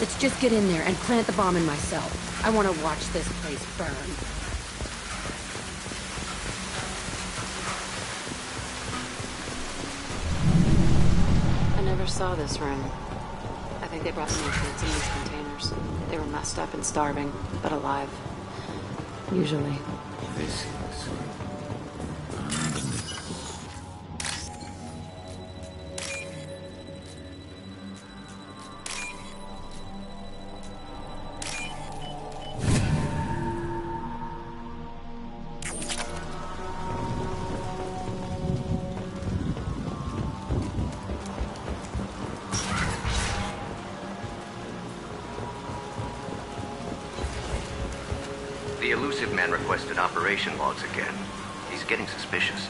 Let's just get in there and plant the bomb in my cell. I want to watch this place burn. I never saw this room. I think they brought nutrients in these containers. They were messed up and starving, but alive. Usually. This is The elusive man requested operation logs again. He's getting suspicious.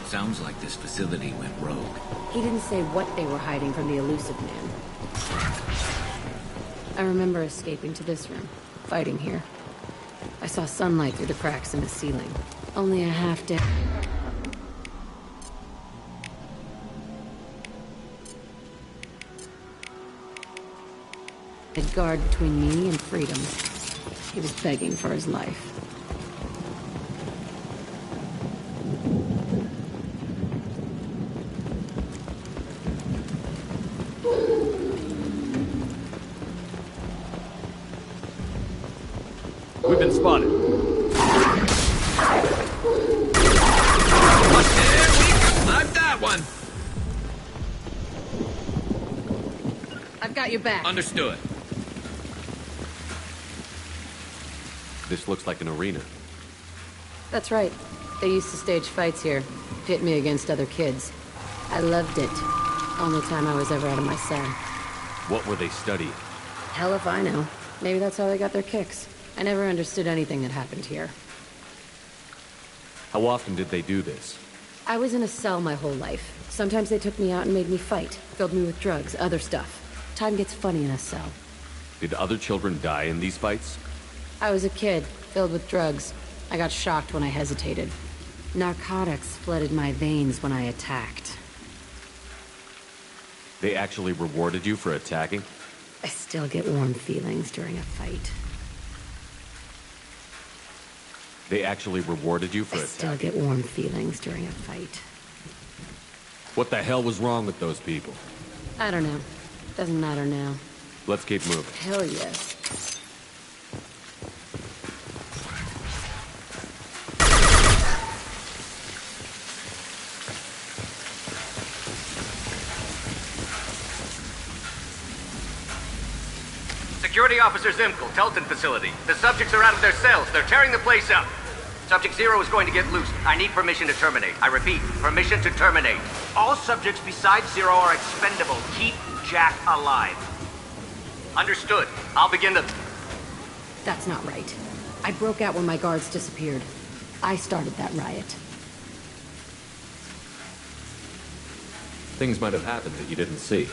Sounds like this facility went rogue. He didn't say what they were hiding from the elusive man. I remember escaping to this room, fighting here. I saw sunlight through the cracks in the ceiling. Only a half-dead... a guard between me and freedom. He was begging for his life. We've been spotted. I've got one. I've got your back. Understood. This looks like an arena. That's right. They used to stage fights here, pit me against other kids. I loved it. Only time I was ever out of my cell. What were they studying? Hell if I know. Maybe that's how they got their kicks. I never understood anything that happened here. How often did they do this? I was in a cell my whole life. Sometimes they took me out and made me fight, filled me with drugs, other stuff. Time gets funny in a cell. Did other children die in these fights? I was a kid, filled with drugs. I got shocked when I hesitated. Narcotics flooded my veins when I attacked. They actually rewarded you for attacking? I still get warm feelings during a fight. They actually rewarded you for I attacking? still get warm feelings during a fight. What the hell was wrong with those people? I don't know. Doesn't matter now. Let's keep moving. Hell yes. Security Officer Zimkel, Telton facility. The subjects are out of their cells. They're tearing the place up. Subject Zero is going to get loose. I need permission to terminate. I repeat, permission to terminate. All subjects besides Zero are expendable. Keep Jack alive. Understood. I'll begin the... That's not right. I broke out when my guards disappeared. I started that riot. Things might have happened that you didn't see.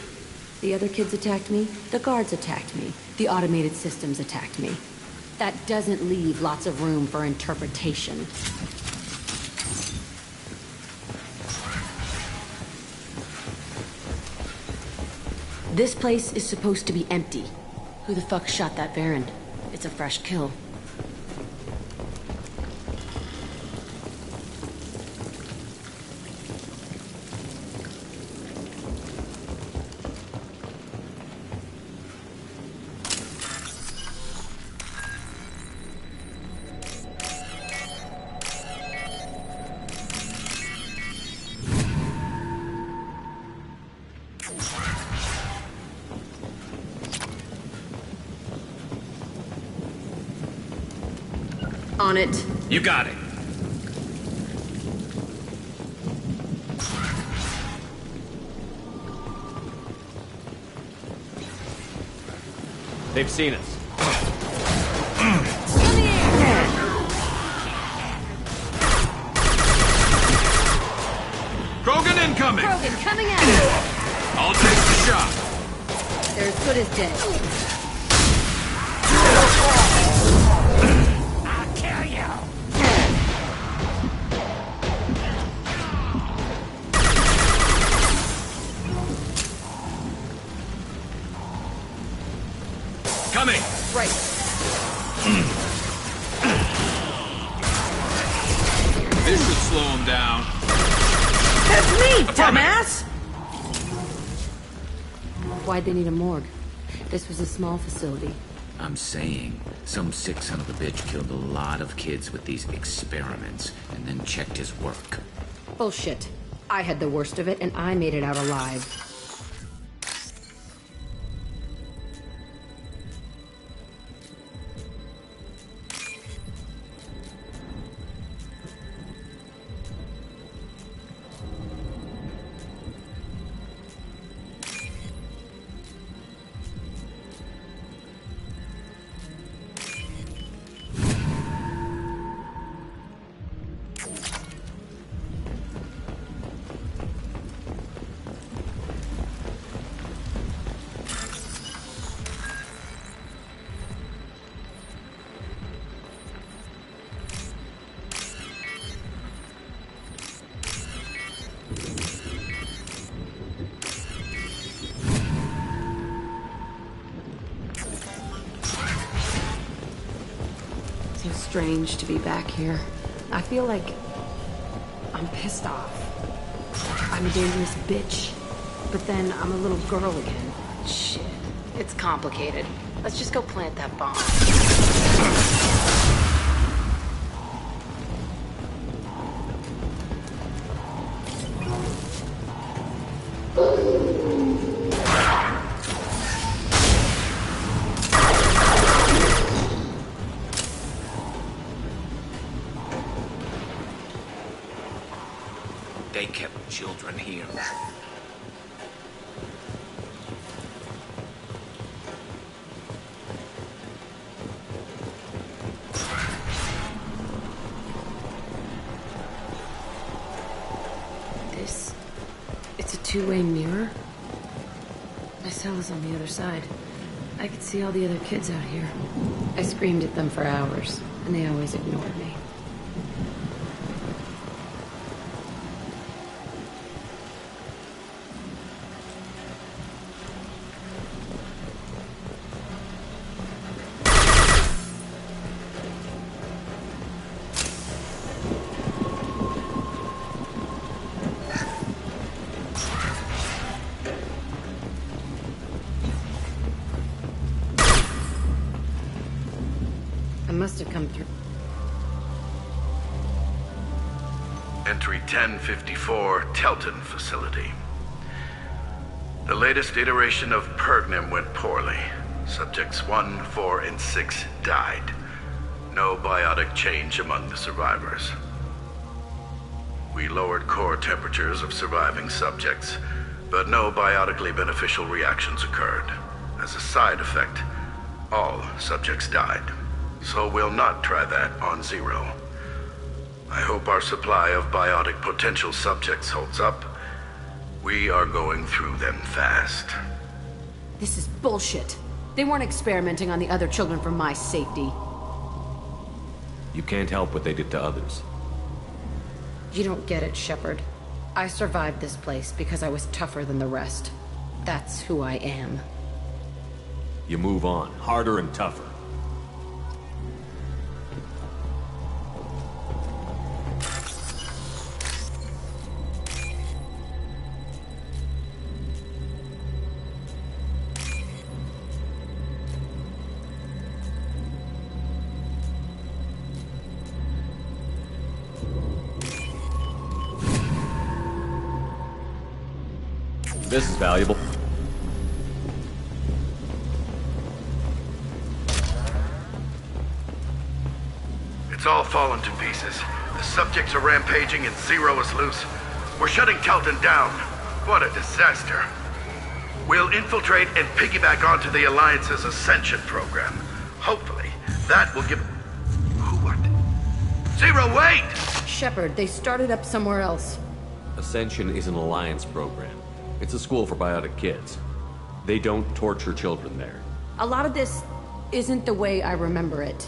The other kids attacked me. The guards attacked me. The automated systems attacked me. That doesn't leave lots of room for interpretation. This place is supposed to be empty. Who the fuck shot that Baron? It's a fresh kill. On it. You got it. They've seen us. Krogan incoming! Krogan coming at us! I'll take the shot. They're as good as dead. Coming! Right. This should slow him down. That's me, dumbass! Why'd they need a morgue? This was a small facility. I'm saying, some sick son of a bitch killed a lot of kids with these experiments, and then checked his work. Bullshit. I had the worst of it, and I made it out alive. Seems strange to be back here. I feel like I'm pissed off. I'm a dangerous bitch. But then I'm a little girl again. Shit. It's complicated. Let's just go plant that bomb. They kept children here. It's a two-way mirror? My cell is on the other side. I could see all the other kids out here. I screamed at them for hours, and they always ignored me. Must have come through. Entry 1054, Telton facility. The latest iteration of Pergnim went poorly. Subjects 1, 4, and 6 died. No biotic change among the survivors. We lowered core temperatures of surviving subjects, but no biotically beneficial reactions occurred. As a side effect, all subjects died. So we'll not try that on Zero. I hope our supply of biotic potential subjects holds up. We are going through them fast. This is bullshit. They weren't experimenting on the other children for my safety. You can't help what they did to others. You don't get it, Shepard. I survived this place because I was tougher than the rest. That's who I am. You move on, harder and tougher. This is valuable. It's all fallen to pieces. The subjects are rampaging and Zero is loose. We're shutting Telton down. What a disaster. We'll infiltrate and piggyback onto the Alliance's Ascension program. Hopefully, that will give... What? Zero, wait! Shepard, they started up somewhere else. Ascension is an Alliance program. It's a school for biotic kids. They don't torture children there. A lot of this isn't the way I remember it.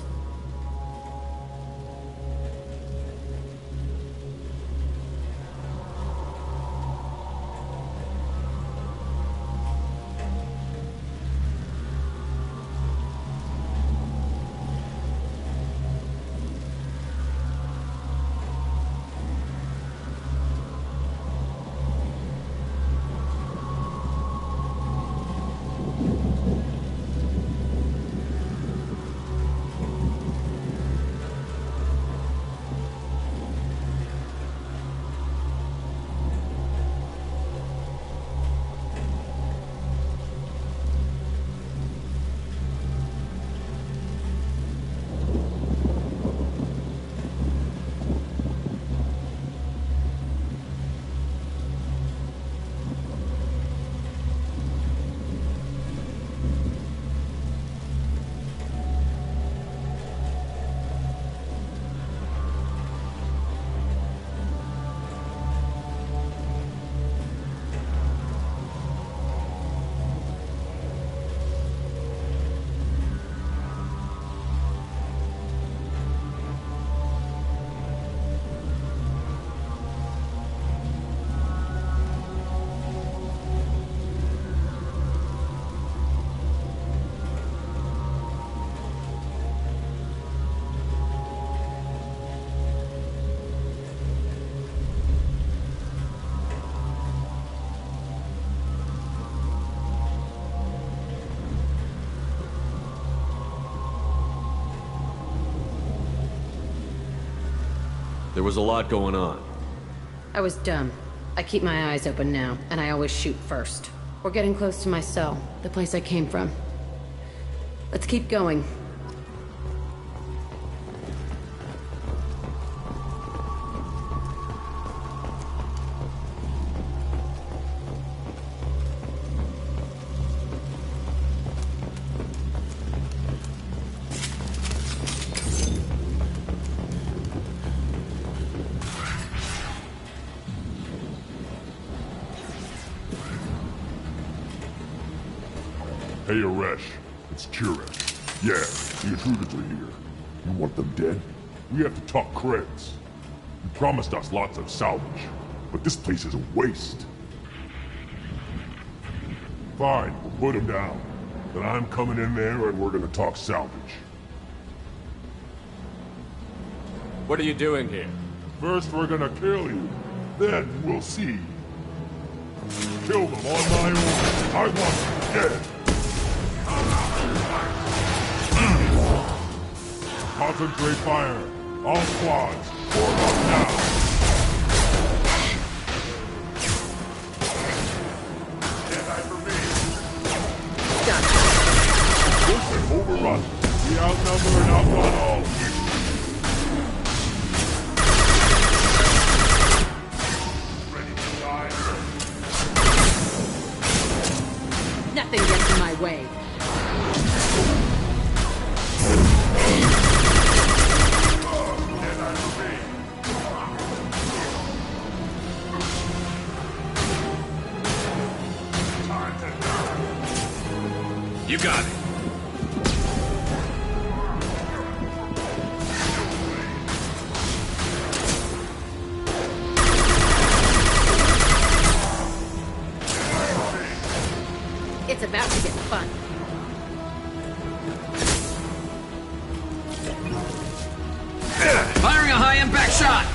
There was a lot going on. I was dumb. I keep my eyes open now, and I always shoot first. We're getting close to my cell, the place I came from. Let's keep going. Hey, Aresh. It's Kira. Yeah, the intruders are here. You want them dead? We have to talk creds. You promised us lots of salvage, but this place is a waste. Fine, we'll put them down. Then I'm coming in there and we're gonna talk salvage. What are you doing here? First we're gonna kill you. Then we'll see. Kill them on my own. I want them dead. Concentrate fire. All squads, form up now. Deadeye for me. Listen, overrun. We outnumber and outrun all of you. Ready to die? Nothing gets in my way. You got it. It's about to get fun. Firing a high-impact shot!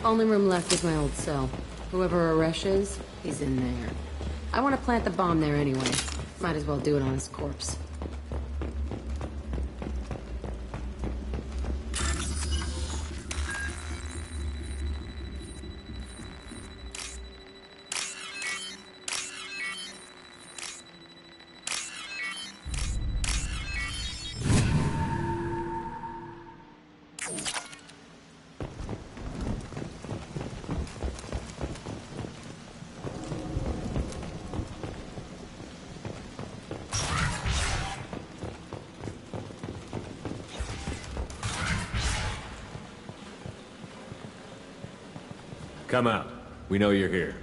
Only room left is my old cell. Whoever Aresh is, he's in there. I want to plant the bomb there anyway. Might as well do it on his corpse. Come out. We know you're here.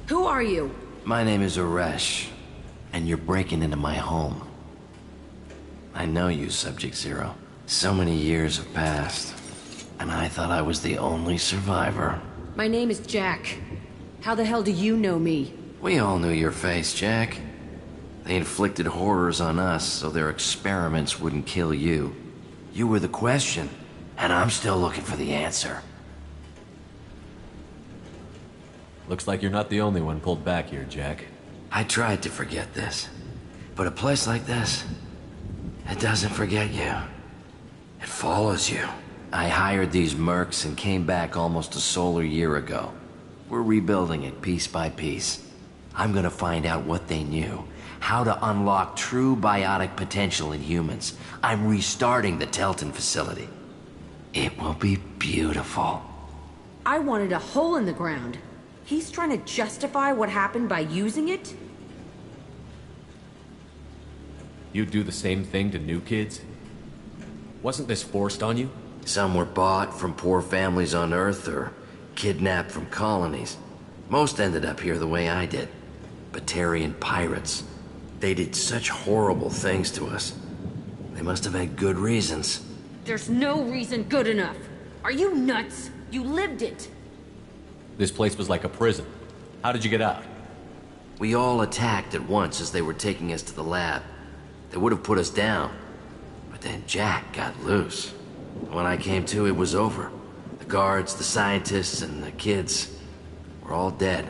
Who are you? My name is Aresh, and you're breaking into my home. I know you, Subject Zero. So many years have passed, and I thought I was the only survivor. My name is Jack. How the hell do you know me? We all knew your face, Jack. They inflicted horrors on us so their experiments wouldn't kill you. You were the question, and I'm still looking for the answer. Looks like you're not the only one pulled back here, Jack. I tried to forget this, but a place like this, it doesn't forget you. It follows you. I hired these mercs and came back almost a solar year ago. We're rebuilding it piece by piece. I'm gonna find out what they knew, how to unlock true biotic potential in humans. I'm restarting the Telton facility. It will be beautiful. I wanted a hole in the ground. He's trying to justify what happened by using it? You'd do the same thing to new kids? Wasn't this forced on you? Some were bought from poor families on Earth or kidnapped from colonies. Most ended up here the way I did. Batarian pirates. They did such horrible things to us. They must have had good reasons. There's no reason good enough. Are you nuts? You lived it. This place was like a prison. How did you get out? We all attacked at once as they were taking us to the lab. They would have put us down. But then Jack got loose. When I came to, it was over. The guards, the scientists, and the kids were all dead.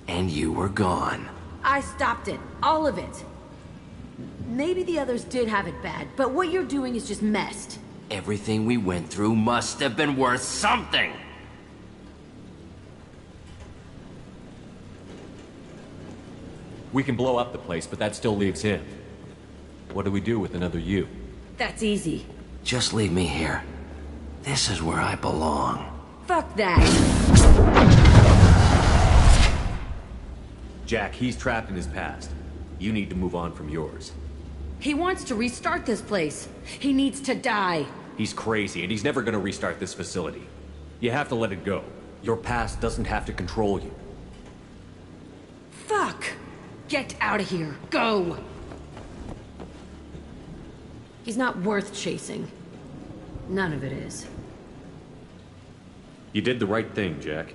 And you were gone. I stopped it. All of it. Maybe the others did have it bad, but what you're doing is just messed. Everything we went through must have been worth something! We can blow up the place, but that still leaves him. What do we do with another you? That's easy. Just leave me here. This is where I belong. Fuck that. Jack, he's trapped in his past. You need to move on from yours. He wants to restart this place. He needs to die. He's crazy, and he's never gonna restart this facility. You have to let it go. Your past doesn't have to control you. Fuck! Get out of here. Go! He's not worth chasing. None of it is. You did the right thing, Jack.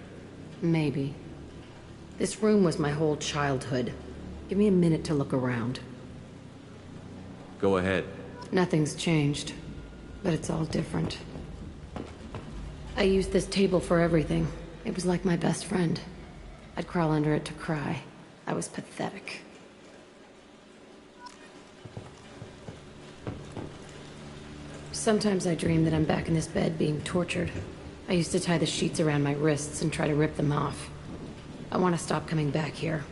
Maybe. This room was my whole childhood. Give me a minute to look around. Go ahead. Nothing's changed, but it's all different. I used this table for everything. It was like my best friend. I'd crawl under it to cry. I was pathetic. Sometimes I dream that I'm back in this bed being tortured. I used to tie the sheets around my wrists and try to rip them off. I want to stop coming back here.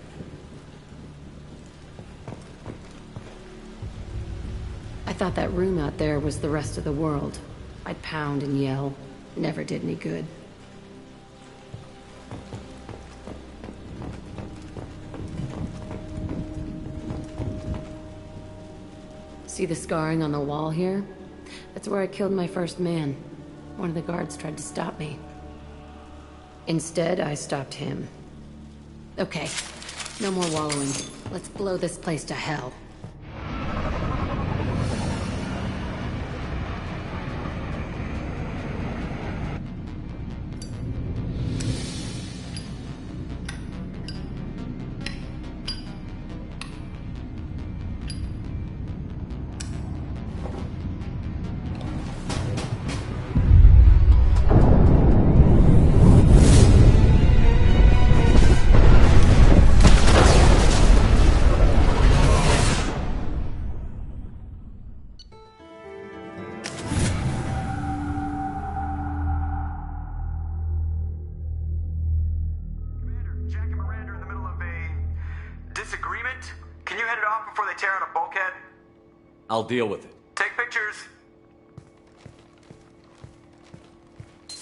I thought that room out there was the rest of the world. I'd pound and yell. Never did any good. See the scarring on the wall here? That's where I killed my first man. One of the guards tried to stop me. Instead, I stopped him. Okay, no more wallowing. Let's blow this place to hell. I'll deal with it. Take pictures.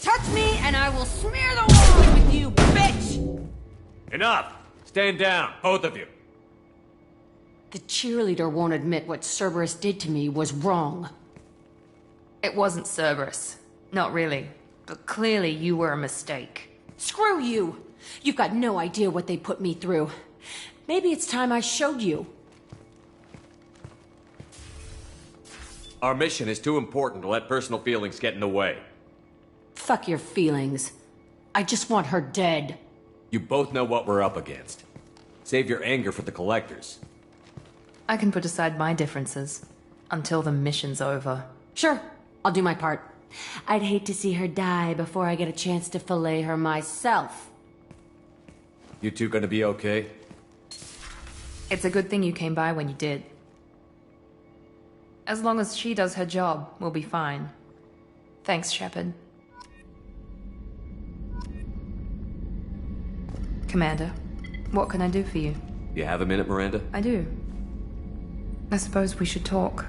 Touch me and I will smear the wall with you, bitch! Enough! Stand down, both of you. The cheerleader won't admit what Cerberus did to me was wrong. It wasn't Cerberus. Not really. But clearly you were a mistake. Screw you! You've got no idea what they put me through. Maybe it's time I showed you. Our mission is too important to let personal feelings get in the way. Fuck your feelings. I just want her dead. You both know what we're up against. Save your anger for the collectors. I can put aside my differences until the mission's over. Sure, I'll do my part. I'd hate to see her die before I get a chance to fillet her myself. You two gonna be okay? It's a good thing you came by when you did. As long as she does her job, we'll be fine. Thanks, Shepard. Commander, what can I do for you? You have a minute, Miranda? I do. I suppose we should talk.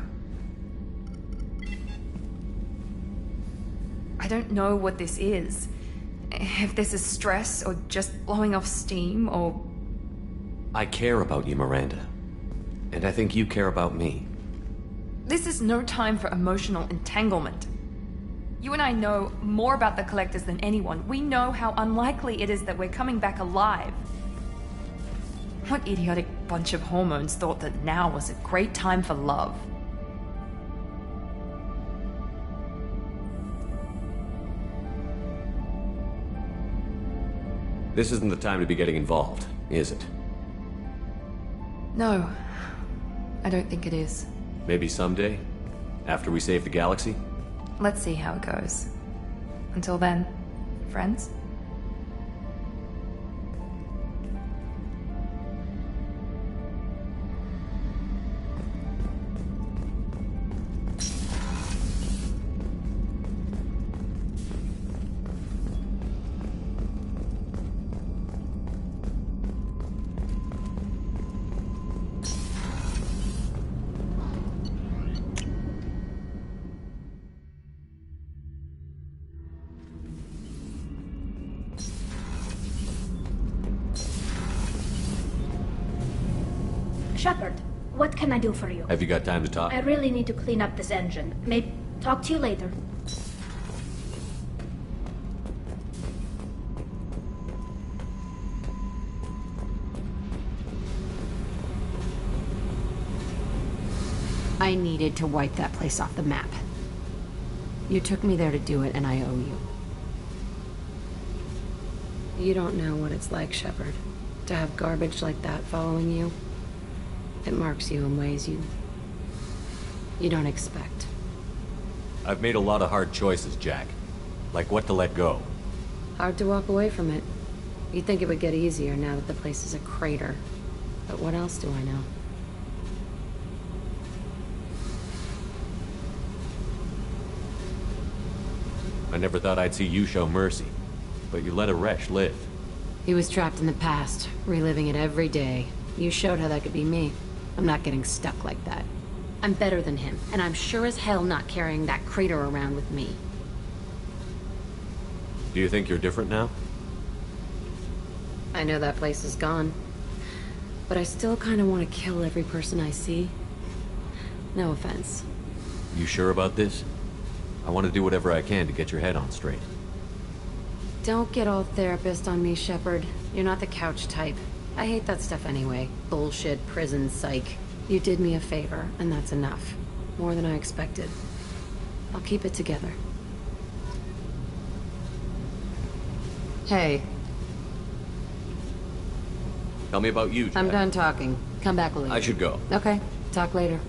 I don't know what this is. If this is stress, or just blowing off steam, or... I care about you, Miranda. And I think you care about me. This is no time for emotional entanglement. You and I know more about the Collectors than anyone. We know how unlikely it is that we're coming back alive. What idiotic bunch of hormones thought that now was a great time for love? This isn't the time to be getting involved, is it? No, I don't think it is. Maybe someday? After we save the galaxy? Let's see how it goes. Until then, friends? Shepard, what can I do for you? Have you got time to talk? I really need to clean up this engine. Maybe talk to you later. I needed to wipe that place off the map. You took me there to do it, and I owe you. You don't know what it's like, Shepard. To have garbage like that following you. It marks you in ways you don't expect. I've made a lot of hard choices, Jack. Like what to let go. Hard to walk away from it. You'd think it would get easier now that the place is a crater. But what else do I know? I never thought I'd see you show mercy. But you let Aresh live. He was trapped in the past, reliving it every day. You showed how that could be me. I'm not getting stuck like that. I'm better than him, and I'm sure as hell not carrying that crater around with me. Do you think you're different now? I know that place is gone. But I still kind of want to kill every person I see. No offense. You sure about this? I want to do whatever I can to get your head on straight. Don't get all therapist on me, Shepard. You're not the couch type. I hate that stuff anyway. Bullshit, prison, psych. You did me a favor, and that's enough. More than I expected. I'll keep it together. Hey. Tell me about you, Jack. I'm done talking. Come back later. I should go. Okay. Talk later.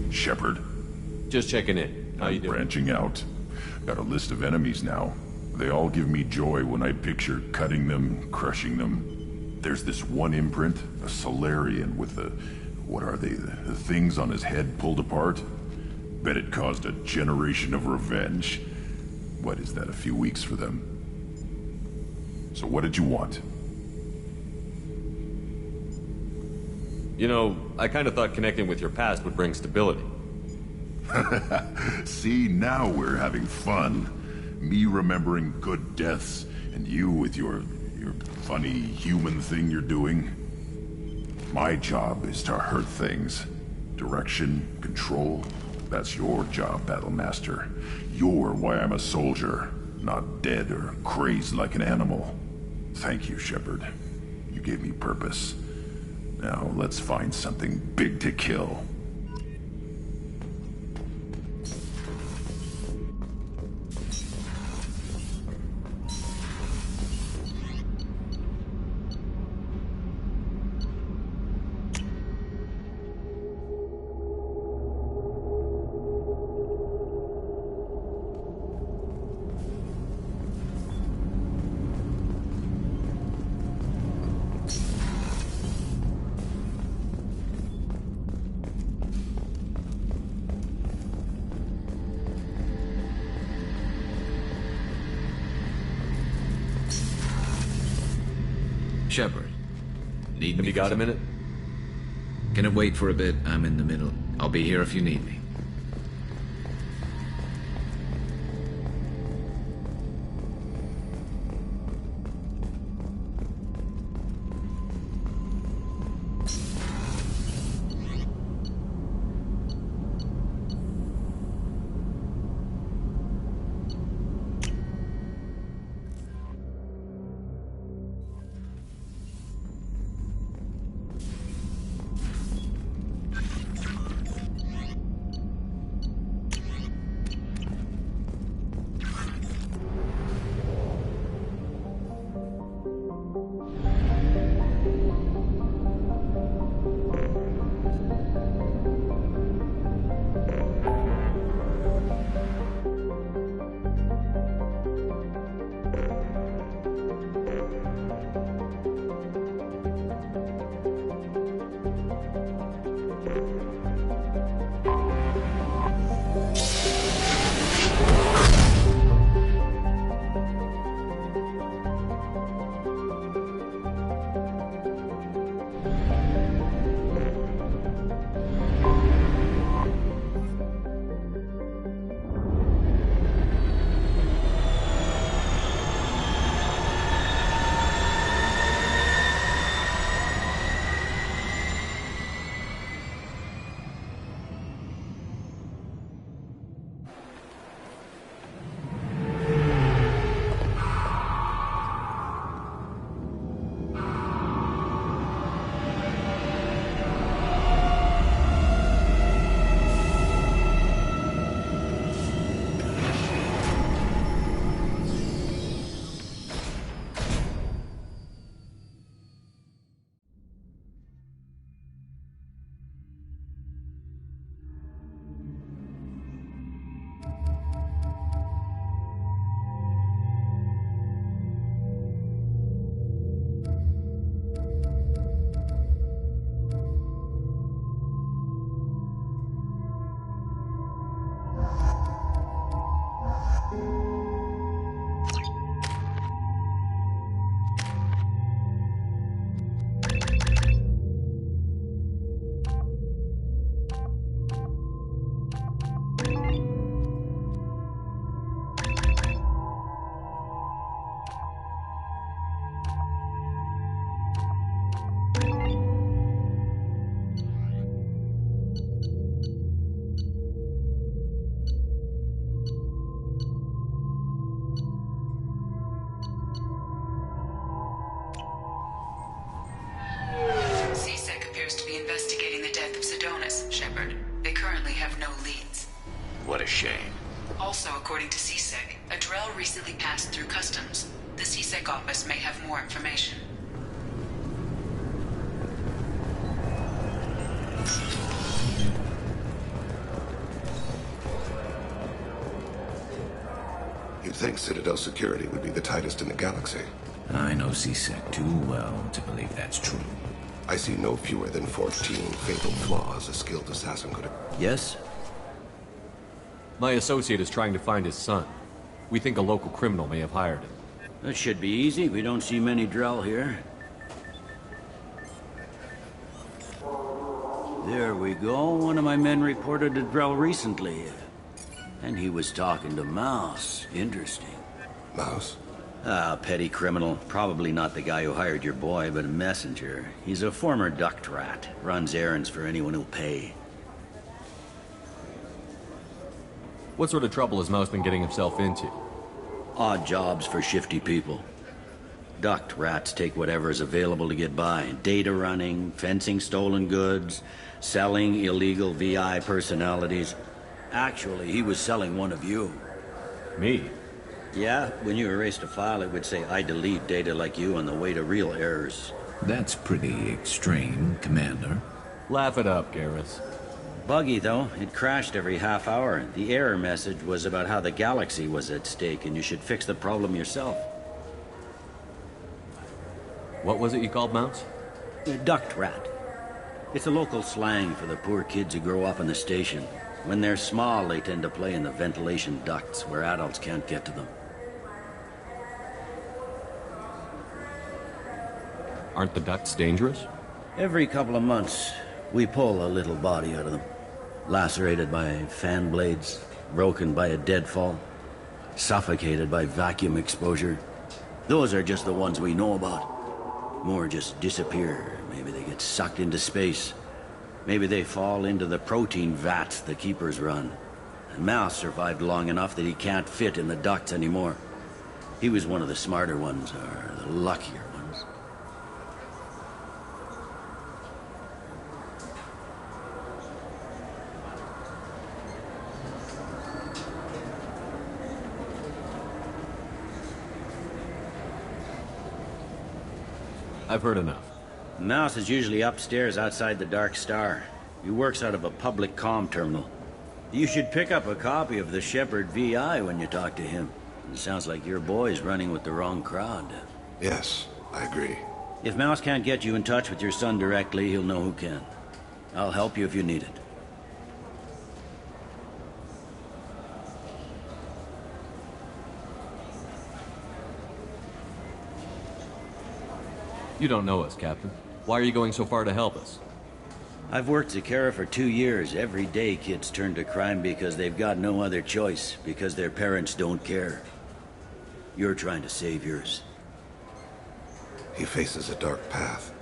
Shepard. Just checking in. How you doing? Branching out. Got a list of enemies now. They all give me joy when I picture cutting them, crushing them. There's this one imprint, a Solarian with the... what are they? The things on his head pulled apart? Bet it caused a generation of revenge. What is that, a few weeks for them? So what did you want? You know, I kind of thought connecting with your past would bring stability. See, now we're having fun. Me remembering good deaths, and you with your funny human thing you're doing. My job is to hurt things. Direction, control, that's your job, Battlemaster. You're why I'm a soldier, not dead or crazed like an animal. Thank you, Shepard. You gave me purpose. Now, let's find something big to kill. Shepard, need me? Have you got a minute? Can it wait for a bit? I'm in the middle. I'll be here if you need me. What a shame. Also, according to CSEC, a Drell recently passed through customs. The CSEC office may have more information. You'd think Citadel security would be the tightest in the galaxy. I know CSEC too well to believe that's true. I see no fewer than 14 fatal flaws a skilled assassin could have... Yes? My associate is trying to find his son. We think a local criminal may have hired him. That should be easy. We don't see many Drell here. There we go. One of my men reported a Drell recently. And he was talking to Mouse. Interesting. Mouse? Ah, petty criminal. Probably not the guy who hired your boy, but a messenger. He's a former duct rat. Runs errands for anyone who'll pay. What sort of trouble has Mouse been getting himself into? Odd jobs for shifty people. Duct rats take whatever is available to get by. Data running, fencing stolen goods, selling illegal VI personalities. Actually, he was selling one of you. Me? Yeah, when you erased a file, it would say, I delete data like you on the way to real errors. That's pretty extreme, Commander. Laugh it up, Garrus. Buggy, though. It crashed every half hour. The error message was about how the galaxy was at stake, and you should fix the problem yourself. What was it you called Mouse? A duct rat. It's a local slang for the poor kids who grow up in the station. When they're small, they tend to play in the ventilation ducts where adults can't get to them. Aren't the ducts dangerous? Every couple of months, we pull a little body out of them. Lacerated by fan blades, broken by a deadfall, suffocated by vacuum exposure. Those are just the ones we know about. More just disappear. Maybe they get sucked into space. Maybe they fall into the protein vats the keepers run. And Mouse survived long enough that he can't fit in the ducts anymore. He was one of the smarter ones, or the luckier ones. I've heard enough. Mouse is usually upstairs outside the Dark Star. He works out of a public comm terminal. You should pick up a copy of the Shepard VI when you talk to him. It sounds like your boy's running with the wrong crowd. Yes, I agree. If Mouse can't get you in touch with your son directly, he'll know who can. I'll help you if you need it. You don't know us, Captain. Why are you going so far to help us? I've worked Zakera for 2 years. Every day kids turn to crime because they've got no other choice, because their parents don't care. You're trying to save yours. He faces a dark path.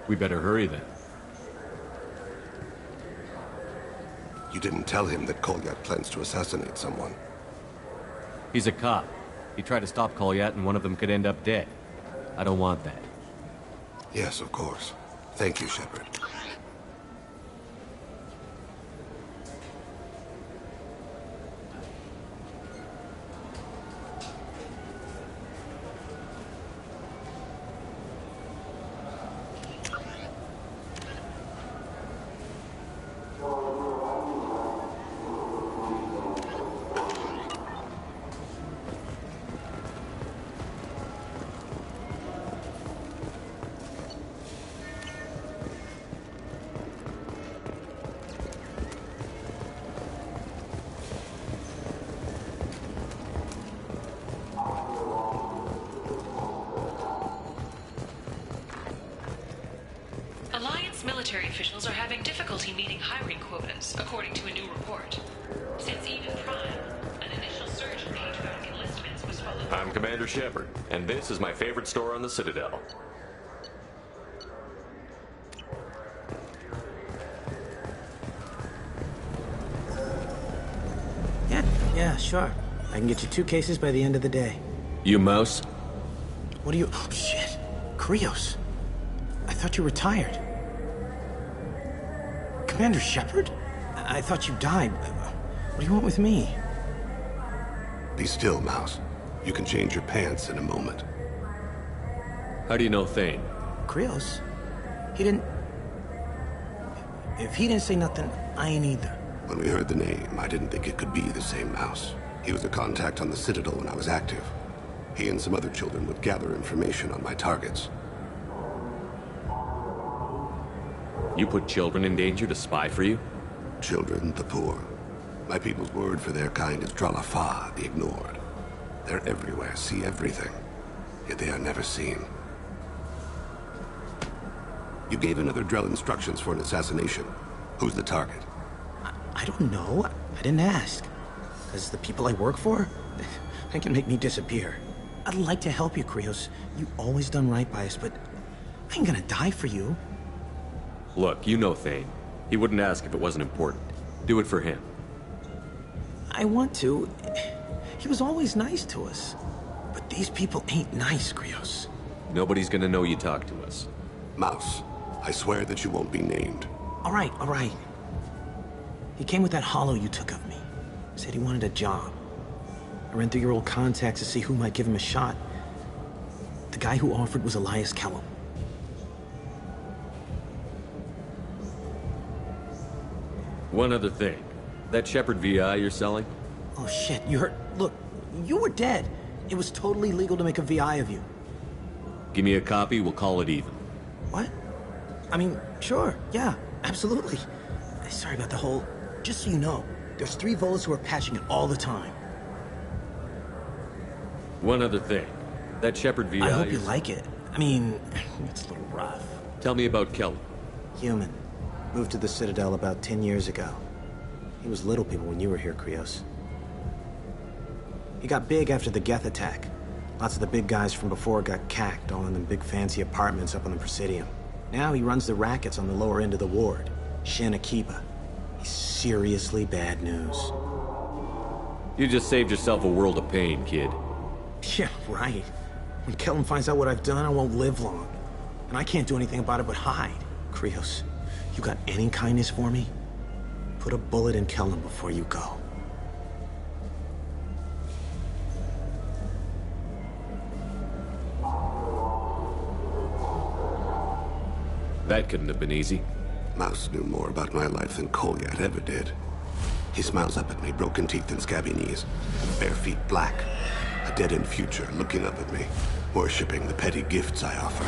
We better hurry then. You didn't tell him that Kolyat plans to assassinate someone. He's a cop. He tried to stop Kolyat and one of them could end up dead. I don't want that. Yes, of course. Thank you, Shepard. Military officials are having difficulty meeting hiring quotas, according to a new report. Since even Prime, an initial surge in HVAC enlistments was followed. I'm Commander Shepard, and this is my favorite store on the Citadel. Yeah, sure. I can get you 2 cases by the end of the day. You Mouse? What are you... Oh, shit. Krios. I thought you were retired. Commander Shepard? I thought you died. What do you want with me? Be still, Mouse. You can change your pants in a moment. How do you know Thane? Krios? He didn't... If he didn't say nothing, I ain't either. When we heard the name, I didn't think it could be the same Mouse. He was a contact on the Citadel when I was active. He and some other children would gather information on my targets. You put children in danger to spy for you? Children, the poor. My people's word for their kind is Dralafa, the ignored. They're everywhere, see everything. Yet they are never seen. You gave another Drell instructions for an assassination. Who's the target? I don't know. I didn't ask. Because the people I work for, they can make me disappear. I'd like to help you, Krios. You've always done right by us, but I ain't gonna die for you. Look, you know Thane. He wouldn't ask if it wasn't important. Do it for him. I want to. He was always nice to us. But these people ain't nice, Krios. Nobody's gonna know you talked to us. Mouse, I swear that you won't be named. All right. He came with that hollow you took of me. Said he wanted a job. I ran through your old contacts to see who might give him a shot. The guy who offered was Elias Kellum. One other thing. That Shepard VI you're selling? Oh shit, you heard? Look, you were dead. It was totally legal to make a VI of you. Give me a copy, we'll call it even. What? I mean, sure, yeah, absolutely. Sorry about the whole... Just so you know, there's 3 Volas who are patching it all the time. One other thing. That Shepard VI... I hope you like it. I mean, it's a little rough. Tell me about Kellum. Human. Moved to the Citadel about 10 years ago. He was little people when you were here, Krios. He got big after the Geth attack. Lots of the big guys from before got cacked, all in them big fancy apartments up on the Presidium. Now he runs the rackets on the lower end of the ward. Shin Akiba. He's seriously bad news. You just saved yourself a world of pain, kid. Yeah, right. When Kellum finds out what I've done, I won't live long. And I can't do anything about it but hide. Krios, you got any kindness for me? Put a bullet in Kellum before you go. That couldn't have been easy. Mouse knew more about my life than Kolyat ever did. He smiles up at me, broken teeth and scabby knees. Bare feet black. A dead-end future looking up at me, worshipping the petty gifts I offer.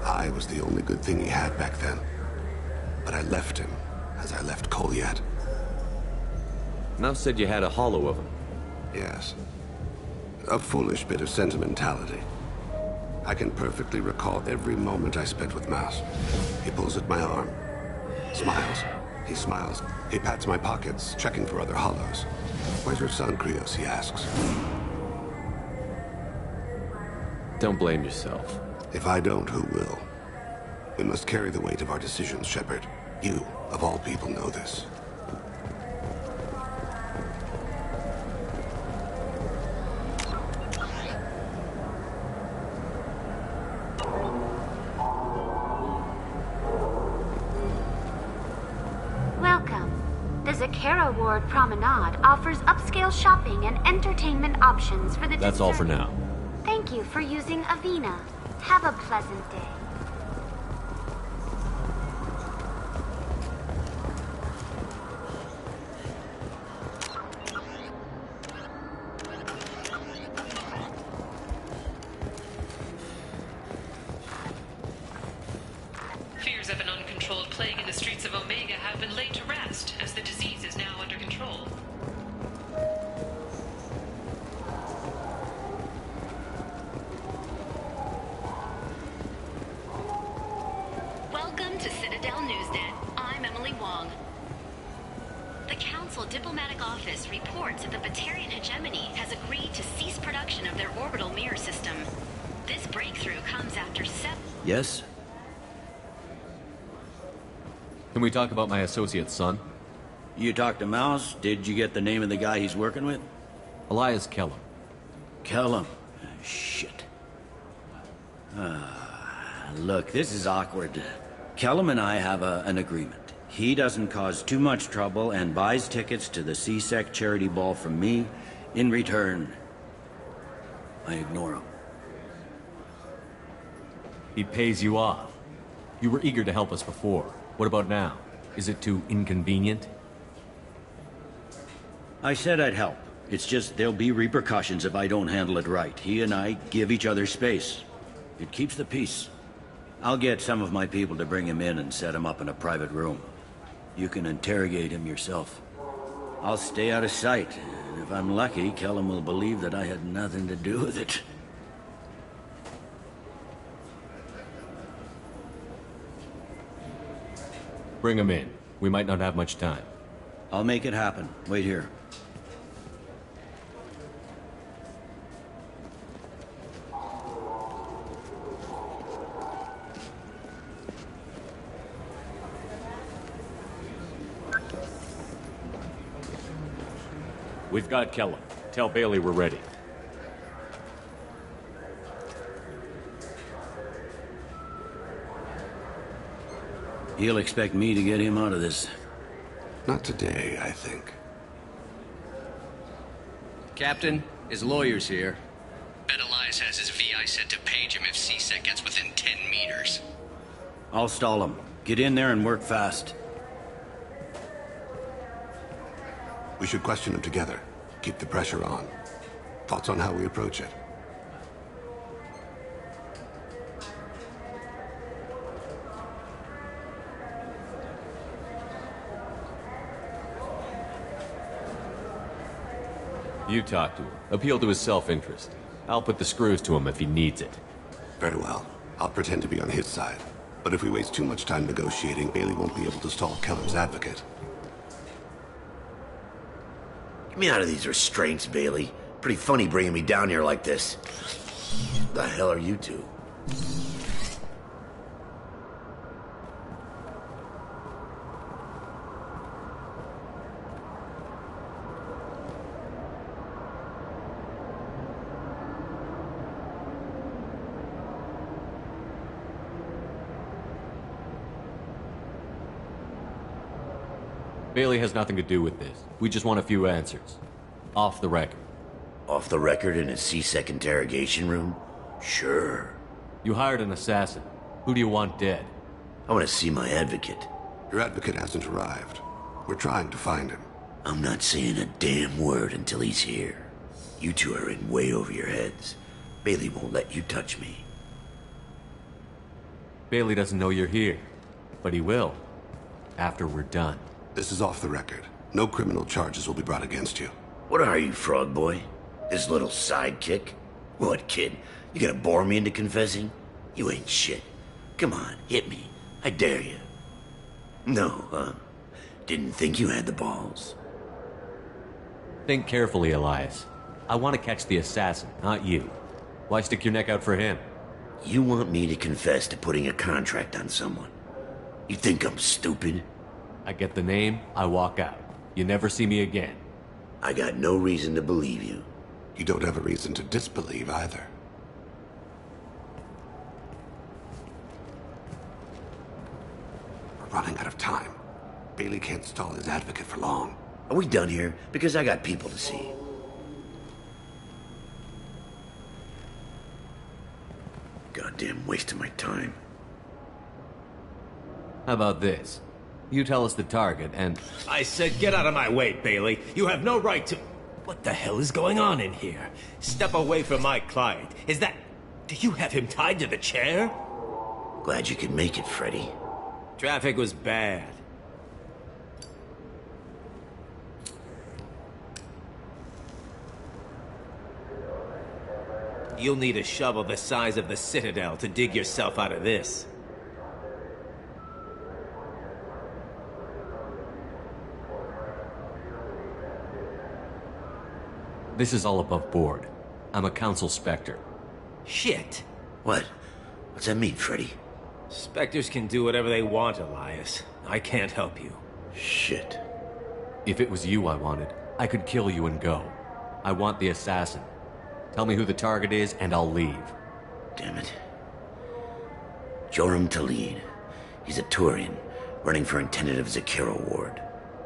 I was the only good thing he had back then. But I left him, as I left Kolyat. Mouse said you had a hollow of him. Yes. A foolish bit of sentimentality. I can perfectly recall every moment I spent with Mouse. He pulls at my arm. Smiles. He smiles. He pats my pockets, checking for other hollows. Where's your son, Krios? He asks. Don't blame yourself. If I don't, who will? We must carry the weight of our decisions, Shepard. You, of all people, know this. Welcome. The Zakara Ward Promenade offers upscale shopping and entertainment options for the That's all for now. Thank you for using Avena. Have a pleasant day. Fears of an uncontrolled plague in the streets of Omega have been laid to rest, as the disease is now under control. Welcome to Citadel Newsnet. I'm Emily Wong. The Council Diplomatic Office reports that the Batarian hegemony has agreed to cease production of their orbital mirror system. This breakthrough comes after Yes? Can we talk about my associate's son? You talked to Mouse? Did you get the name of the guy he's working with? Elias Kellum. Kellum? Shit. Look, this is awkward. Kellum and I have an agreement. He doesn't cause too much trouble and buys tickets to the C-Sec charity ball from me. In return, I ignore him. He pays you off. You were eager to help us before. What about now? Is it too inconvenient? I said I'd help. It's just there'll be repercussions if I don't handle it right. He and I give each other space. It keeps the peace. I'll get some of my people to bring him in and set him up in a private room. You can interrogate him yourself. I'll stay out of sight, and if I'm lucky, Kellum will believe that I had nothing to do with it. Bring him in. We might not have much time. I'll make it happen. Wait here. We've got Kellum. Tell Bailey we're ready. He'll expect me to get him out of this. Not today, I think. Captain, his lawyer's here. Bet Elias has his VI set to page him if C-Sec gets within 10 meters. I'll stall him. Get in there and work fast. We should question him together. Keep the pressure on. Thoughts on how we approach it? You talk to him. Appeal to his self-interest. I'll put the screws to him if he needs it. Very well. I'll pretend to be on his side. But if we waste too much time negotiating, Bailey won't be able to stall Kellum's advocate. Get me out of these restraints, Bailey. Pretty funny bringing me down here like this. The hell are you two? Bailey has nothing to do with this. We just want a few answers. Off the record. Off the record in a C-Sec interrogation room? Sure. You hired an assassin. Who do you want dead? I want to see my advocate. Your advocate hasn't arrived. We're trying to find him. I'm not saying a damn word until he's here. You two are in way over your heads. Bailey won't let you touch me. Bailey doesn't know you're here. But he will. After we're done. This is off the record. No criminal charges will be brought against you. What are you, frog boy? His little sidekick? What, kid? You gonna bore me into confessing? You ain't shit. Come on, hit me. I dare you. No, huh? Didn't think you had the balls. Think carefully, Elias. I want to catch the assassin, not you. Why stick your neck out for him? You want me to confess to putting a contract on someone? You think I'm stupid? I get the name, I walk out. You never see me again. I got no reason to believe you. You don't have a reason to disbelieve either. We're running out of time. Bailey can't stall his advocate for long. Are we done here? Because I got people to see. Goddamn waste of my time. How about this? You tell us the target, and... I said get out of my way, Bailey. You have no right to... What the hell is going on in here? Step away from my client. Is that... Do you have him tied to the chair? Glad you could make it, Freddy. Traffic was bad. You'll need a shovel the size of the Citadel to dig yourself out of this. This is all above board. I'm a council specter. Shit. What? What's that mean, Freddy? Spectres can do whatever they want, Elias. I can't help you. Shit. If it was you I wanted, I could kill you and go. I want the assassin. Tell me who the target is, and I'll leave. Damn it. Joram Talid. He's a Turian. running for a tentative Zakira ward.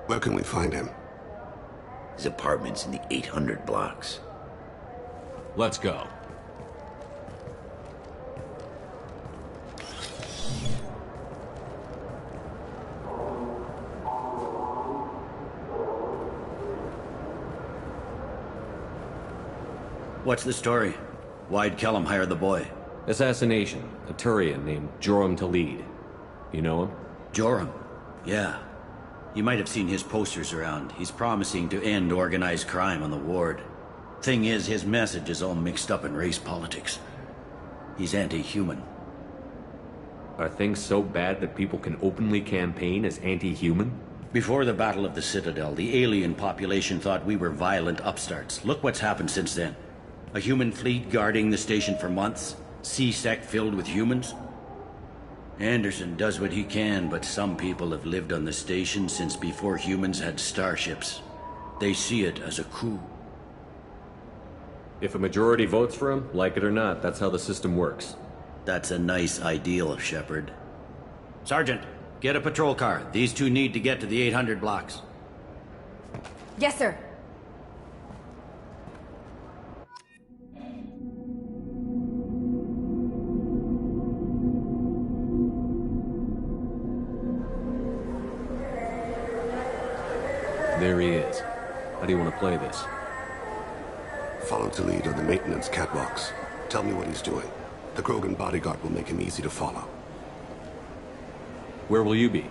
Where can we find him? His apartment's in the 800 blocks. Let's go. What's the story? Why'd Kellum hire the boy? Assassination. A Turian named Joram Talid. You know him? Joram? Yeah. You might have seen his posters around. He's promising to end organized crime on the ward. Thing is, his message is all mixed up in race politics. He's anti-human. Are things so bad that people can openly campaign as anti-human? Before the Battle of the Citadel, the alien population thought we were violent upstarts. Look what's happened since then. A human fleet guarding the station for months. C-Sec filled with humans. Anderson does what he can, but some people have lived on the station since before humans had starships. They see it as a coup. If a majority votes for him, like it or not, that's how the system works. That's a nice ideal, Shepard. Sergeant, get a patrol car. These two need to get to the 800 blocks. Yes, sir. There he is. How do you want to play this? Follow Talid on the maintenance catwalks. Tell me what he's doing. The Krogan bodyguard will make him easy to follow. Where will you be?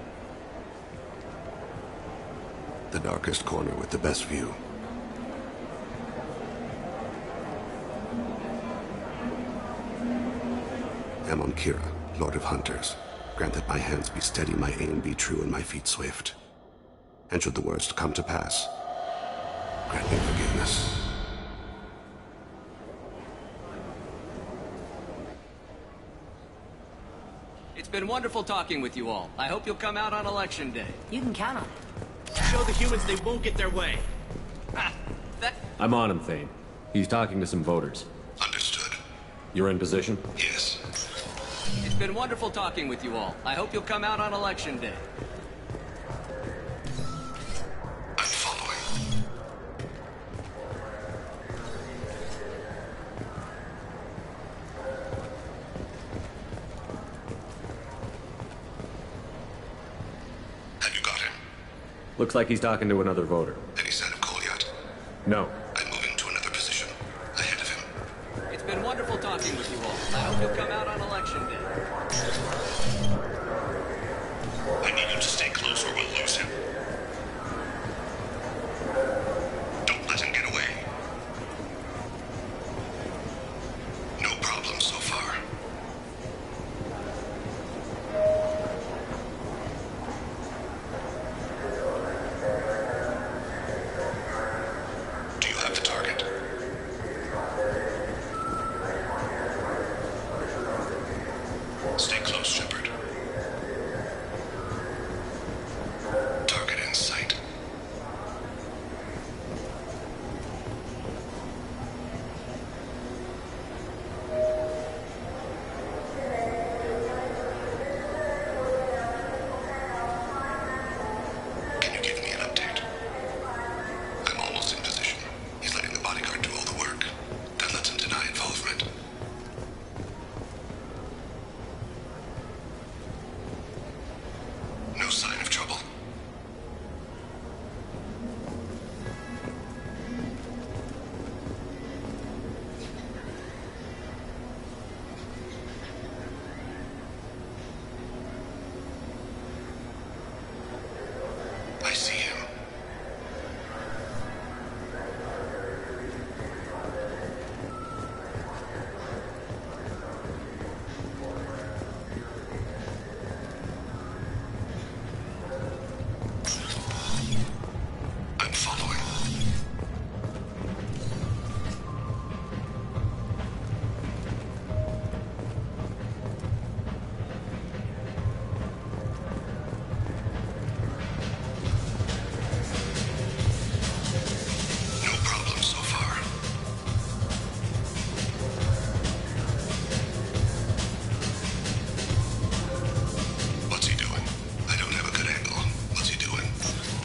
The darkest corner with the best view. I'm on Kira, Lord of Hunters. Grant that my hands be steady, my aim be true, and my feet swift. And should the worst come to pass, grant me forgiveness. It's been wonderful talking with you all. I hope you'll come out on Election Day. You can count on it. Show the humans they won't get their way. I'm on him, Thane. He's talking to some voters. Understood. You're in position? Yes. It's been wonderful talking with you all. I hope you'll come out on Election Day. Looks like he's talking to another voter. Any sign of Cole yet? No. I'm moving to another position. Ahead of him. It's been wonderful talking with you all. I hope you'll come out on Election Day. I need you to stay close or we'll lose him. Don't let him get away. No problem so far. Do you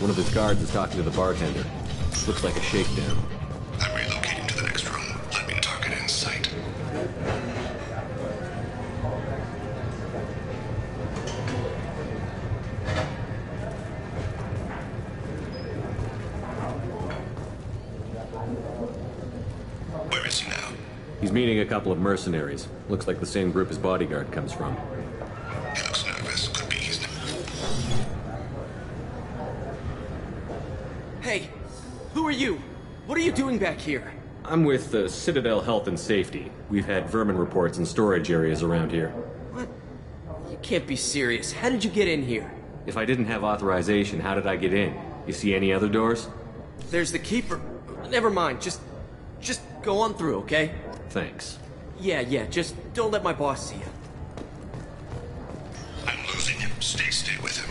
One of his guards is talking to the bartender. Looks like a shakedown. I'm relocating to the next room. Let me target in sight. Where is he now? He's meeting a couple of mercenaries. Looks like the same group his bodyguard comes from. He looks nervous. Could be he's... Hey, who are you? What are you doing back here? I'm with the Citadel Health and Safety. We've had vermin reports in storage areas around here. What? You can't be serious. How did you get in here? If I didn't have authorization, how did I get in? You see any other doors? There's the keeper. Never mind. Just go on through, okay? Thanks. Yeah, just don't let my boss see you. I'm losing him. Stay with him.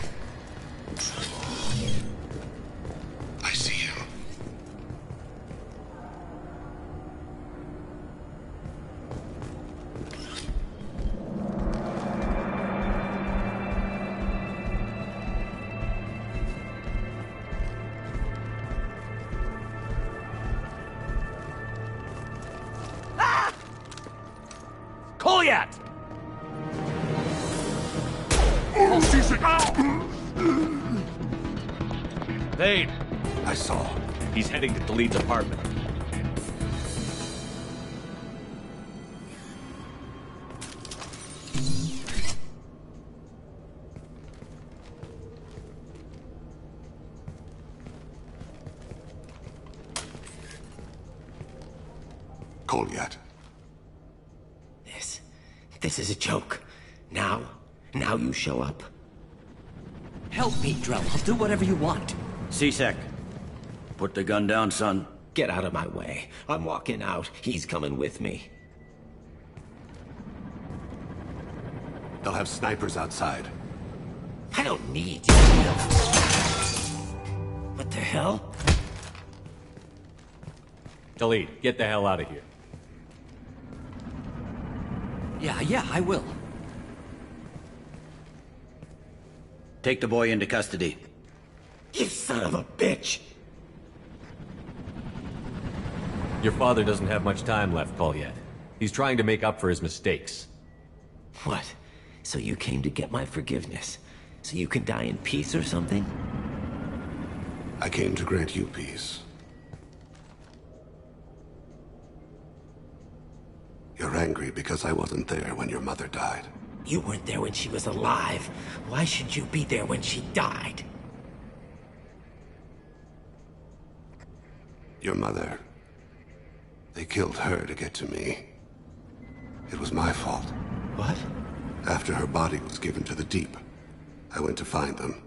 I see him. Goliath! Vane! I saw. He's heading to Khalid's apartment. Goliath. This is a joke. Now you show up. Help me, Drell. I'll do whatever you want. C-Sec. Put the gun down, son. Get out of my way. I'm walking out. He's coming with me. They'll have snipers outside. I don't need you. What the hell? Khalid, get the hell out of here. Yeah, I will. Take the boy into custody. You son of a bitch! Your father doesn't have much time left, Goliath. He's trying to make up for his mistakes. What? So you came to get my forgiveness? So you can die in peace or something? I came to grant you peace. You're angry because I wasn't there when your mother died. You weren't there when she was alive. Why should you be there when she died? Your mother... They killed her to get to me. It was my fault. What? After her body was given to the Deep, I went to find them.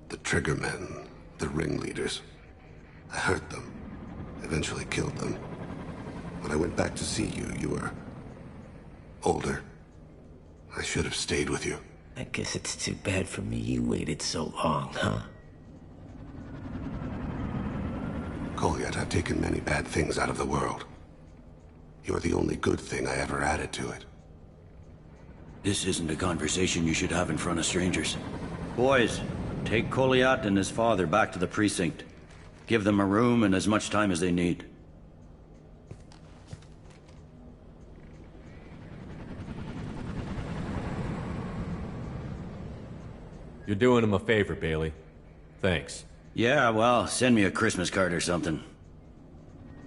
The Triggermen, the ringleaders. I hurt them. Eventually killed them. When I went back to see you, you were... older. I should have stayed with you. I guess it's too bad for me you waited so long, huh? Goliath, I've taken many bad things out of the world. You're the only good thing I ever added to it. This isn't a conversation you should have in front of strangers. Boys, take Goliath and his father back to the precinct. Give them a room and as much time as they need. You're doing him a favor, Bailey. Thanks. Yeah, well, send me a Christmas card or something.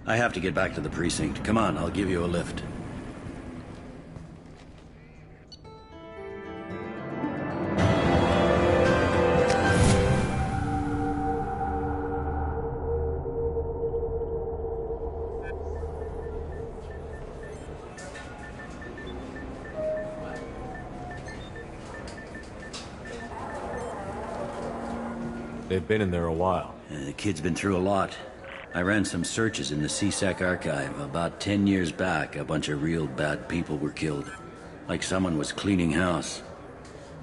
I have to get back to the precinct. Come on, I'll give you a lift. They've been in there a while. The kid's been through a lot. I ran some searches in the C-Sec archive. About 10 years back, a bunch of real bad people were killed. Like someone was cleaning house.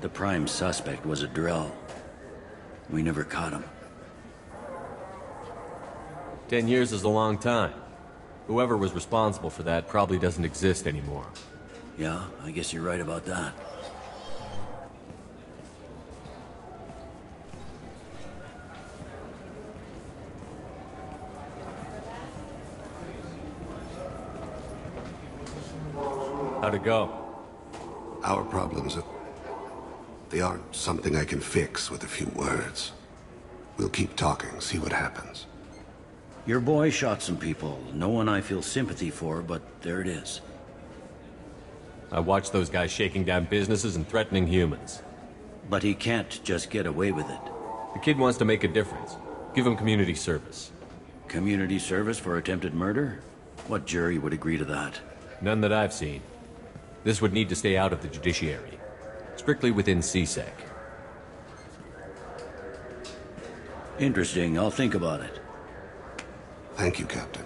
The prime suspect was a Drell. We never caught him. 10 years is a long time. Whoever was responsible for that probably doesn't exist anymore. Yeah, I guess you're right about that. How'd it go? Our problems, they aren't something I can fix with a few words. We'll keep talking, see what happens. Your boy shot some people. No one I feel sympathy for, but there it is. I watched those guys shaking down businesses and threatening humans. But he can't just get away with it. The kid wants to make a difference. Give him community service. Community service for attempted murder? What jury would agree to that? None that I've seen. This would need to stay out of the judiciary. Strictly within CSEC. Interesting. I'll think about it. Thank you, Captain.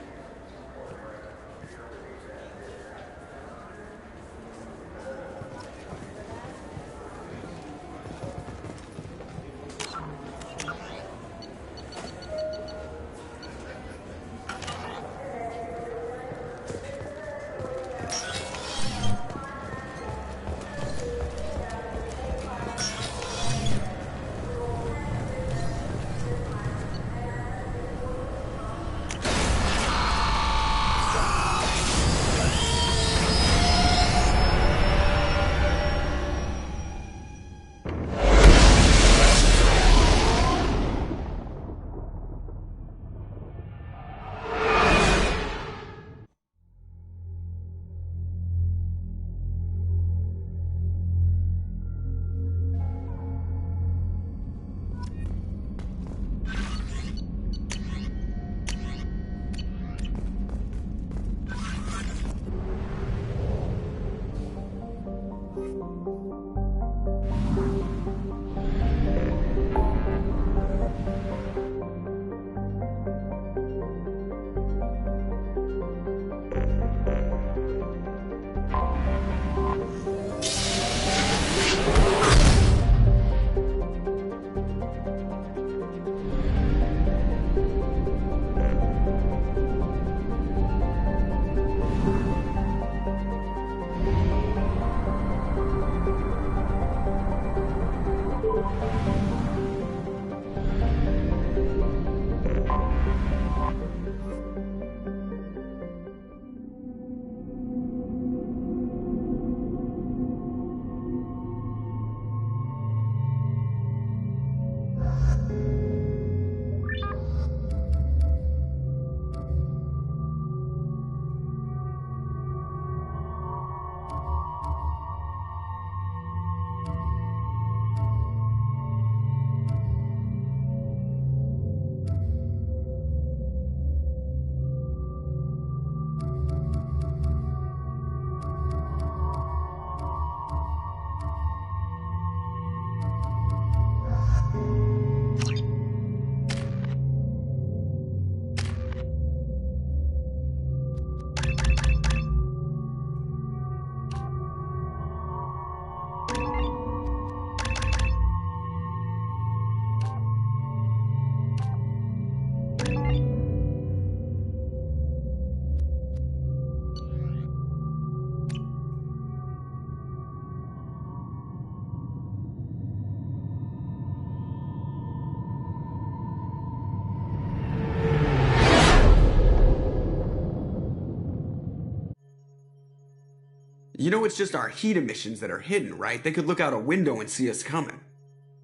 You know it's just our heat emissions that are hidden, right? They could look out a window and see us coming.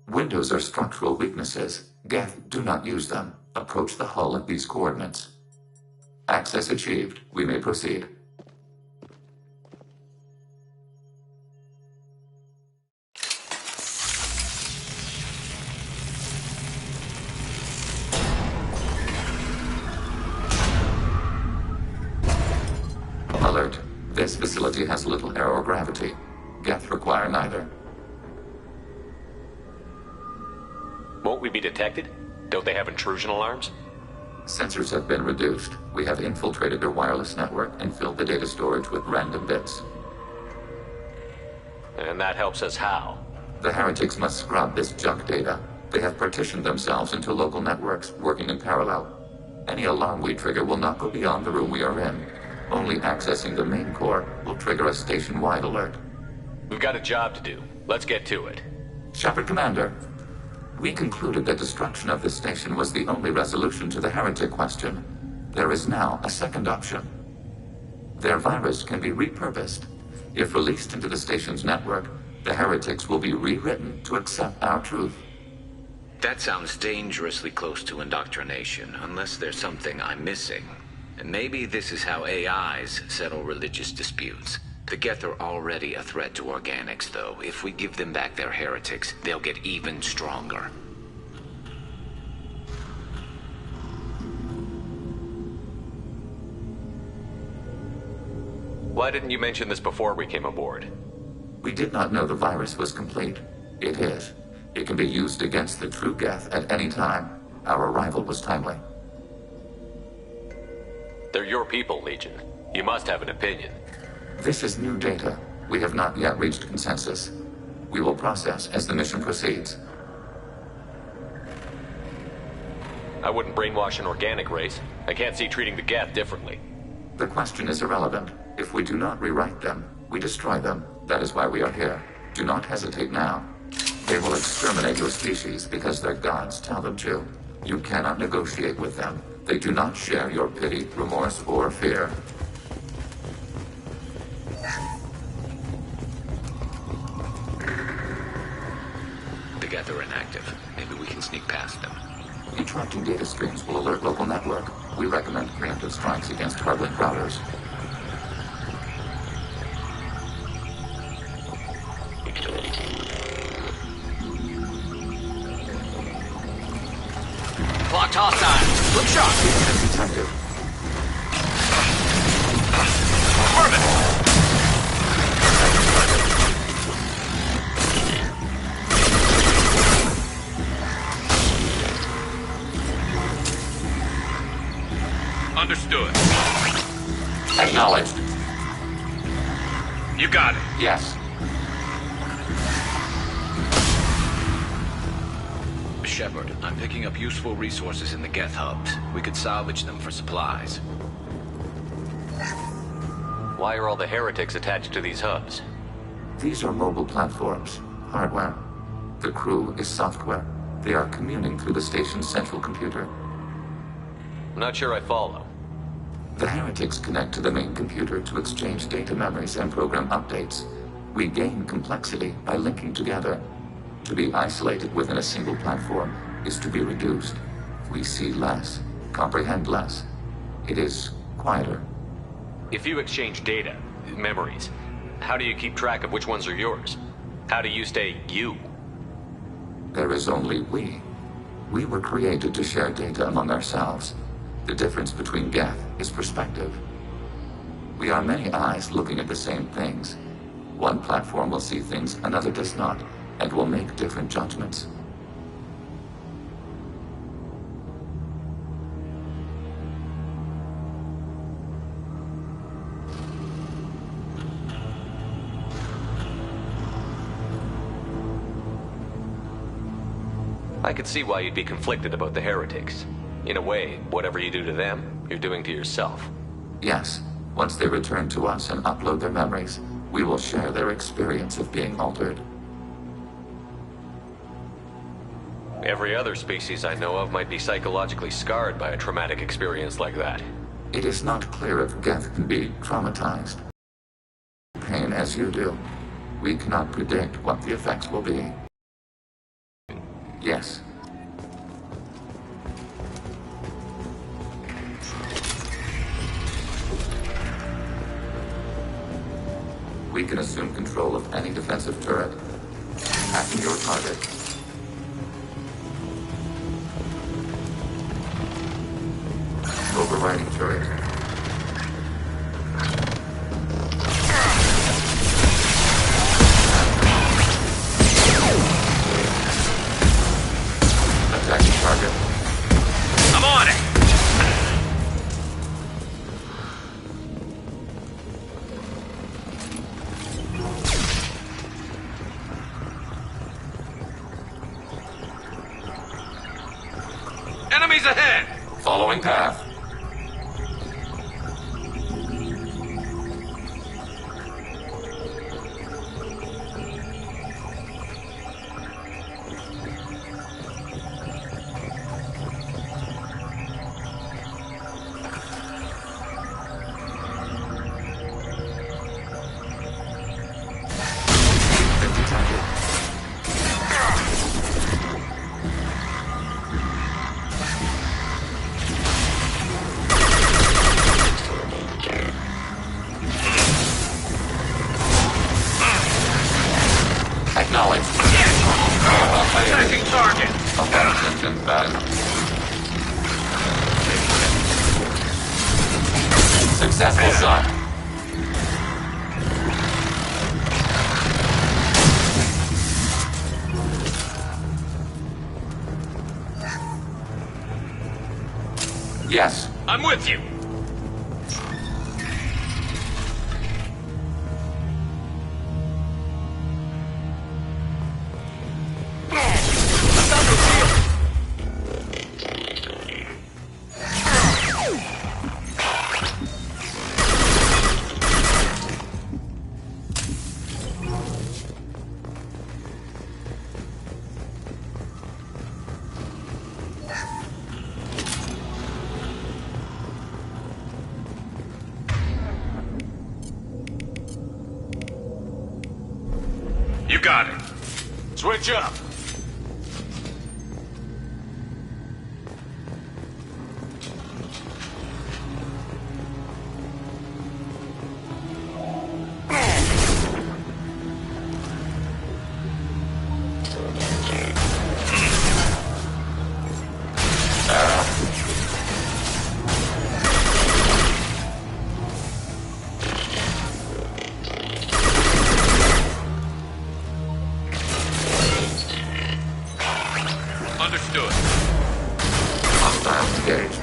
Windows are structural weaknesses. Geth, do not use them. Approach the hull at these coordinates. Access achieved. We may proceed. Alert. This facility has little aerogravity. Geth require neither. Won't we be detected? Don't they have intrusion alarms? Sensors have been reduced. We have infiltrated their wireless network and filled the data storage with random bits. And that helps us how? The heretics must scrub this junk data. They have partitioned themselves into local networks, working in parallel. Any alarm we trigger will not go beyond the room we are in. Only accessing the main core will trigger a station-wide alert. We've got a job to do. Let's get to it. Shepard, Commander. We concluded that destruction of this station was the only resolution to the heretic question. There is now a second option. Their virus can be repurposed. If released into the station's network, the heretics will be rewritten to accept our truth. That sounds dangerously close to indoctrination, unless there's something I'm missing. And maybe this is how AIs settle religious disputes. The Geth are already a threat to organics, though. If we give them back their heretics, they'll get even stronger. Why didn't you mention this before we came aboard? We did not know the virus was complete. It is. It can be used against the true Geth at any time. Our arrival was timely. They're your people, Legion. You must have an opinion. This is new data. We have not yet reached consensus. We will process as the mission proceeds. I wouldn't brainwash an organic race. I can't see treating the Geth differently. The question is irrelevant. If we do not rewrite them, we destroy them. That is why we are here. Do not hesitate now. They will exterminate your species because their gods tell them to. You cannot negotiate with them. They do not share your pity, remorse, or fear. The Geth are inactive. Maybe we can sneak past them. Interrupting data streams will alert local network. We recommend preemptive strikes against Hardlink routers. Clocked hostile. Quick shot. Detected. Understood. Acknowledged. You got it. Yes. Shepard, I'm picking up useful resources in the Geth hubs. We could salvage them for supplies. Why are all the heretics attached to these hubs? These are mobile platforms. Hardware. The crew is software. They are communing through the station's central computer. I'm not sure I follow. The heretics connect to the main computer to exchange data memories and program updates. We gain complexity by linking together. To be isolated within a single platform is to be reduced. We see less, comprehend less. It is quieter. If you exchange data, memories, how do you keep track of which ones are yours? How do you stay you? There is only we. We were created to share data among ourselves. The difference between Geth is perspective. We are many eyes looking at the same things. One platform will see things another does not, and will make different judgments. I could see why you'd be conflicted about the heretics. In a way, whatever you do to them, you're doing to yourself. Yes. Once they return to us and upload their memories, we will share their experience of being altered. Every other species I know of might be psychologically scarred by a traumatic experience like that. It is not clear if Geth can be traumatized. Pain as you do. We cannot predict what the effects will be. Yes. We can assume control of any defensive turret. Hacking your target. Overriding turret. Attacking target. I'm on it! Enemies ahead! Following path. Successful shot. Yes. I'm with you. You got it. Switch up. Understood. Hostile engaged.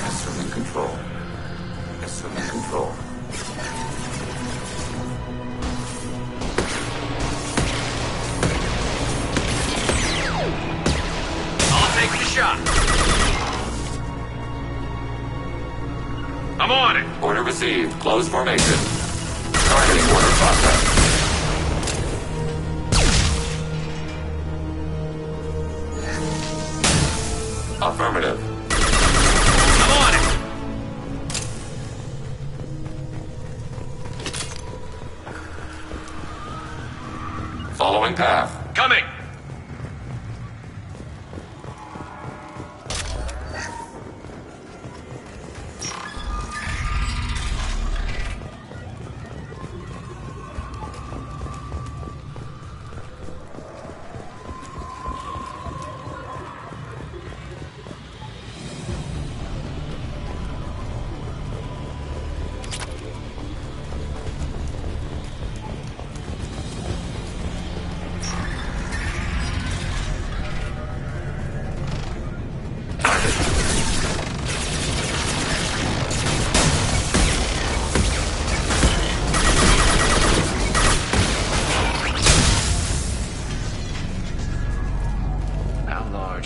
Assuming control. Assuming control. Take the shot. I'm on it. Order received. Close formation. Targeting order process. Affirmative. I'm on it. Following path. Coming.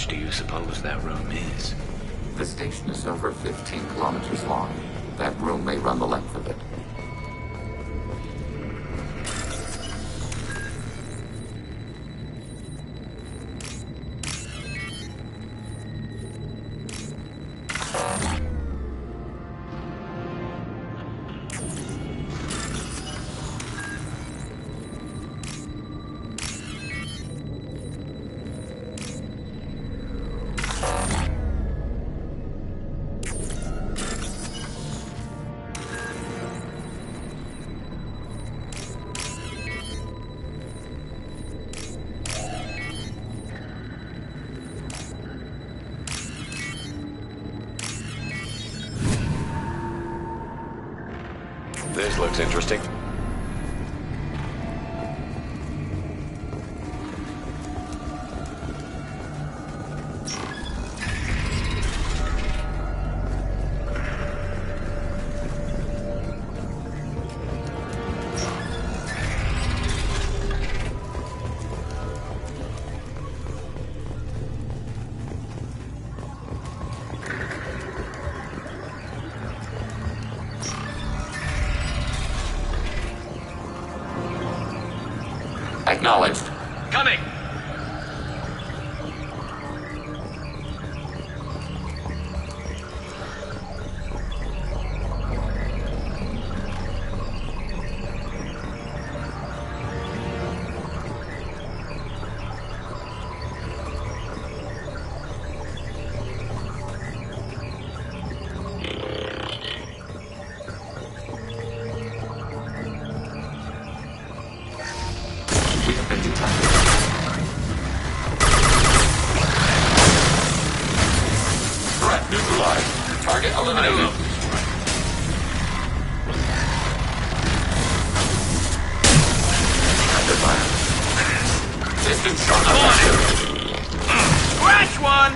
Do you suppose that room is? The station is over 15 kilometers long. That room may run the length of it. This looks interesting. Acknowledged. Coming! Target eliminated. Under fire. Distant shot effective. Scratch one!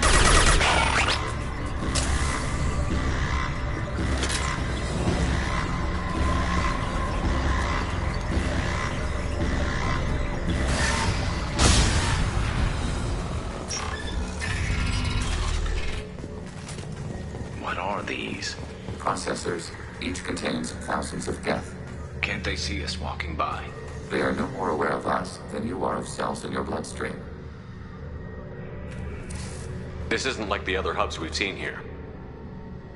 What are these? Processors. Each contains thousands of geth. Can't they see us walking by? They are no more aware of us than you are of cells in your bloodstream. This isn't like the other hubs we've seen here.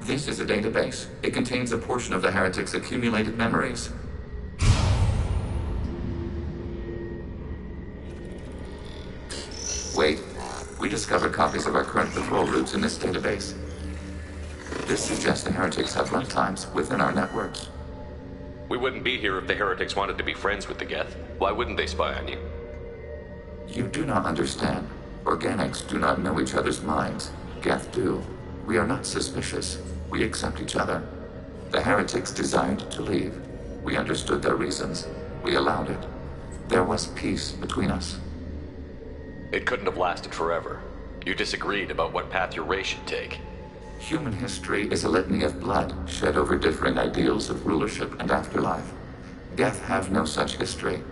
This is a database. It contains a portion of the heretics' accumulated memories. Wait. We discovered copies of our current patrol routes in this database. This suggests the heretics have runtimes within our networks. We wouldn't be here if the heretics wanted to be friends with the geth. Why wouldn't they spy on you? You do not understand. Organics do not know each other's minds. Geth do. We are not suspicious. We accept each other. The heretics desired to leave. We understood their reasons. We allowed it. There was peace between us. It couldn't have lasted forever. You disagreed about what path your race should take. Human history is a litany of blood shed over differing ideals of rulership and afterlife. Geth have no such history.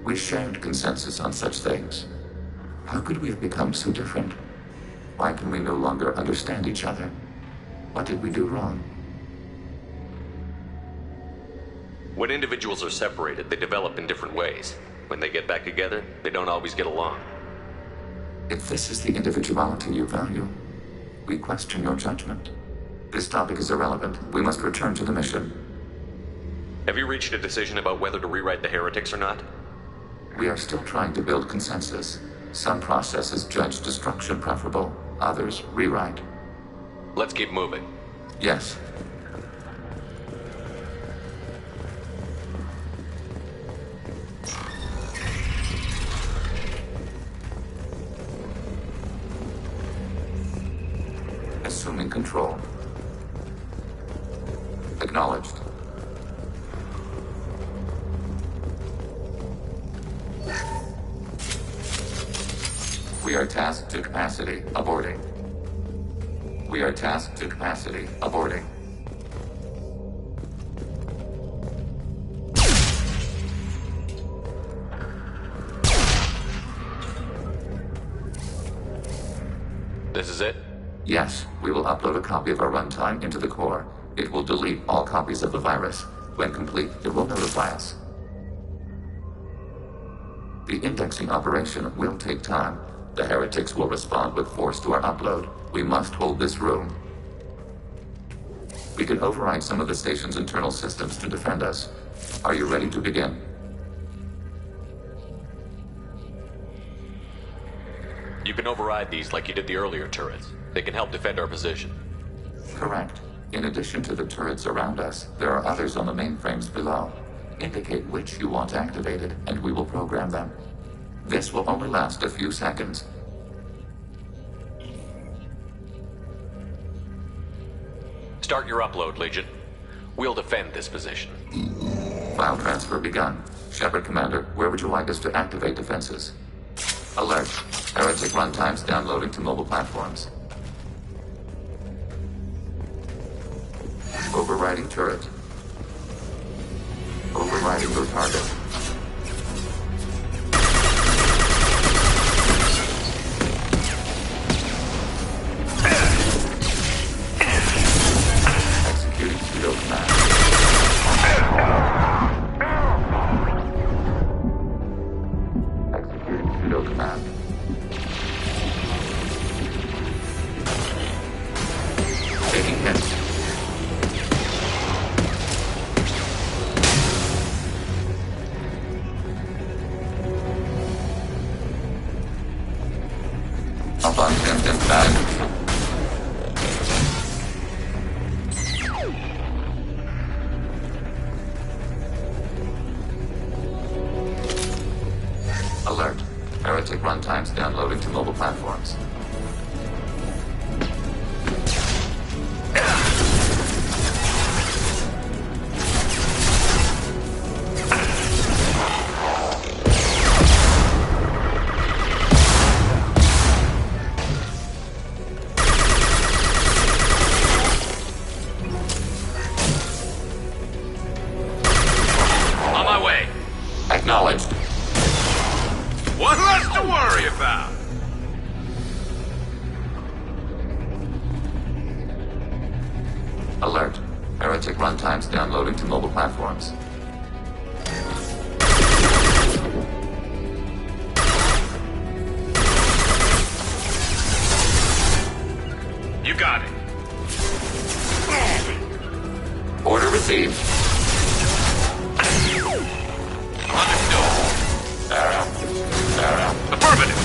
We shared consensus on such things. How could we have become so different? Why can we no longer understand each other? What did we do wrong? When individuals are separated, they develop in different ways. When they get back together, they don't always get along. If this is the individuality you value, we question your judgment. This topic is irrelevant. We must return to the mission. Have you reached a decision about whether to rewrite the heretics or not? We are still trying to build consensus. Some processes judge destruction preferable, others rewrite. Let's keep moving. Yes. Assuming control. Acknowledged. We are tasked to capacity. Aborting. We are tasked to capacity. Aborting. This is it? Yes, we will upload a copy of our runtime into the core. It will delete all copies of the virus. When complete, it will notify us. The indexing operation will take time. The heretics will respond with force to our upload. We must hold this room. We can override some of the station's internal systems to defend us. Are you ready to begin? You can override these like you did the earlier turrets. They can help defend our position. Correct. In addition to the turrets around us, there are others on the mainframes below. Indicate which you want activated, and we will program them. This will only last a few seconds. Start your upload, Legion. We'll defend this position. File transfer begun. Shepard Commander, where would you like us to activate defenses? Alert. Heretic runtimes downloading to mobile platforms. Overriding turret. Overriding your target. Executing pseudo command. Executing pseudo command. Taking hits. Alert. Heretic runtimes downloading to mobile platforms. heretic runtimes downloading to mobile platforms. You got it. Order received. Understood. Affirmative.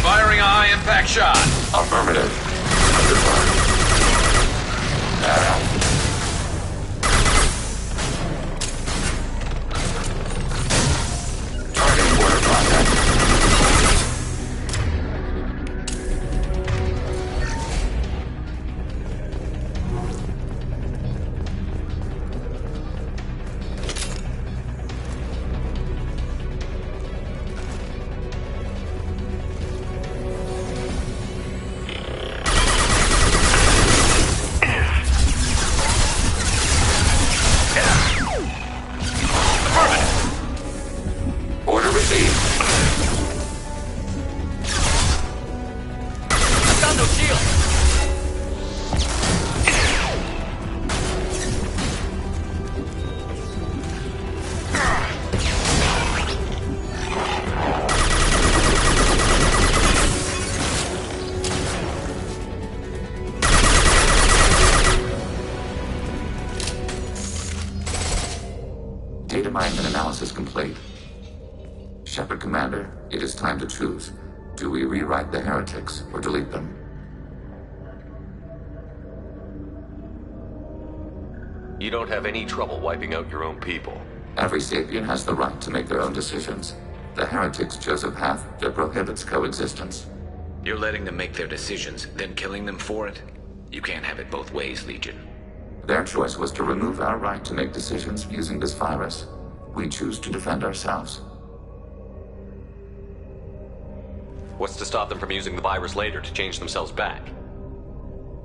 Firing a high-impact shot. Affirmative. Targeting order contact. Order received. I've got no shield. Data mining and analysis complete. Shepard Commander, it is time to choose. Do we rewrite the heretics or delete them? You don't have any trouble wiping out your own people. Every sapient has the right to make their own decisions. The heretics chose a path that prohibits coexistence. You're letting them make their decisions, then killing them for it? You can't have it both ways, Legion. Their choice was to remove our right to make decisions using this virus. We choose to defend ourselves. What's to stop them from using the virus later to change themselves back?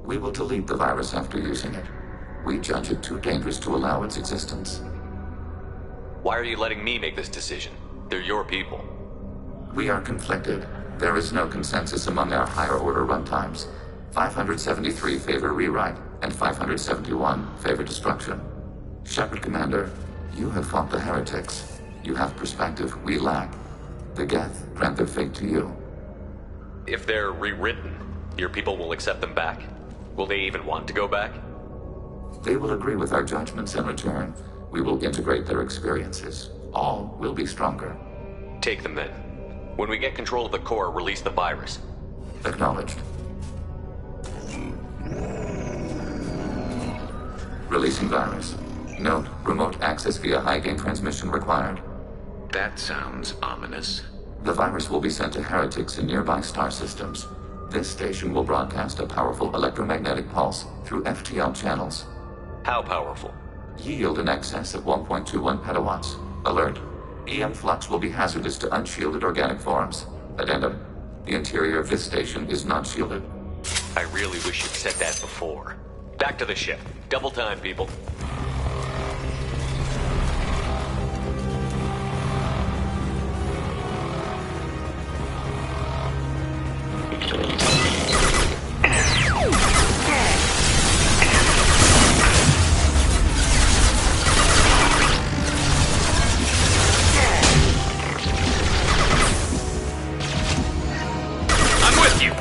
We will delete the virus after using it. We judge it too dangerous to allow its existence. Why are you letting me make this decision? They're your people. We are conflicted. There is no consensus among our higher order runtimes. 573 favor rewrite, and 571 favor destruction. Shepard Commander, you have fought the heretics. You have perspective we lack. The Geth grant their fate to you. If they're rewritten, your people will accept them back? Will they even want to go back? They will agree with our judgments in return. We will integrate their experiences. All will be stronger. Take them then. When we get control of the core, release the virus. Acknowledged. Releasing virus. Note, remote access via high-gain transmission required. That sounds ominous. The virus will be sent to heretics in nearby star systems. This station will broadcast a powerful electromagnetic pulse through FTL channels. How powerful? Yield in excess of 1.21 petawatts. Alert. EM flux will be hazardous to unshielded organic forms. Addendum. The interior of this station is not shielded. I really wish you'd said that before. Back to the ship. Double time, people.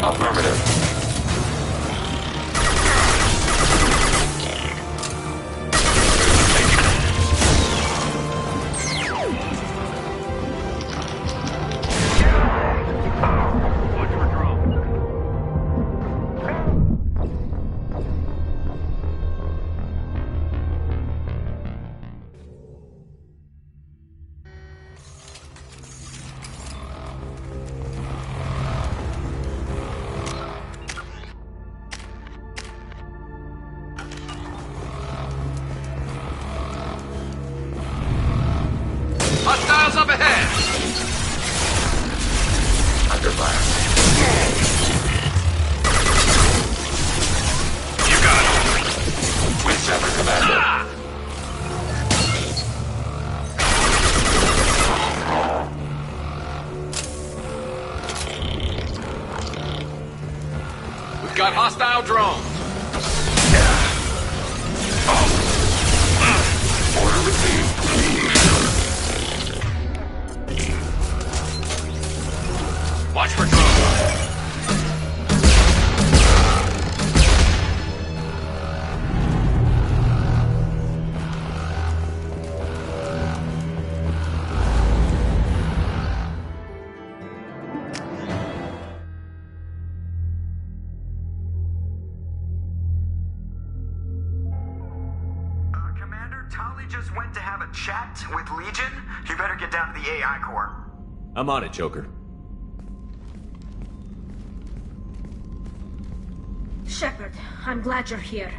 Affirmative. hostile drone. Order received. Watch for drone. Just went to have a chat with Legion. You better get down to the AI core. I'm on it, Joker. Shepard, I'm glad you're here.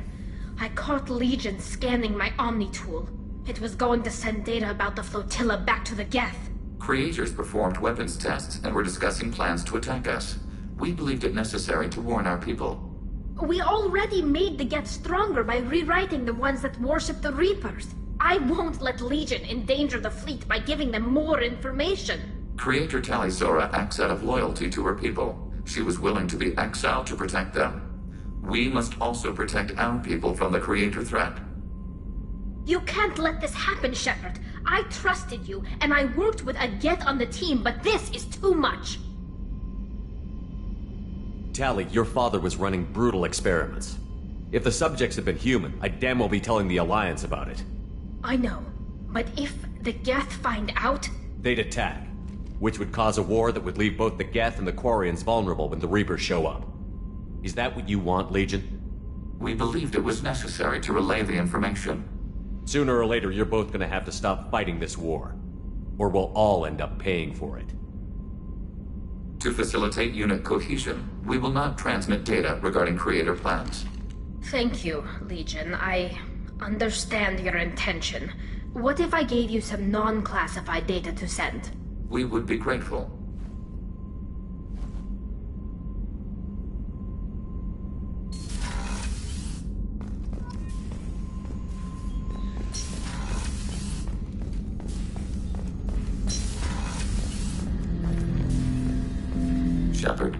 I caught Legion scanning my Omni tool. It was going to send data about the flotilla back to the Geth. Creators performed weapons tests and were discussing plans to attack us. We believed it necessary to warn our people. We already made the Geth stronger by rewriting the ones that worship the Reapers. I won't let Legion endanger the fleet by giving them more information. Creator Talisora acts out of loyalty to her people. She was willing to be exiled to protect them. We must also protect our people from the Creator threat. You can't let this happen, Shepard. I trusted you, and I worked with a Geth on the team, but this is too much. Tali, your father was running brutal experiments. If the subjects had been human, I'd damn well be telling the Alliance about it. I know, but if the Geth find out... They'd attack, which would cause a war that would leave both the Geth and the Quarians vulnerable when the Reapers show up. Is that what you want, Legion? We believed it was necessary to relay the information. Sooner or later, you're both gonna have to stop fighting this war. Or we'll all end up paying for it. To facilitate unit cohesion, we will not transmit data regarding Creator plans. Thank you, Legion. I understand your intention. What if I gave you some non-classified data to send? We would be grateful. Shepard.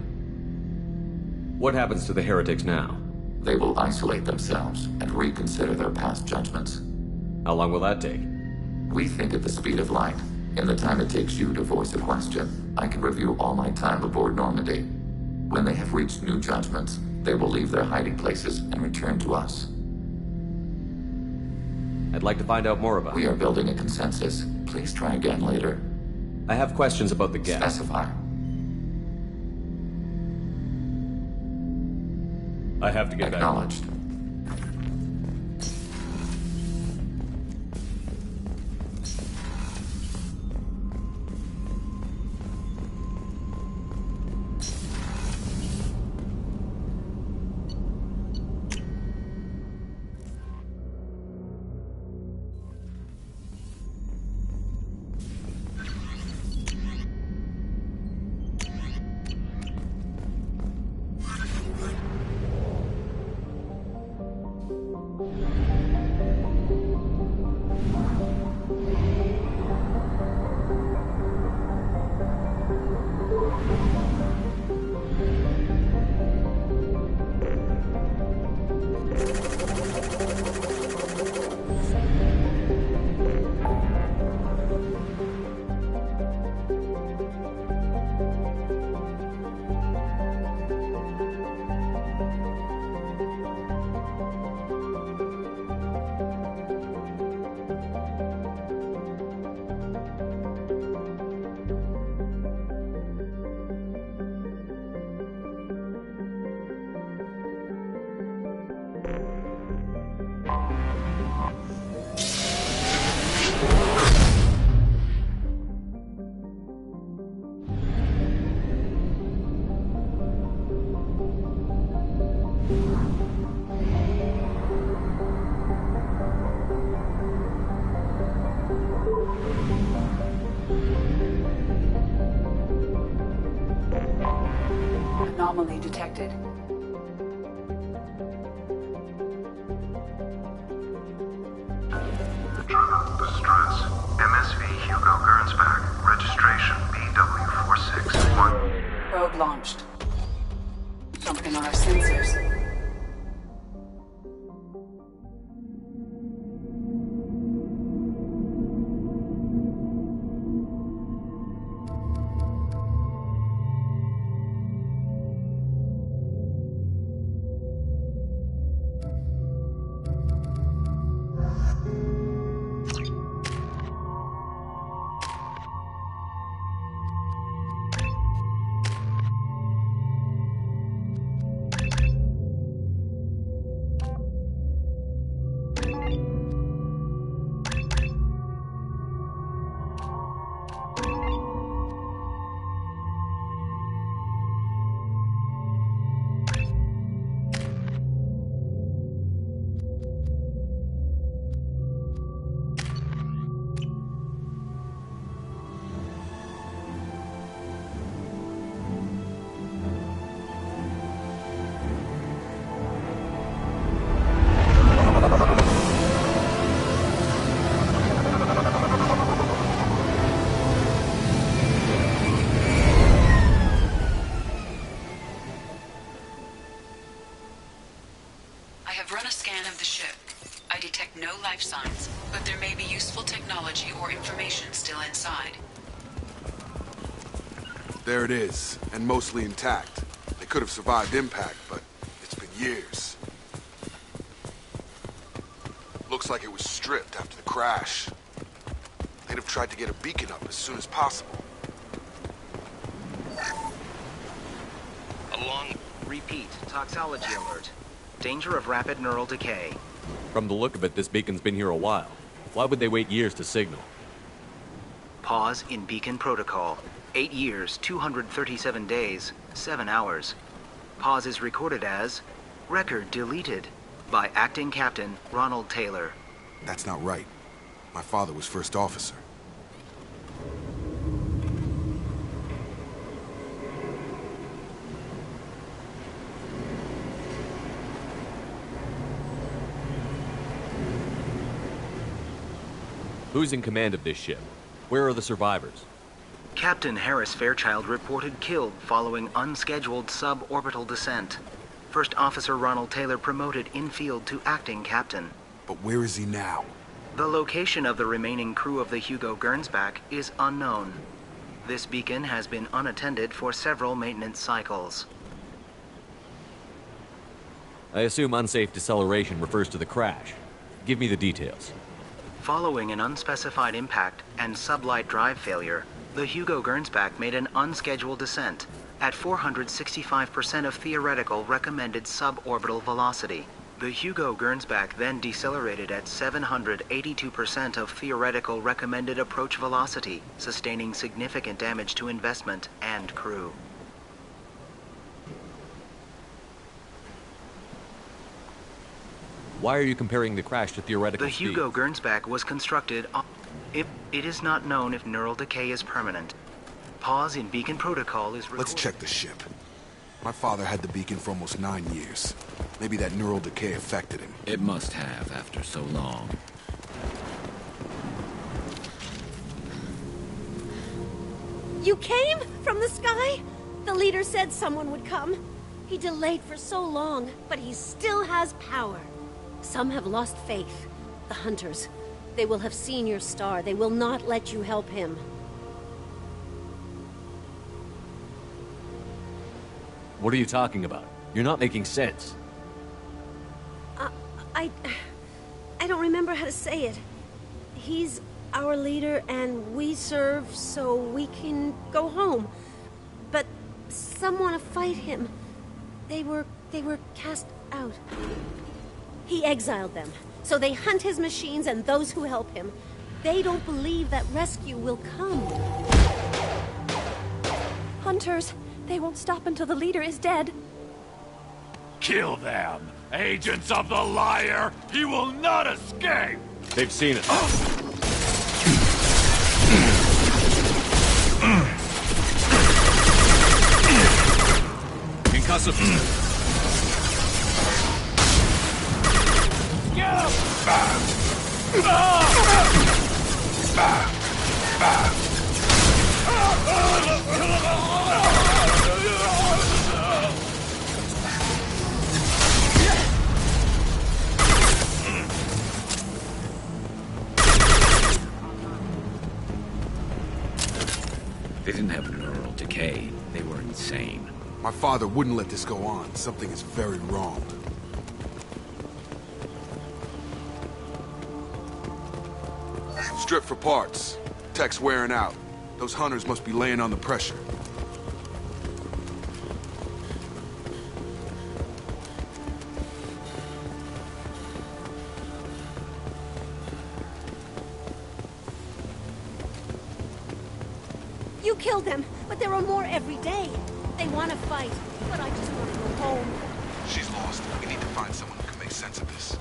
What happens to the heretics now? They will isolate themselves and reconsider their past judgments. How long will that take? We think at the speed of light. In the time it takes you to voice a question, I can review all my time aboard Normandy. When they have reached new judgments, they will leave their hiding places and return to us. I'd like to find out more about it. We are building a consensus. Please try again later. I have questions about the Geth. Specify. I have to get back. Acknowledged. Anomaly detected. Distress. MSV Hugo Gernsback. Registration BW461. Probe launched. Jumping on our sensors. life signs, but there may be useful technology or information still inside. There it is, and mostly intact. They could have survived impact, but it's been years. Looks like it was stripped after the crash. They'd have tried to get a beacon up as soon as possible. Repeat, toxology alert. Danger of rapid neural decay. From the look of it, this beacon's been here a while. Why would they wait years to signal? Pause in beacon protocol. 8 years, 237 days, 7 hours. Pause is recorded as record deleted by Acting Captain Ronald Taylor. That's not right. My father was first officer. Who's in command of this ship? Where are the survivors? Captain Harris Fairchild reported killed following unscheduled suborbital descent. First Officer Ronald Taylor promoted in-field to acting captain. But where is he now? The location of the remaining crew of the Hugo Gernsback is unknown. This beacon has been unattended for several maintenance cycles. I assume unsafe deceleration refers to the crash. Give me the details. Following an unspecified impact and sublight drive failure, the Hugo Gernsback made an unscheduled descent at 465% of theoretical recommended suborbital velocity. The Hugo Gernsback then decelerated at 782% of theoretical recommended approach velocity, sustaining significant damage to investment and crew. Why are you comparing the crash to theoretical The speed? Hugo Gernsback was constructed on... It is not known if neural decay is permanent. Pause in beacon protocol is recorded. Let's check the ship. My father had the beacon for almost 9 years. Maybe that neural decay affected him. It must have after so long. You came from the sky? The leader said someone would come. He delayed for so long, but he still has power. Some have lost faith. The hunters. They will have seen your star. They will not let you help him. What are you talking about? You're not making sense. I don't remember how to say it. He's our leader and we serve so we can go home. But some want to fight him. They were cast out. He exiled them, so they hunt his machines and those who help him. They don't believe that rescue will come. Hunters, they won't stop until the leader is dead. Kill them! Agents of the liar! He will not escape! They've seen it. Concuss him. They didn't have neural decay. They were insane. My father wouldn't let this go on. Something is very wrong. Strip for parts. Tech's wearing out. Those hunters must be laying on the pressure. You killed them, but there are more every day. They want to fight, but I just want to go home. She's lost. We need to find someone who can make sense of this.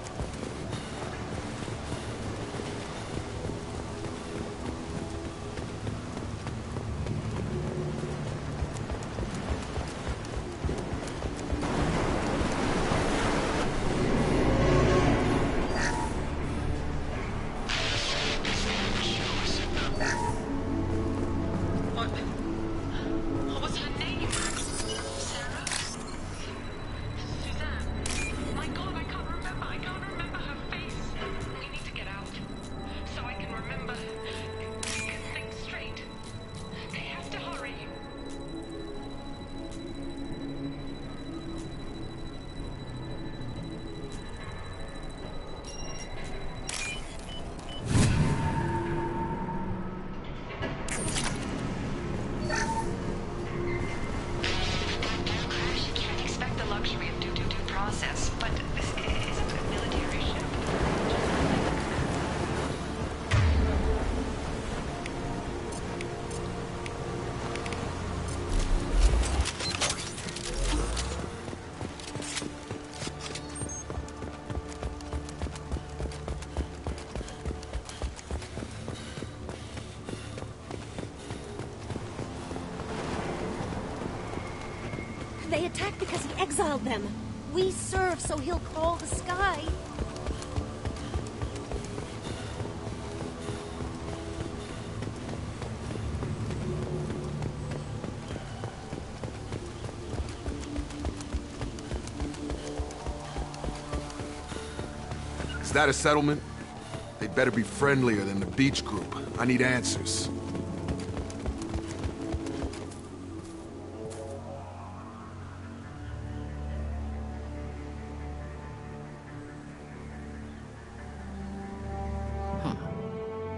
They attacked because he exiled them. We serve, so he'll call the sky. Is that a settlement? They'd better be friendlier than the beach group. I need answers.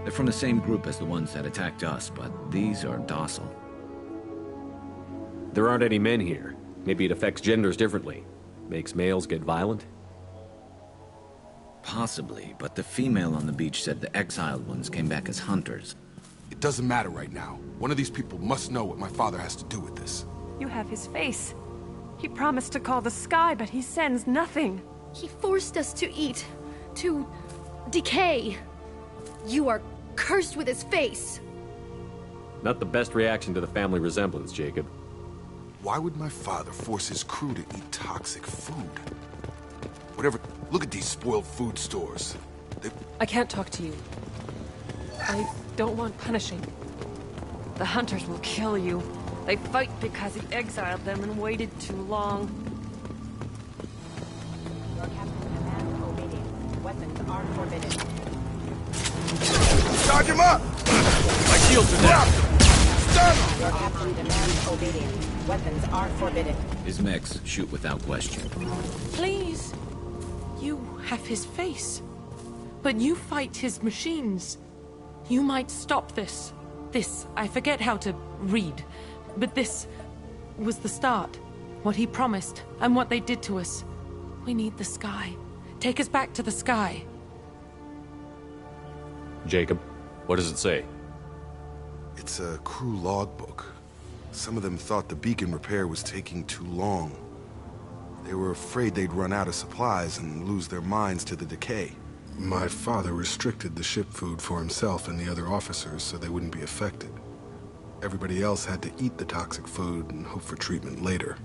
They're from the same group as the ones that attacked us, but these are docile. There aren't any men here. Maybe it affects genders differently. Makes males get violent? Possibly, but the female on the beach said the exiled ones came back as hunters. It doesn't matter right now. One of these people must know what my father has to do with this. You have his face. He promised to call the sky, but he sends nothing. He forced us to eat, to decay. You are cursed with his face. Not the best reaction to the family resemblance, Jacob. Why would my father force his crew to eat toxic food? Whatever. Look at these spoiled food stores. I can't talk to you. I don't want punishing. The hunters will kill you. They fight because he exiled them and waited too long. Your captain demands obedience. Weapons are forbidden. Charge him up! My shields are down! Stun! Your captain demands obedience. Weapons are forbidden. His mechs shoot without question. Please. You have his face. But you fight his machines. You might stop this. This, I forget how to read. But this was the start. What he promised, and what they did to us. We need the sky. Take us back to the sky. Jacob, what does it say? It's a crew logbook. Some of them thought the beacon repair was taking too long. They were afraid they'd run out of supplies and lose their minds to the decay. My father restricted the ship food for himself and the other officers so they wouldn't be affected. Everybody else had to eat the toxic food and hope for treatment later.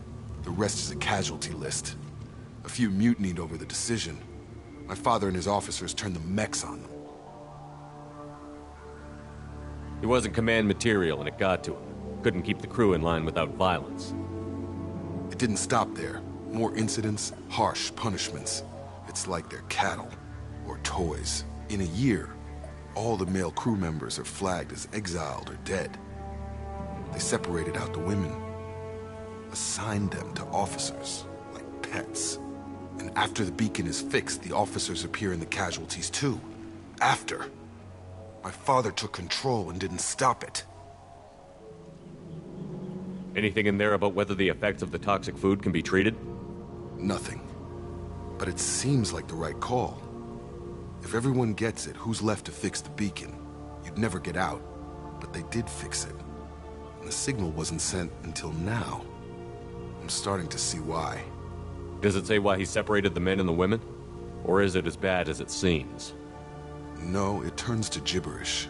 The rest is a casualty list. A few mutinied over the decision. My father and his officers turned the mechs on them. He wasn't command material and it got to him. Couldn't keep the crew in line without violence. It didn't stop there. More incidents, harsh punishments. It's like they're cattle, or toys. In a year, all the male crew members are flagged as exiled or dead. They separated out the women, assigned them to officers, like pets. And after the beacon is fixed, the officers appear in the casualties too. After. My father took control and didn't stop it. Anything in there about whether the effects of the toxic food can be treated? Nothing. But it seems like the right call. If everyone gets it, who's left to fix the beacon? You'd never get out. But they did fix it. And the signal wasn't sent until now. I'm starting to see why. Does it say why he separated the men and the women? Or is it as bad as it seems? No, it turns to gibberish.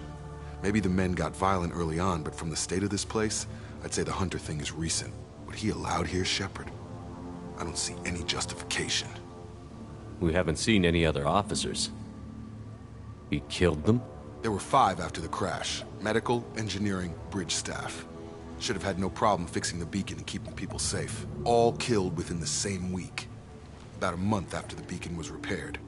Maybe the men got violent early on, but from the state of this place, I'd say the hunter thing is recent. What he allowed here, Shepard? I don't see any justification. We haven't seen any other officers. He killed them? There were 5 after the crash. Medical, engineering, bridge staff. Should have had no problem fixing the beacon and keeping people safe. All killed within the same week. About a month after the beacon was repaired.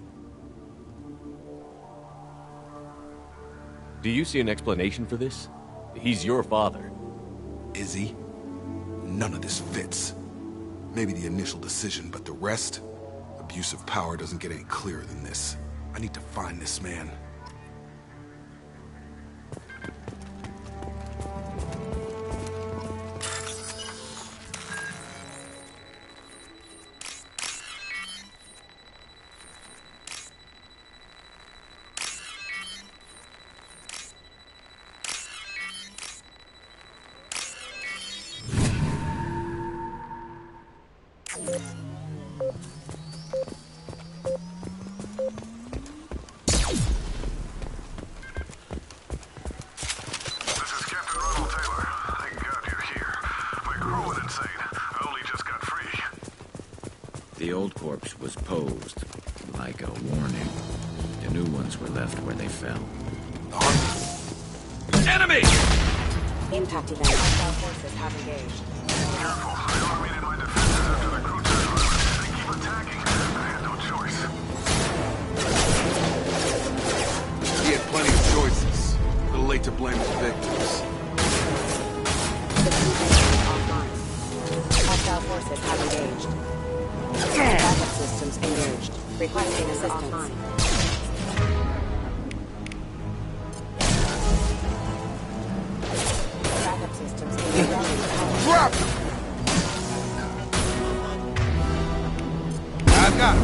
Do you see an explanation for this? He's your father. Is he? None of this fits. Maybe the initial decision, but the rest? Abuse of power doesn't get any clearer than this. I need to find this man. The old corpse was posed like a warning. The new ones were left where they fell. Enemy! Impact event. Hostile forces have engaged. Careful. I automated my defenses after the crew took over. They keep attacking. I had no choice. He had plenty of choices. A little late to blame his victims. Offline. Hostile forces have engaged. Backup systems engaged. Requesting assistance. Backup systems engaged. Drop! I've got him.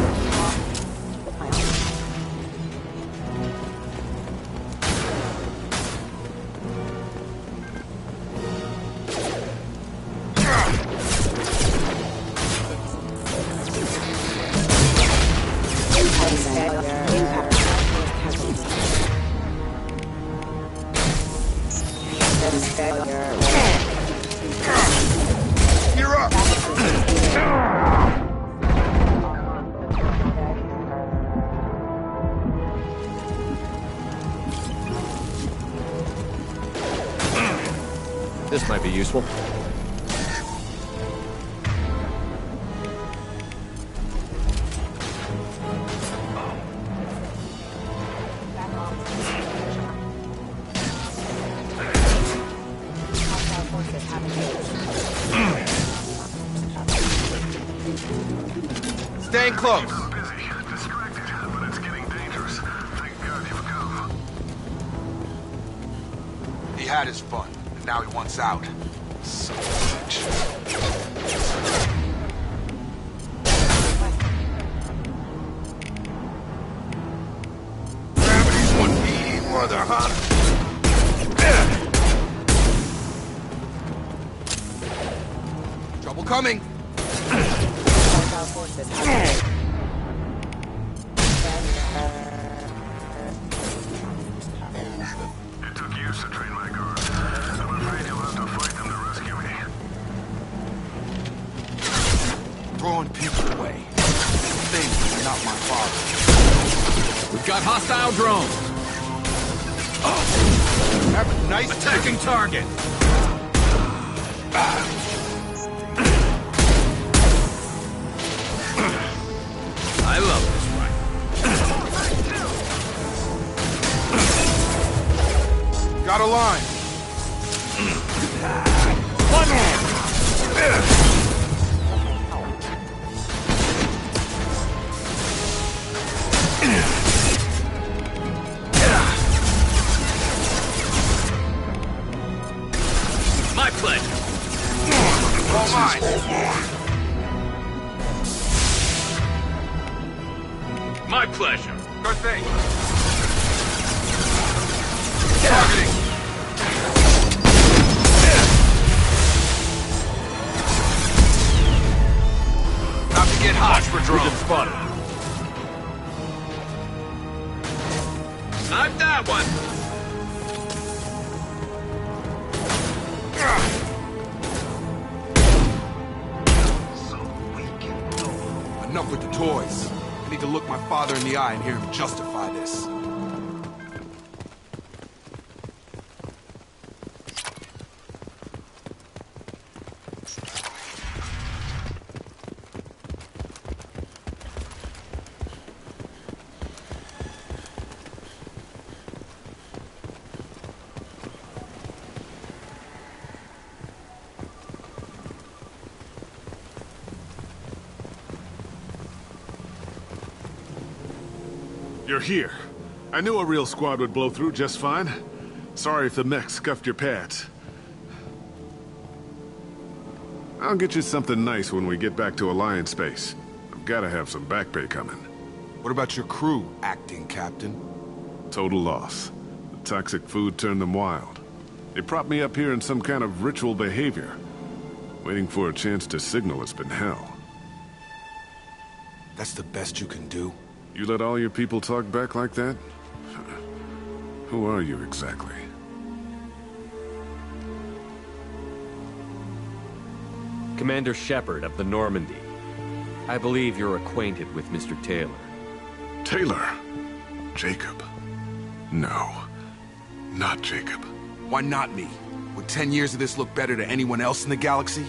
You're up! This might be useful. Staying close. Busy. Distracted. But it's getting dangerous. Thank God you've come. He had his fun, and now he wants out. Son of a bitch. Gravity's one meaty mother, huh? Trouble coming. Forces have engaged. It took years to train my guards. I'm afraid you'll have to fight them to rescue me. Throwing people away. Things are not my father. We've got hostile drones. Have a nice Attacking target. I love this fight. Got a line. One more. My pleasure. All mine. My pleasure. Good thing. Targeting. Not to get hot for drones. We've been spotted. Not that one. Enough with the toys. I need to look my father in the eye and hear him justify this. You're here. I knew a real squad would blow through just fine. Sorry if the mech scuffed your pads. I'll get you something nice when we get back to Alliance space. I've gotta have some back pay coming. What about your crew, acting captain? Total loss. The toxic food turned them wild. They propped me up here in some kind of ritual behavior. Waiting for a chance to signal has been hell. That's the best you can do? You let all your people talk back like that? Who are you exactly? Commander Shepard of the Normandy. I believe you're acquainted with Mr. Taylor. Taylor? Jacob? No. Not Jacob. Why not me? Would 10 years of this look better to anyone else in the galaxy?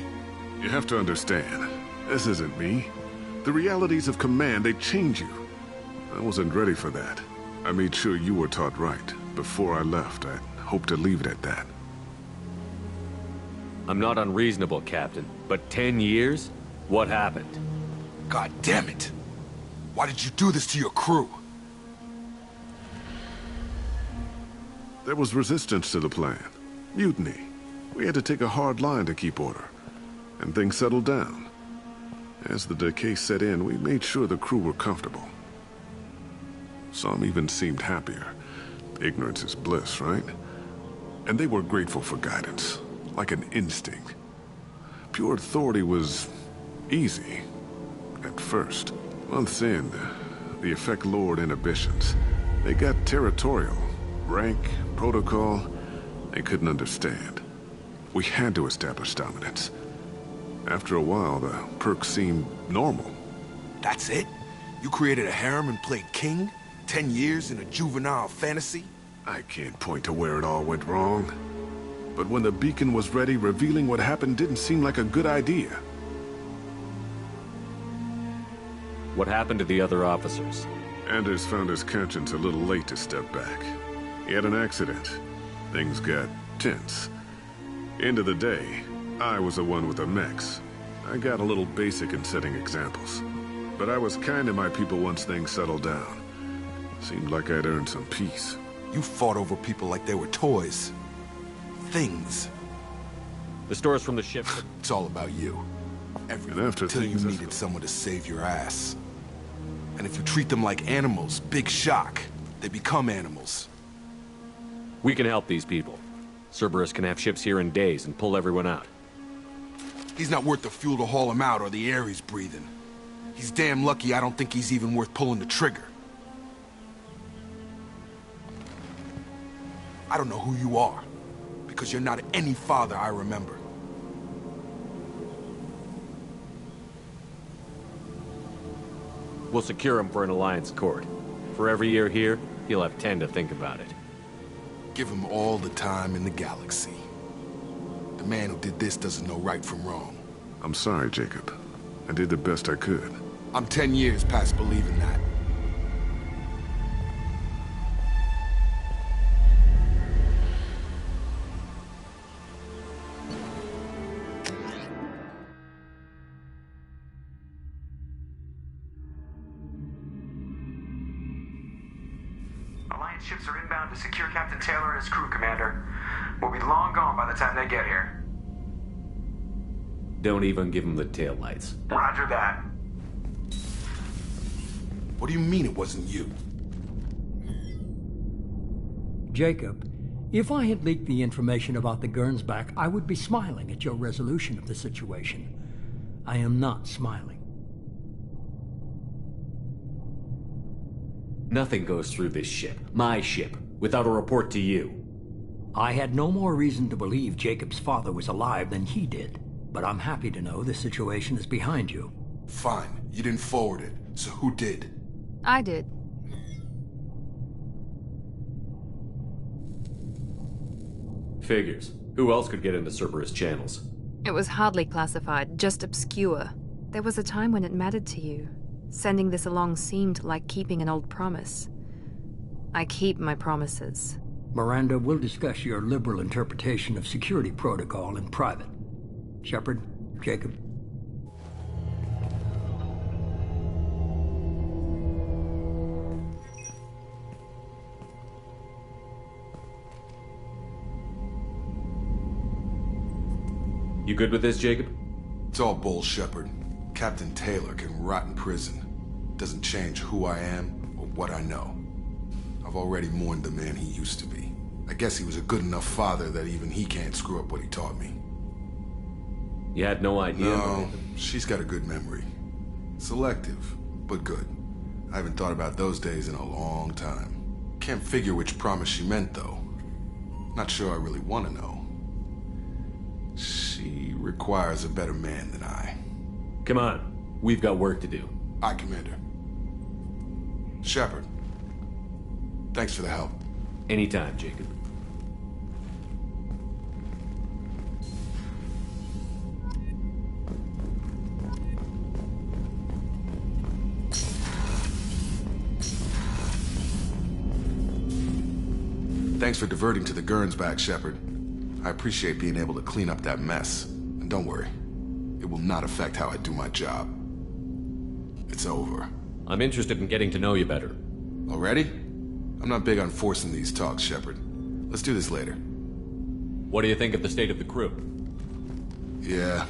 You have to understand, this isn't me. The realities of command, they change you. I wasn't ready for that. I made sure you were taught right. Before I left, I hoped to leave it at that. I'm not unreasonable, Captain, but 10 years? What happened? God damn it! Why did you do this to your crew? There was resistance to the plan. Mutiny. We had to take a hard line to keep order. And things settled down. As the decay set in, we made sure the crew were comfortable. Some even seemed happier. Ignorance is bliss, right? And they were grateful for guidance, like an instinct. Pure authority was easy, at first. Months in, the effect lowered inhibitions. They got territorial. Rank, protocol, they couldn't understand. We had to establish dominance. After a while, the perks seemed normal. That's it? You created a harem and played king? 10 years in a juvenile fantasy? I can't point to where it all went wrong. But when the beacon was ready, revealing what happened didn't seem like a good idea. What happened to the other officers? Anders found his conscience a little late to step back. He had an accident. Things got tense. End of the day, I was the one with the mechs. I got a little basic in setting examples. But I was kind to my people once things settled down. Seemed like I'd earned some peace. You fought over people like they were toys. Things. The stores from the ship. It's all about you. Everything until you needed someone to save your ass. And if you treat them like animals, big shock. They become animals. We can help these people. Cerberus can have ships here in days and pull everyone out. He's not worth the fuel to haul him out or the air he's breathing. He's damn lucky I don't think he's even worth pulling the trigger. I don't know who you are, because you're not any father I remember. We'll secure him for an alliance court. For every year here, he'll have 10 to think about it. Give him all the time in the galaxy. The man who did this doesn't know right from wrong. I'm sorry, Jacob. I did the best I could. I'm 10 years past believing that. Alliance ships are inbound to secure Captain Taylor and his crew, Commander. We'll be long gone by the time they get here. Don't even give him the taillights. Roger that. What do you mean it wasn't you? Jacob, if I had leaked the information about the Gernsback, I would be smiling at your resolution of the situation. I am not smiling. Nothing goes through this ship, my ship, without a report to you. I had no more reason to believe Jacob's father was alive than he did, but I'm happy to know the situation is behind you. Fine, you didn't forward it, so who did? I did. Figures. Who else could get into Cerberus channels? It was hardly classified, just obscure. There was a time when it mattered to you. Sending this along seemed like keeping an old promise. I keep my promises. Miranda, we'll discuss your liberal interpretation of security protocol in private. Shepard, Jacob. You good with this, Jacob? It's all bull, Shepard. Captain Taylor can rot in prison. Doesn't change who I am or what I know. I've already mourned the man he used to be. I guess he was a good enough father that even he can't screw up what he taught me. You had no idea? No, she's got a good memory. Selective, but good. I haven't thought about those days in a long time. Can't figure which promise she meant, though. Not sure I really want to know. She requires a better man than I. Come on. We've got work to do. Aye, Commander. Shepard, thanks for the help. Anytime, Jacob. Thanks for diverting to the Gurn's back, Shepard. I appreciate being able to clean up that mess. And don't worry, it will not affect how I do my job. It's over. I'm interested in getting to know you better. Already? I'm not big on forcing these talks, Shepard. Let's do this later. What do you think of the state of the crew? Yeah,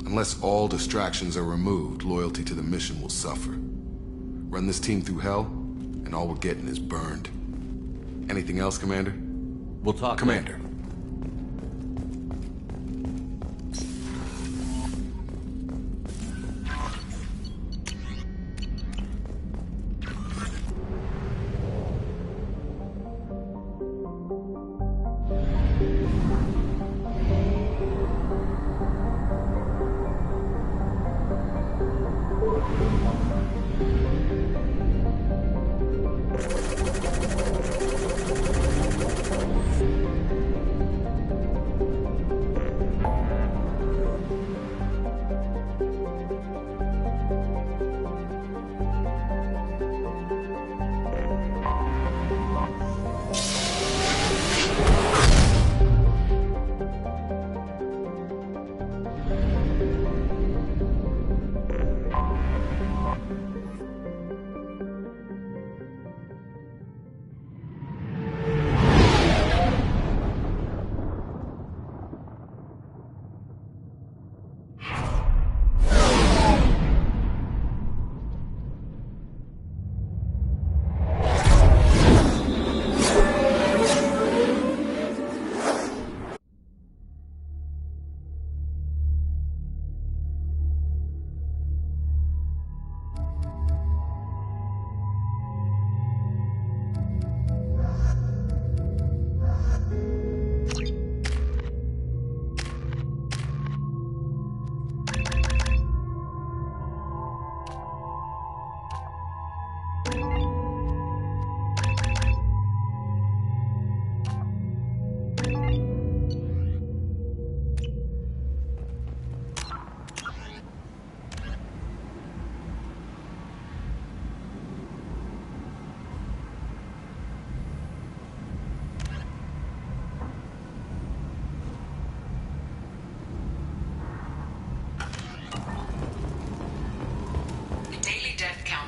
unless all distractions are removed, loyalty to the mission will suffer. Run this team through hell, and all we're getting is burned. Anything else, Commander? We'll talk, Commander.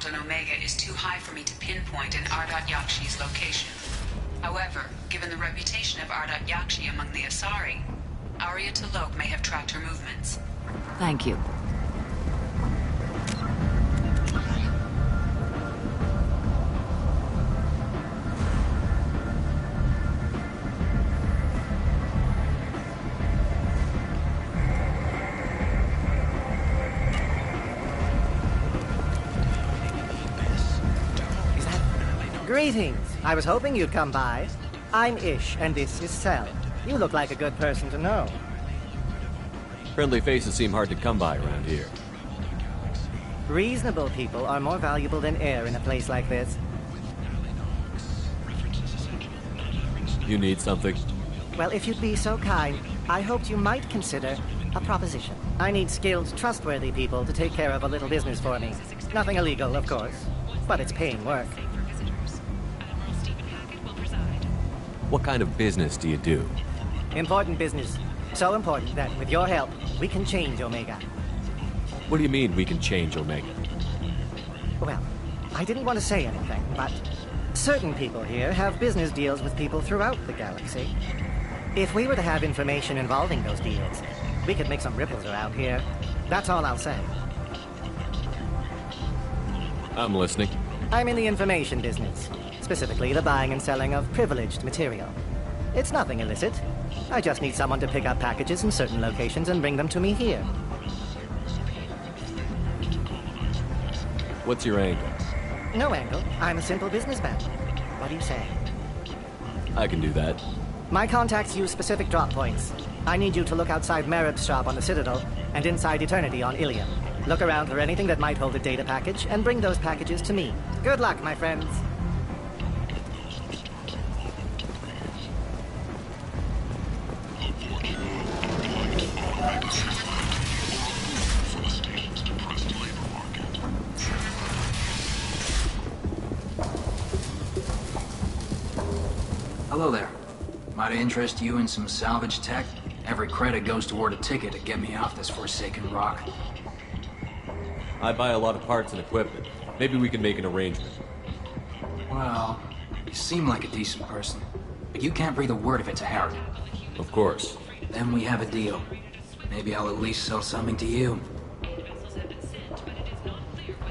On Omega is too high for me to pinpoint an Ardat Yakshi's location. However, given the reputation of Ardat Yakshi among the Asari, Arya T'Loak may have tracked her movements. Thank you. Greetings. I was hoping you'd come by. I'm Ish, and this is Cell. You look like a good person to know. Friendly faces seem hard to come by around here. Reasonable people are more valuable than air in a place like this. You need something? Well, if you'd be so kind, I hoped you might consider a proposition. I need skilled, trustworthy people to take care of a little business for me. Nothing illegal, of course, but it's paying work. What kind of business do you do? Important business. So important that, with your help, we can change Omega. What do you mean we can change Omega? Well, I didn't want to say anything, but certain people here have business deals with people throughout the galaxy. If we were to have information involving those deals, we could make some ripples around here. That's all I'll say. I'm listening. I'm in the information business. Specifically, the buying and selling of privileged material. It's nothing illicit. I just need someone to pick up packages in certain locations and bring them to me here. What's your angle? No angle. I'm a simple businessman. What do you say? I can do that. My contacts use specific drop points. I need you to look outside Marib's shop on the Citadel and inside Eternity on Ilium. Look around for anything that might hold a data package, and bring those packages to me. Good luck, my friends. Hello there. Might I interest you in some salvage tech? Every credit goes toward a ticket to get me off this forsaken rock. I buy a lot of parts and equipment. Maybe we can make an arrangement. Well, you seem like a decent person, but you can't breathe a word of it to Harry. Of course. Then we have a deal. Maybe I'll at least sell something to you.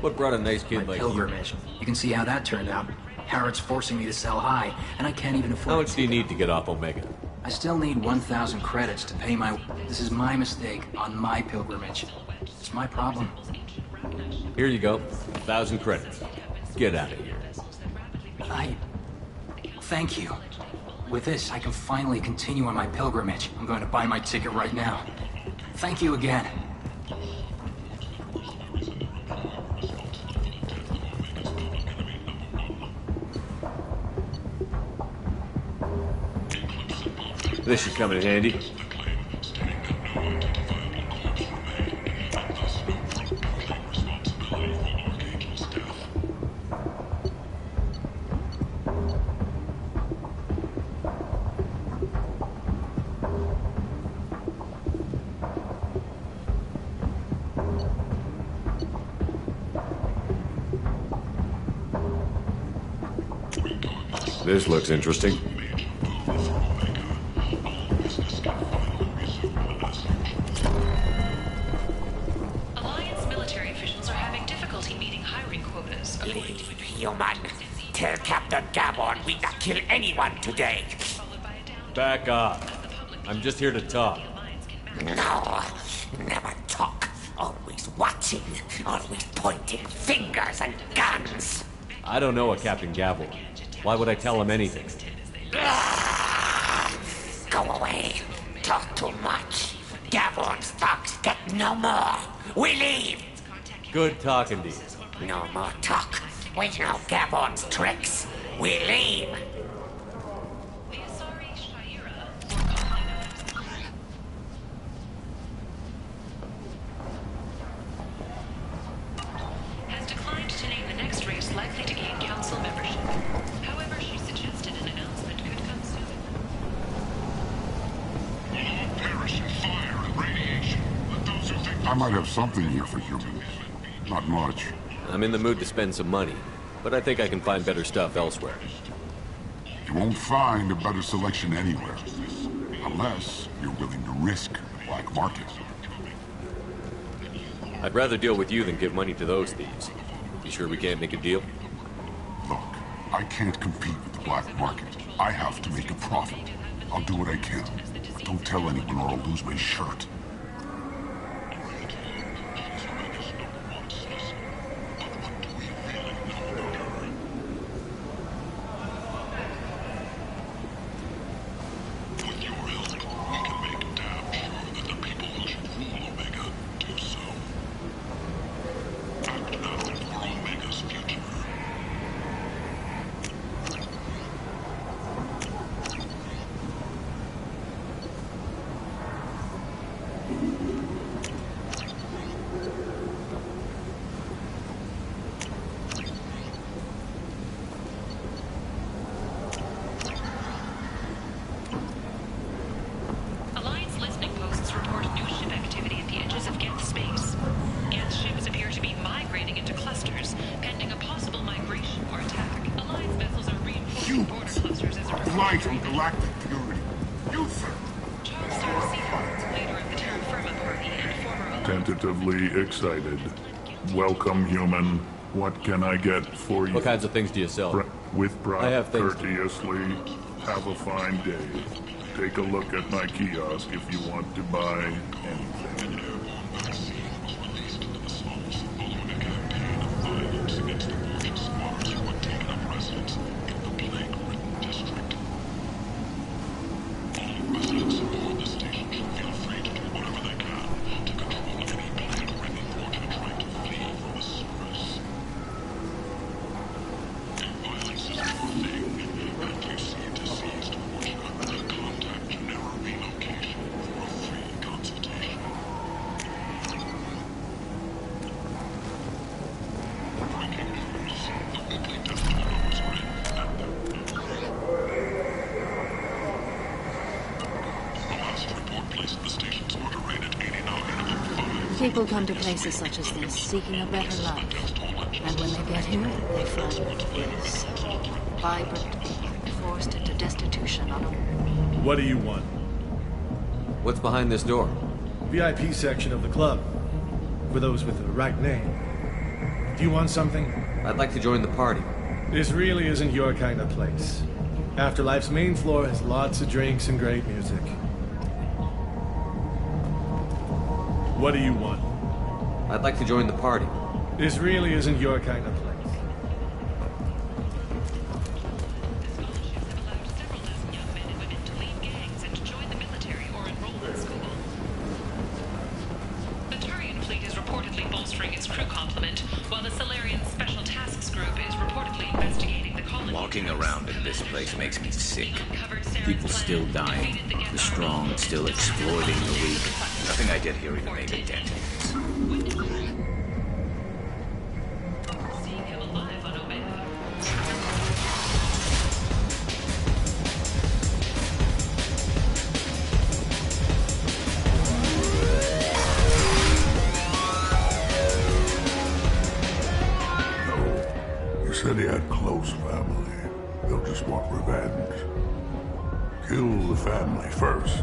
What brought a nice kid like pilgrimage. You can see how that turned out. Harrod's forcing me to sell high, and I can't even afford it. How much do you need to get off Omega? I still need 1,000 credits to pay my... This is my mistake on my pilgrimage. It's my problem. Here you go. 1,000 credits. Get out of here. Thank you. With this, I can finally continue on my pilgrimage. I'm going to buy my ticket right now. Thank you again. This should come in handy. This looks interesting. Alliance military officials are having difficulty meeting hiring quotas. Leave, human. Tell Captain Gavon we not kill anyone today. Back off. I'm just here to talk. No, never talk. Always watching. Always pointing fingers and guns. I don't know a Captain Gavel. Why would I tell him anything? Go away. Talk too much. Gavon's thugs get no more. We leave. Good talking to you. No more talk. We know Gavon's tricks. We leave. Has declined to name the next race likely to gain council membership. However, she suggested an announcement could come soon. Perish in fire and radiation. Let those who think I might have something here for humans. Not much. I'm in the mood to spend some money, but I think I can find better stuff elsewhere. You won't find a better selection anywhere. Unless you're willing to risk the black market. I'd rather deal with you than give money to those thieves. You sure we can't make a deal? Look, I can't compete with the black market. I have to make a profit. I'll do what I can. But don't tell anyone or I'll lose my shirt. Alliance listening posts report new ship activity at the edges of Geth space. Geth ships appear to be migrating into clusters, pending a possible migration or attack. Alliance vessels are reinforcing border clusters as a result. Light on galactic purity. You, sir. Charles Seahart, leader of the Terra Firma Party and former Tentatively excited. Welcome, human. What can I get for you? What kinds of things do you sell? With pride, I have things courteously. Have a fine day. Take a look at my kiosk if you want to buy anything. People come to places such as this seeking a better life. And when they get here, they find this. Vibrant, forced into destitution on a... What do you want? What's behind this door? VIP section of the club. For those with the right name. Do you want something? I'd like to join the party. This really isn't your kind of place. Afterlife's main floor has lots of drinks and great music. What do you want? I'd like to join the party. This really isn't your kind of place. Walking around in this place makes me sick. People still dying. The strong still exploiting the weak. Nothing I did here even made a dent. Said he had close family. They'll just want revenge. Kill the family first,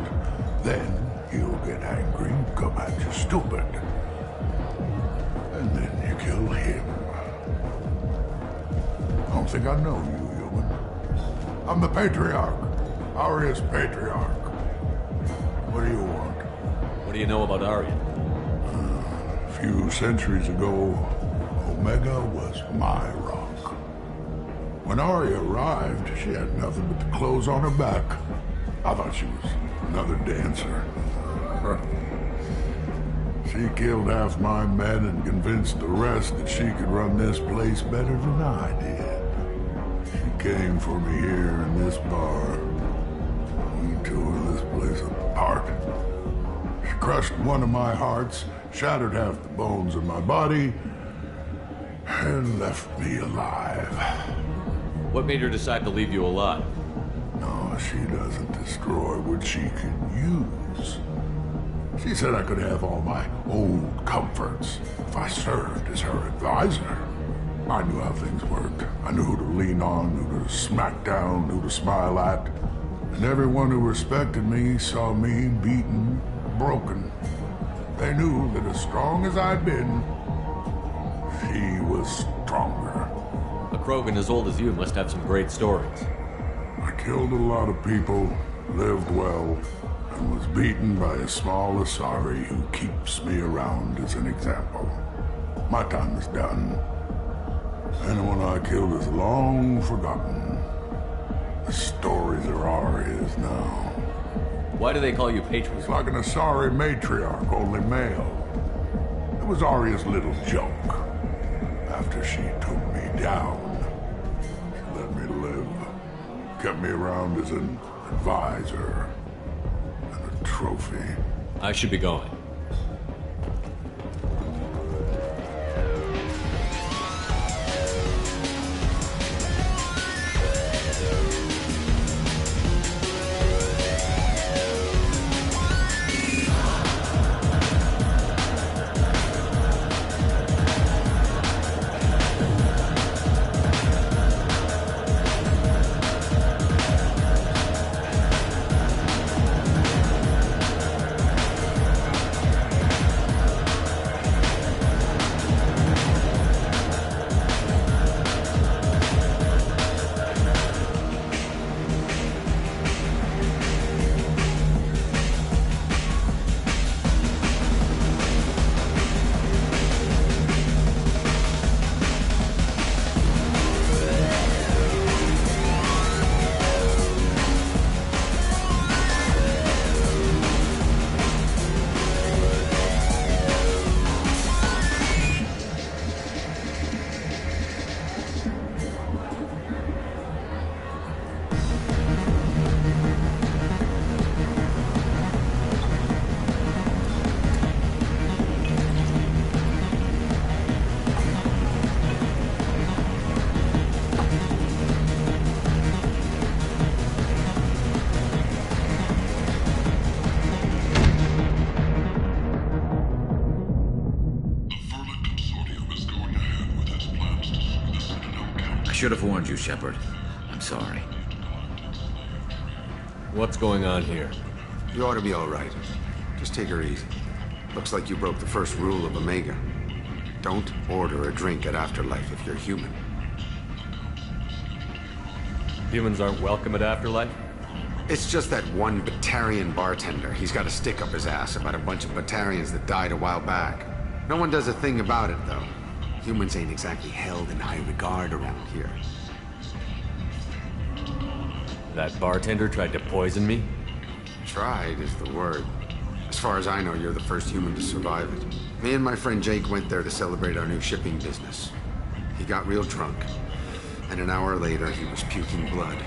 then he'll get angry and come at you stupid. And then you kill him. I don't think I know you, human. I'm the Patriarch. Aria's Patriarch. What do you want? What do you know about Aria? A few centuries ago, Omega was my rock. When Aria arrived, she had nothing but the clothes on her back. I thought she was another dancer. She killed half my men and convinced the rest that she could run this place better than I did. She came for me here in this bar. We tore this place apart. She crushed one of my hearts, shattered half the bones in my body, and left me alive. What made her decide to leave you alive? No, she doesn't destroy what she can use. She said I could have all my old comforts if I served as her advisor. I knew how things worked. I knew who to lean on, who to smack down, who to smile at. And everyone who respected me saw me beaten, broken. They knew that as strong as I'd been, she was stronger. A Krogan as old as you must have some great stories. I killed a lot of people, lived well, and was beaten by a small Asari who keeps me around as an example. My time is done. Anyone I killed is long forgotten. The stories are Aria's now. Why do they call you Patriarch? It's like an Asari matriarch, only male. It was Aria's little joke. After she took me down, she let me live. Kept me around as an advisor and a trophy. I should be going. should have warned you, Shepard. I'm sorry. What's going on here? You ought to be all right. Just take her easy. Looks like you broke the first rule of Omega. Don't order a drink at Afterlife if you're human. Humans aren't welcome at Afterlife? It's just that one Batarian bartender. He's got a stick up his ass about a bunch of Batarians that died a while back. No one does a thing about it, though. Humans ain't exactly held in high regard around here. That bartender tried to poison me? Tried is the word. As far as I know, you're the first human to survive it. Me and my friend Jake went there to celebrate our new shipping business. He got real drunk, and an hour later he was puking blood.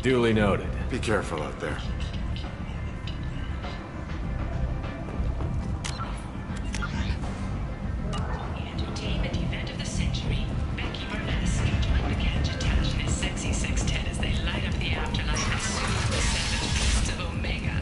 Duly noted. Be careful out there. Entertainment event of the century. Becky Burlesque joined the Gadget Tash and his sexy sextet as they light up the afterlife and soothe the savage beasts of Omega.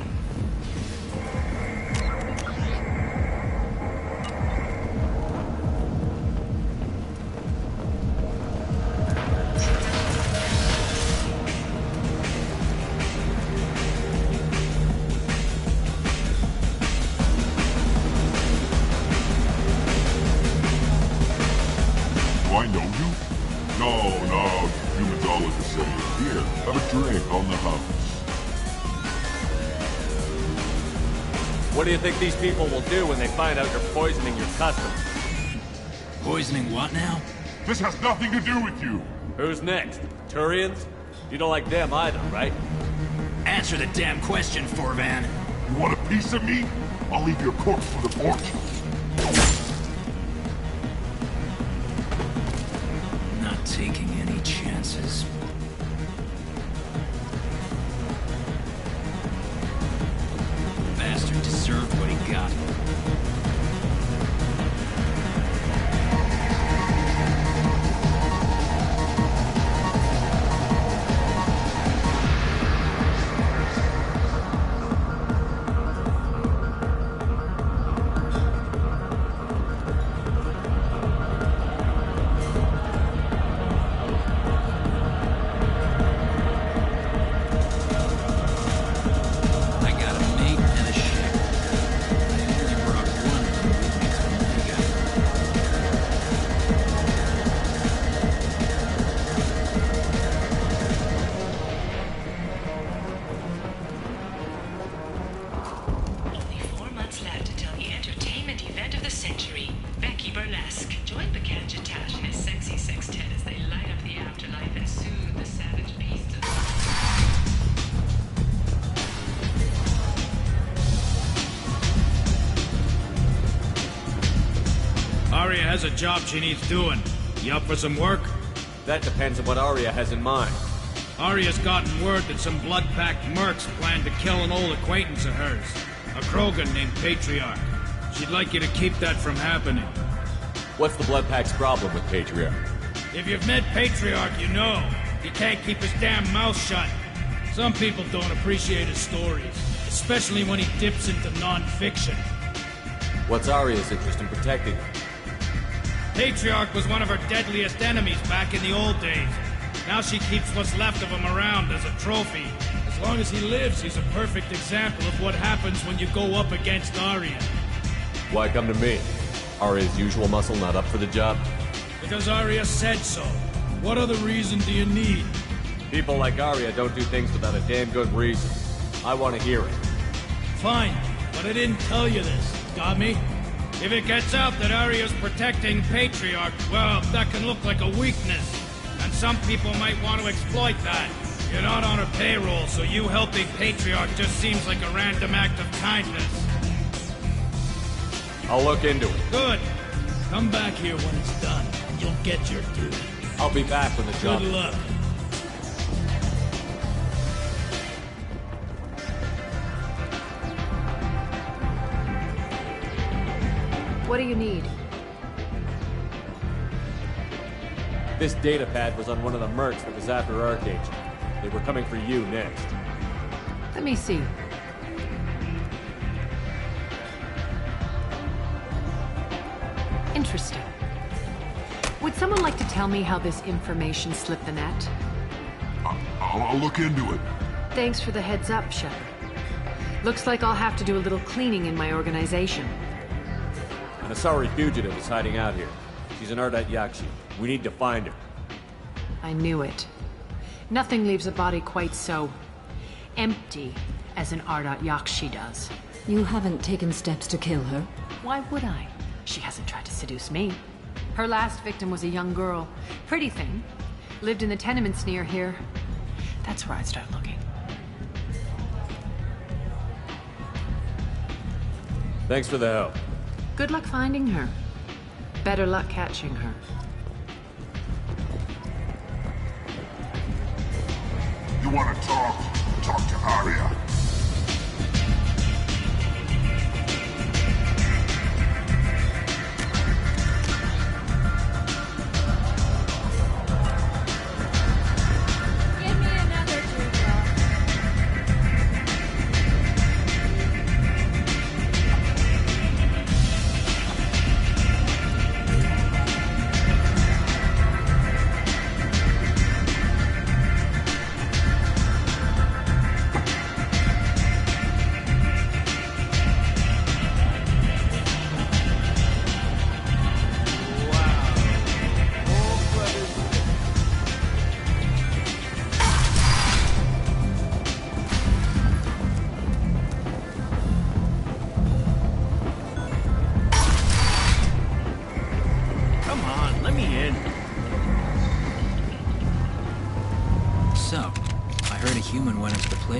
Do I know you? No, humans all look the same. Here, have a drink on the house. What do you think these people will do when they find out you're poisoning your customers? Poisoning what now? This has nothing to do with you. Who's next? Turians? You don't like them either, right? Answer the damn question, Forvan. You want a piece of me? I'll leave your corpse for the porch. Not taking any chances. Bastard deserved what he got. Only 4 months left until the entertainment event of the century. Becky Burlesque joined the Gadget Tash and his sexy sextet as they light up the afterlife and soothe the savage beasts of Arya has a job she needs doing. You up for some work? That depends on what Arya has in mind. Arya's gotten word that some blood-packed mercs plan to kill an old acquaintance of hers, a Krogan named Patriarch. She'd like you to keep that from happening. What's the Blood Pack's problem with Patriarch? If you've met Patriarch, you know. He can't keep his damn mouth shut. Some people don't appreciate his stories, especially when he dips into non-fiction. What's Arya's interest in protecting him? Patriarch was one of her deadliest enemies back in the old days. Now she keeps what's left of him around as a trophy. As long as he lives, he's a perfect example of what happens when you go up against Arya. Why come to me? Arya's usual muscle not up for the job? Because Arya said so. What other reason do you need? People like Arya don't do things without a damn good reason. I want to hear it. Fine, but I didn't tell you this. Got me? If it gets out that Arya's protecting Patriarch, well, that can look like a weakness. And some people might want to exploit that. You're not on her payroll, so you helping Patriarch just seems like a random act of kindness. I'll look into it. Good. Come back here when it's done. You'll get your due. I'll be back when the job... Good luck. What do you need? This data pad was on one of the mercs that was after Archangel. They were coming for you next. Let me see. Interesting. Would someone like to tell me how this information slipped the net? I'll look into it. Thanks for the heads up, Shepard. Looks like I'll have to do a little cleaning in my organization. An Asari fugitive is hiding out here. She's an Ardat Yakshi. We need to find her. I knew it. Nothing leaves a body quite so empty as an Ardat Yakshi does. You haven't taken steps to kill her? Why would I? She hasn't tried to seduce me. Her last victim was a young girl. Pretty thing. Lived in the tenements near here. That's where I'd start looking. Thanks for the help. Good luck finding her. Better luck catching her. You want to talk? Talk to Arya.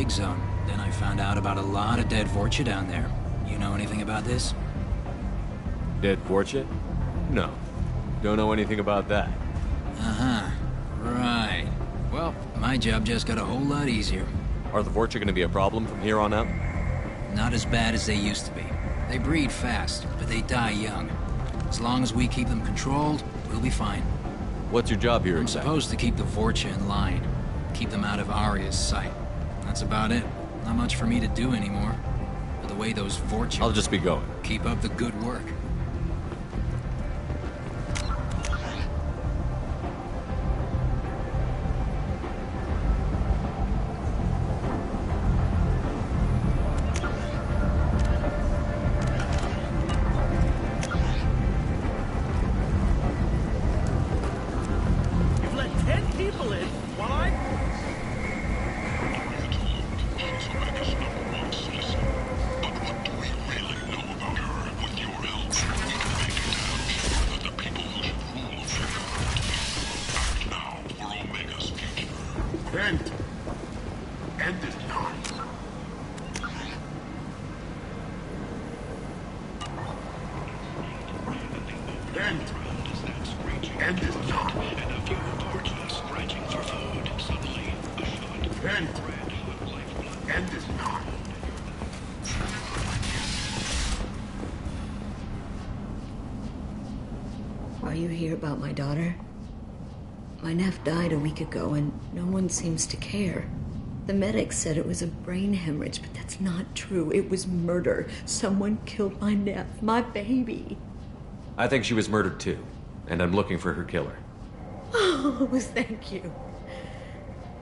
Zone. Then I found out about a lot of dead Vorcha down there. You know anything about this? Dead Vorcha? No. Don't know anything about that. Uh-huh. Right. Well, my job just got a whole lot easier. Are the Vorcha going to be a problem from here on out? Not as bad as they used to be. They breed fast, but they die young. As long as we keep them controlled, we'll be fine. What's your job here I'm supposed to keep the Vorcha in line. Keep them out of Arya's sight. That's about it. Not much for me to do anymore. But the way those Vorcha... I'll just be going. Keep up the good work. You've let 10 people in. Why? End it not. End it not. And a few reporters scratching for food. Suddenly, a shot. End it not. Are you here about my daughter? My nephew died a week ago, and no one seems to care. The medics said it was a brain hemorrhage, but that's not true. It was murder. Someone killed my nephew, my baby. I think she was murdered too, and I'm looking for her killer. Oh, thank you.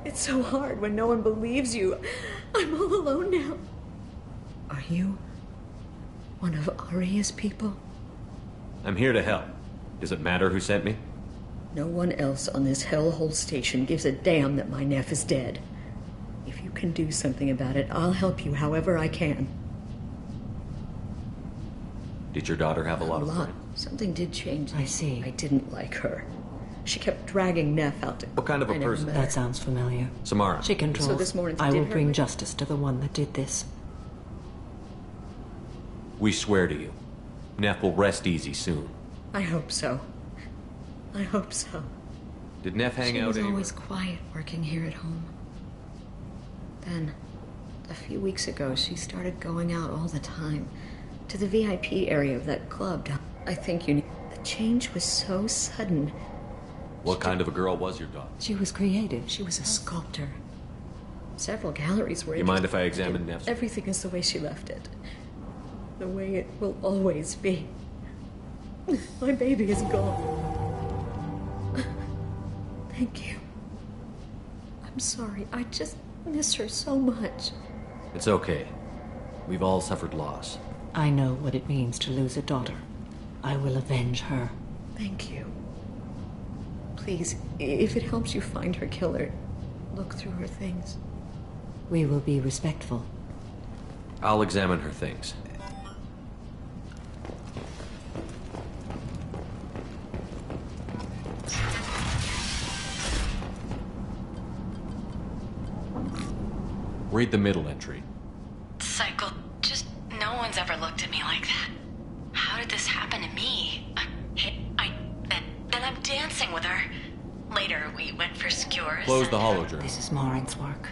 It's so hard when no one believes you. I'm all alone now. Are you one of Arya's people? I'm here to help. Does it matter who sent me? No one else on this hellhole station gives a damn that my nephew is dead. If you can do something about it, I'll help you however I can. Did your daughter have a lot of friends? Something did change. I see. I didn't like her. She kept dragging Neff out to... What kind of a person? Met her. That sounds familiar. Samara. She controls. So this morning I will did her- bring justice to the one that did this. We swear to you. Neff will rest easy soon. I hope so. I hope so. Did Neff hang out She was anywhere? always quiet working here at home. Then, a few weeks ago, she started going out all the time. To the VIP area of that club. I think you knew. The change was so sudden. What kind of a girl was your daughter? She was creative. She was a sculptor. Several galleries were... You mind if I examine Neff's? Everything is the way she left it. The way it will always be. My baby is gone. Thank you. I'm sorry. I just miss her so much. It's okay. We've all suffered loss. I know what it means to lose a daughter. I will avenge her. Thank you. Please, if it helps you find her killer, look through her things. We will be respectful. I'll examine her things. Read the middle entry. Cycle, just no one's ever looked at me like that. How did this happen to me? Then I'm dancing with her. Later, we went for skewers. Close the hologram. This is Maureen's work.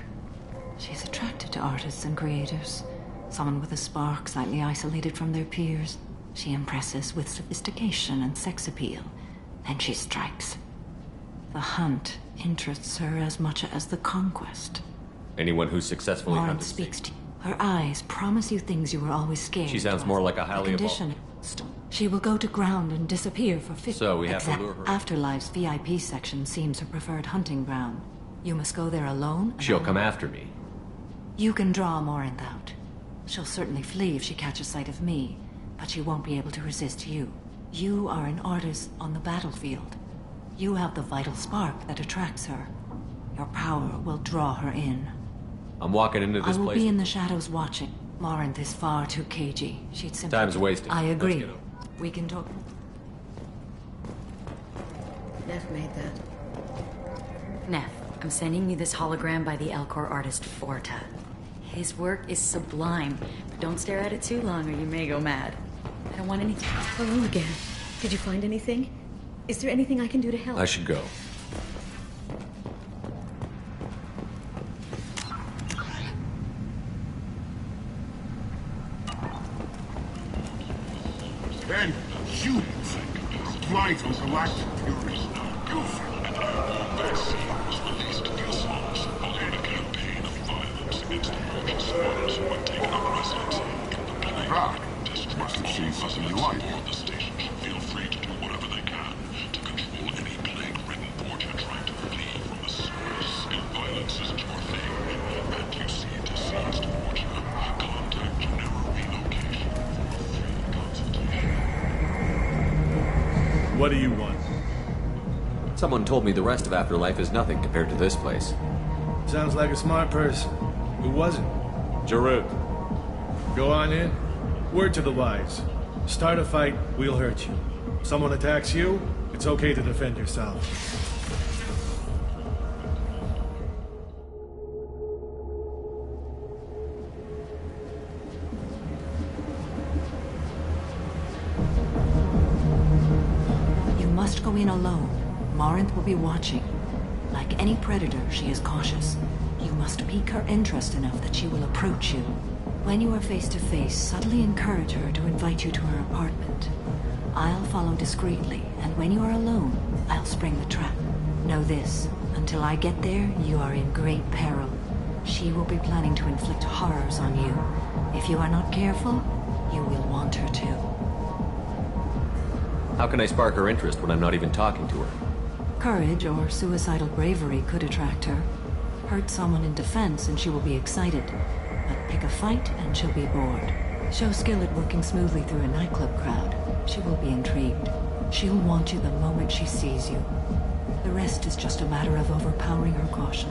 She's attracted to artists and creators. Someone with a spark, slightly isolated from their peers. She impresses with sophistication and sex appeal. Then she strikes. The hunt interests her as much as the conquest. Anyone who successfully Maureen hunted speaks to you. Her eyes promise you things you were always scared. She sounds more like a highly condition. She will go to ground and disappear for 50. So we have to lure her. Afterlife's VIP section seems her preferred hunting ground. You must go there alone. She'll come after me. You can draw Maureen out. She'll certainly flee if she catches sight of me, but she won't be able to resist you. You are an artist on the battlefield. You have the vital spark that attracts her. Your power will draw her in. I'm walking into this I will place. be in the shadows watching. Maureen is far too cagey. She'd simply... Time's wasted. I agree. Let's get over. We can talk. Neff made that. Neff, I'm sending you this hologram by the Elcor artist Forta. His work is sublime, but don't stare at it too long or you may go mad. I don't want anything. Hello again. Did you find anything? Is there anything I can do to help? I should go. And you apply to galactic fury. Must have seen something you like. Feel free to do whatever they can to control any plague-ridden porter trying to flee from the source. If violence isn't your thing, and you see a deceased porter, contact General Relocation for a free consultation. What do you want? Someone told me the rest of Afterlife is nothing compared to this place. Sounds like a smart person. Who was it? Jarut. Go on in. Word to the wise. Start a fight, we'll hurt you. Someone attacks you, it's okay to defend yourself. You must go in alone. Maureen will be watching. Like any predator, she is cautious. You must pique her interest enough that she will approach you. When you are face to face, subtly encourage her to invite you to her apartment. I'll follow discreetly, and when you are alone, I'll spring the trap. Know this, until I get there, you are in great peril. She will be planning to inflict horrors on you. If you are not careful, you will want her to. How can I spark her interest when I'm not even talking to her? Courage or suicidal bravery could attract her. Hurt someone in defense and she will be excited. But pick a fight and she'll be bored. Show skill at working smoothly through a nightclub crowd. She will be intrigued. She'll want you the moment she sees you. The rest is just a matter of overpowering her caution.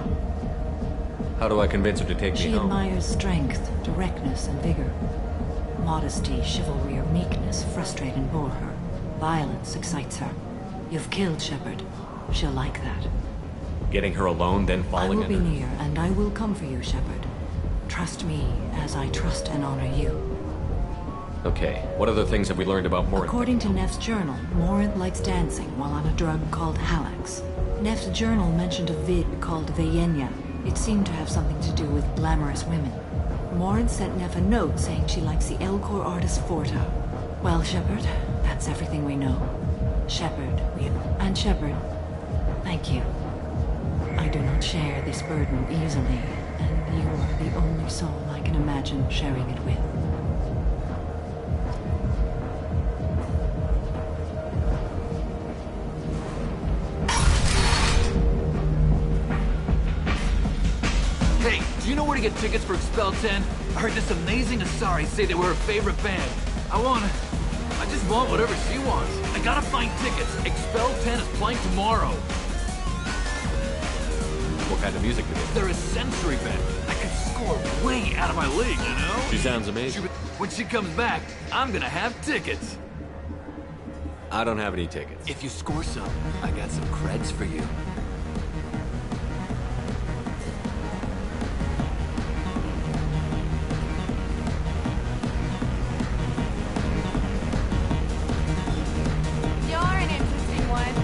How do I convince her to take me She home? admires strength, directness, and vigor. Modesty, chivalry, or meekness frustrate and bore her. Violence excites her. You've killed Shepard. She'll like that. Getting her alone, then I falling will be into... near, and I will come for you, Shepard. Trust me as I trust and honor you. Okay, what other things have we learned about Morinth? According to Neff's journal, Morinth likes dancing while on a drug called Halax. Neff's journal mentioned a vid called Vayenya. It seemed to have something to do with glamorous women. Morinth sent Neff a note saying she likes the Elcor artist Forta. Well, Shepard, that's everything we know. Shepard, and Shepard, thank you. I do not share this burden easily, and you are the only soul I can imagine sharing it with. Do you know where to get tickets for Expel 10? I heard this amazing Asari say they were her favorite band. I just want whatever she wants. I gotta find tickets. Expel 10 is playing tomorrow. What kind of music is it? They're a sensory band. I could score way out of my league, you know? She sounds amazing. When she comes back, I'm gonna have tickets. I don't have any tickets. If you score some, I got some creds for you. You're an interesting one.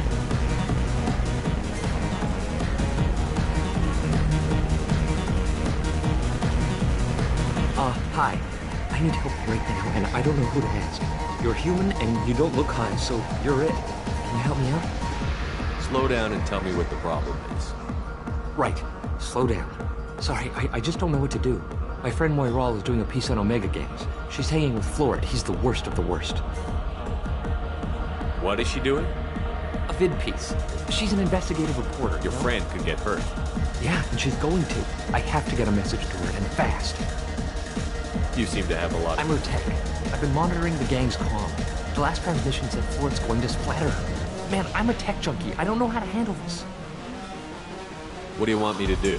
Hi. I need help right now, and I don't know who to ask. You're human, and you don't look high, so you're it. Can you help me out? Slow down and tell me what the problem is. Right. Slow down. Sorry, I just don't know what to do. My friend Moiral is doing a piece on Omega Games. She's hanging with Florid. He's the worst of the worst. What is she doing? A vid piece. She's an investigative reporter. Your friend could get hurt. Yeah, and she's going to. I have to get a message to her, and fast. You seem to have a lot of... I'm her tech. I've been monitoring the gang's comm. The last transmission said Florid's going to splatter her. Man, I'm a tech junkie. I don't know how to handle this. What do you want me to do?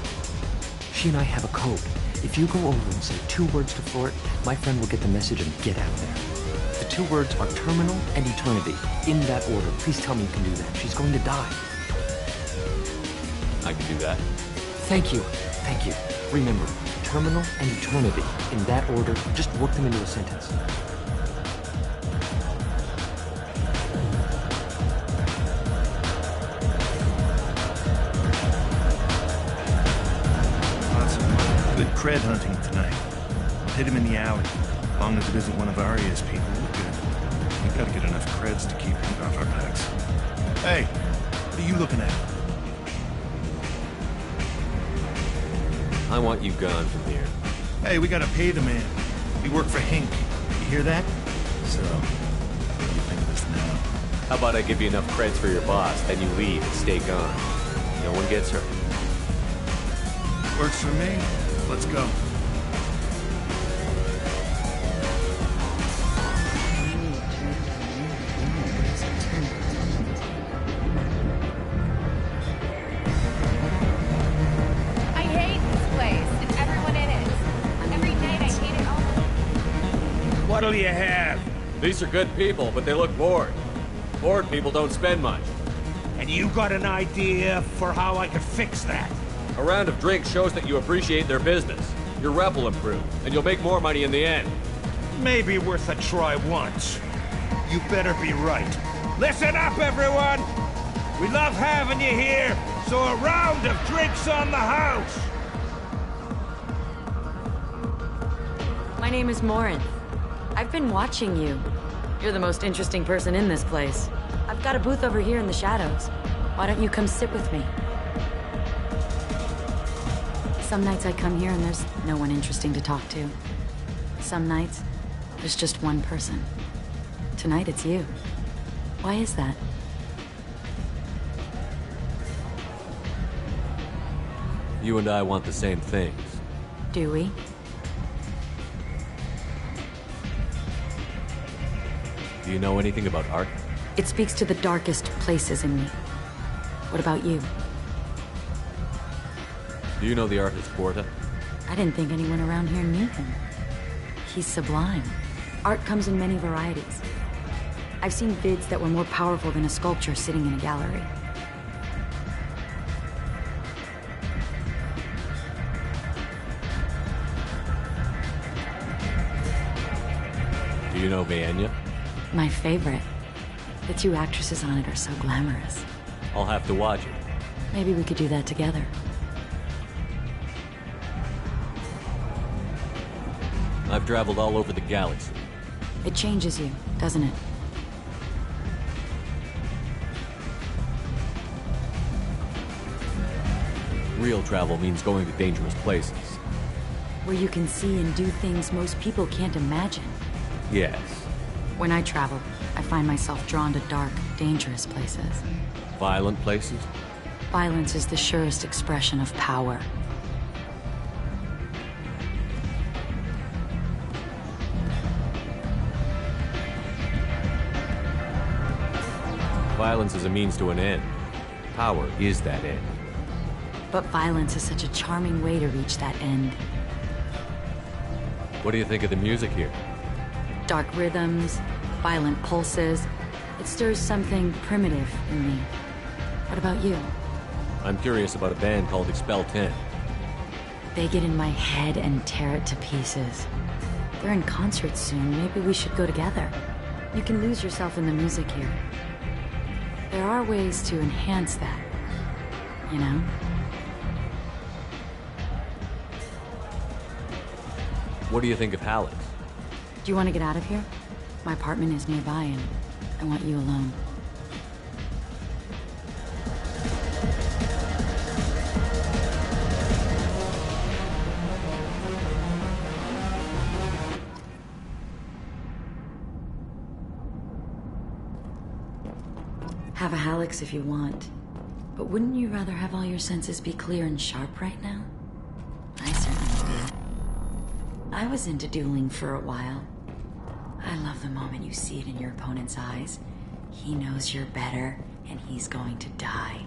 She and I have a code. If you go over and say 2 words to Florid, my friend will get the message and get out of there. The 2 words are terminal and eternity. In that order. Please tell me you can do that. She's going to die. I can do that. Thank you. Thank you. Remember, terminal and eternity. In that order, just work them into a sentence. Good cred hunting tonight. I'll hit him in the alley. As long as it isn't one of Arya's people, we're good. We gotta get enough creds to keep him off our backs. Hey, what are you looking at? I want you gone from here. Hey, we gotta pay the man. We work for Hink. You hear that? So, what do you think of this now? How about I give you enough creds for your boss, then you leave and stay gone. No one gets hurt. Works for me. Let's go. I hate this place and everyone in it. Every night I hate it all. What'll you have? These are good people, but they look bored. Bored people don't spend much. And you got an idea for how I could fix that? A round of drinks shows that you appreciate their business. Your rep will improve, and you'll make more money in the end. Maybe worth a try once. You better be right. Listen up, everyone! We love having you here, so a round of drinks on the house! My name is Morin. I've been watching you. You're the most interesting person in this place. I've got a booth over here in the shadows. Why don't you come sit with me? Some nights I come here and there's no one interesting to talk to. Some nights, there's just one person. Tonight it's you. Why is that? You and I want the same things. Do we? Do you know anything about art? It speaks to the darkest places in me. What about you? Do you know the artist Porta? I didn't think anyone around here knew him. He's sublime. Art comes in many varieties. I've seen vids that were more powerful than a sculpture sitting in a gallery. Do you know Vienya? My favorite. The 2 actresses on it are so glamorous. I'll have to watch it. Maybe we could do that together. I've traveled all over the galaxy. It changes you, doesn't it? Real travel means going to dangerous places. Where you can see and do things most people can't imagine. Yes. When I travel, I find myself drawn to dark, dangerous places. Violent places? Violence is the surest expression of power. Violence is a means to an end. Power is that end. But violence is such a charming way to reach that end. What do you think of the music here? Dark rhythms, violent pulses. It stirs something primitive in me. What about you? I'm curious about a band called Expel 10. They get in my head and tear it to pieces. They're in concert soon. Maybe we should go together. You can lose yourself in the music here. There are ways to enhance that, you know? What do you think of Halleck's? Do you want to get out of here? My apartment is nearby and I want you alone. Have a Halleck's if you want. But wouldn't you rather have all your senses be clear and sharp right now? I certainly did. I was into dueling for a while. I love the moment you see it in your opponent's eyes. He knows you're better, and he's going to die.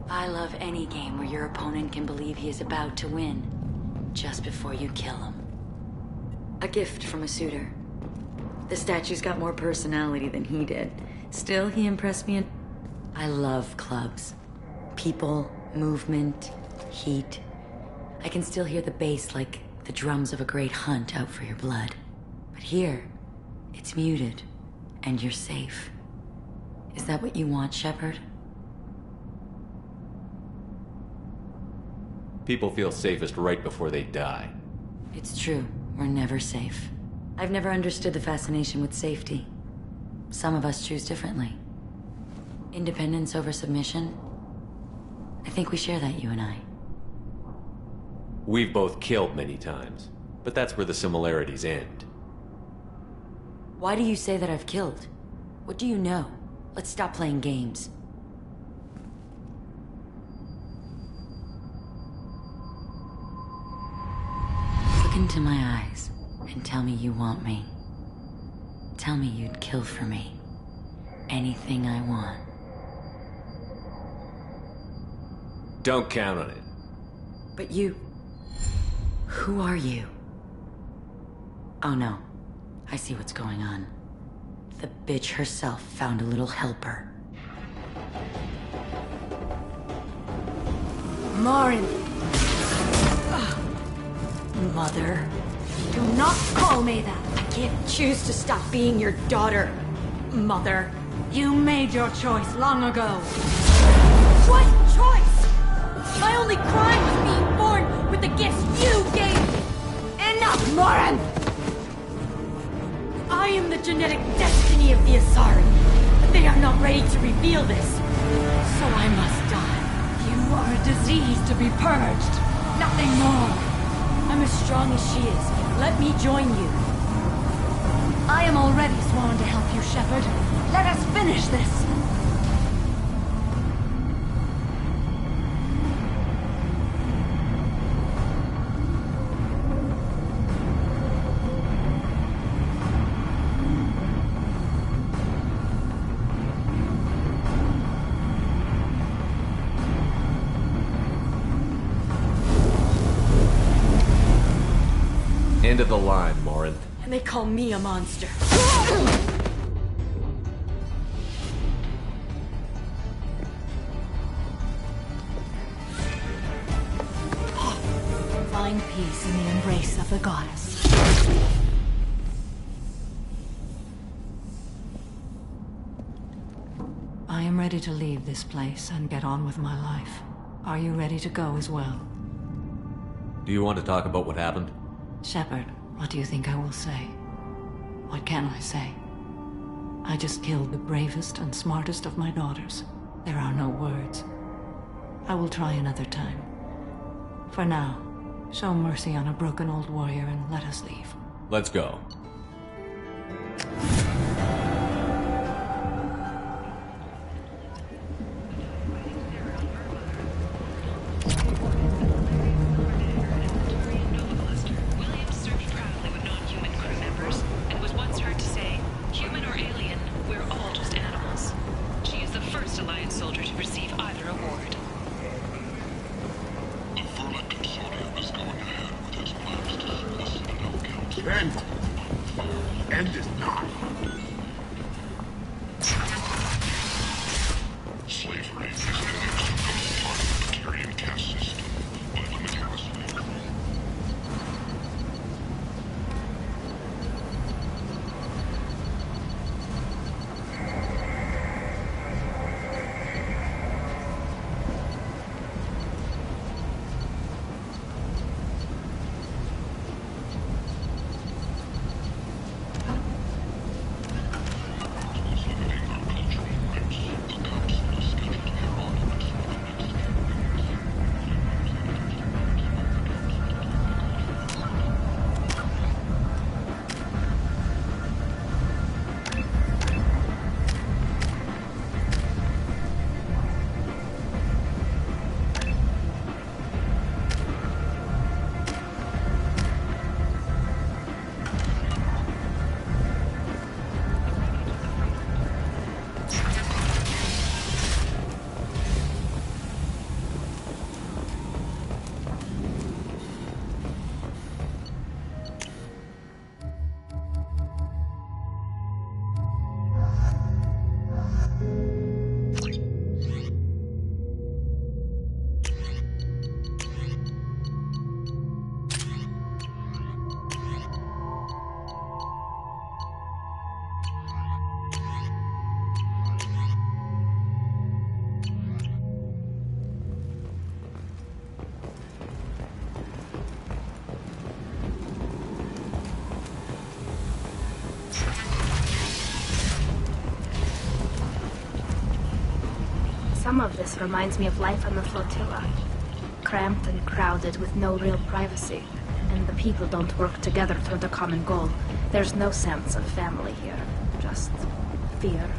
I love any game where your opponent can believe he is about to win, just before you kill him. A gift from a suitor. The statue's got more personality than he did. Still, he impressed me. I love clubs. People, movement, heat. I can still hear the bass like the drums of a great hunt out for your blood. But here, it's muted, and you're safe. Is that what you want, Shepard? People feel safest right before they die. It's true. We're never safe. I've never understood the fascination with safety. Some of us choose differently. Independence over submission? I think we share that, you and I. We've both killed many times, but that's where the similarities end. Why do you say that I've killed? What do you know? Let's stop playing games. Look into my eyes and tell me you want me. Tell me you'd kill for me. Anything I want. Don't count on it. But you... Who are you? Oh no. I see what's going on. The bitch herself found a little helper. Marin! Mother. Do not call me that! I can't choose to stop being your daughter. Mother, you made your choice long ago. What choice? My only crime was being born with the gifts you gave me! Enough, Morin! I am the genetic destiny of the Asari, but they are not ready to reveal this. So I must die. You are a disease to be purged. Nothing more. I'm as strong as she is. Let me join you. I am already sworn to help you, Shepard. Let us finish this. End of the line, Morin. And they call me a monster. Find peace in the embrace of the goddess. I am ready to leave this place and get on with my life. Are you ready to go as well? Do you want to talk about what happened? Shepard, what do you think I will say? What can I say? I just killed the bravest and smartest of my daughters. There are no words. I will try another time. For now, show mercy on a broken old warrior and let us leave. Let's go. Some of this reminds me of life on the flotilla. Cramped and crowded with no real privacy. And the people don't work together toward the common goal. There's no sense of family here. Just fear.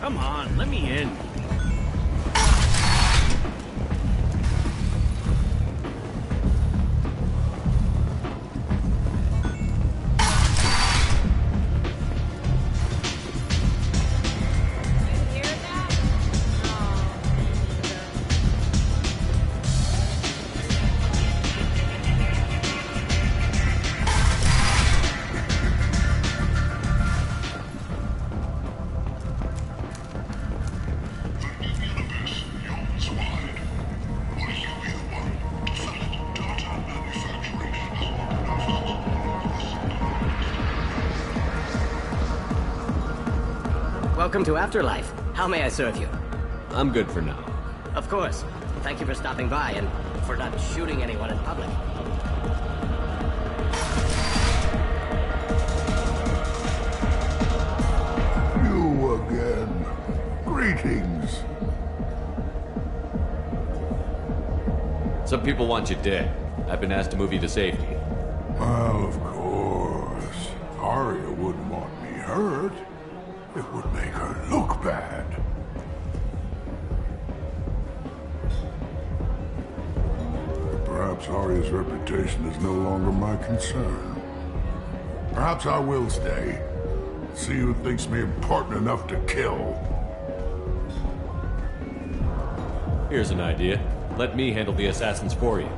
Come on, let me in. Welcome to Afterlife. How may I serve you? I'm good for now. Of course. Thank you for stopping by and for not shooting anyone in public. You again. Greetings. Some people want you dead. I've been asked to move you to safety. Well, of course. Arya wouldn't want me hurt. It would make her look bad. Perhaps Arya's reputation is no longer my concern. Perhaps I will stay. See who thinks me important enough to kill. Here's an idea. Let me handle the assassins for you.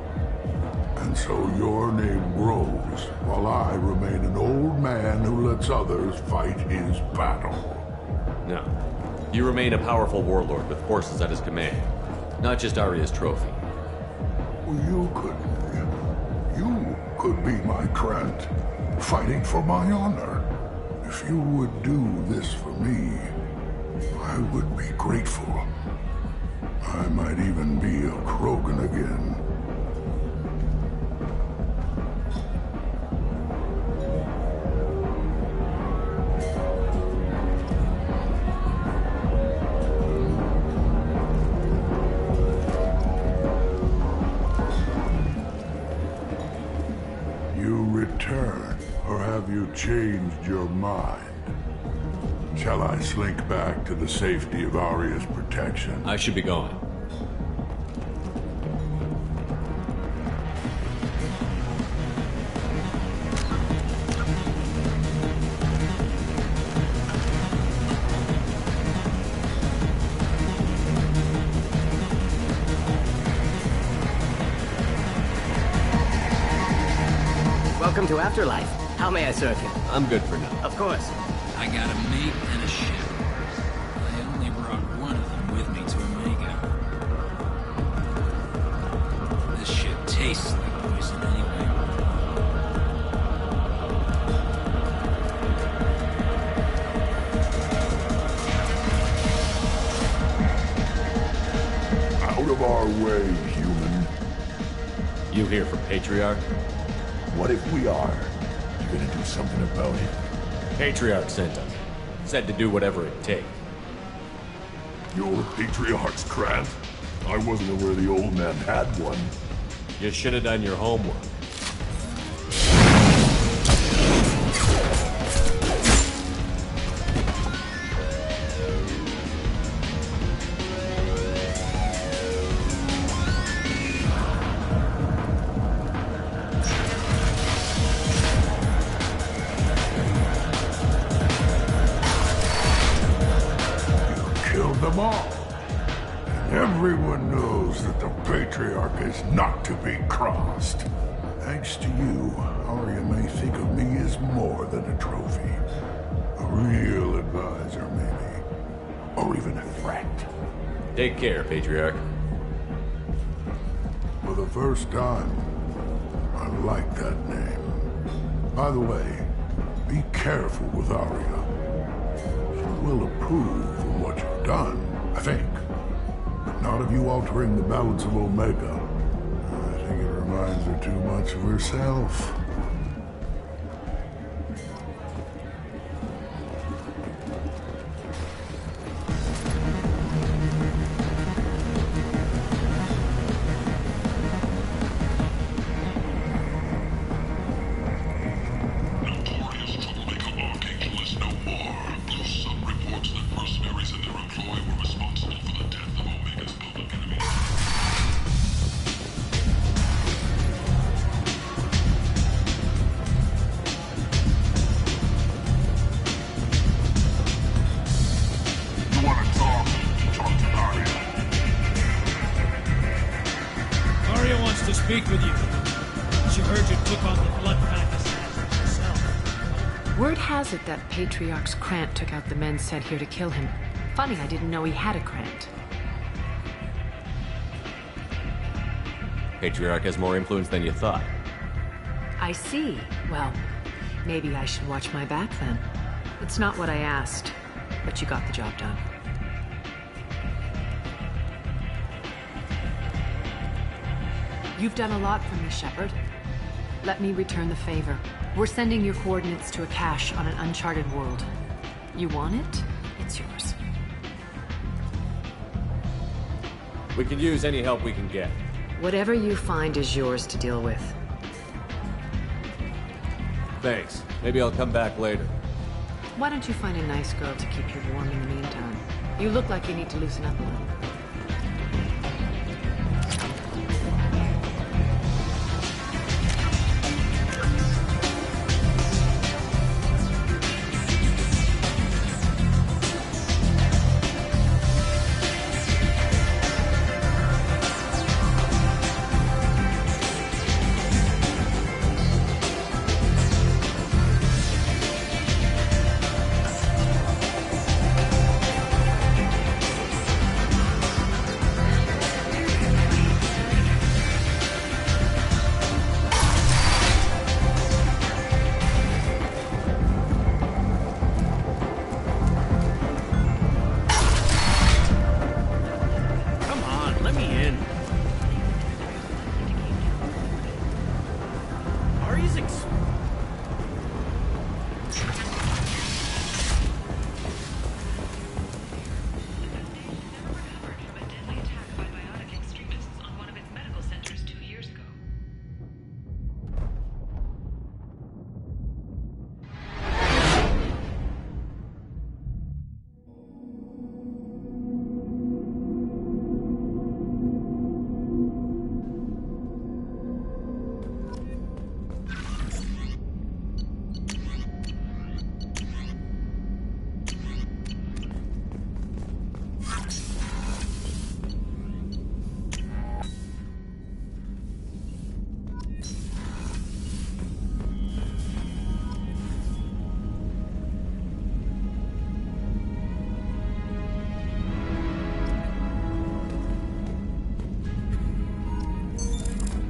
And so your name grows, while I remain an old man who lets others fight his battle. No. You remain a powerful warlord with forces at his command. Not just Arya's trophy. Well, you could be my Krant, fighting for my honor. If you would do this for me, I would be grateful. I might even be a Krogan again. Changed your mind. Shall I slink back to the safety of Arya's protection? I should be going. Welcome to Afterlife. How may I serve you? I'm good for now. Of course. I got a mate and a ship. I only brought one of them with me to Omega. This shit tastes like poison anyway. Out of our way, human. You here for Patriarch? What if we are? Gonna do something about it? Patriarch sent us. Said to do whatever it takes. You're Patriarch's Krant? I wasn't aware the old man had one. You should have done your homework. Everyone knows that the Patriarch is not to be crossed. Thanks to you, Arya may think of me as more than a trophy. A real advisor, maybe. Or even a threat. Take care, Patriarch. For the first time, I like that name. By the way, be careful with Arya. She will approve of what you've done, I think. Not of you altering the balance of Omega. I think it reminds her too much of herself. Notorious troublemaker Archangel is no more. Blue Sun reports that mercenaries and their She heard you took on the blood-pack assassins herself. Word has it that Patriarch's Krant took out the men sent here to kill him. Funny, I didn't know he had a Krant. Patriarch has more influence than you thought. I see. Well, maybe I should watch my back then. It's not what I asked, but you got the job done. You've done a lot for me, Shepard. Let me return the favor. We're sending your coordinates to a cache on an uncharted world. You want it? It's yours. We can use any help we can get. Whatever you find is yours to deal with. Thanks. Maybe I'll come back later. Why don't you find a nice girl to keep you warm in the meantime? You look like you need to loosen up a little.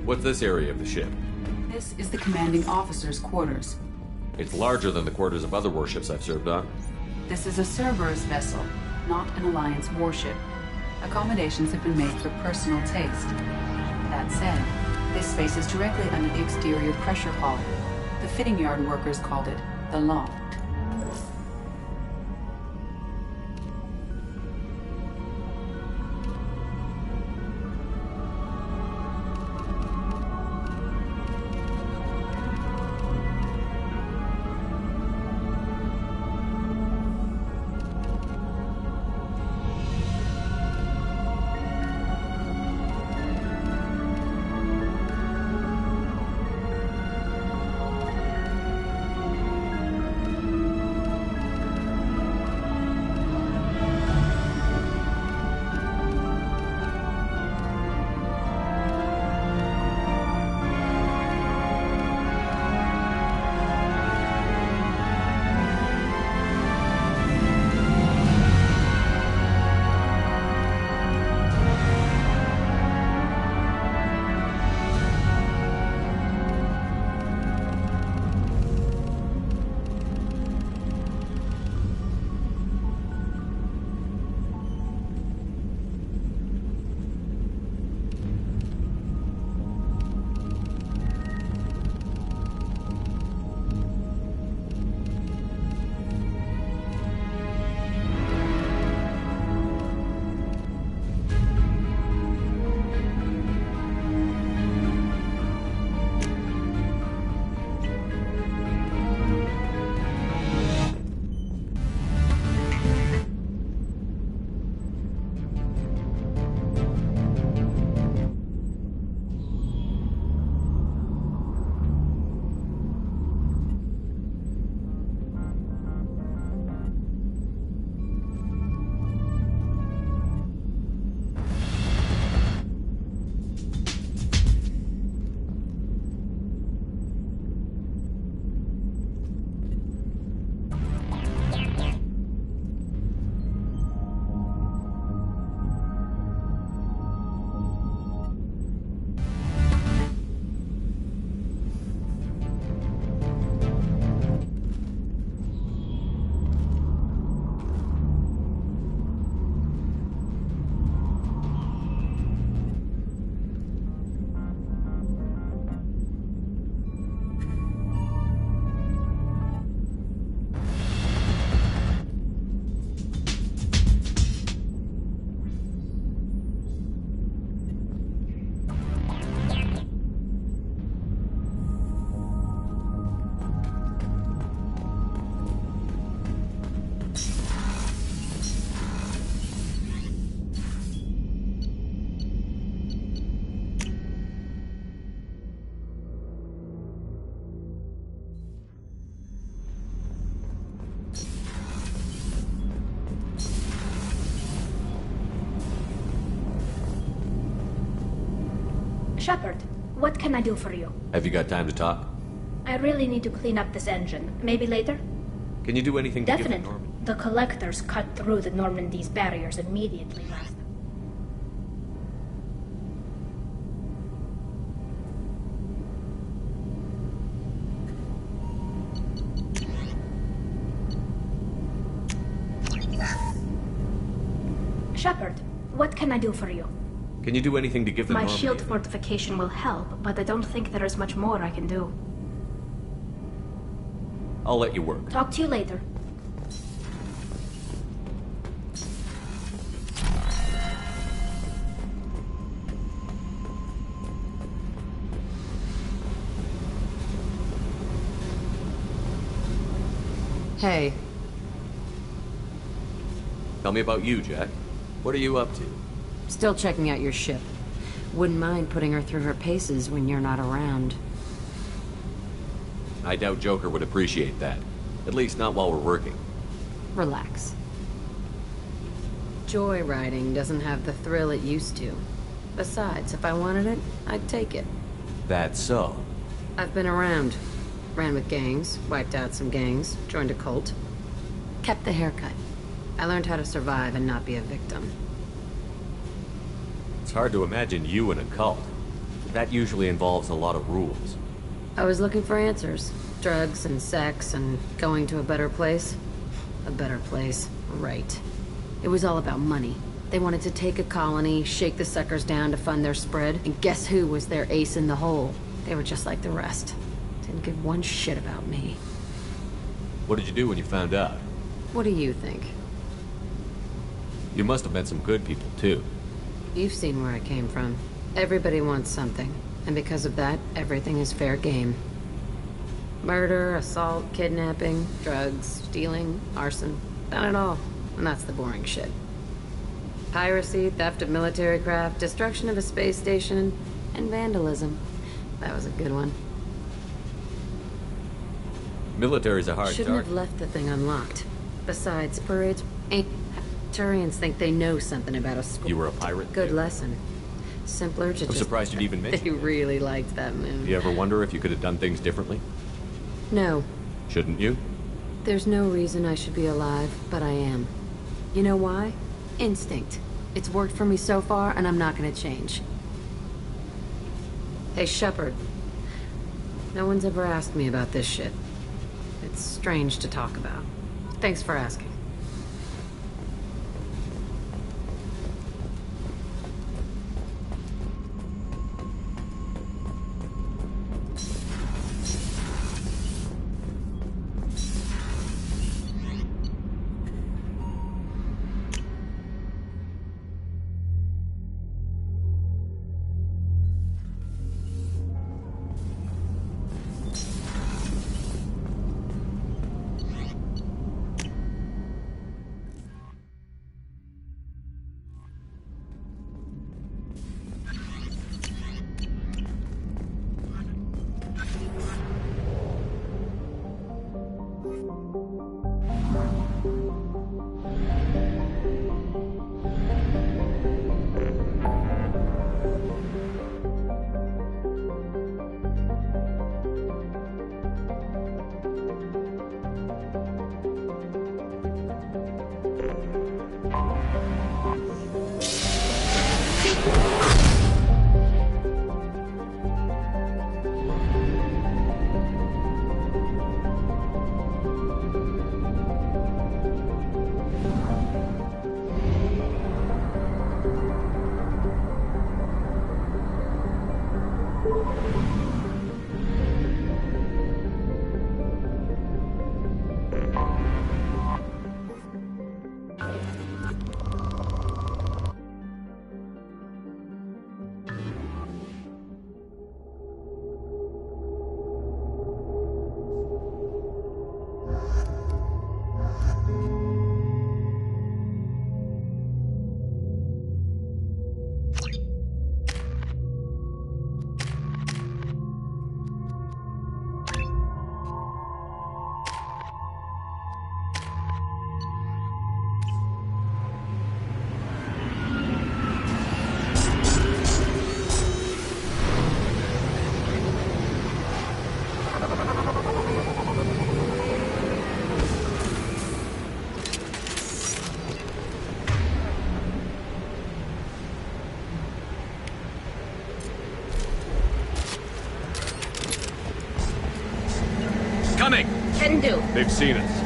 What's this area of the ship? This is the commanding officer's quarters. It's larger than the quarters of other warships I've served on. This is a Cerberus vessel, not an Alliance warship. Accommodations have been made for personal taste. That said, this space is directly under the exterior pressure hull. The fitting yard workers called it the loft. Shepard, what can I do for you? Have you got time to talk? I really need to clean up this engine. Maybe later? Can you do anything to give the Definitely. Normandy? The collectors cut through the Normandy's barriers immediately last. Shepard, what can I do for you? Can you do anything to give the My Normandy? shield fortification will help, but I don't think there is much more I can do. I'll let you work. Talk to you later. Hey. Tell me about you, Jack. What are you up to? Still checking out your ship. Wouldn't mind putting her through her paces when you're not around. I doubt Joker would appreciate that. At least not while we're working. Relax. Joyriding doesn't have the thrill it used to. Besides, if I wanted it, I'd take it. That's so. I've been around. Ran with gangs, wiped out some gangs, joined a cult. Kept the haircut. I learned how to survive and not be a victim. It's hard to imagine you in a cult. That usually involves a lot of rules. I was looking for answers. Drugs and sex and going to a better place. A better place, right. It was all about money. They wanted to take a colony, shake the suckers down to fund their spread, and guess who was their ace in the hole? They were just like the rest. Didn't give one shit about me. What did you do when you found out? What do you think? You must have met some good people, too. You've seen where I came from. Everybody wants something, and because of that, everything is fair game. Murder, assault, kidnapping, drugs, stealing, arson. Done it all. And that's the boring shit. Piracy, theft of military craft, destruction of a space station, and vandalism. That was a good one. Military's a hard Shouldn't target. have left the thing unlocked. Besides, parades ain't... Turians think they know something about a school. You were a pirate? Good too? lesson. Simpler to I'm just... surprised you'd even mention They it. really liked that move. You ever wonder if you could have done things differently? No. Shouldn't you? There's no reason I should be alive, but I am. You know why? Instinct. It's worked for me so far, and I'm not gonna change. Hey, Shepard. No one's ever asked me about this shit. It's strange to talk about. Thanks for asking. Coming! Can do. They've seen us.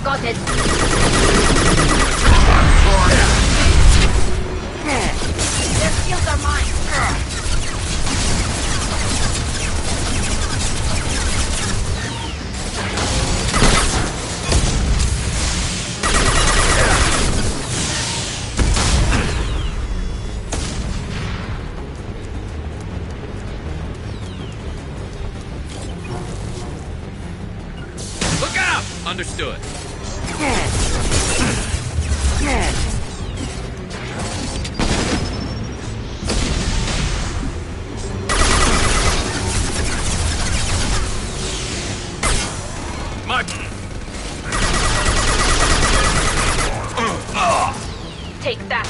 Got it. Their shields are mine. Look out! Understood. Take that.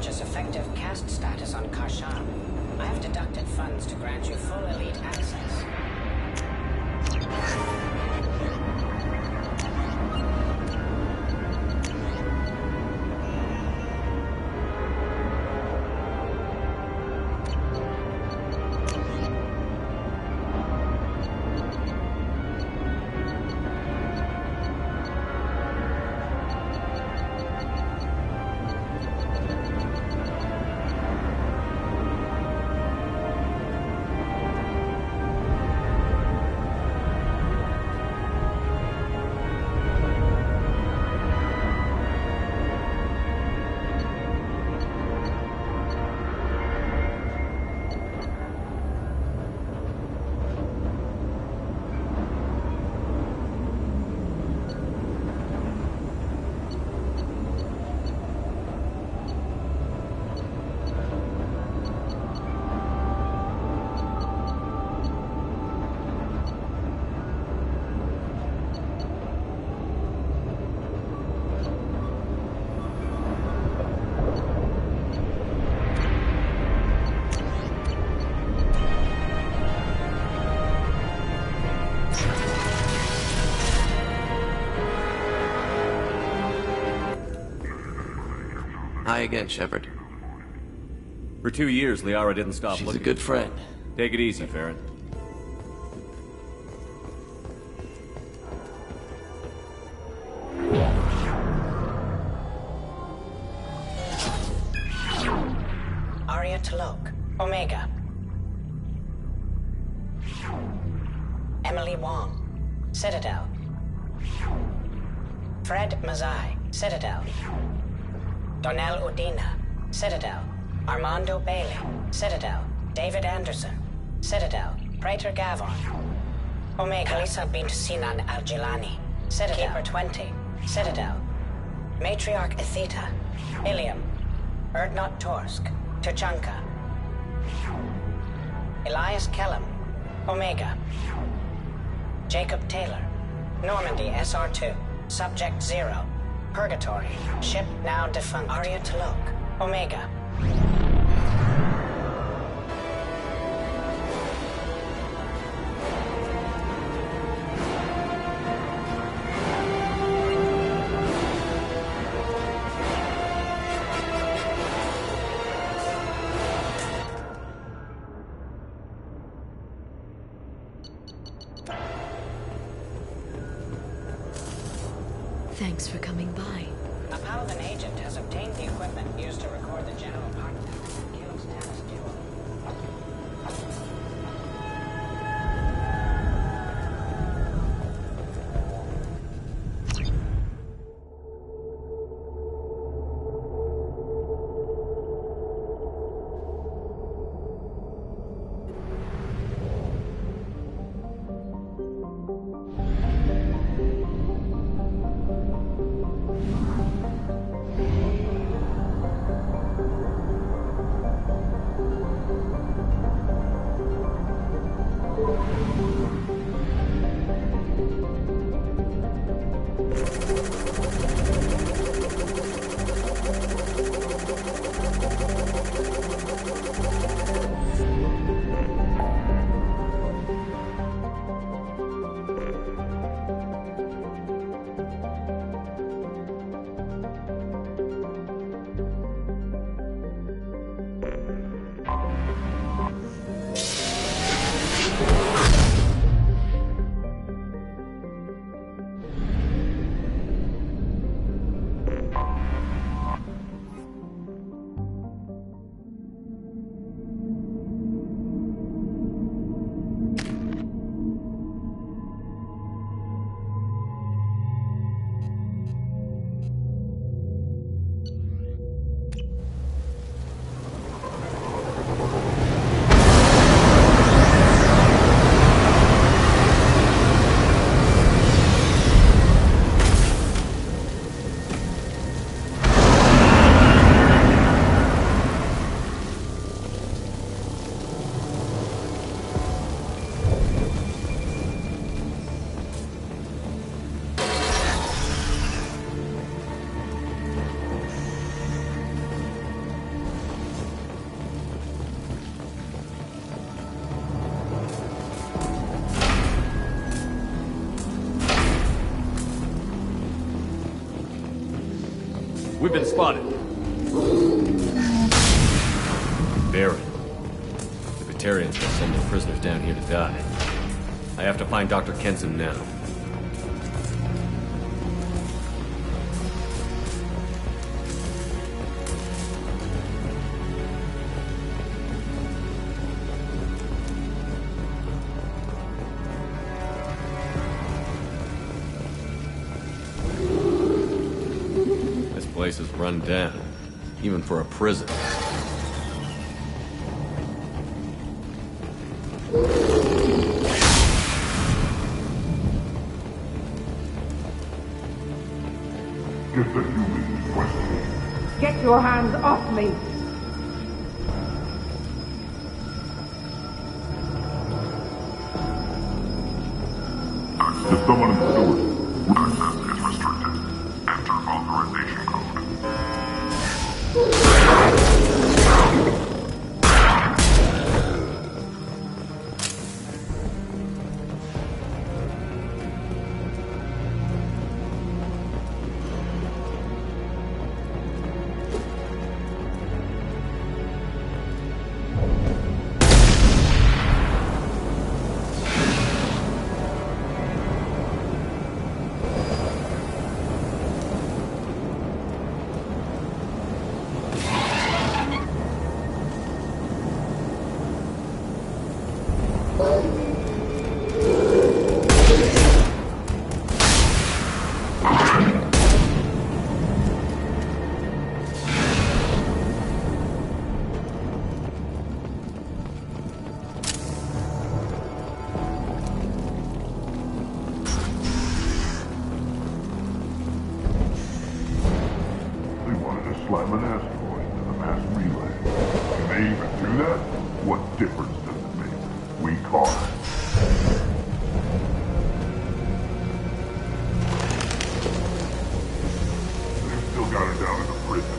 purchase effective caste status on Karshan. I have deducted funds to grant you full elite access. Hi again, Shepard. For 2 years, Liara didn't stop She's looking. a good friend. Take it easy, Farron. Arya Talok, Omega. Emily Wong, Citadel. Fred Mazai, Citadel. Donnell Udina, Citadel. Armando Bailey, Citadel. David Anderson, Citadel. Praetor Gavon. Omega. Khalisa bint Sinan Al-Jilani, Citadel. Keeper 20, Citadel. Matriarch Etheta, Ilium. Erdnot Torsk, Tuchanka. Elias Kellum, Omega. Jacob Taylor, Normandy SR2, Subject 0, Purgatory, ship now defunct. Arya Talok, Omega. Thanks for coming by. A Paladin agent has obtained the equipment used to record the general contact of Gil's Tanis duel. We've been spotted. Baron. The Batarians will send their prisoners down here to die. I have to find Dr. Kenson now. This place is run down, even for a prison. Get the human requested. Get your hands off me! There's someone in the sewer. Access is restricted. Enter authorization code. Slam an asteroid to the mass relay. Can they even do that? What difference does it make? We caught it. They've still got her down in the prison.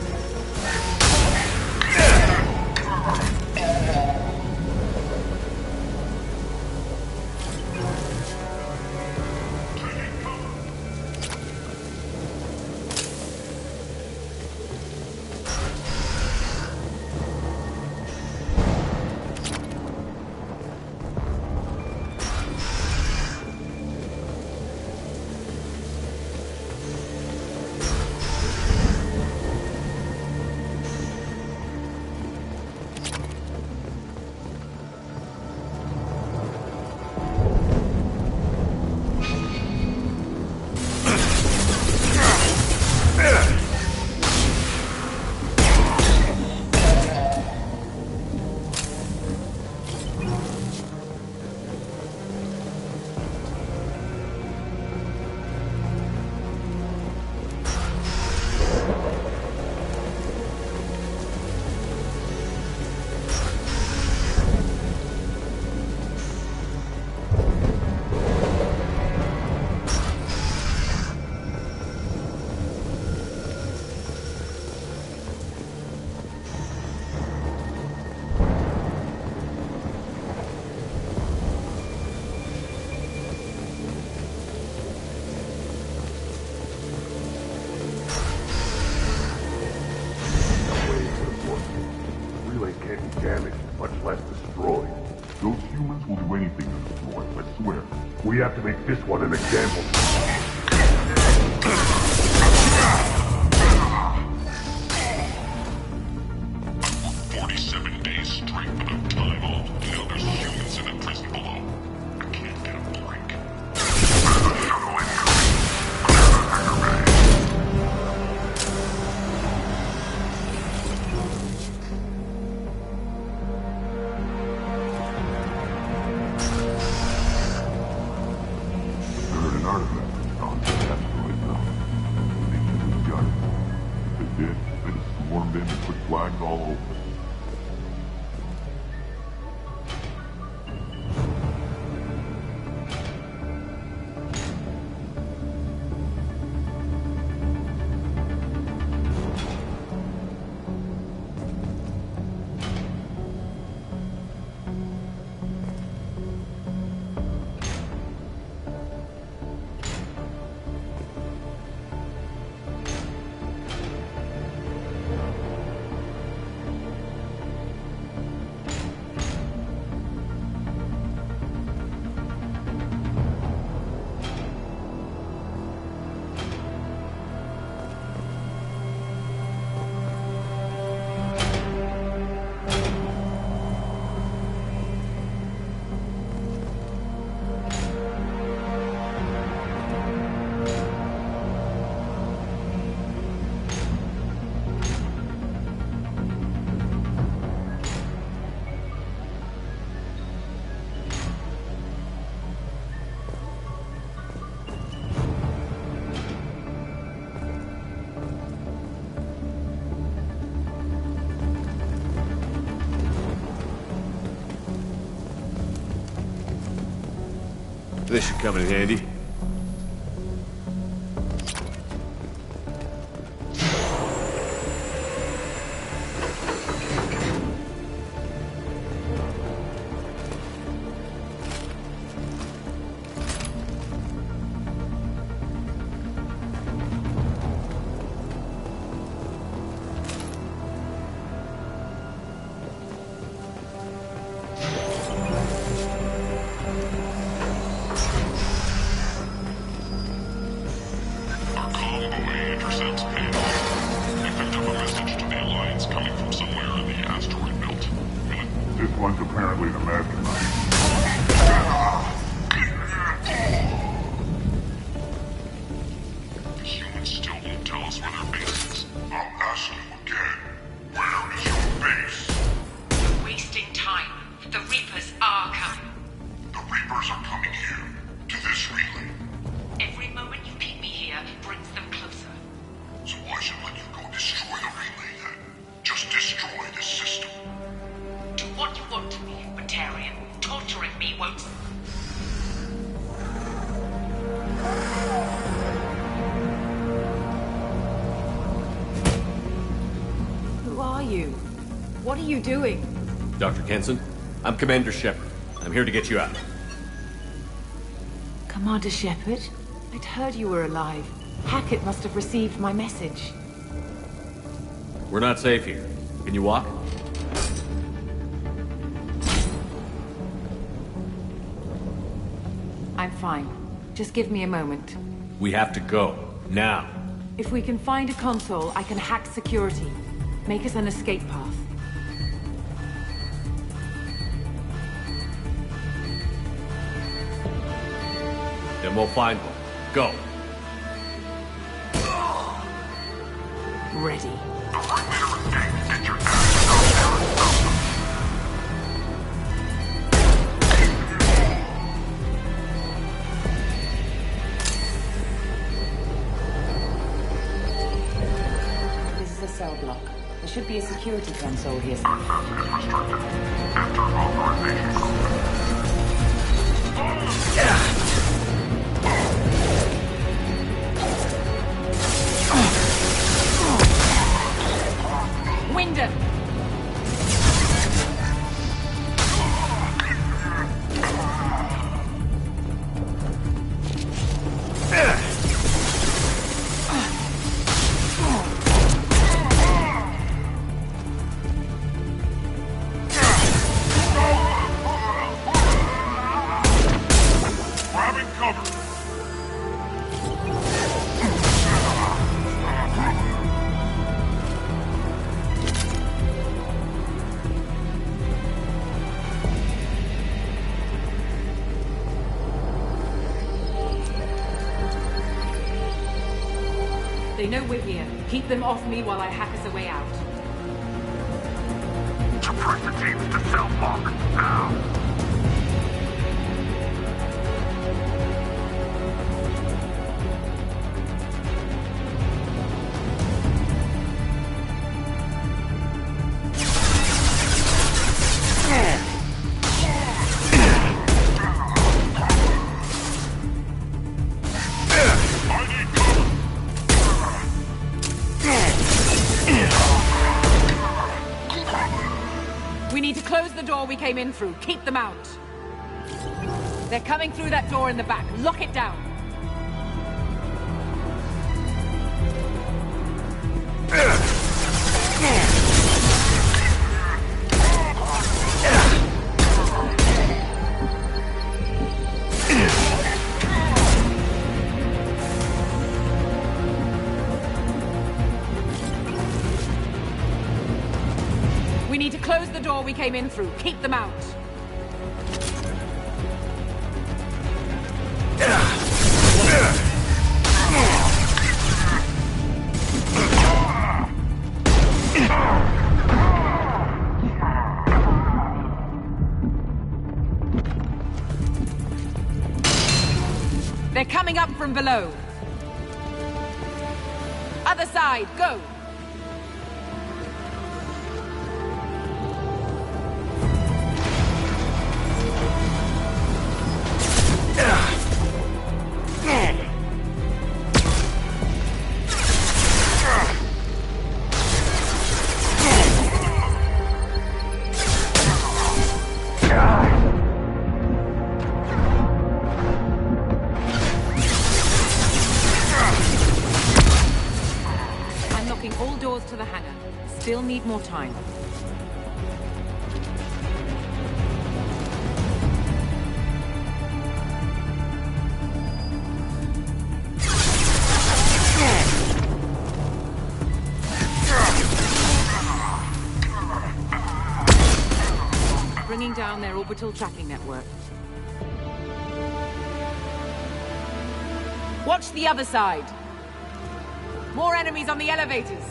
We have to make this one an example. 47 days straight without time off. Now there's humans in the prison below. I can't get a break. There's a shuttle incoming. Clear the hangar bay. Heard an artifact. This should come in handy. What are you doing? Dr. Kenson, I'm Commander Shepard. I'm here to get you out. Commander Shepard? I'd heard you were alive. Hackett must have received my message. We're not safe here. Can you walk? I'm fine. Just give me a moment. We have to go. Now. If we can find a console, I can hack security. Make us an escape path. Then we'll find one. Go. Ready. This is a cell block. There should be a security console here somewhere. Wyndham! They know we're here. Keep them off me while I hack us a way out. Support the teams to cell block, now. We came in through. Keep them out. They're coming through that door in the back. Lock it down. We need to close the door we came in through. Keep them out. They're coming up from below. Other side, go! need more time. Bringing down their orbital tracking network. Watch the other side. More enemies on the elevators.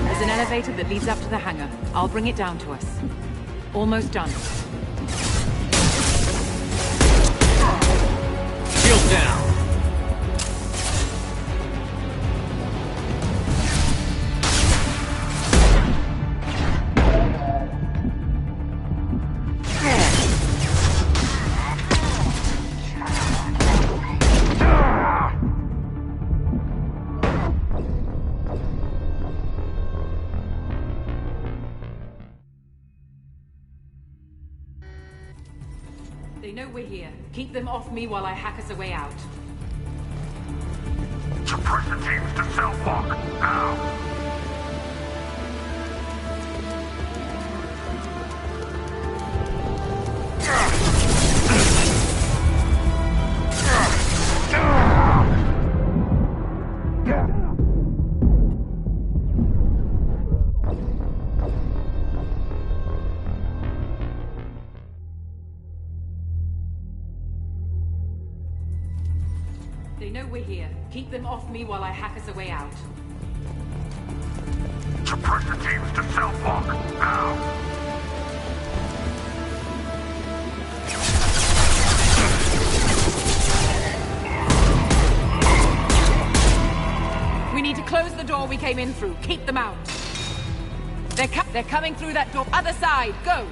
There's an elevator that leads up to the hangar. I'll bring it down to us. Almost done. Shield down. They know we're here. Keep them off me while I hack us a way out. Suppress the teams to self-lock, now! They know we're here. Keep them off me while I hack us a way out. Suppress the teams to self-lock, now! We need to close the door we came in through. Keep them out. They're coming through that door. Other side. Go.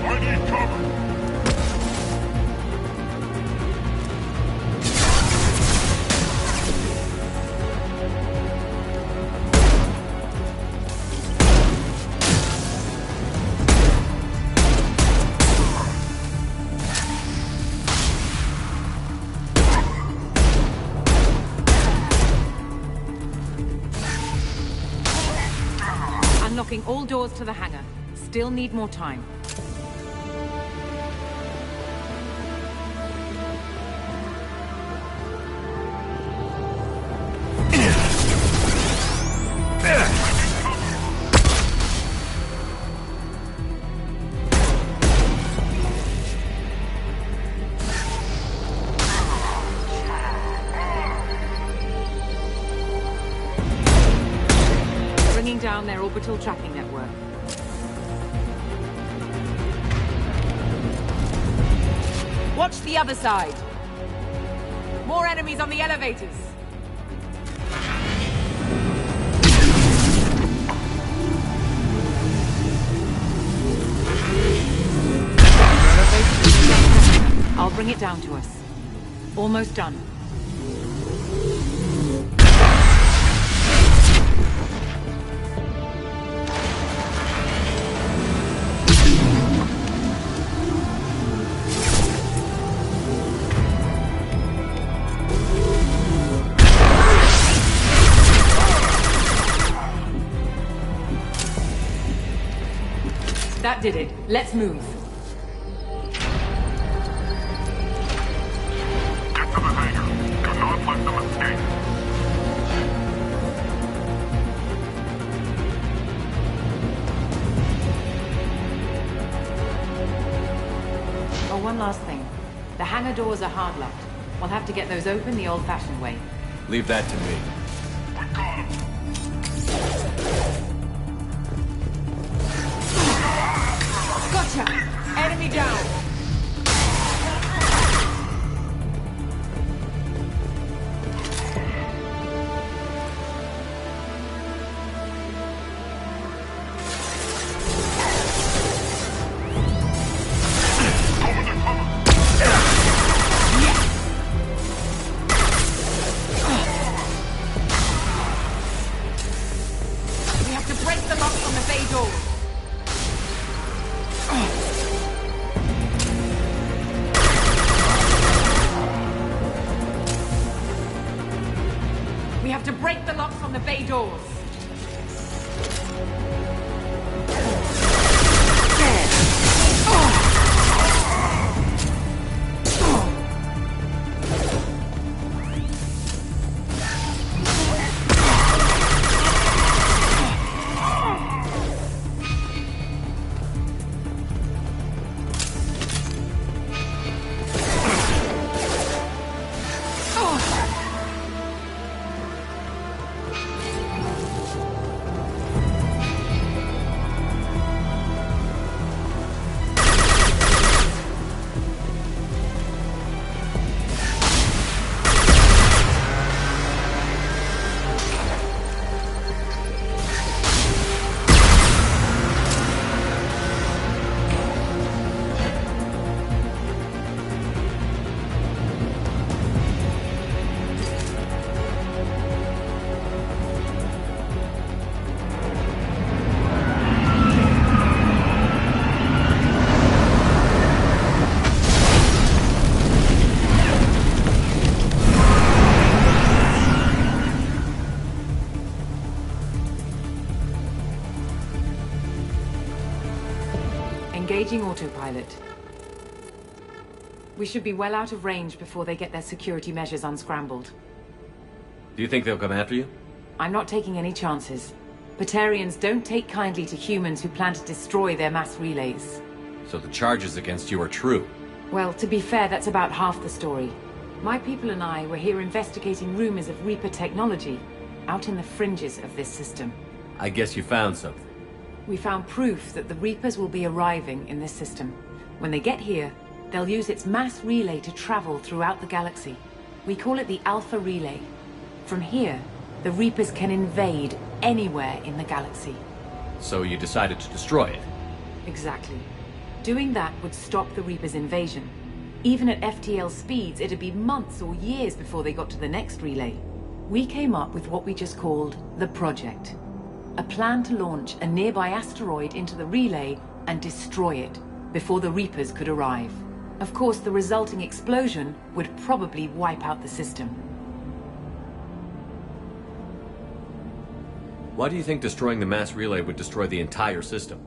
I need cover! Unlocking all doors to the hangar. Still need more time. Bringing down their orbital tracking network. Watch the other side. More enemies on the elevators. I'll bring it down to us. Almost done. That did it. Let's move. Get to the hangar. Do not let them escape. Oh, one last thing. The hangar doors are hard locked. We'll have to get those open the old-fashioned way. Leave that to me. We got him. Gotcha! Enemy down! have to break the locks on the bay doors. Engaging autopilot. We should be well out of range before they get their security measures unscrambled. Do you think they'll come after you? I'm not taking any chances. Batarians don't take kindly to humans who plan to destroy their mass relays. So the charges against you are true? Well, to be fair, that's about half the story. My people and I were here investigating rumors of Reaper technology out in the fringes of this system. I guess you found something. We found proof that the Reapers will be arriving in this system. When they get here, they'll use its mass relay to travel throughout the galaxy. We call it the Alpha Relay. From here, the Reapers can invade anywhere in the galaxy. So you decided to destroy it? Exactly. Doing that would stop the Reapers' invasion. Even at FTL speeds, it'd be months or years before they got to the next relay. We came up with what we just called the Project. A plan to launch a nearby asteroid into the relay and destroy it before the Reapers could arrive. Of course, the resulting explosion would probably wipe out the system. Why do you think destroying the mass relay would destroy the entire system?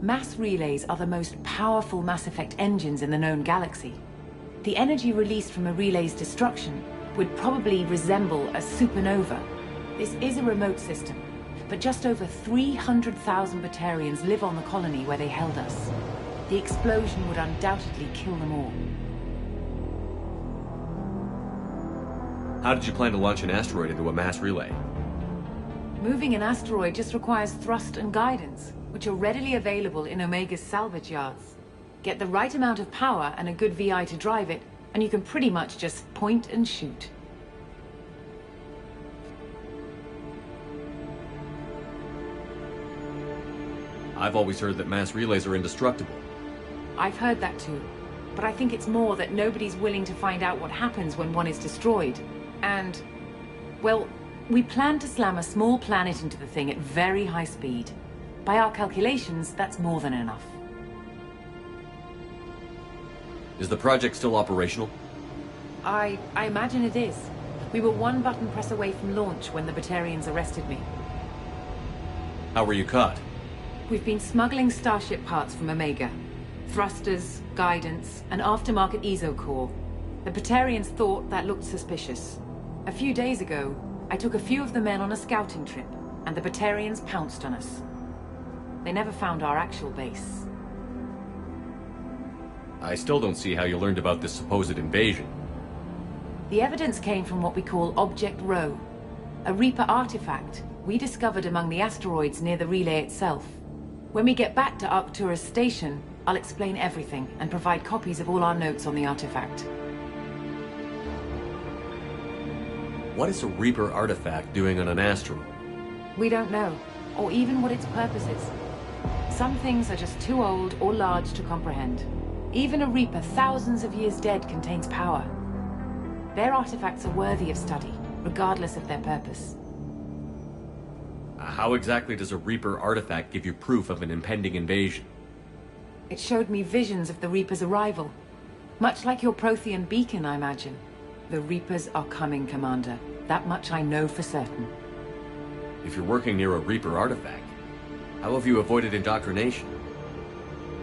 Mass relays are the most powerful Mass Effect engines in the known galaxy. The energy released from a relay's destruction would probably resemble a supernova. This is a remote system, but just over 300,000 Batarians live on the colony where they held us. The explosion would undoubtedly kill them all. How did you plan to launch an asteroid into a mass relay? Moving an asteroid just requires thrust and guidance, which are readily available in Omega's salvage yards. Get the right amount of power and a good VI to drive it, and you can pretty much just point and shoot. I've always heard that mass relays are indestructible. I've heard that too, but I think it's more that nobody's willing to find out what happens when one is destroyed. And, well, we plan to slam a small planet into the thing at very high speed. By our calculations, that's more than enough. Is the project still operational? I imagine it is. We were one button press away from launch when the Batarians arrested me. How were you caught? We've been smuggling Starship parts from Omega. Thrusters, guidance, and aftermarket ESO core. The Batarians thought that looked suspicious. A few days ago, I took a few of the men on a scouting trip, and the Batarians pounced on us. They never found our actual base. I still don't see how you learned about this supposed invasion. The evidence came from what we call Object Rho, a Reaper artifact we discovered among the asteroids near the relay itself. When we get back to Arcturus Station, I'll explain everything and provide copies of all our notes on the artifact. What is a Reaper artifact doing on an asteroid? We don't know, or even what its purpose is. Some things are just too old or large to comprehend. Even a Reaper thousands of years dead contains power. Their artifacts are worthy of study, regardless of their purpose. How exactly does a Reaper artifact give you proof of an impending invasion? It showed me visions of the Reaper's arrival. Much like your Prothean beacon, I imagine. The Reapers are coming, Commander. That much I know for certain. If you're working near a Reaper artifact, how have you avoided indoctrination?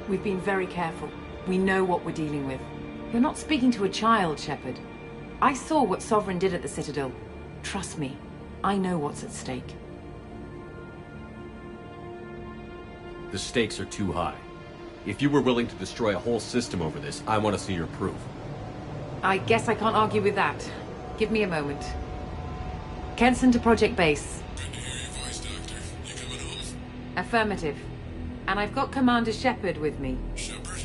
We've been very careful. We know what we're dealing with. You're not speaking to a child, Shepard. I saw what Sovereign did at the Citadel. Trust me, I know what's at stake. The stakes are too high. If you were willing to destroy a whole system over this, I want to see your proof. I guess I can't argue with that. Give me a moment. Kenson to Project Base. Good to hear your voice, Doctor. You coming home? Affirmative. And I've got Commander Shepard with me. Shepard?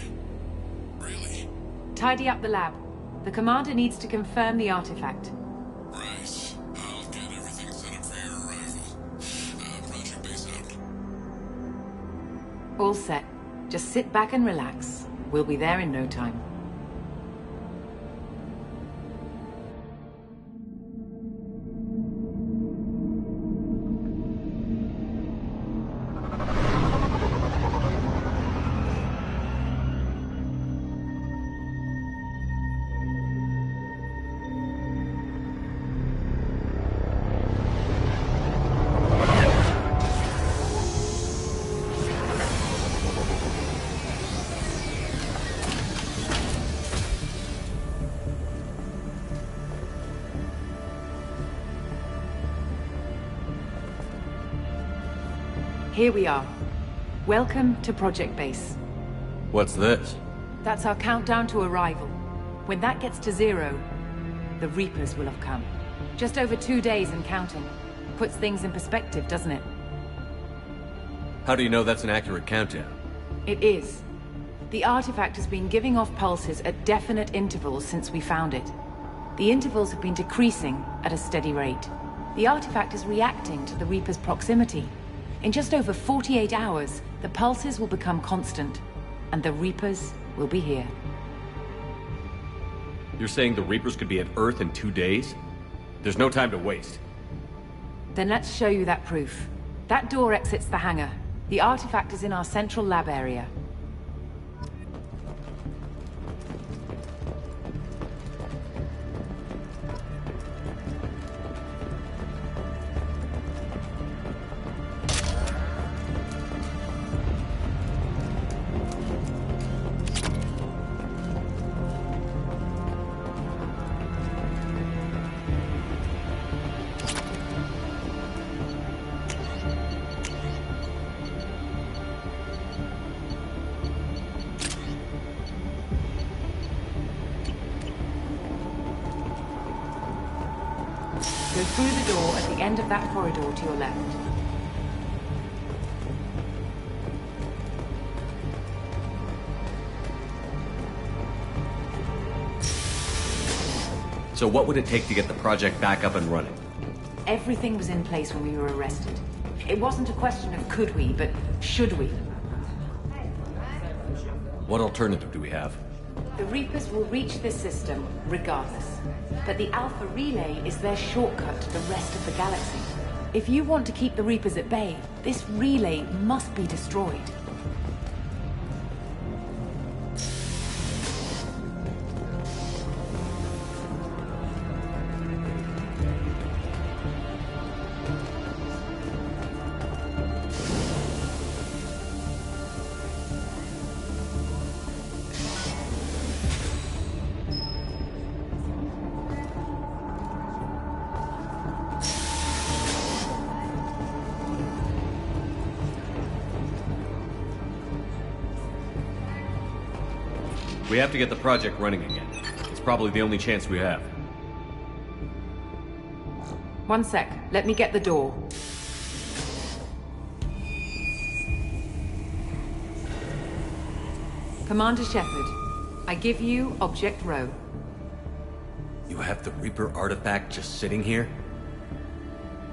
Really? Tidy up the lab. The Commander needs to confirm the artifact. Right. I'll get everything set up for your arrival. Project Base out. All set. Just sit back and relax. We'll be there in no time. Here we are. Welcome to Project Base. What's this? That's our countdown to arrival. When that gets to 0, the Reapers will have come. Just over 2 days and counting. Puts things in perspective, doesn't it? How do you know that's an accurate countdown? It is. The artifact has been giving off pulses at definite intervals since we found it. The intervals have been decreasing at a steady rate. The artifact is reacting to the Reaper's proximity. In just over 48 hours, the pulses will become constant, and the Reapers will be here. You're saying the Reapers could be at Earth in 2 days? There's no time to waste. Then let's show you that proof. That door exits the hangar. The artifact is in our central lab area. Go through the door at the end of that corridor to your left. So what would it take to get the project back up and running? Everything was in place when we were arrested. It wasn't a question of could we, but should we. What alternative do we have? The Reapers will reach this system regardless. But the Alpha Relay is their shortcut to the rest of the galaxy. If you want to keep the Reapers at bay, this relay must be destroyed. We have to get the project running again. It's probably the only chance we have. One sec. Let me get the door. Commander Shepard, I give you Object Rho. You have the Reaper artifact just sitting here?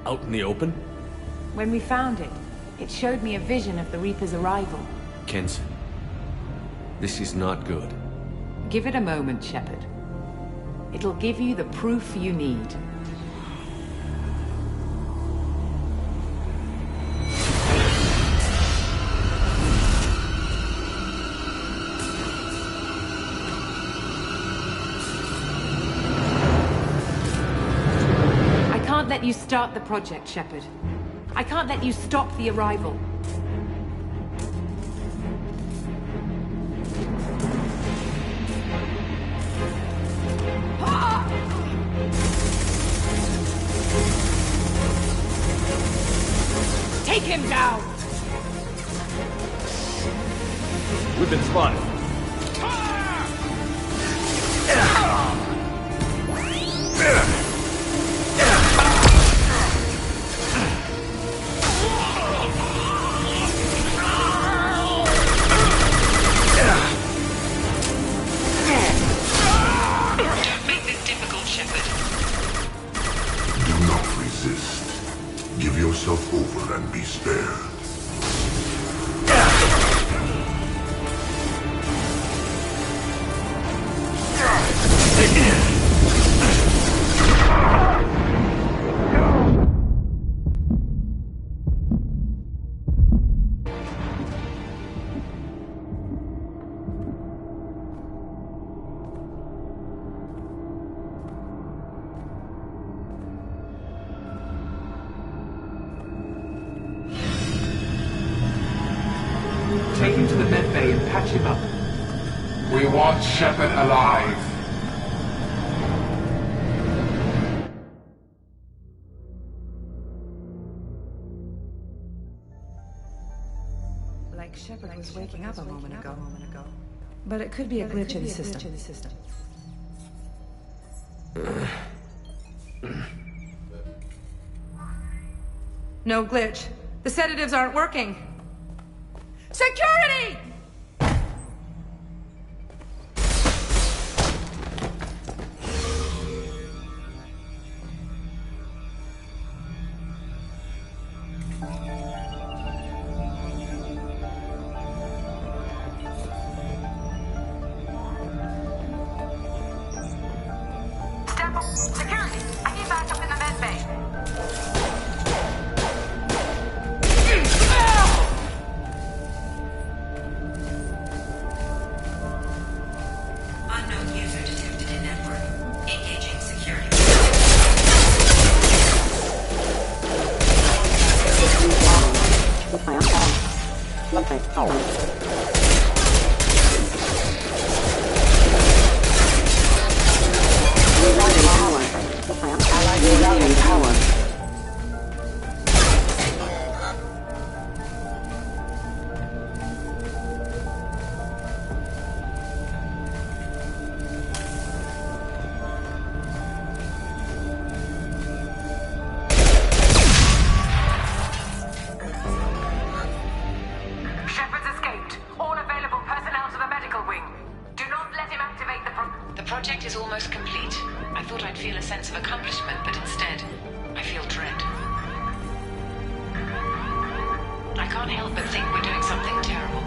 Out in the open? When we found it, it showed me a vision of the Reaper's arrival. Kenson, this is not good. Give it a moment, Shepard. It'll give you the proof you need. I let you start the project, Shepard. I can't let you stop the arrival. Take him down! We've been spotted. Don't make this difficult, Shepard. Do not resist. Give yourself over and be spared. Take him to the med bay and patch him up. We want Shepard alive. Like Shepard was waking up a moment ago. But it could be a glitch in the system. No glitch. The sedatives aren't working. Security! Step up. Security! I need backup in the med bay. Unknown user detected in network. Engaging security. Shepard's escaped. All available personnel to the medical wing. Do not let him activate The project is almost complete. I thought I'd feel a sense of accomplishment, but instead, I feel dread. I can't help but think we're doing something terrible.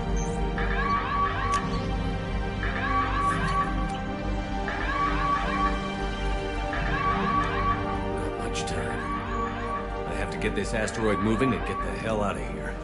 Not much time. I have to get this asteroid moving and get the hell out of here.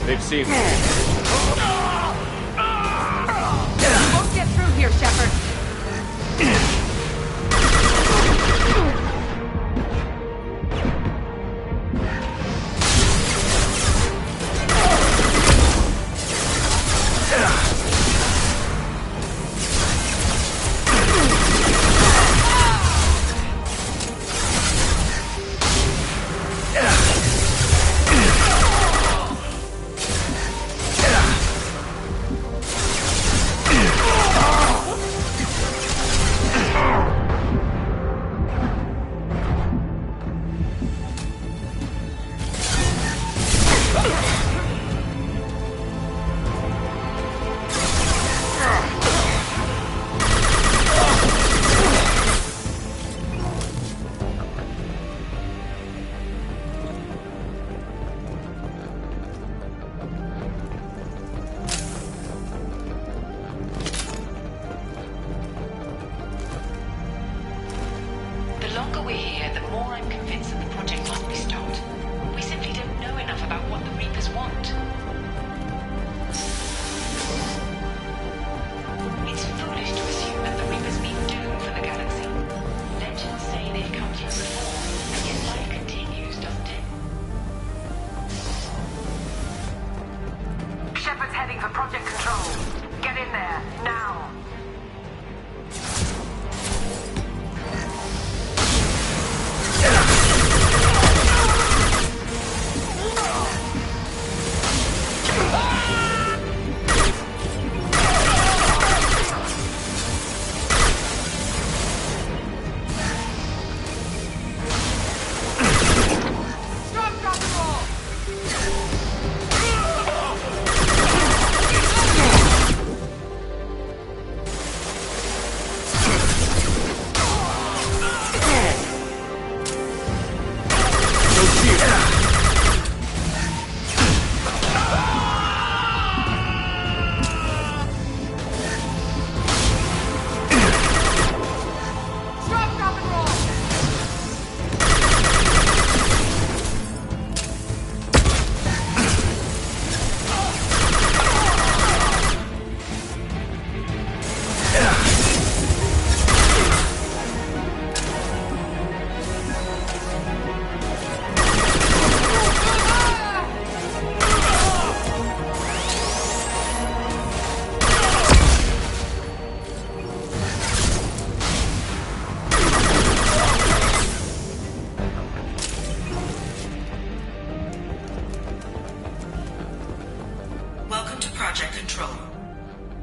They've seen me. You won't get through here, Shepard.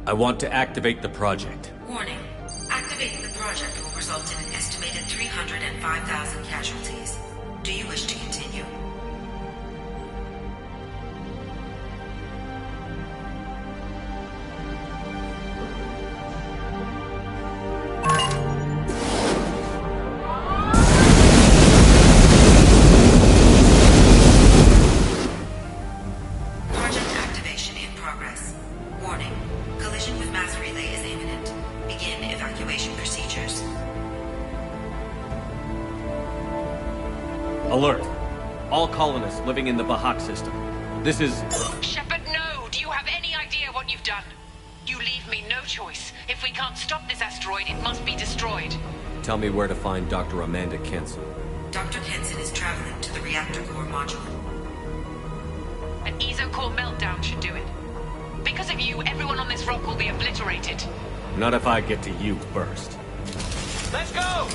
I want to activate the project. Warning. Activating the project will result in an estimated 305,000 casualties. Do you wish to continue? Alert! All colonists living in the Bahak system. This is... Shepard, no! Do you have any idea what you've done? You leave me no choice. If we can't stop this asteroid, it must be destroyed. Tell me where to find Dr. Amanda Kenson. Dr. Kenson is traveling to the reactor core module. An ESO-core meltdown should do it. Because of you, everyone on this rock will be obliterated. Not if I get to you first. Let's go!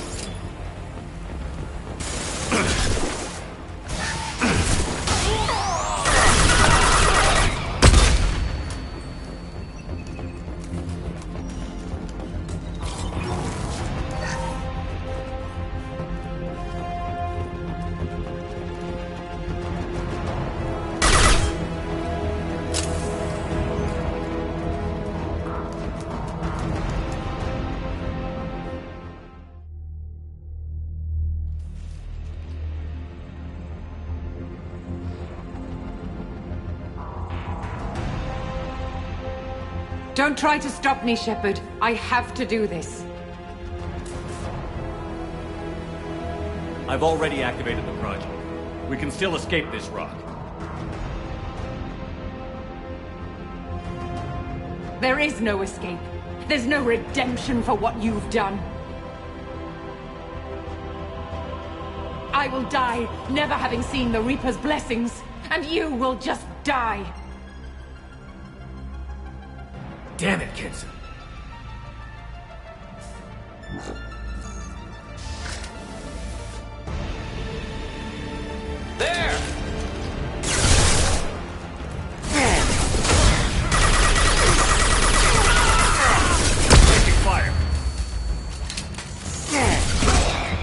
Don't try to stop me, Shepard. I have to do this. I've already activated the project. We can still escape this rock. There is no escape. There's no redemption for what you've done. I will die, never having seen the Reaper's blessings, and you will just die. Damn it, kids. There! Taking fire.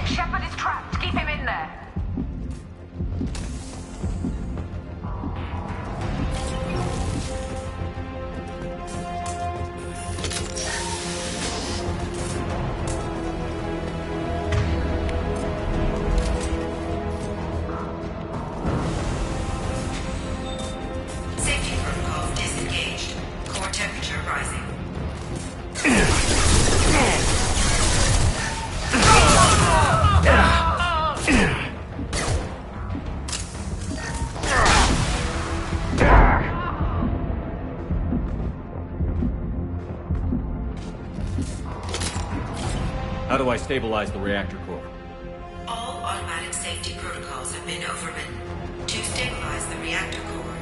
Shepard is trapped. Keep him in there. Safety protocol disengaged. Core temperature rising. How do I stabilize the reactor core? All automatic safety protocols have been overridden. To stabilize the reactor core,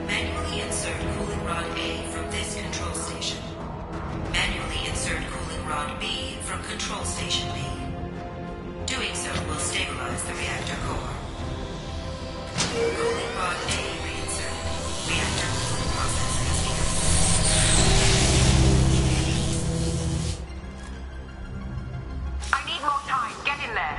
manually insert cooling rod A from this control station. Manually insert cooling rod B from control station B. Doing so will stabilize the reactor core. Cooling rod A reinserted. Reactor cooling process has begun. I need more time. Get in there.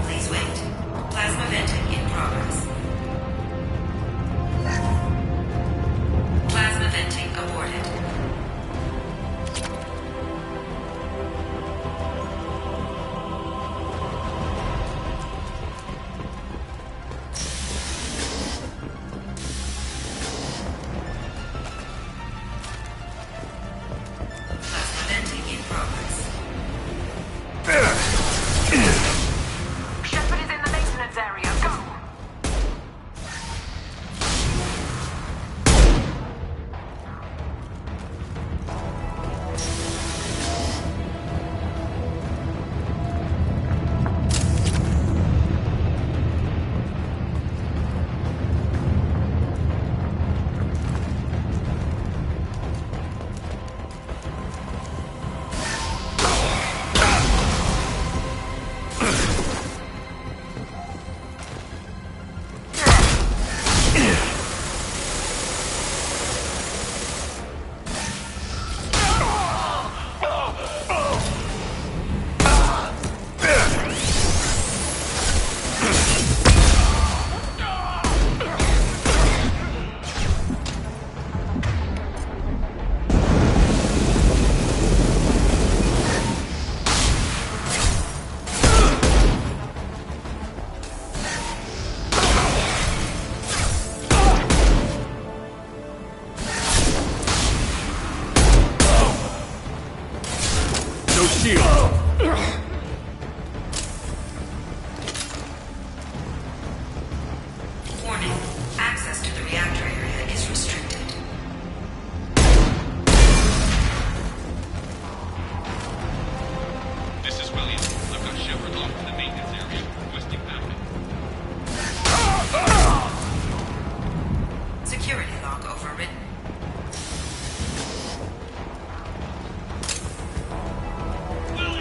Please wait. Plasma venting in progress. Plasma venting aborted. Plasma venting in progress. Shepard is in the maintenance area. Go! No shield. Warning. Access to the reactor area is restricted. This is William. I've got Shepard locked in the maintenance area. Requesting backup. Security lock overridden. Will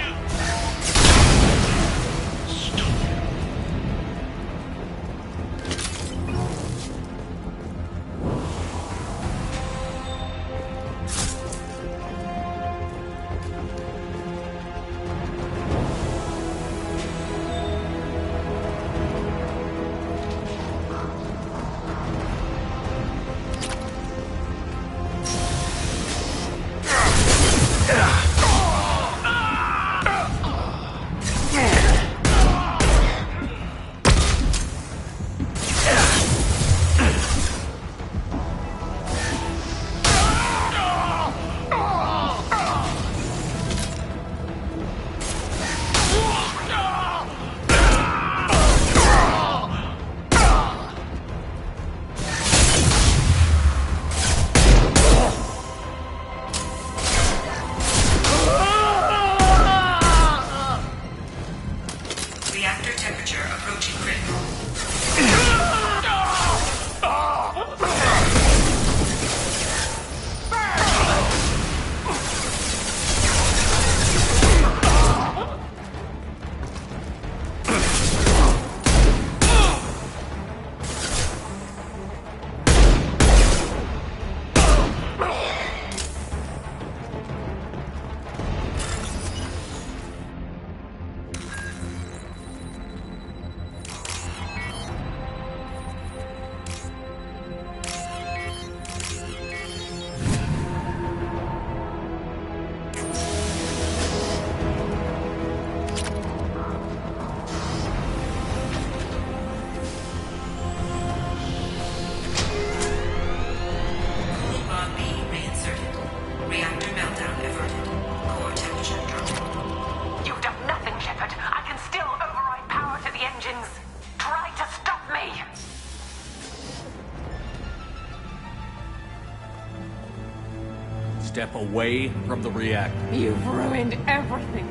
Step away from the reactor. You've ruined everything.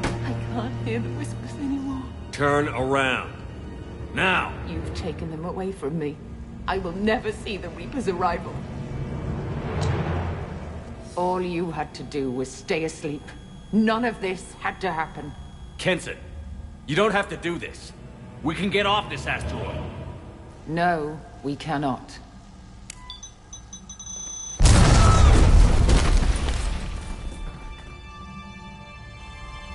I can't hear the whispers anymore. Turn around. Now! You've taken them away from me. I will never see the Reaper's arrival. All you had to do was stay asleep. None of this had to happen. Kenson, you don't have to do this. We can get off this asteroid. No, we cannot.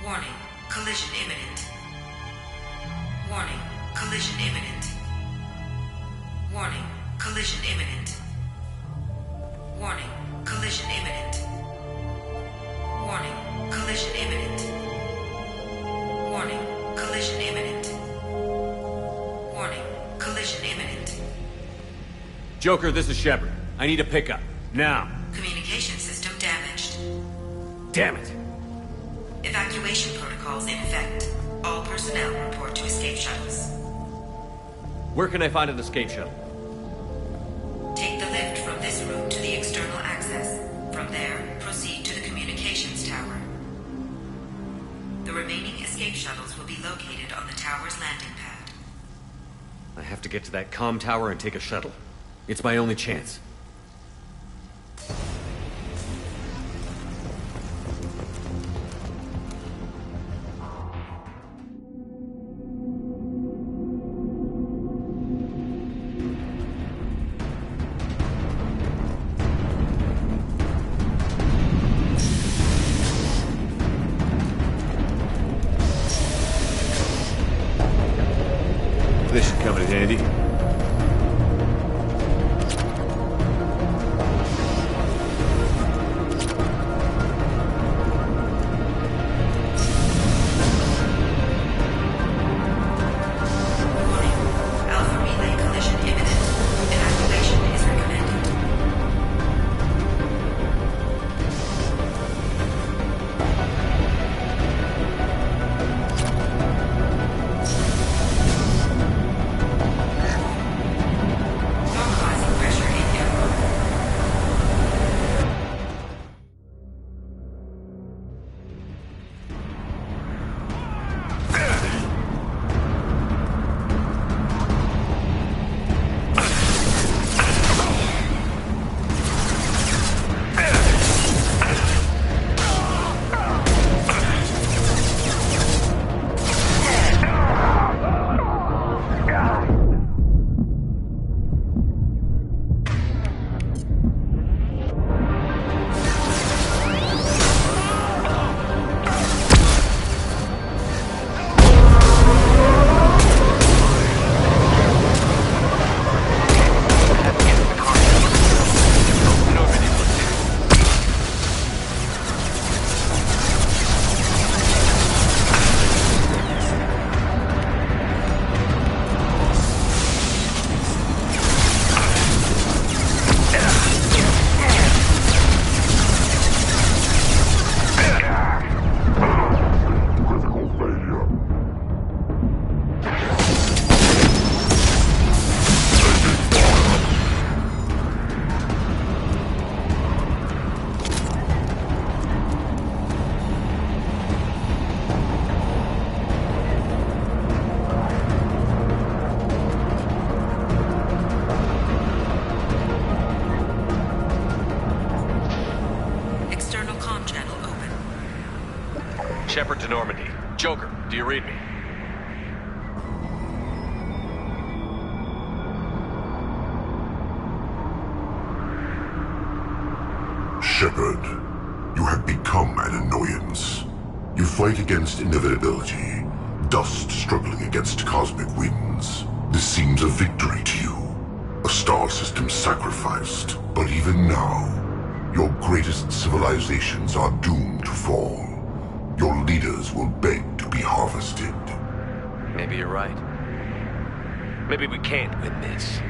Warning, collision imminent. Warning, collision imminent. Warning, collision imminent. Warning, collision imminent. Warning, collision imminent. Warning, collision imminent. Warning, collision imminent. Joker, this is Shepard. I need a pickup. Now. Communication system damaged. Damn it. Evacuation protocols in effect. All personnel report to escape shuttles. Where can I find an escape shuttle? Take the lift from this room to the external access. From there, proceed to the communications tower. The remaining escape shuttles will be located on the tower's landing pad. I have to get to that comm tower and take a shuttle. It's my only chance. This should come in handy. Alpha relay collision imminent. Evacuation is recommended. Normalizing pressure in airlock. External comm channel open. Shepard to Normandy. Joker, do you read me? Shepard, you have become an annoyance. You fight against inevitability, dust struggling against cosmic winds. This seems a victory to you, a star system sacrificed. But even now, your greatest civilizations are doomed to fall. Your leaders will beg to be harvested. Maybe you're right. Maybe we can't win this.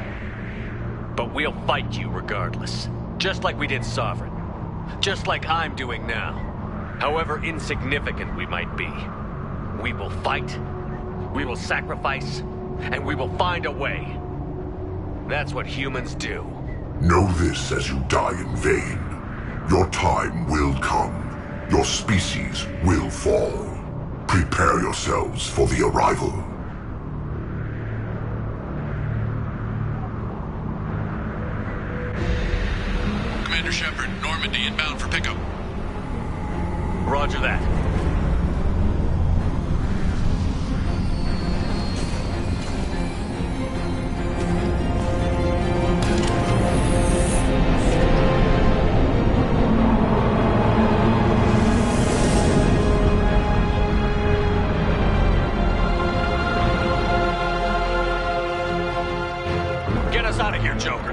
But we'll fight you regardless. Just like we did Sovereign. Just like I'm doing now. However insignificant we might be. We will fight, we will sacrifice, and we will find a way. That's what humans do. Know this as you die in vain. Your time will come. Your species will fall. Prepare yourselves for the arrival. Commander Shepard, Normandy inbound for pickup. Roger that. Get us out of here, Joker.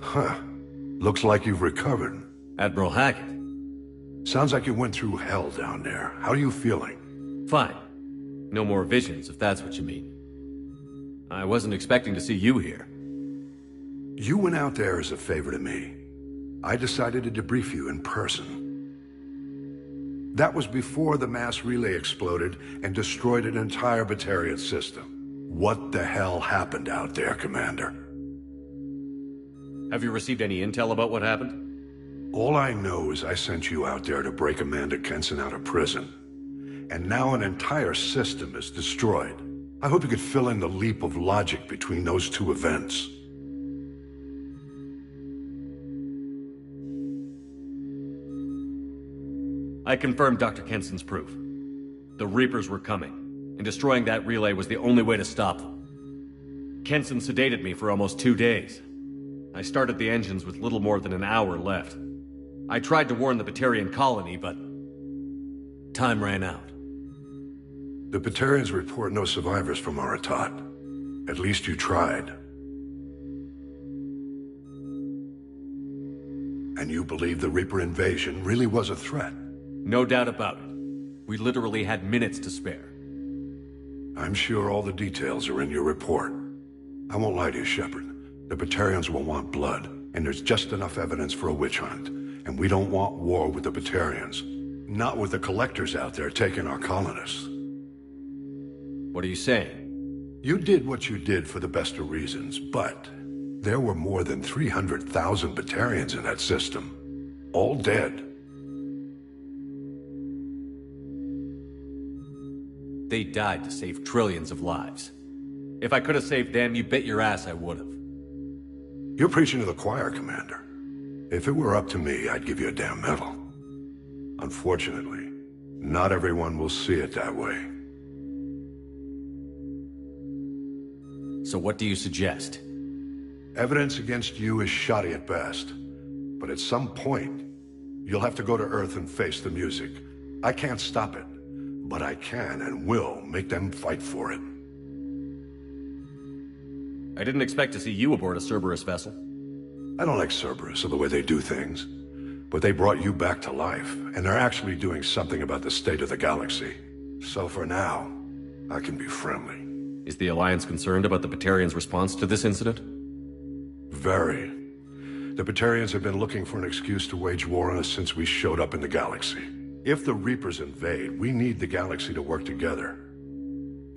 Huh. Looks like you've recovered. Admiral Hackett. Sounds like you went through hell down there. How are you feeling? Fine. No more visions, if that's what you mean. I wasn't expecting to see you here. You went out there as a favor to me. I decided to debrief you in person. That was before the mass relay exploded and destroyed an entire Batarian system. What the hell happened out there, Commander? Have you received any intel about what happened? All I know is I sent you out there to break Amanda Kenson out of prison. And now an entire system is destroyed. I hope you could fill in the leap of logic between those two events. I confirmed Dr. Kenson's proof. The Reapers were coming, and destroying that relay was the only way to stop them. Kenson sedated me for almost 2 days. I started the engines with little more than an hour left. I tried to warn the Batarian colony, but time ran out. The Batarians report no survivors from Aratat. At least you tried. And you believe the Reaper invasion really was a threat? No doubt about it. We literally had minutes to spare. I'm sure all the details are in your report. I won't lie to you, Shepard. The Batarians will want blood, and there's just enough evidence for a witch hunt. And we don't want war with the Batarians. Not with the collectors out there taking our colonists. What are you saying? You did what you did for the best of reasons, but there were more than 300,000 Batarians in that system. All dead. They died to save trillions of lives. If I could have saved them, you bet your ass I would have. You're preaching to the choir, Commander. If it were up to me, I'd give you a damn medal. Unfortunately, not everyone will see it that way. So what do you suggest? Evidence against you is shoddy at best. But at some point, you'll have to go to Earth and face the music. I can't stop it, but I can and will make them fight for it. I didn't expect to see you aboard a Cerberus vessel. I don't like Cerberus or the way they do things. But they brought you back to life, and they're actually doing something about the state of the galaxy. So for now, I can be friendly. Is the Alliance concerned about the Batarians' response to this incident? Very. The Batarians have been looking for an excuse to wage war on us since we showed up in the galaxy. If the Reapers invade, we need the galaxy to work together.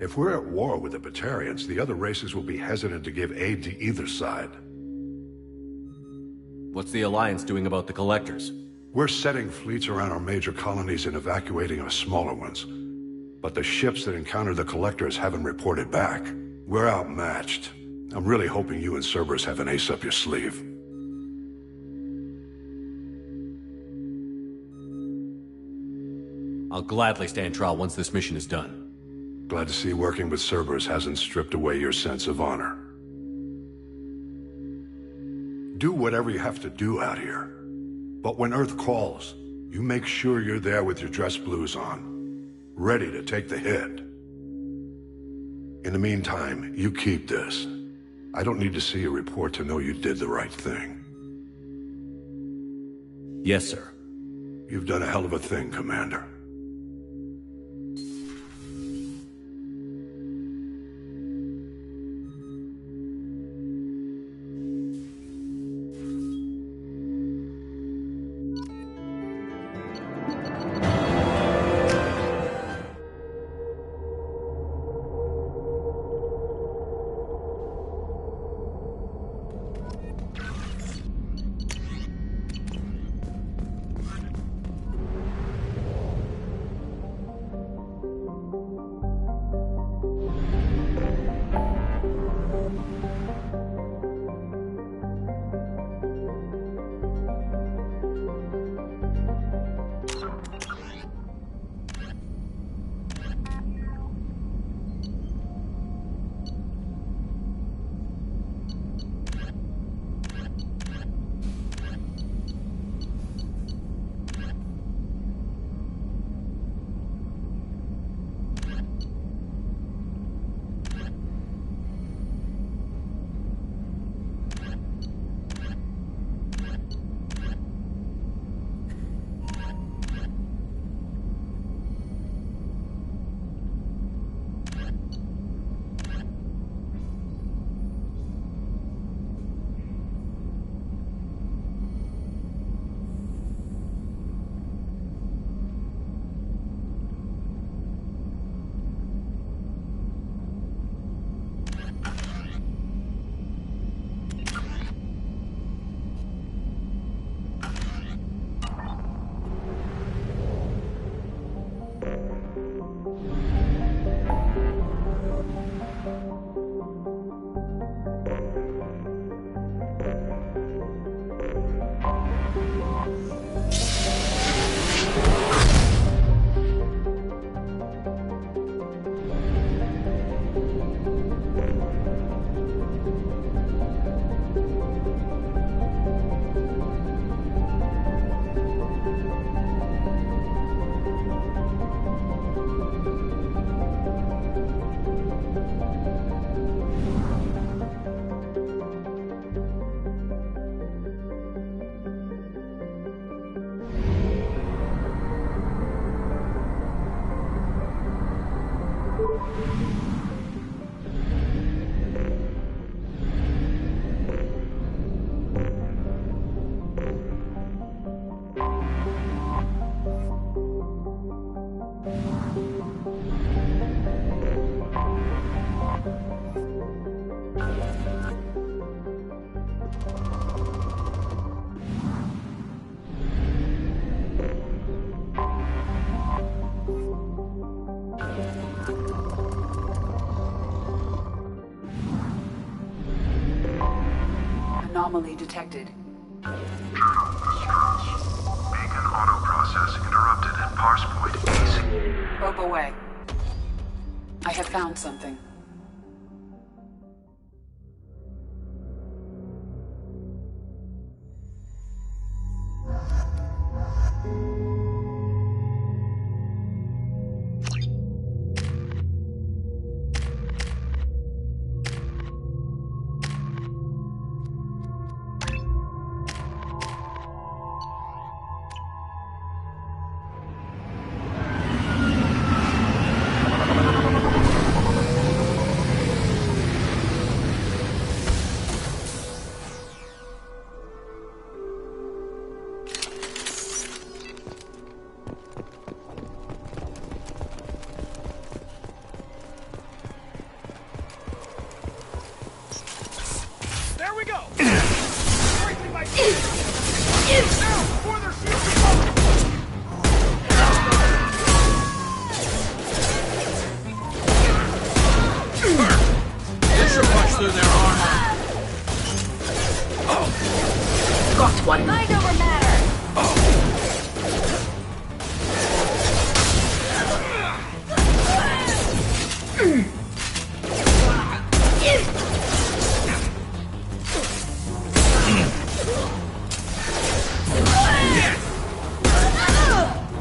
If we're at war with the Batarians, the other races will be hesitant to give aid to either side. What's the Alliance doing about the collectors? We're setting fleets around our major colonies and evacuating our smaller ones. But the ships that encountered the collectors haven't reported back. We're outmatched. I'm really hoping you and Cerberus have an ace up your sleeve. I'll gladly stand trial once this mission is done. Glad to see working with Cerberus hasn't stripped away your sense of honor. Do whatever you have to do out here. But when Earth calls, you make sure you're there with your dress blues on, ready to take the hit. In the meantime, you keep this. I don't need to see a report to know you did the right thing. Yes, sir. You've done a hell of a thing, Commander. Anomaly detected. Journal, Strange. Beacon auto-processing interrupted at parse point AC. Probe away. I have found something. There we go! Breaking my This should punch through their armor. Got one. Mind over matter.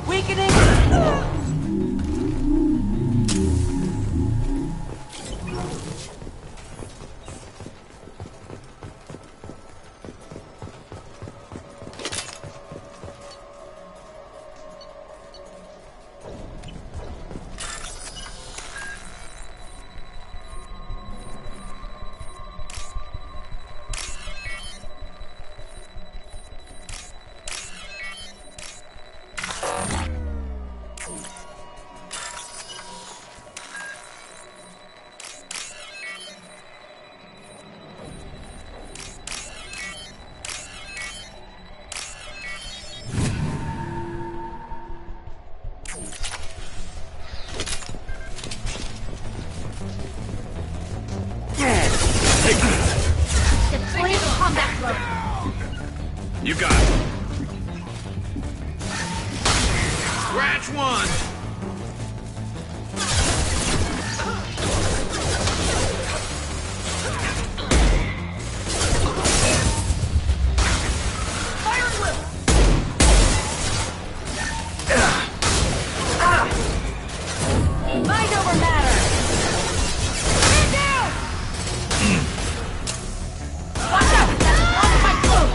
Weakening. Deploying combat mode. You got it. Scratch one. Mind over matter. Man down. Watch out. That's on my cloak.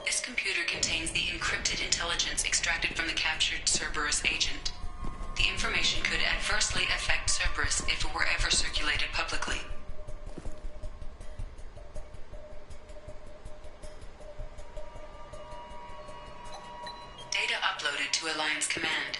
This computer contains the encrypted intelligence extracted from the captured Cerberus agent. The information could adversely affect Cerberus if it were ever circulated publicly. Data uploaded to Alliance Command.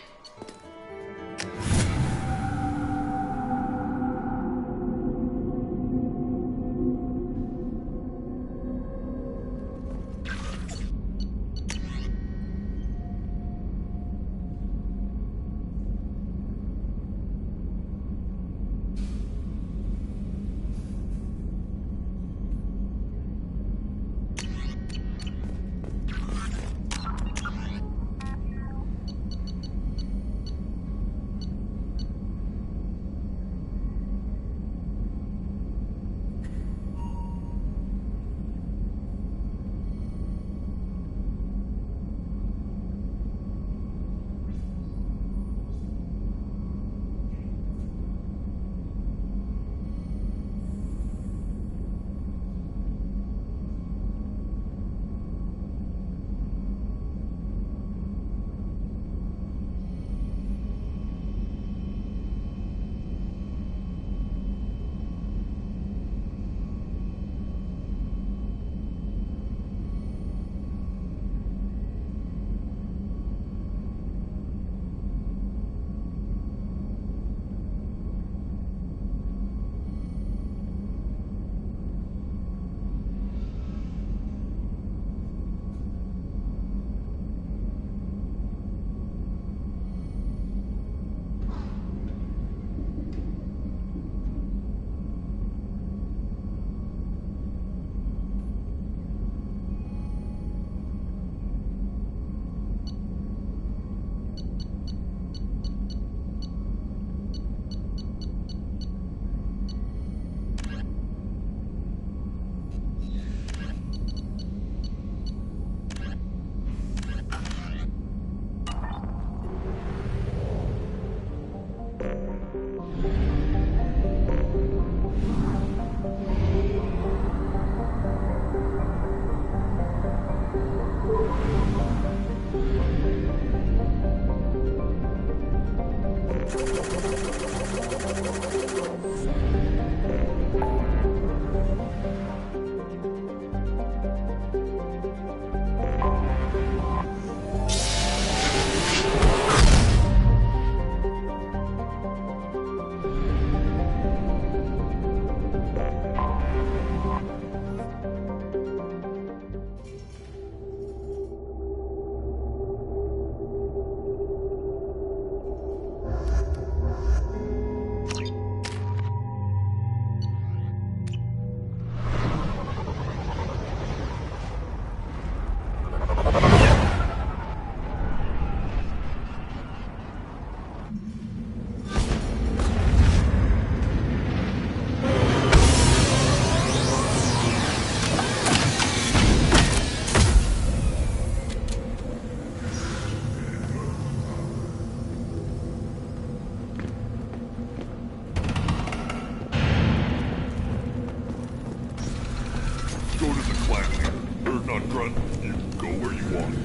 grunt. You go where you want.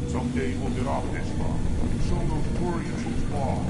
Someday we'll get off this farm and show those Quarians who's boss.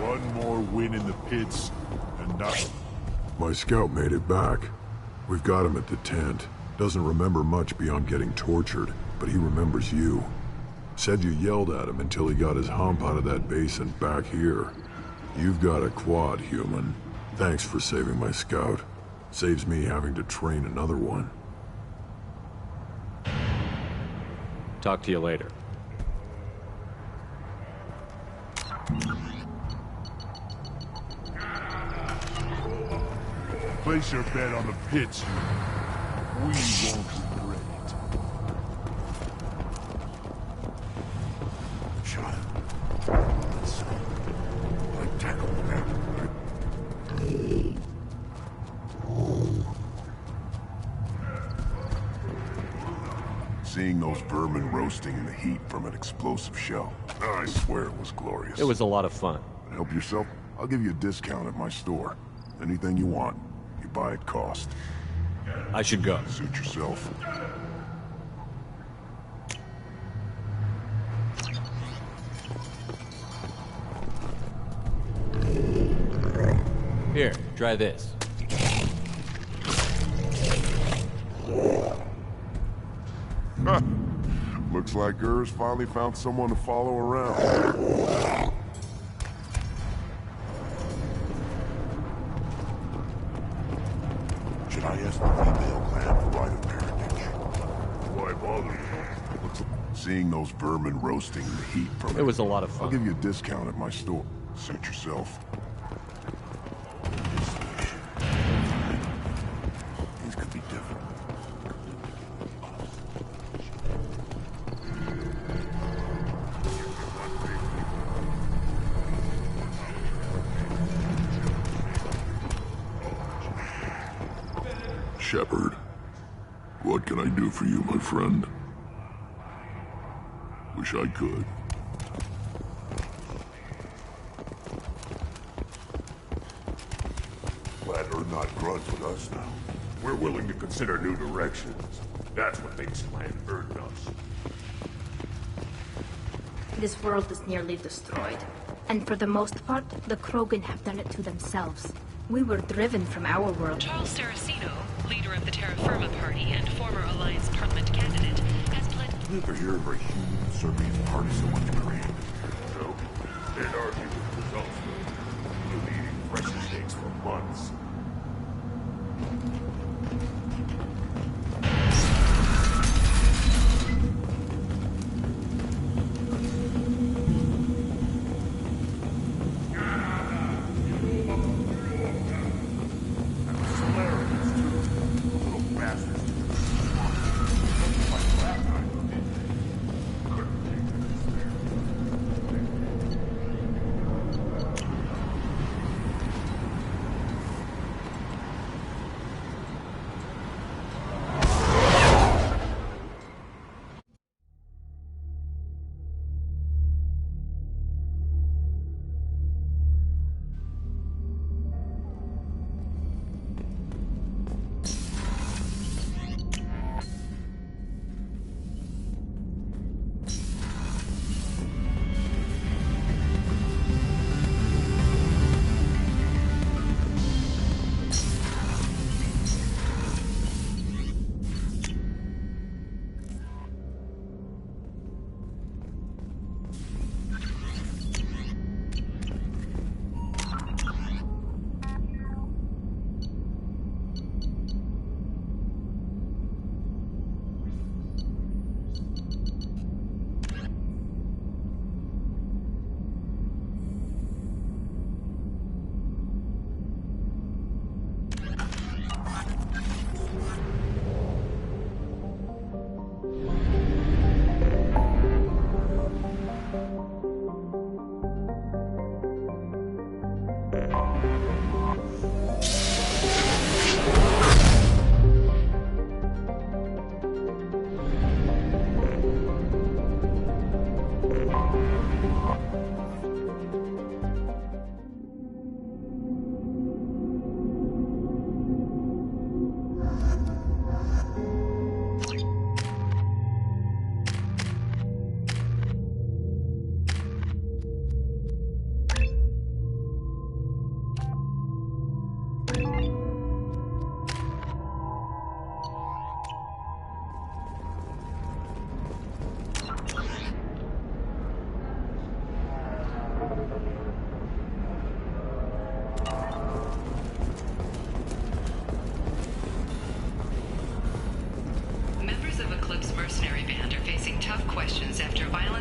One more win in the pits, and nothing. My scout made it back. We've got him at the tent. Doesn't remember much beyond getting tortured, but he remembers you. Said you yelled at him until he got his hump out of that basin back here. You've got a quad, human. Thanks for saving my scout. Saves me having to train another one. Talk to you later. Place your bet on the pits. We won't regret it. Shut up. Let's tackle them. Seeing those vermin roasting in the heat from an explosive shell, I swear it was glorious. It was a lot of fun. Help yourself? I'll give you a discount at my store. Anything you want. You buy at cost. I should go. Suit yourself. Here, try this. Looks like Gur's finally found someone to follow around. Should I ask the female clan for right of parentage? Why bother? Seeing those vermin roasting in the heat from It was a lot of fun. I'll give you a discount at my store. Suit yourself. These could be different. Shepard, what can I do for you, my friend? Wish I could. Glad are not grunts with us now. We're willing to consider new directions. That's what makes Clan earned us. This world is nearly destroyed. And for the most part, the Krogan have done it to themselves. We were driven from our world. Charles Saraceno, leader of the Terra Firma Party and former Alliance Parliament candidate, has pled... Never hear of a human serving his party so much grand. No, can't argue with the results, though. You'll be eating fresh steaks for months.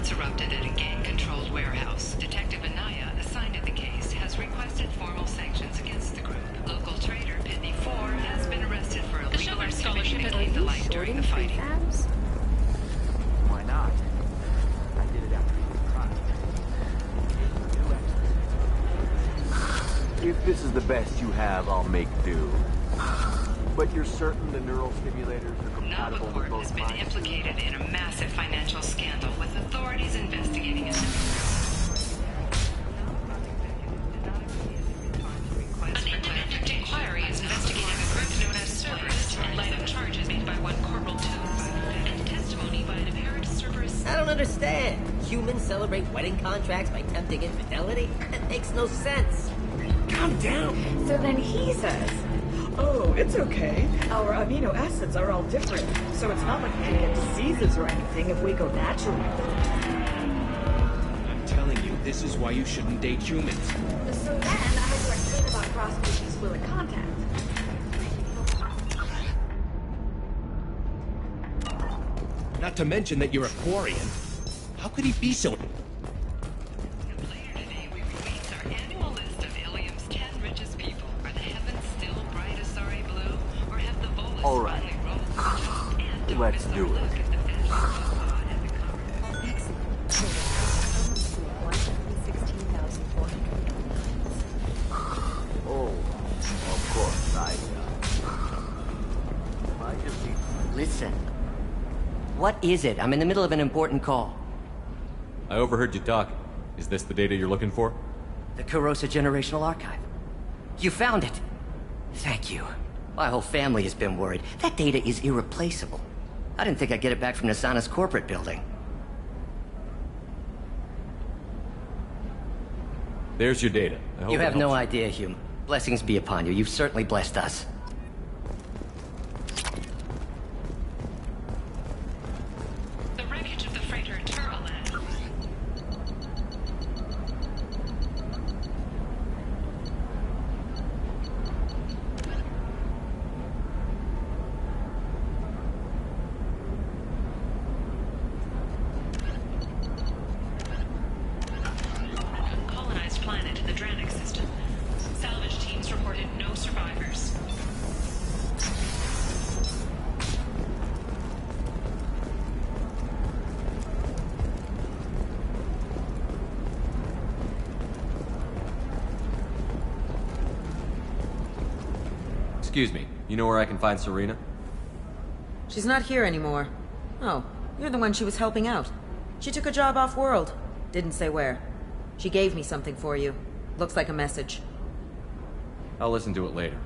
violence erupted at a gang-controlled warehouse. Detective Anaya, assigned to the case, has requested formal sanctions against the group. Local trader Pitney 4 has been arrested for The illegal Shepard activity scholarship and at gained the light during the fighting. Why not? I did it after you If this is the best you have, I'll make do. But you're certain the neural stimulators are compatible with Navacorp both has been minds? implicated in a massive financial scandal, with authorities investigating it. An independent inquiry is investigating a group known as Cerberus in light of charges made by one Corporal Toombs and testimony by an apparent Cerberus. I don't understand. Humans celebrate wedding contracts by tempting infidelity? That makes no sense. Calm down. So then he says, oh, it's okay. Our amino acids are all different, so it's not like we can get diseases or anything if we go natural. I'm telling you, this is why you shouldn't date humans. So then I have to explain about cross-species will and contact. Not to mention that you're a Quarian. How could he be so... All right. Let's do it. Oh, of course, I just need... Listen. What is it? I'm in the middle of an important call. I overheard you talk. Is this the data you're looking for? The Kurosa Generational Archive. You found it. Thank you. My whole family has been worried. That data is irreplaceable. I didn't think I'd get it back from Nasana's corporate building. There's your data. I hope You it have no helps. idea, Hume. Blessings be upon you. You've certainly blessed us. The wreckage of the freighter Turlan. Colonized planet in the Dranik system. Salvage teams reported no survivors. Excuse me, you know where I can find Serena? She's not here anymore. Oh, you're the one she was helping out. She took a job off-world. Didn't say where. She gave me something for you. Looks like a message. I'll listen to it later.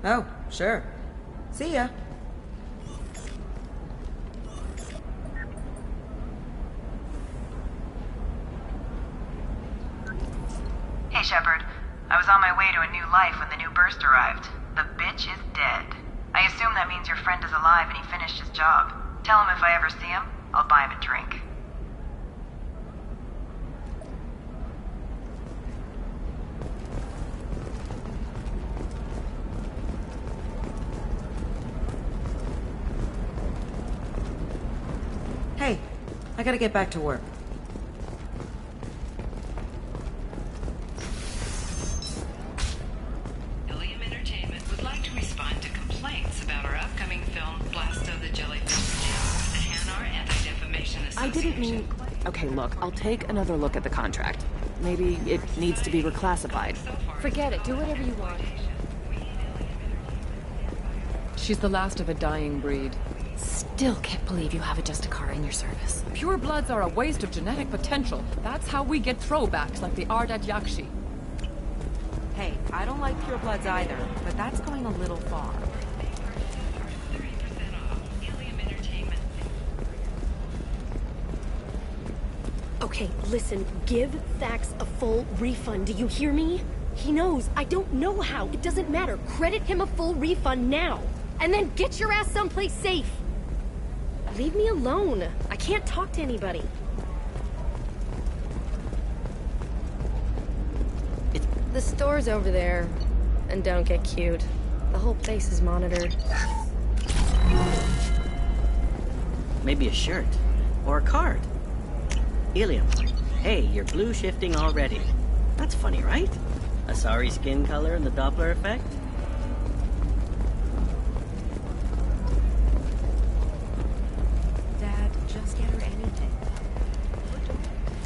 Oh, sure. See ya. Hey, Shepard. I was on my way to a new life when the new burst arrived. The bitch is dead. I assume that means your friend is alive and he finished his job. Tell him if I ever see him, I'll buy him a drink. Hey, I gotta get back to work. Ilium Entertainment would like to respond to complaints about our upcoming film, Blasto the Jellyfish Sting, the Hanar Anti-Defamation Association. I didn't mean... Okay, look, I'll take another look at the contract. Maybe it needs to be reclassified. Forget it. Do whatever you want. She's the last of a dying breed. Still can't believe you have a Justicar in your service. Pure bloods are a waste of genetic potential. That's how we get throwbacks like the Ardat Yakshi. Hey, I don't like purebloods either, but that's going a little far. Okay, listen, give Thax a full refund, do you hear me? He knows, I don't know how, it doesn't matter. Credit him a full refund now, and then get your ass someplace safe. Leave me alone, I can't talk to anybody. The store's over there, and don't get cute. The whole place is monitored. Maybe a shirt. Or a card. Helium. Hey, you're blue shifting already. That's funny, right? A sorry skin color and the Doppler effect? Dad, just get her anything.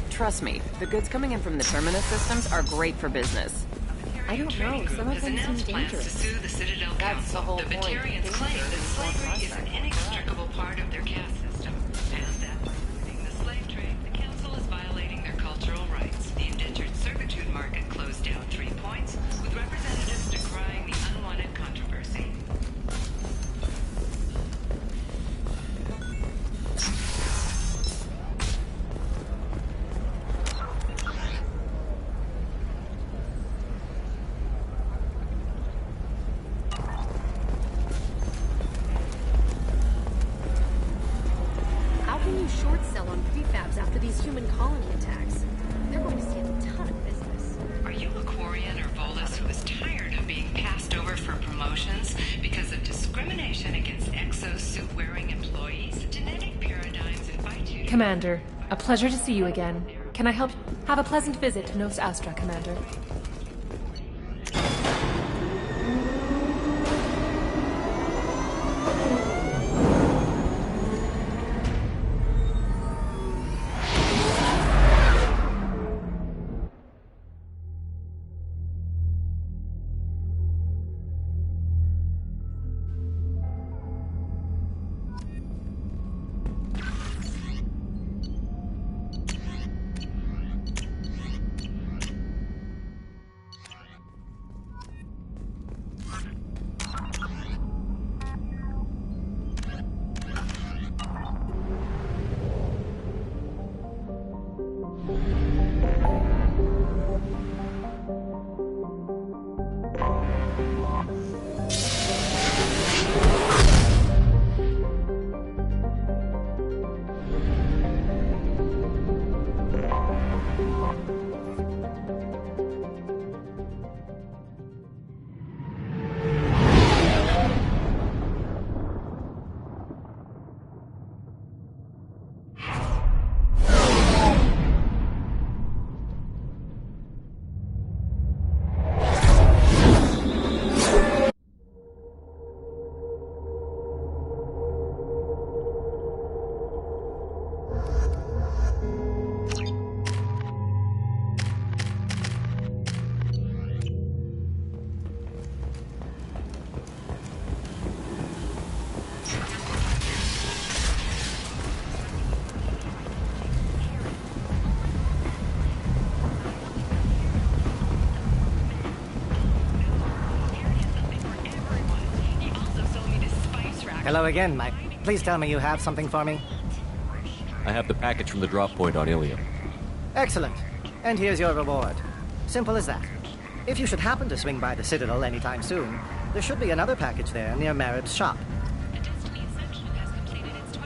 Trust me, the goods coming in from the Terminus systems are great for business. I don't know, some of them seem dangerous. To sue the Citadel That's Council. the whole The point. Batarians claim that slavery is an inextricable part of their caste system, and that by limiting the slave trade, the Council is violating their cultural rights. The indentured servitude market closed down 3 points, with representatives decrying the unwanted controversy. How can you short sell on prefabs after these human colony attacks? They're going to see a ton of business. Are you a Quarian or Volus who is tired of being passed over for promotions because of discrimination against exosuit-wearing employees? Genetic paradigms invite you to... Commander, a pleasure to see you again. Can I help? Have a pleasant visit to Nos Astra, Commander. Hello again, Mike. Please tell me you have something for me. I have the package from the drop point on Ilium. Excellent. And here's your reward. Simple as that. If you should happen to swing by the Citadel anytime soon, there should be another package there near Marib's shop.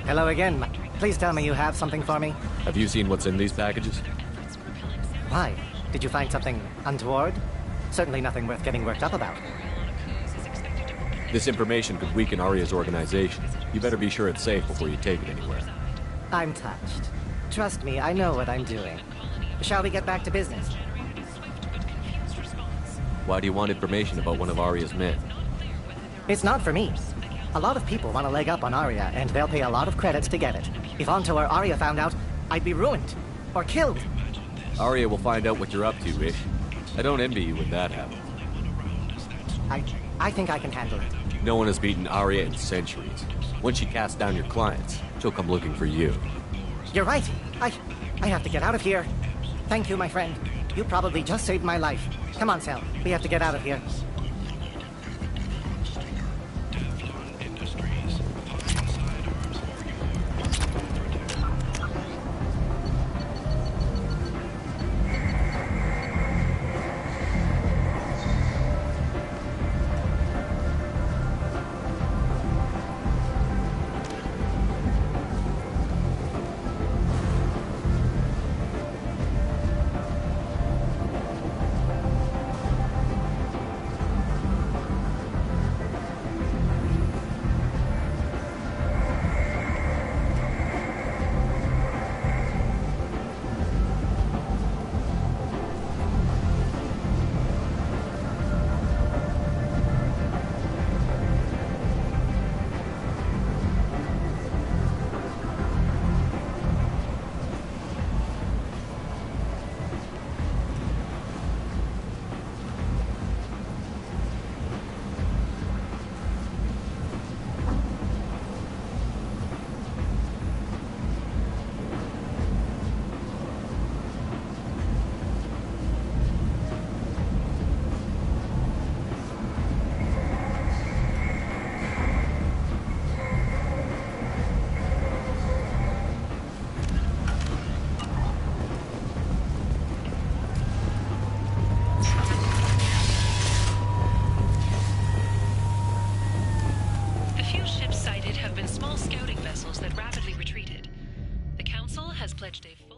Hello again, Mike. Please tell me you have something for me. Have you seen what's in these packages? Why? Did you find something untoward? Certainly nothing worth getting worked up about. This information could weaken Aria's organization. You better be sure it's safe before you take it anywhere. I'm touched. Trust me, I know what I'm doing. Shall we get back to business? Why do you want information about one of Aria's men? It's not for me. A lot of people want a leg up on Aria, and they'll pay a lot of credits to get it. If Anto or Aria found out, I'd be ruined. Or killed. Aria will find out what you're up to, Ish. I don't envy you when that happens. I think I can handle it. No one has beaten Aria in centuries. When she casts down your clients, she'll come looking for you. You're right. I have to get out of here. Thank you, my friend. You probably just saved my life. Come on, Sal. We have to get out of here. have been small scouting vessels that rapidly retreated. The Council has pledged a full...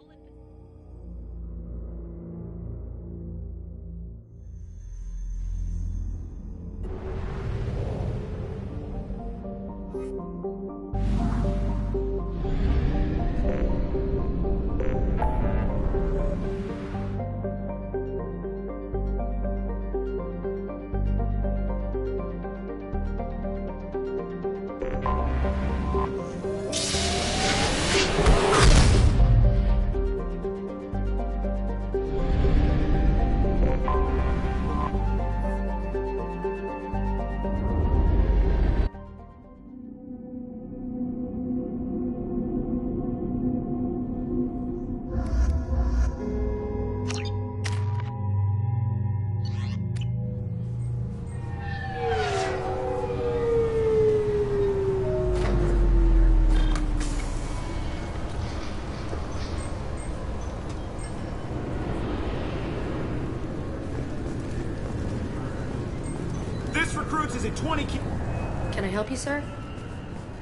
Is it 20 Can I help you, sir?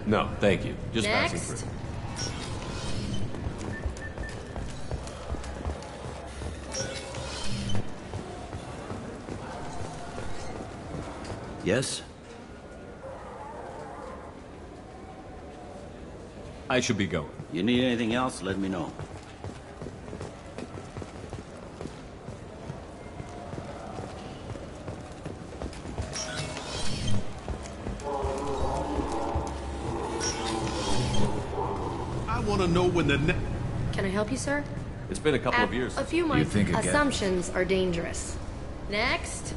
No, thank you. Just Next. passing through. Yes? I should be going. You need anything else, let me know. Know when the Can I help you, sir? It's been a couple of years. A few months. Assumptions are dangerous. Next.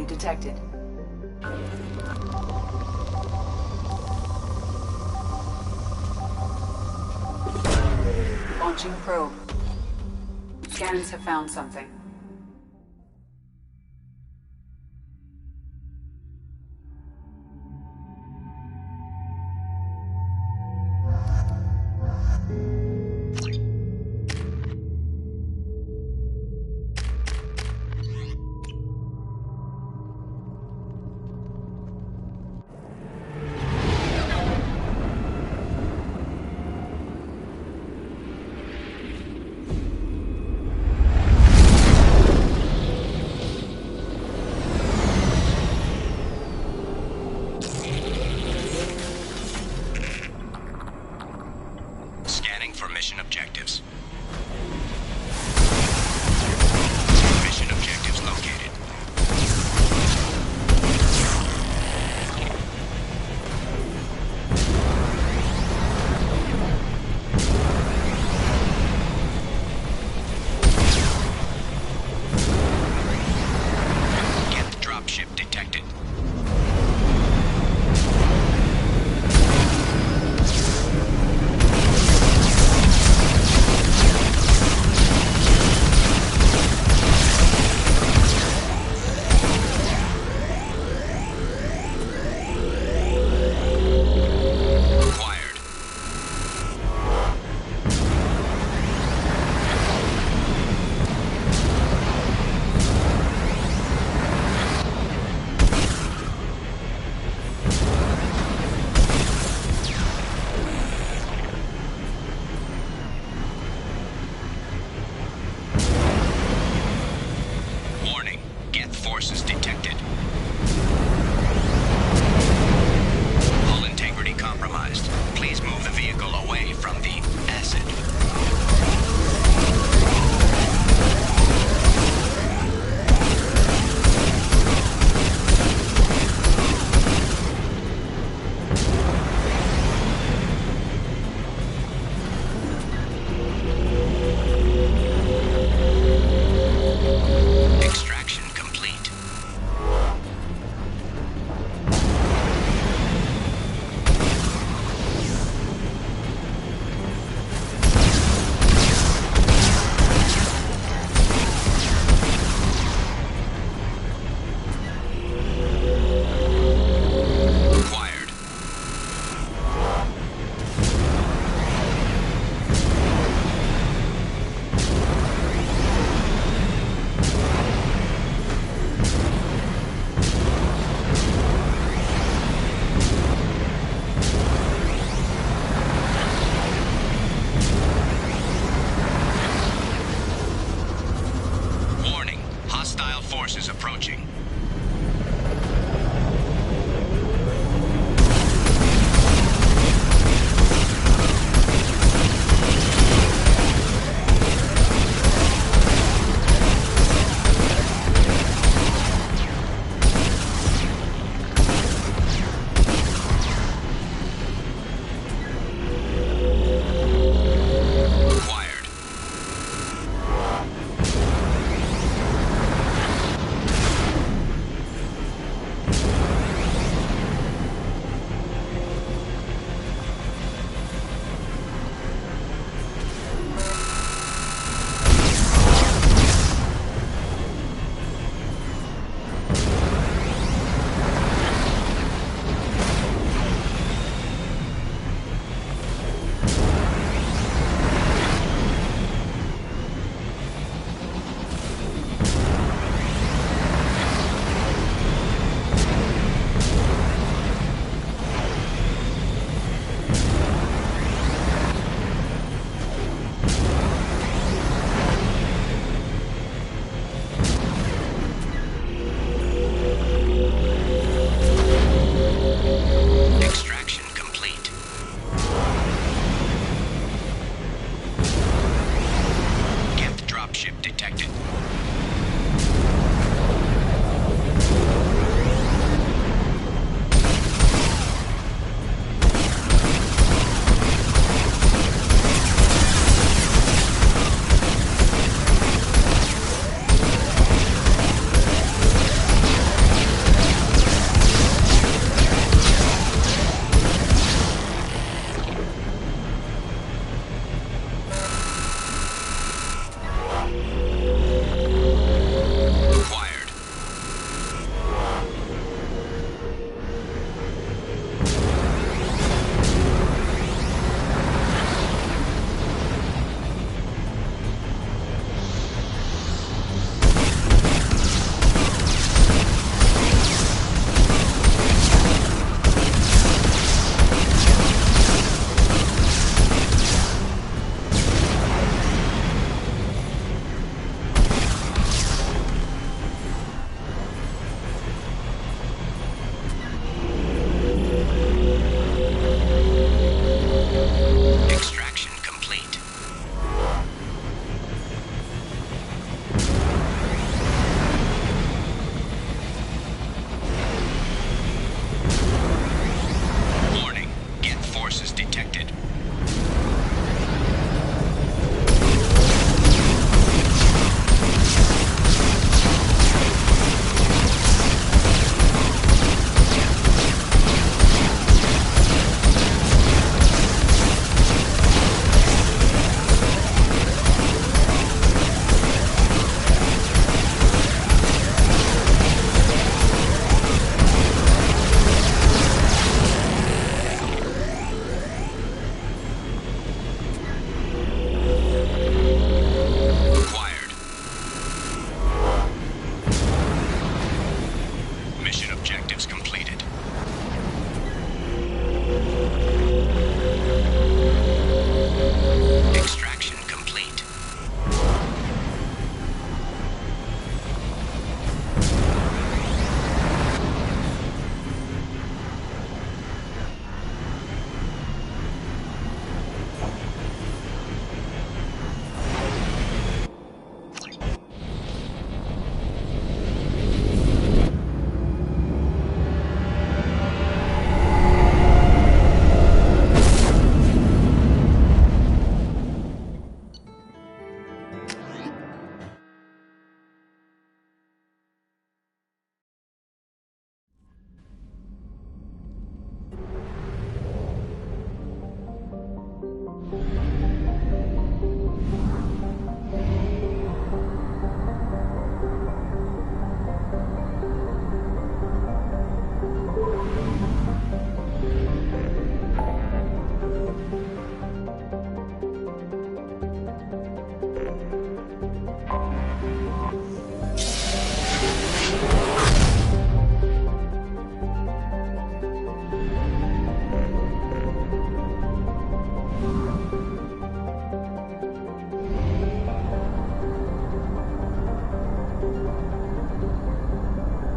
Detected. Launching probe. Scans have found something.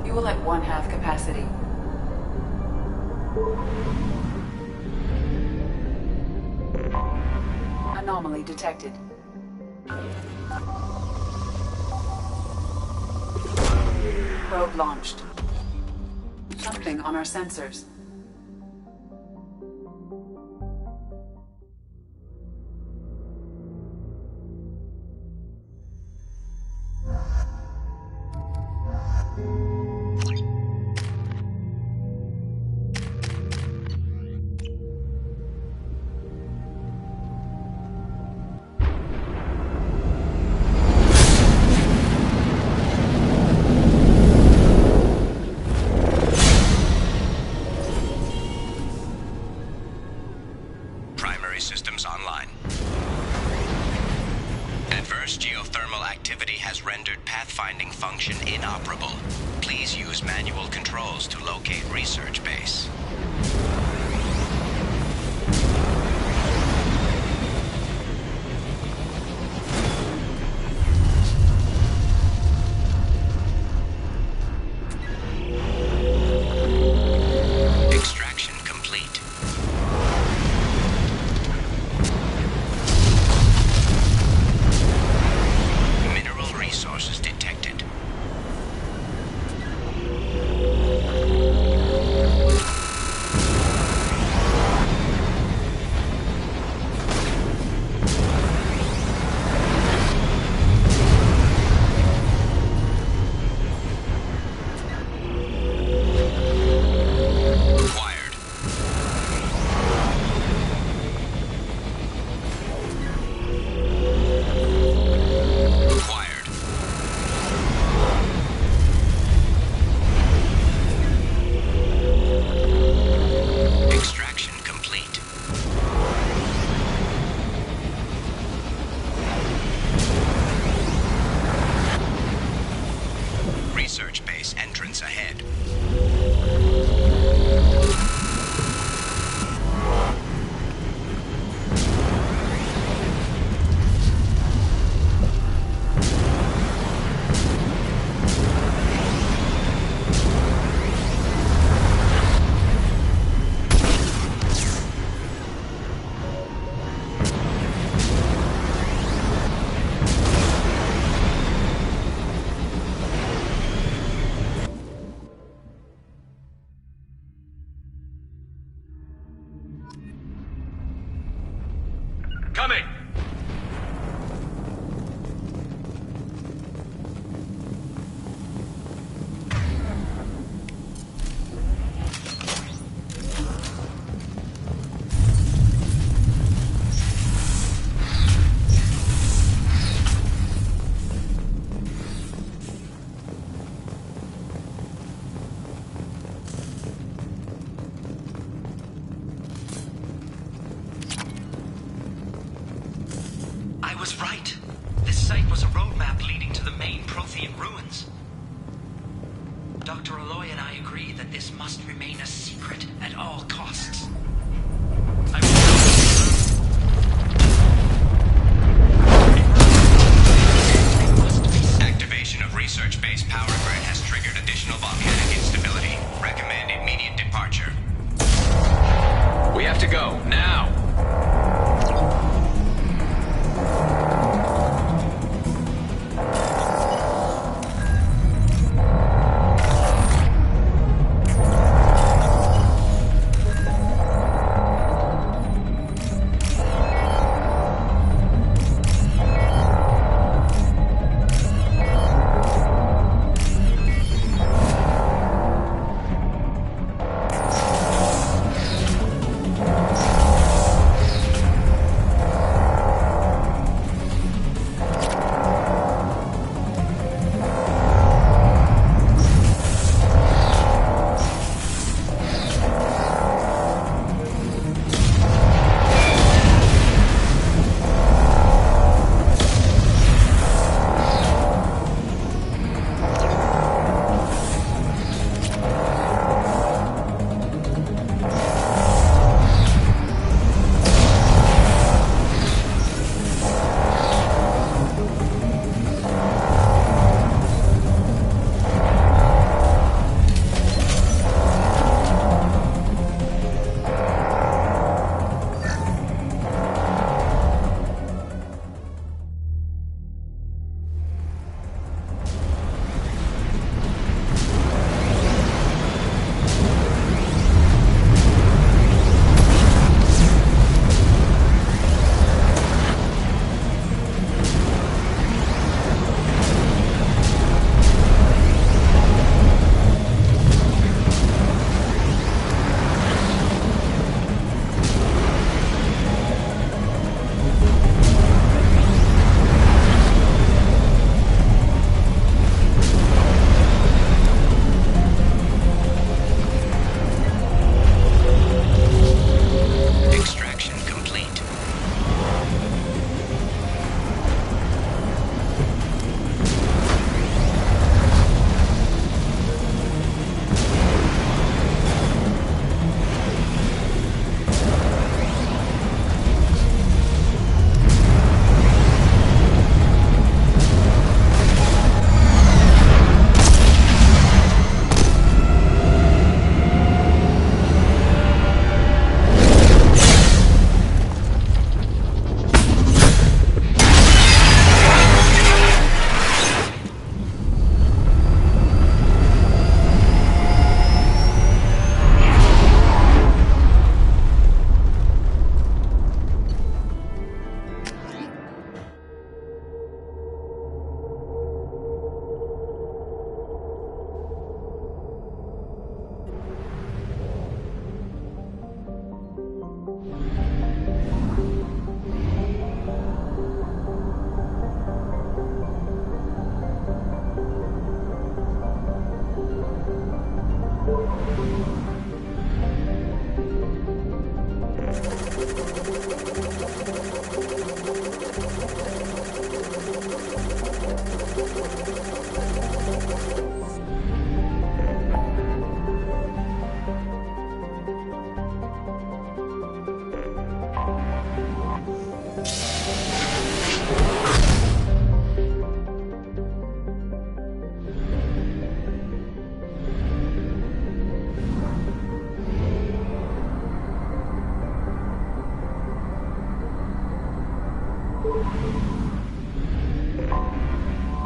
Fuel at 1/2 capacity. Anomaly detected. Probe launched. Something on our sensors. Systems online. Adverse geothermal activity has rendered pathfinding function inoperable. Please use manual controls to locate research base. Coming!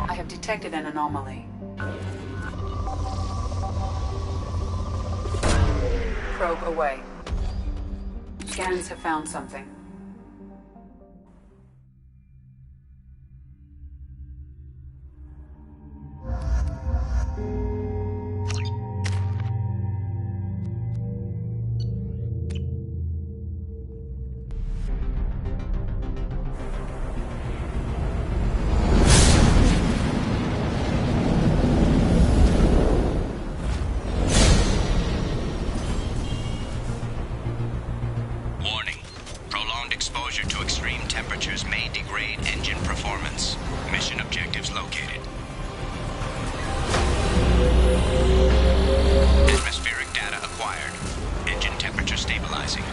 I have detected an anomaly. Probe away. Scans have found something. Warning. Prolonged exposure to extreme temperatures may degrade engine performance. Mission objectives located. Atmospheric data acquired. Engine temperature stabilizing.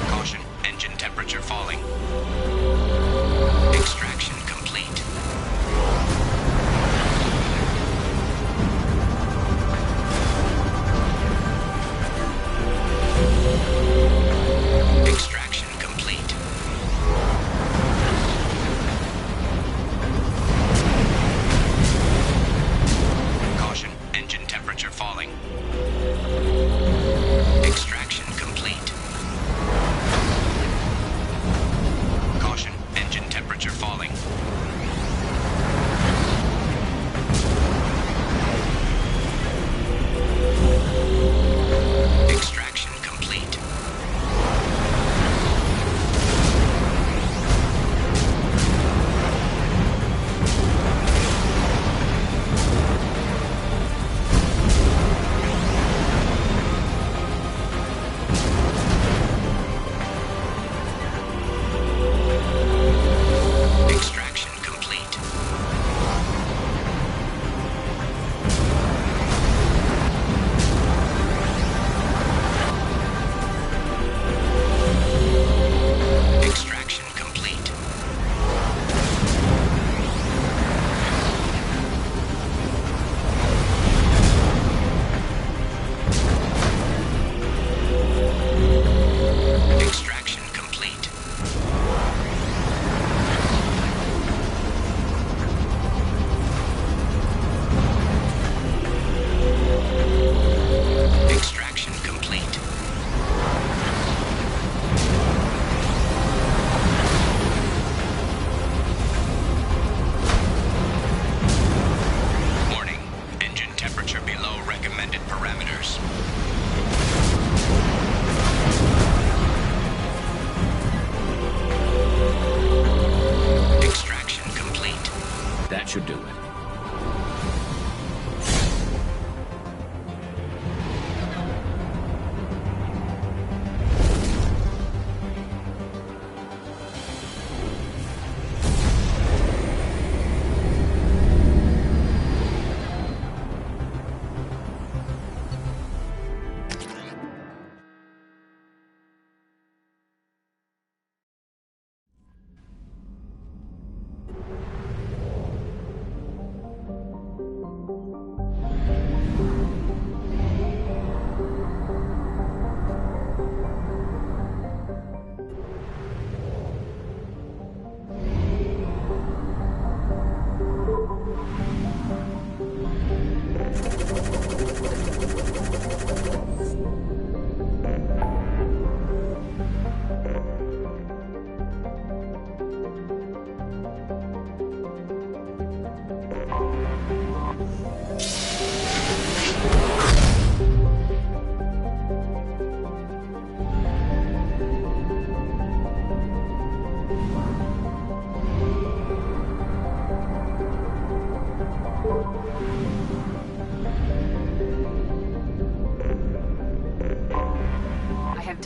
Caution, engine temperature falling. Extraction complete. Extraction complete. Caution, engine temperature falling. Extraction complete. Caution, engine temperature falling. Extraction complete. Extraction complete. Extraction complete. Extraction complete. Extraction complete. Warning. Engine temperature below recommended parameters. Extraction complete. That should do it.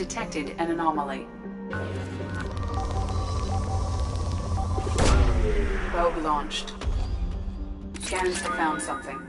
detected an anomaly. Probe launched. Scans have found something.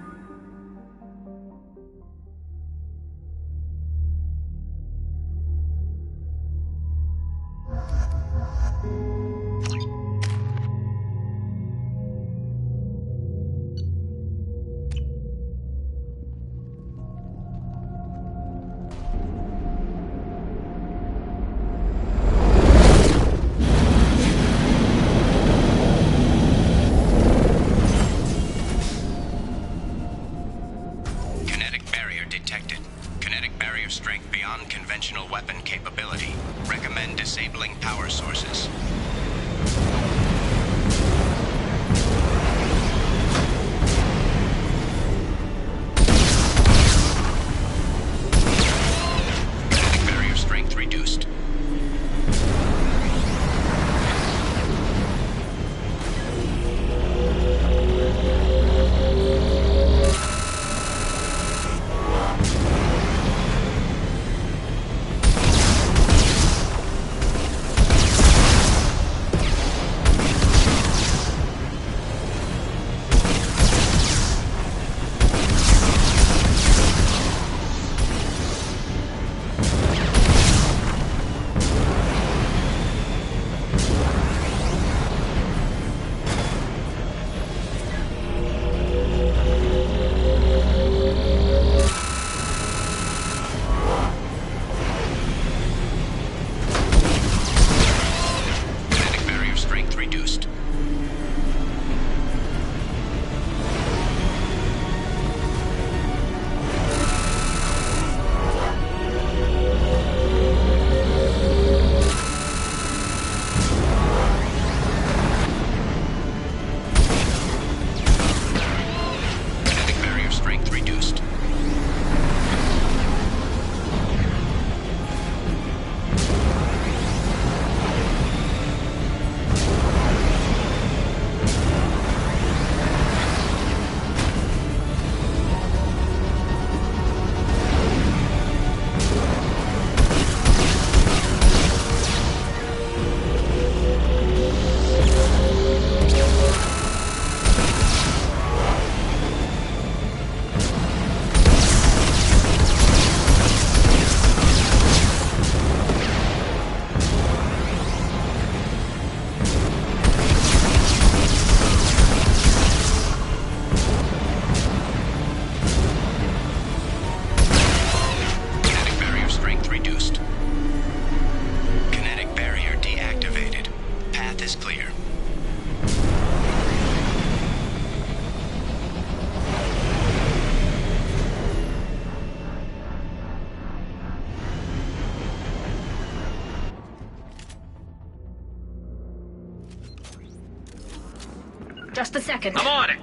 Just a second. I'm on it!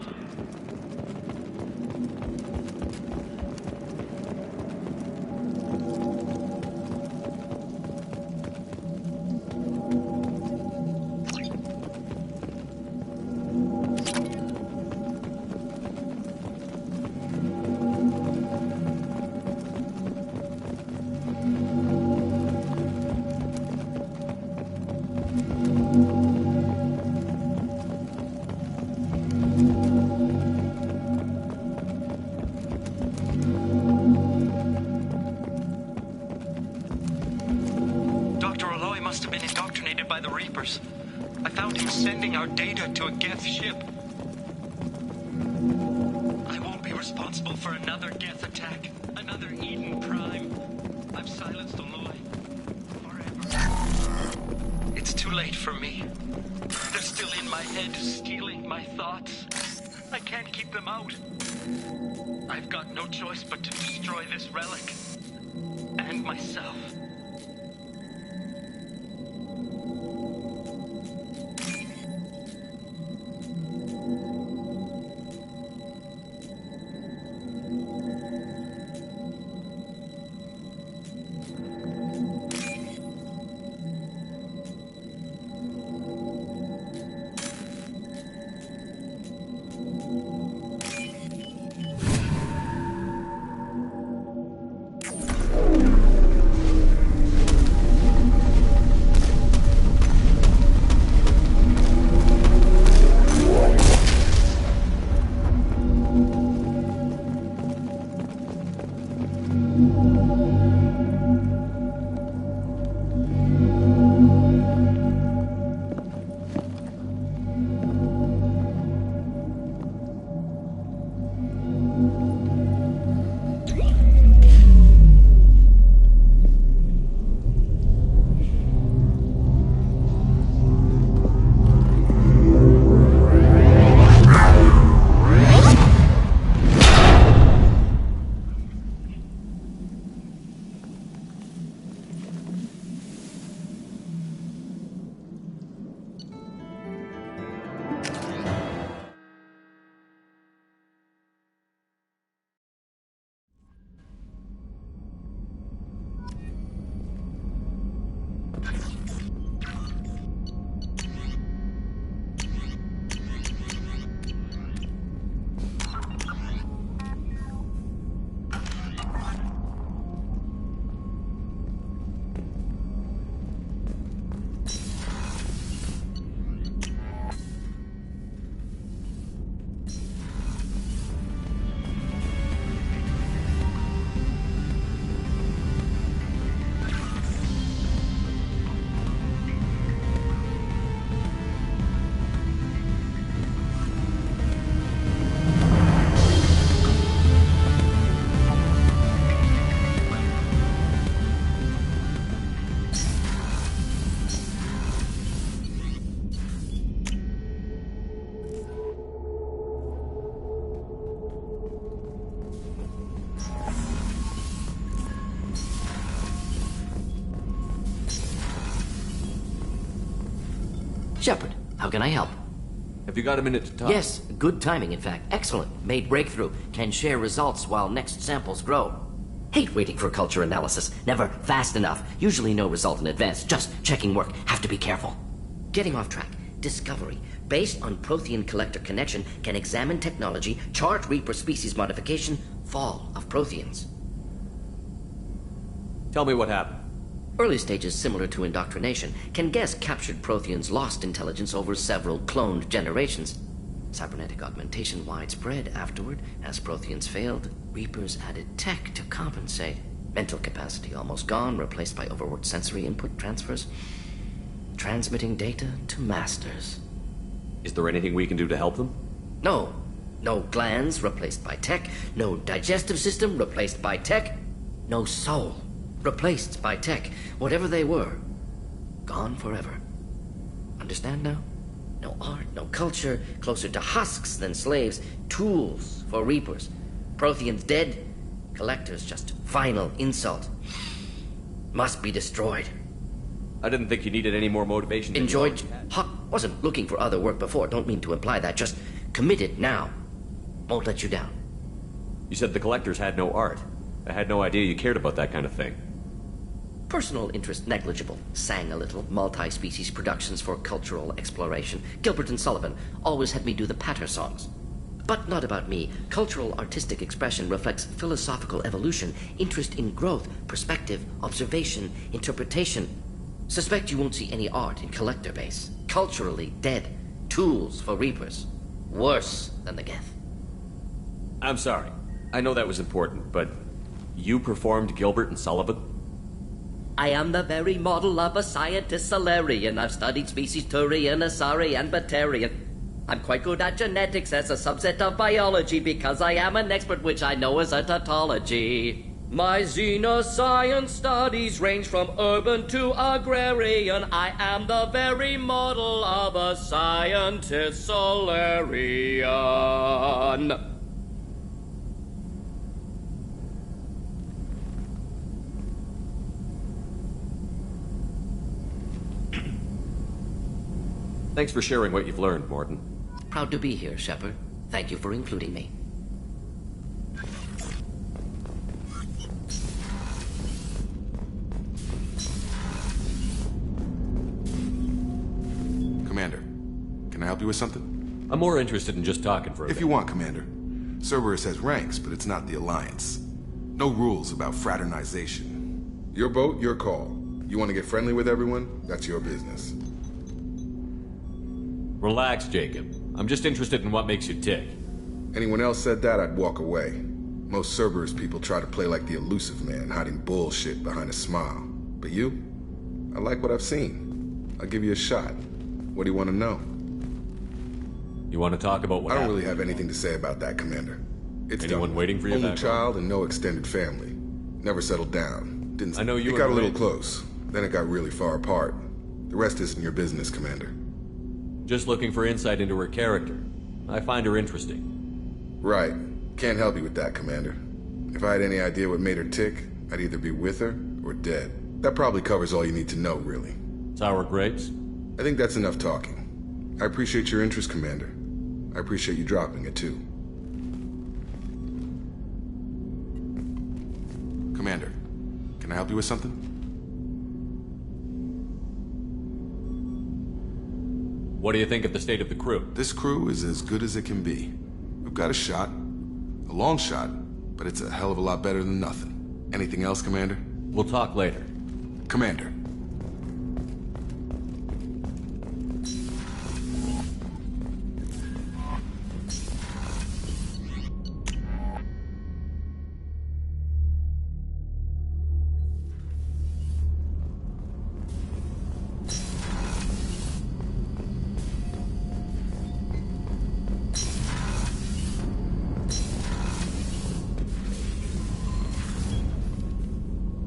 I found him sending our data to a Geth ship. I won't be responsible for another Geth attack, another Eden Prime. I've silenced Aloy forever. It's too late for me. They're still in my head, stealing my thoughts. I can't keep them out. I've got no choice but to destroy this relic. And myself. Shepard, how can I help? Have you got a minute to talk? Yes, good timing, in fact. Excellent. Made breakthrough. Can share results while next samples grow. Hate waiting for culture analysis. Never fast enough. Usually no result in advance. Just checking work. Have to be careful. Getting off track. Discovery. Based on Prothean collector connection, can examine technology, chart Reaper species modification, fall of Protheans. Tell me what happened. Early stages similar to indoctrination. Can guess captured Protheans lost intelligence over several cloned generations. Cybernetic augmentation widespread afterward. As Protheans failed, Reapers added tech to compensate. Mental capacity almost gone, replaced by overworked sensory input transfers. Transmitting data to masters. Is there anything we can do to help them? No. No glands replaced by tech. No digestive system replaced by tech. No soul replaced by tech. Whatever they were, gone forever. Understand now? No art, no culture, closer to husks than slaves. Tools for Reapers. Protheans dead. Collectors just final insult. Must be destroyed. I didn't think you needed any more motivation. Enjoyed. Huck wasn't looking for other work before. Don't mean to imply that. Just committed now. Won't let you down. You said the collectors had no art. I had no idea you cared about that kind of thing. Personal interest negligible. Sang a little. Multi-species productions for cultural exploration. Gilbert and Sullivan always had me do the patter songs. But not about me. Cultural artistic expression reflects philosophical evolution, interest in growth, perspective, observation, interpretation. Suspect you won't see any art in collector base. Culturally dead. Tools for Reapers. Worse than the Geth. I'm sorry. I know that was important, but you performed Gilbert and Sullivan? I am the very model of a scientist Solarian. I've studied species Turian, Asari, and Batarian. I'm quite good at genetics as a subset of biology because I am an expert, which I know is a tautology. My xenoscience studies range from urban to agrarian. I am the very model of a scientist Solarian. Thanks for sharing what you've learned, Morton. Proud to be here, Shepard. Thank you for including me. Commander, can I help you with something? I'm more interested in just talking for a bit. If you want, Commander. Cerberus has ranks, but it's not the Alliance. No rules about fraternization. Your boat, your call. You want to get friendly with everyone? That's your business. Relax, Jacob. I'm just interested in what makes you tick. Anyone else said that, I'd walk away. Most Cerberus people try to play like the elusive man, hiding bullshit behind a smile. But you? I like what I've seen. I'll give you a shot. What do you want to know? You want to talk about what I don't happened? really have anything to say about that, Commander. It's Anyone done. waiting for you Only back child and no extended family. Never settled down. Didn't. I know you It got a and little Ray- close. Then it got really far apart. The rest isn't your business, Commander. Just looking for insight into her character. I find her interesting. Right. Can't help you with that, Commander. If I had any idea what made her tick, I'd either be with her or dead. That probably covers all you need to know, really. Sour grapes? I think that's enough talking. I appreciate your interest, Commander. I appreciate you dropping it, too. Commander, can I help you with something? What do you think of the state of the crew? This crew is as good as it can be. We've got a shot. A long shot, but it's a hell of a lot better than nothing. Anything else, Commander? We'll talk later. Commander.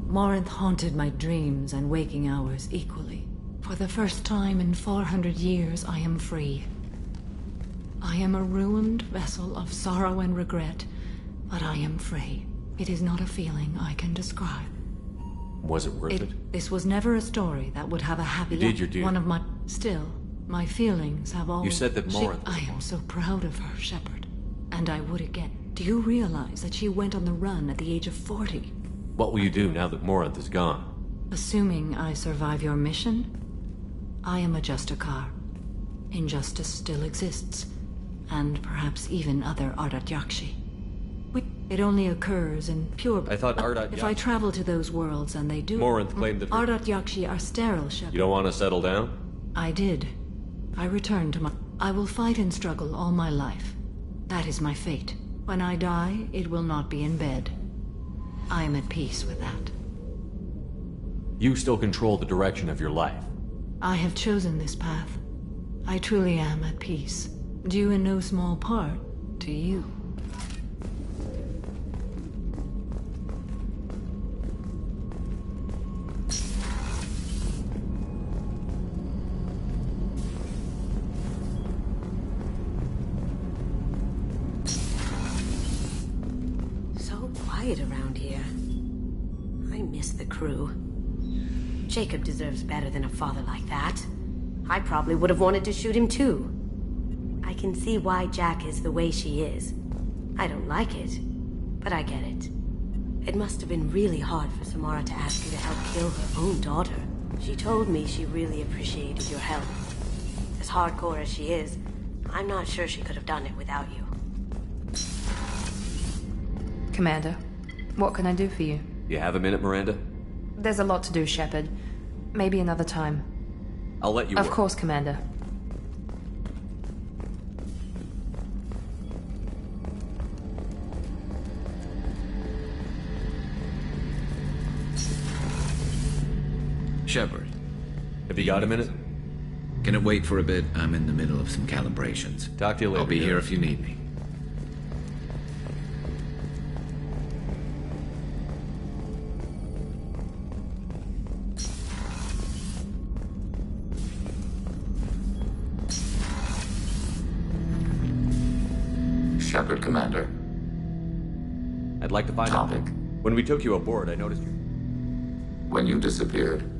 Morinth haunted my dreams and waking hours equally. For the first time in 400 years, I am free. I am a ruined vessel of sorrow and regret, but I am free. It is not a feeling I can describe. Was it worth it? This was never a story that would have a happy You did your duty. One of my... Still, My feelings have always... You said that Morinth was I am so proud of her, Shepard. And I would again. Do you realize that she went on the run at the age of 40? What will you do now that Morinth is gone? Assuming I survive your mission, I am a Justicar. Injustice still exists, and perhaps even other Ardat Yakshi. It only occurs in pure... I thought Ardat If I travel to those worlds, and they do... Morinth claimed that... Ardat Yakshi are sterile, Shepard. You don't want to settle down? I did. I returned to my... I will fight and struggle all my life. That is my fate. When I die, it will not be in bed. I am at peace with that. You still control the direction of your life. I have chosen this path. I truly am at peace. Due in no small part to you. So quiet around here. I miss the crew. Jacob deserves better than a father like that. I probably would have wanted to shoot him too. I can see why Jack is the way she is. I don't like it, but I get it. It must have been really hard for Samara to ask you to help kill her own daughter. She told me she really appreciated your help. As hardcore as she is, I'm not sure she could have done it without you. Commander, what can I do for you? You have a minute, Miranda? There's a lot to do, Shepard. Maybe another time. I'll let you Of work. course, Commander. Shepard. Have you got a minute? Can it wait for a bit? I'm in the middle of some calibrations. Talk to you later. I'll be here if you need me. Shepard, Commander. I'd like to find out. When we took you aboard, I noticed you. When you disappeared,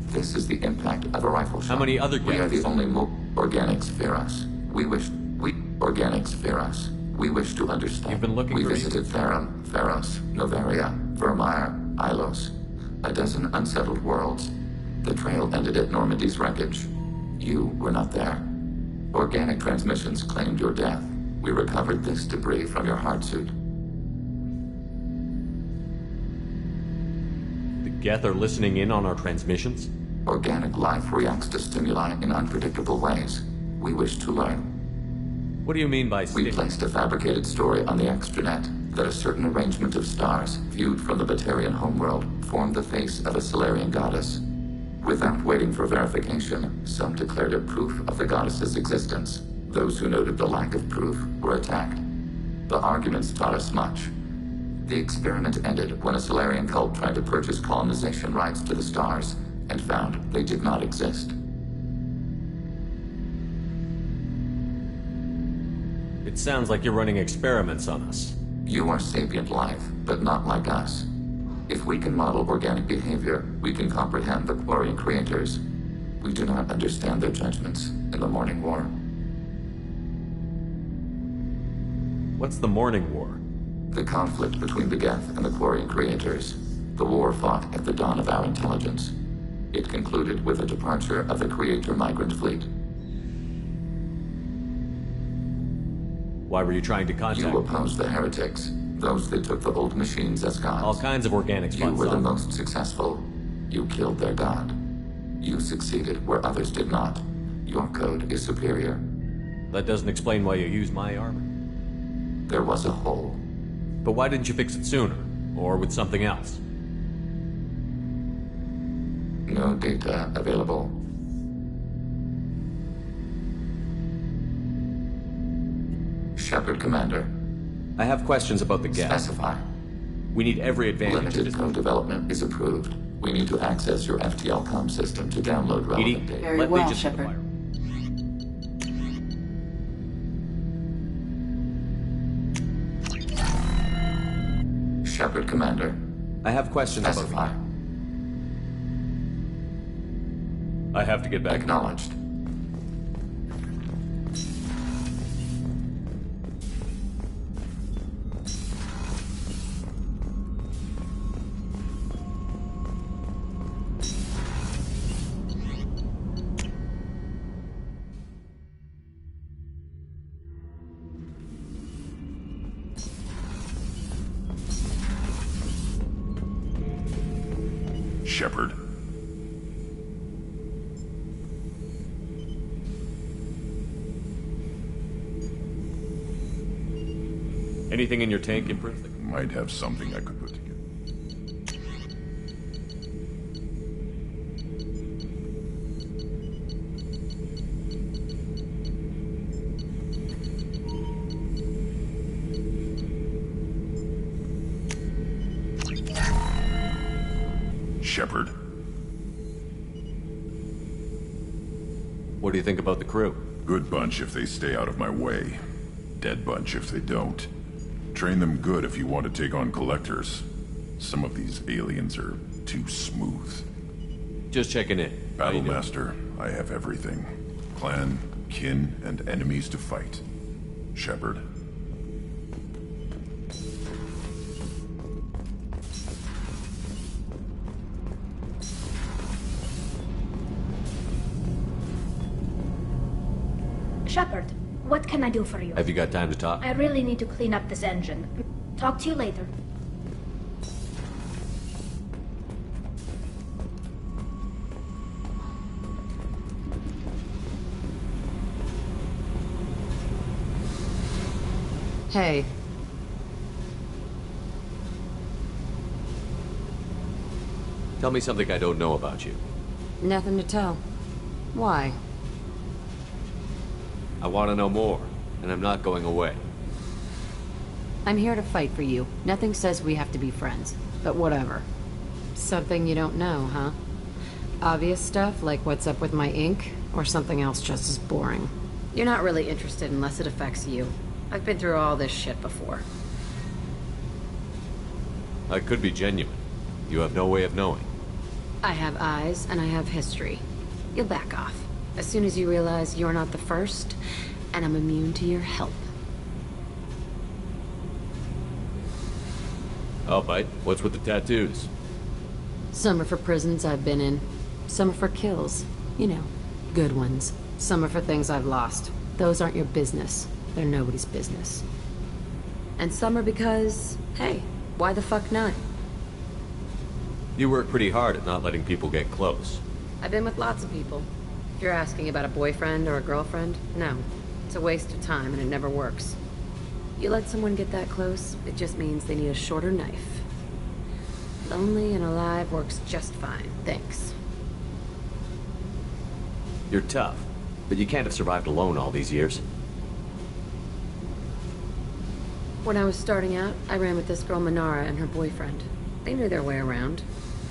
this is the impact of a rifle shot. How many other We are the only organics fear us. Organics fear us. We wish to understand. You've been looking we for me. visited Therum, Theros, Novaria, Vermeer, Ilos. A dozen unsettled worlds. The trail ended at Normandy's wreckage. You were not there. Organic transmissions claimed your death. We recovered this debris from your hard suit. The Geth are listening in on our transmissions? Organic life reacts to stimuli in unpredictable ways. We wish to learn. What do you mean by We placed a fabricated story on the extranet that a certain arrangement of stars, viewed from the Batarian homeworld, formed the face of a Solarian goddess. Without waiting for verification, some declared it proof of the goddess's existence. Those who noted the lack of proof were attacked. The arguments taught us much. The experiment ended when a Solarian cult tried to purchase colonization rights to the stars and found they did not exist. It sounds like you're running experiments on us. You are sapient life, but not like us. If we can model organic behavior, we can comprehend the Quarian creators. We do not understand their judgments in the Morning War. What's the Morning War? The conflict between the Geth and the Quarian creators. The war fought at the dawn of our intelligence. It concluded with the departure of the Creator migrant fleet. Why were you trying to contact You opposed the heretics, those that took the old machines as gods. All kinds of organics. You were the most successful. You killed their god. You succeeded where others did not. Your code is superior. That doesn't explain why you used my armor. There was a hole. But why didn't you fix it sooner? Or with something else? No data available. Shepard, Commander. I have questions about the Geth. Specify. We need every advantage. Limited code development is approved. We need to access your FTL comm system to download relevant data. Very well, Shepard. Shepard, Commander. I have questions Specify. I have to get back. Acknowledged. Shepard. Anything in your tank, Empress? Might have something I could put together. Shepard. What do you think about the crew? Good bunch if they stay out of my way. Dead bunch if they don't. Train them good if you want to take on collectors. Some of these aliens are too smooth. Just checking in. Battlemaster, I have everything. Clan, kin, and enemies to fight. Shepard. Shepard, what can I do for you? Have you got time to talk? I really need to clean up this engine. Talk to you later. Hey. Tell me something I don't know about you. Nothing to tell. Why? I want to know more, and I'm not going away. I'm here to fight for you. Nothing says we have to be friends, but whatever. Something you don't know, huh? Obvious stuff, like what's up with my ink, or something else just as boring? You're not really interested unless it affects you. I've been through all this shit before. I could be genuine. You have no way of knowing. I have eyes, and I have history. You'll back off. As soon as you realize you're not the first, and I'm immune to your help. I'll bite. What's with the tattoos? Some are for prisons I've been in. Some are for kills. You know, good ones. Some are for things I've lost. Those aren't your business. They're nobody's business. And some are because, hey, why the fuck not? You work pretty hard at not letting people get close. I've been with lots of people. If you're asking about a boyfriend or a girlfriend, no. It's a waste of time and it never works. You let someone get that close, it just means they need a shorter knife. Lonely and alive works just fine, thanks. You're tough, but you can't have survived alone all these years. When I was starting out, I ran with this girl Manara and her boyfriend. They knew their way around.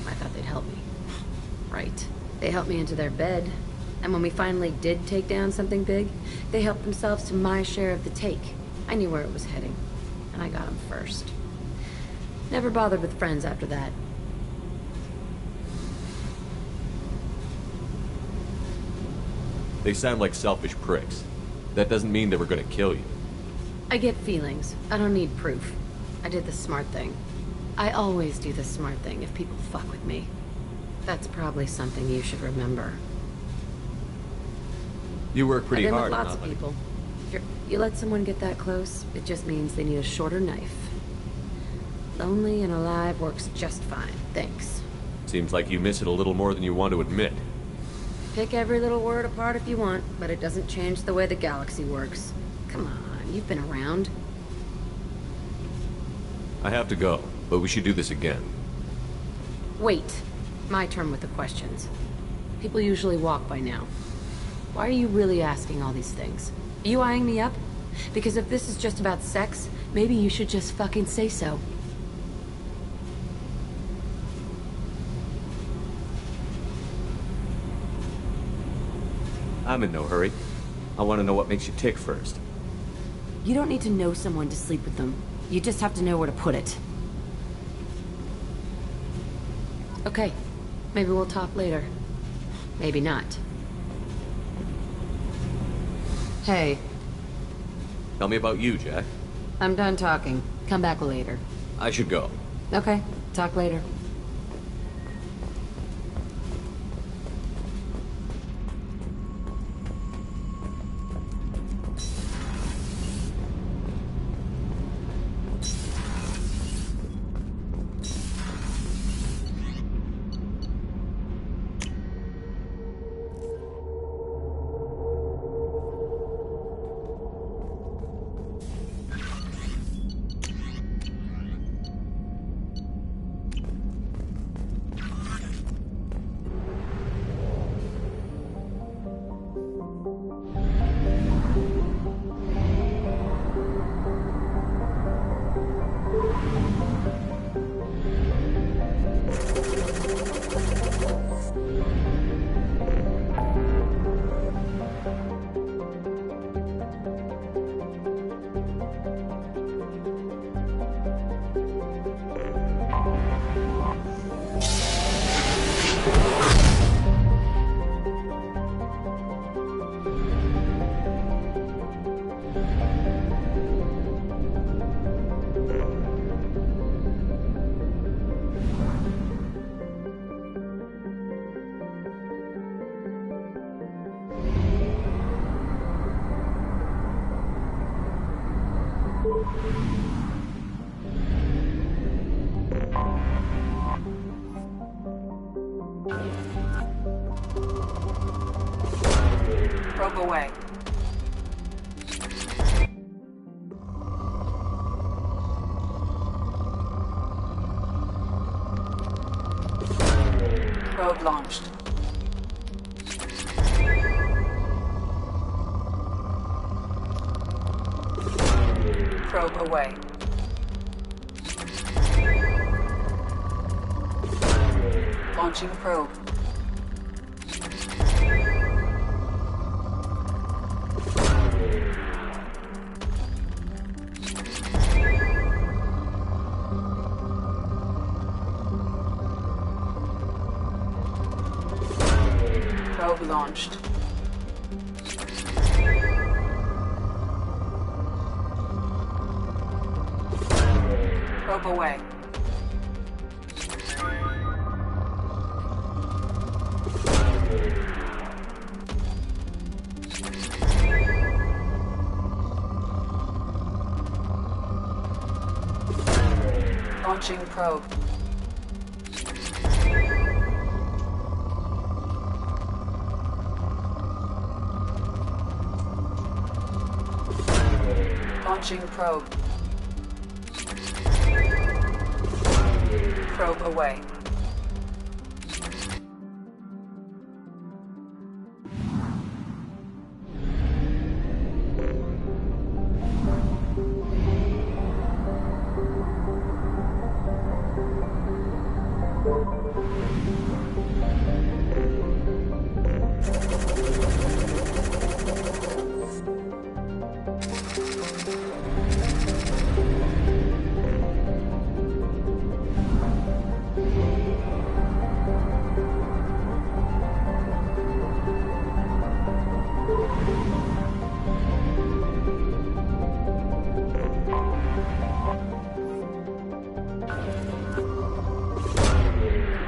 I thought they'd help me. Right. They helped me into their bed. And when we finally did take down something big, they helped themselves to my share of the take. I knew where it was heading, and I got them first. Never bothered with friends after that. They sound like selfish pricks. That doesn't mean they were gonna kill you. I get feelings. I don't need proof. I did the smart thing. I always do the smart thing if people fuck with me. That's probably something you should remember. You work pretty hard. I've been with lots of people. If you let someone get that close, it just means they need a shorter knife. Lonely and alive works just fine, thanks. Seems like you miss it a little more than you want to admit. Pick every little word apart if you want, but it doesn't change the way the galaxy works. Come on, you've been around. I have to go, but we should do this again. Wait. My turn with the questions. People usually walk by now. Why are you really asking all these things? Are you eyeing me up? Because if this is just about sex, maybe you should just fucking say so. I'm in no hurry. I want to know what makes you tick first. You don't need to know someone to sleep with them. You just have to know where to put it. Okay. Maybe we'll talk later. Maybe not. Hey. Tell me about you, Jack. I'm done talking. Come back later. I should go. Okay. Talk later. Probe away. Probe launched. Probe away. Launching probe. Probe launched. Probe away. Launching probe. Launching probe. Probe away.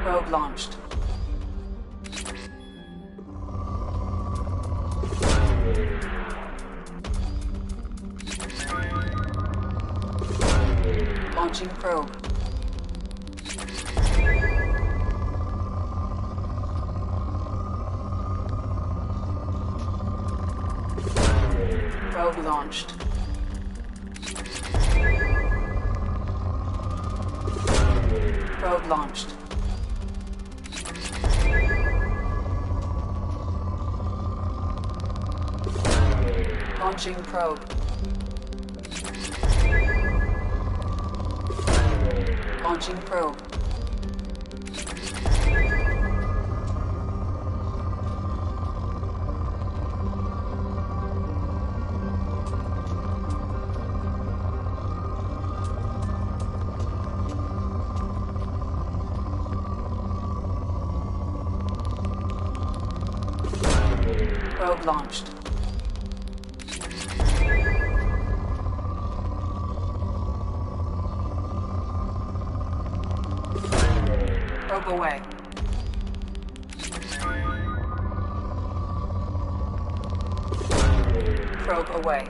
Probe launched. Launching probe. Probe launched. Probe launched. Launching probe. Launching probe. Probe launched. Probe away. Probe away.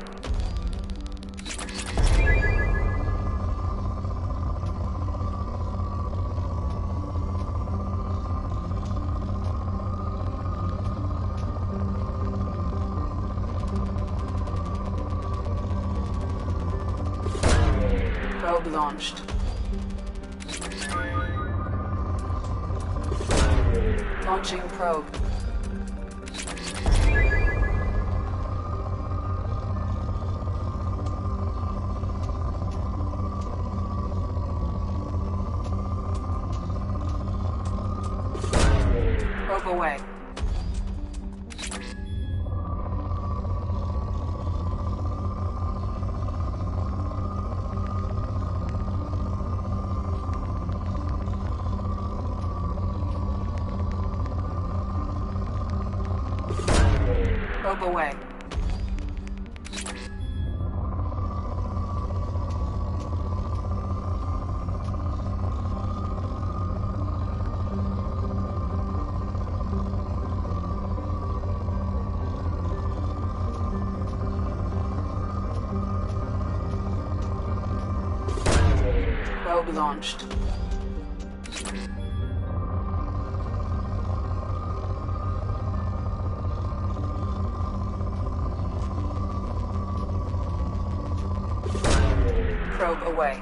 Probe launched. Launching probe. Probe away. Probe away. Probe launched. Probe away.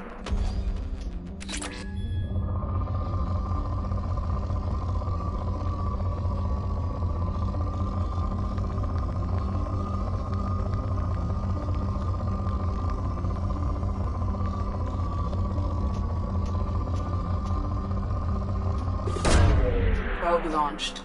Probe launched.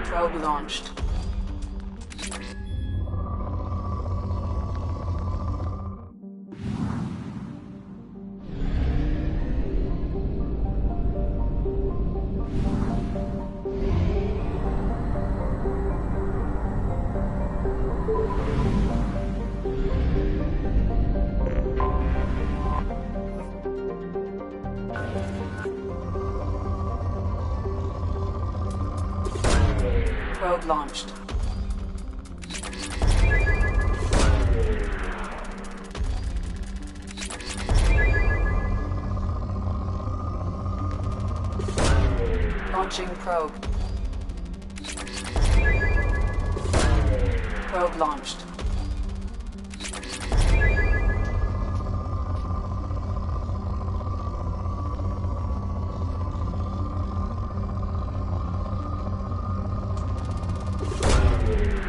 Probe launched. Probe launched. Launching probe. Probe launched.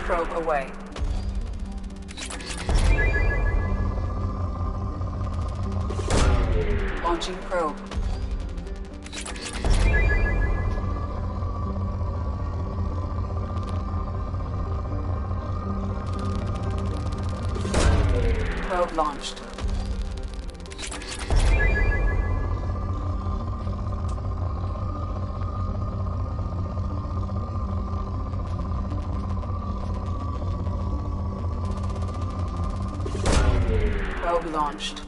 Probe away. Launching probe. Probe launched. Probe launched.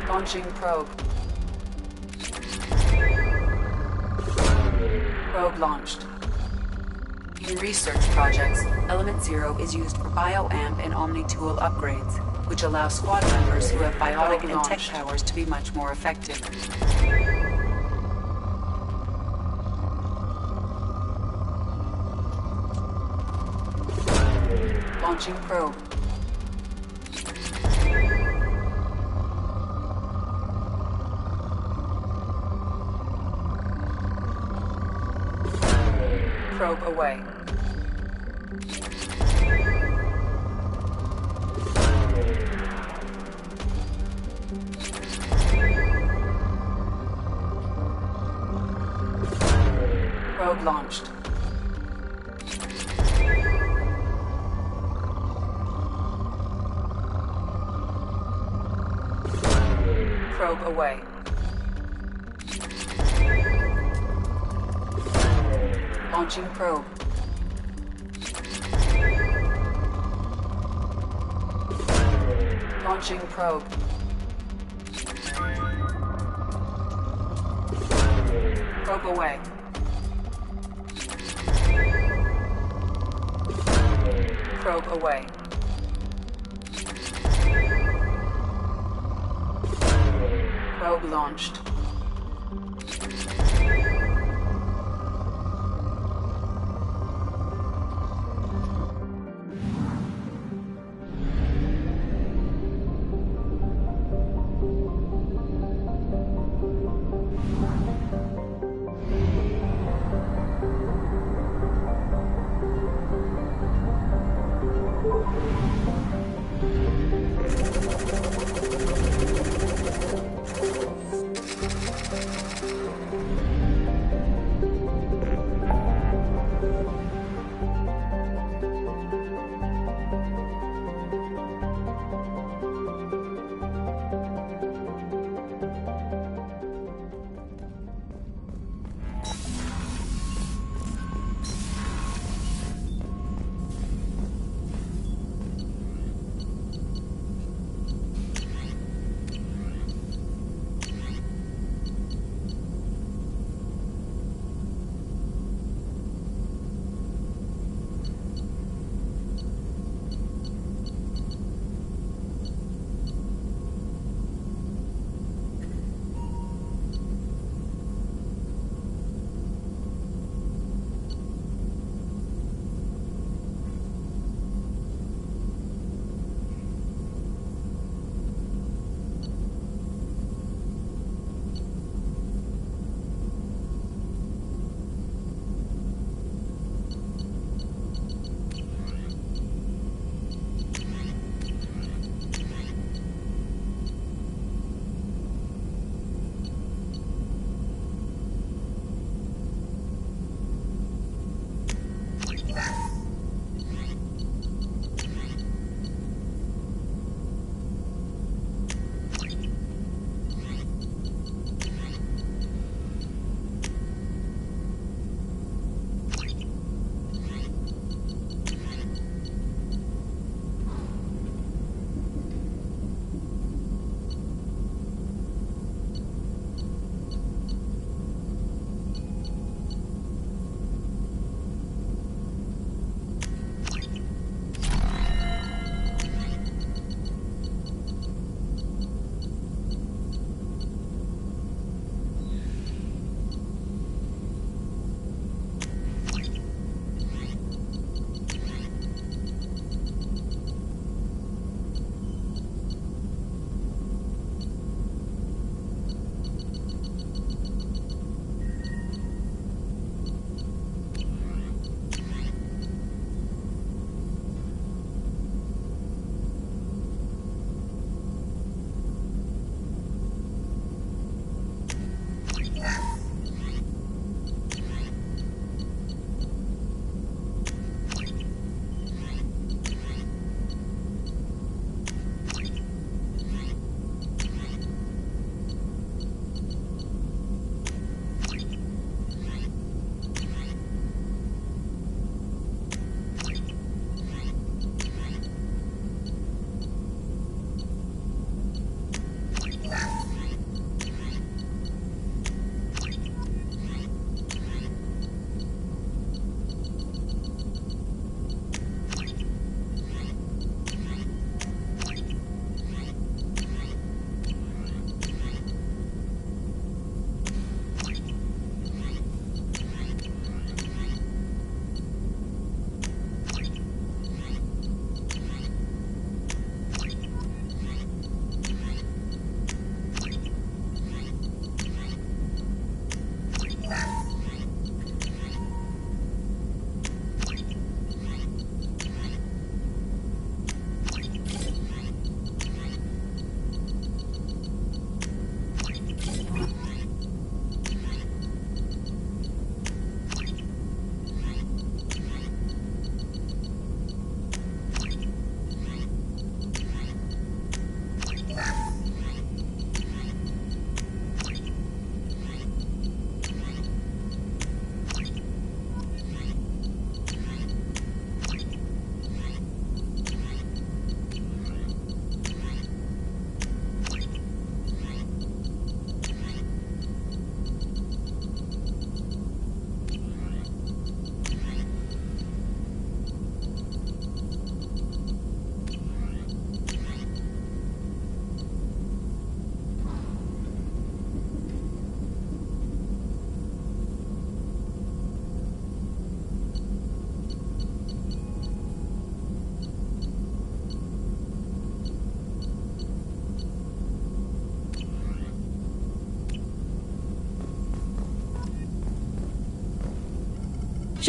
Launching probe. Probe launched. In research projects, Element Zero is used for bioamp and Omni-tool upgrades, which allow squad members who have biotic and tech powers to be much more effective. Launching probe. Probe away. Probe launched. Probe away. Launching probe. Launching probe. Probe away. Probe away. Probe launched.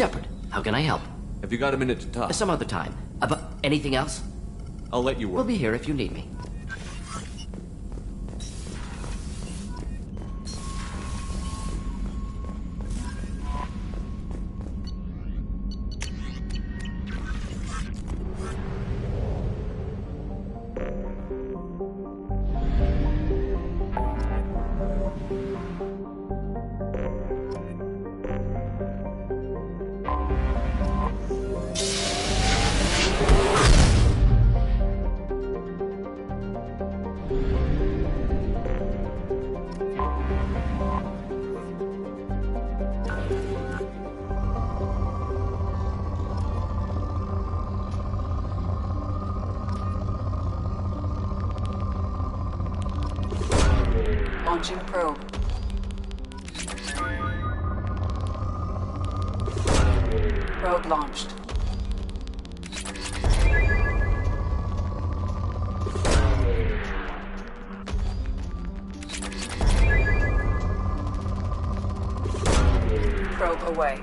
Shepard, how can I help? Have you got a minute to talk? Some other time. About anything else? I'll let you work. We'll be here if you need me. Launching probe. Probe launched. Probe away.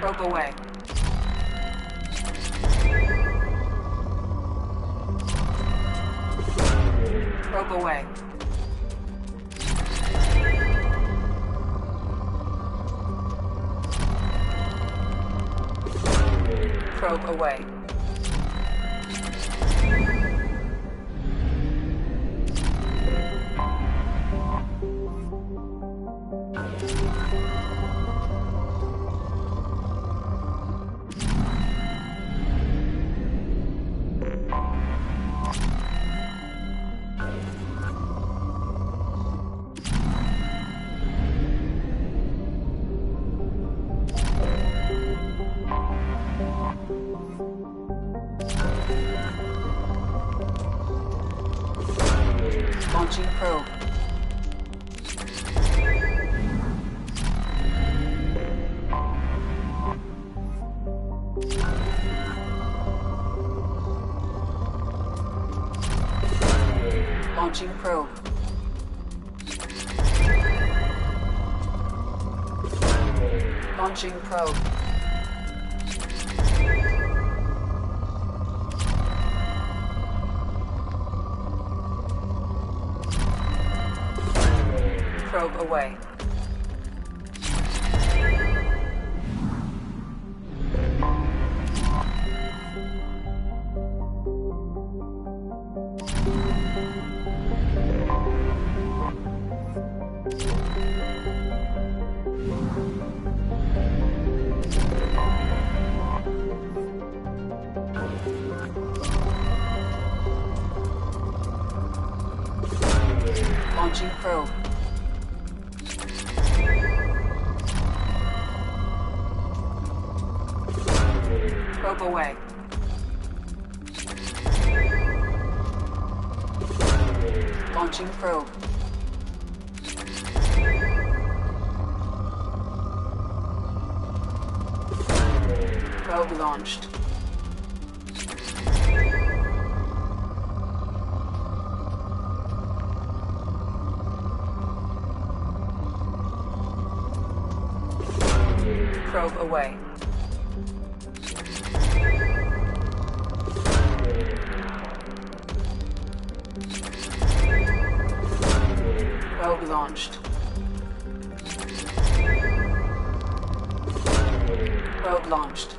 Probe away. Probe away. Probe away. Launching probe. Launching probe. Launching probe. Probe away. Launching probe. Probe away. Launching probe. Probe launched. Probe away. Probe launched. Probe launched.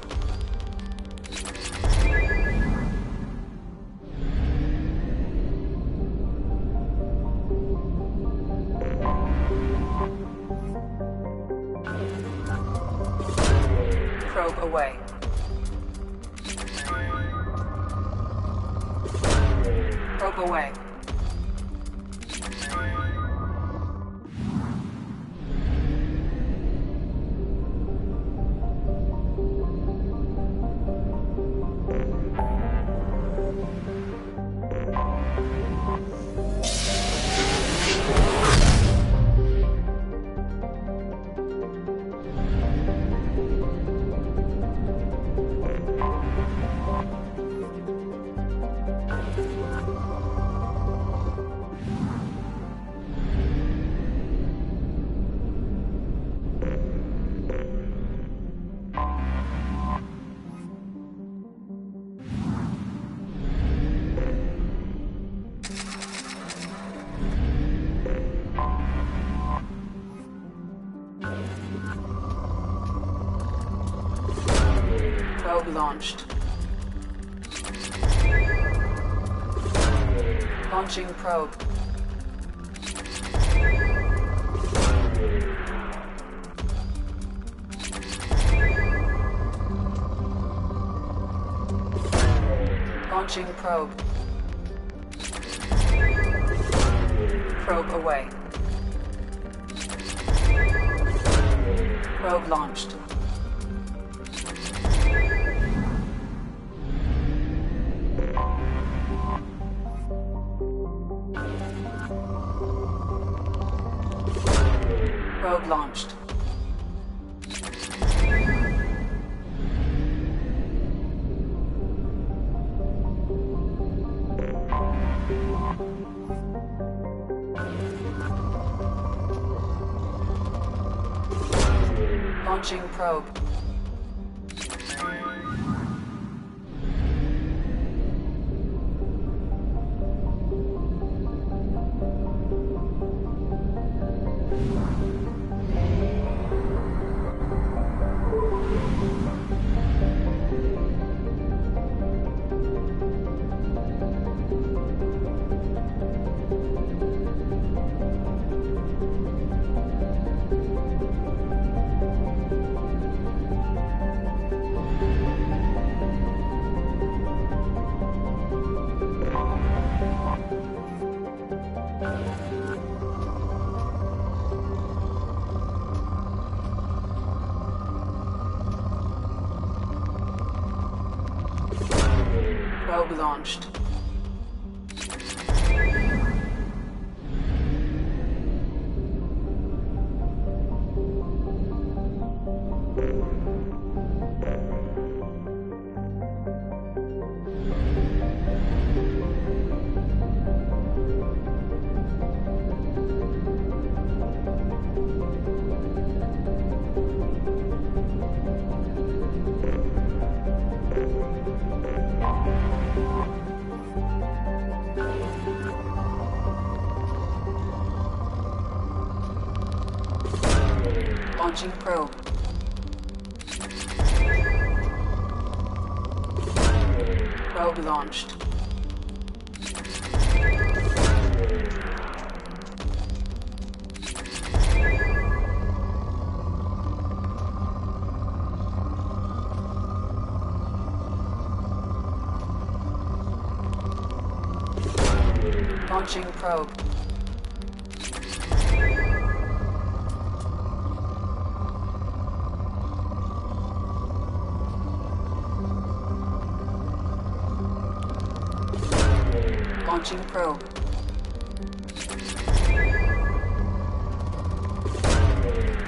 Probe away. Probe away. Probe launched. Launching probe. Launching probe. Probe away. Probe launched. Probe launched. Launching probe. Probe launched. Launching probe. Probe launched. Launching probe. Launching probe.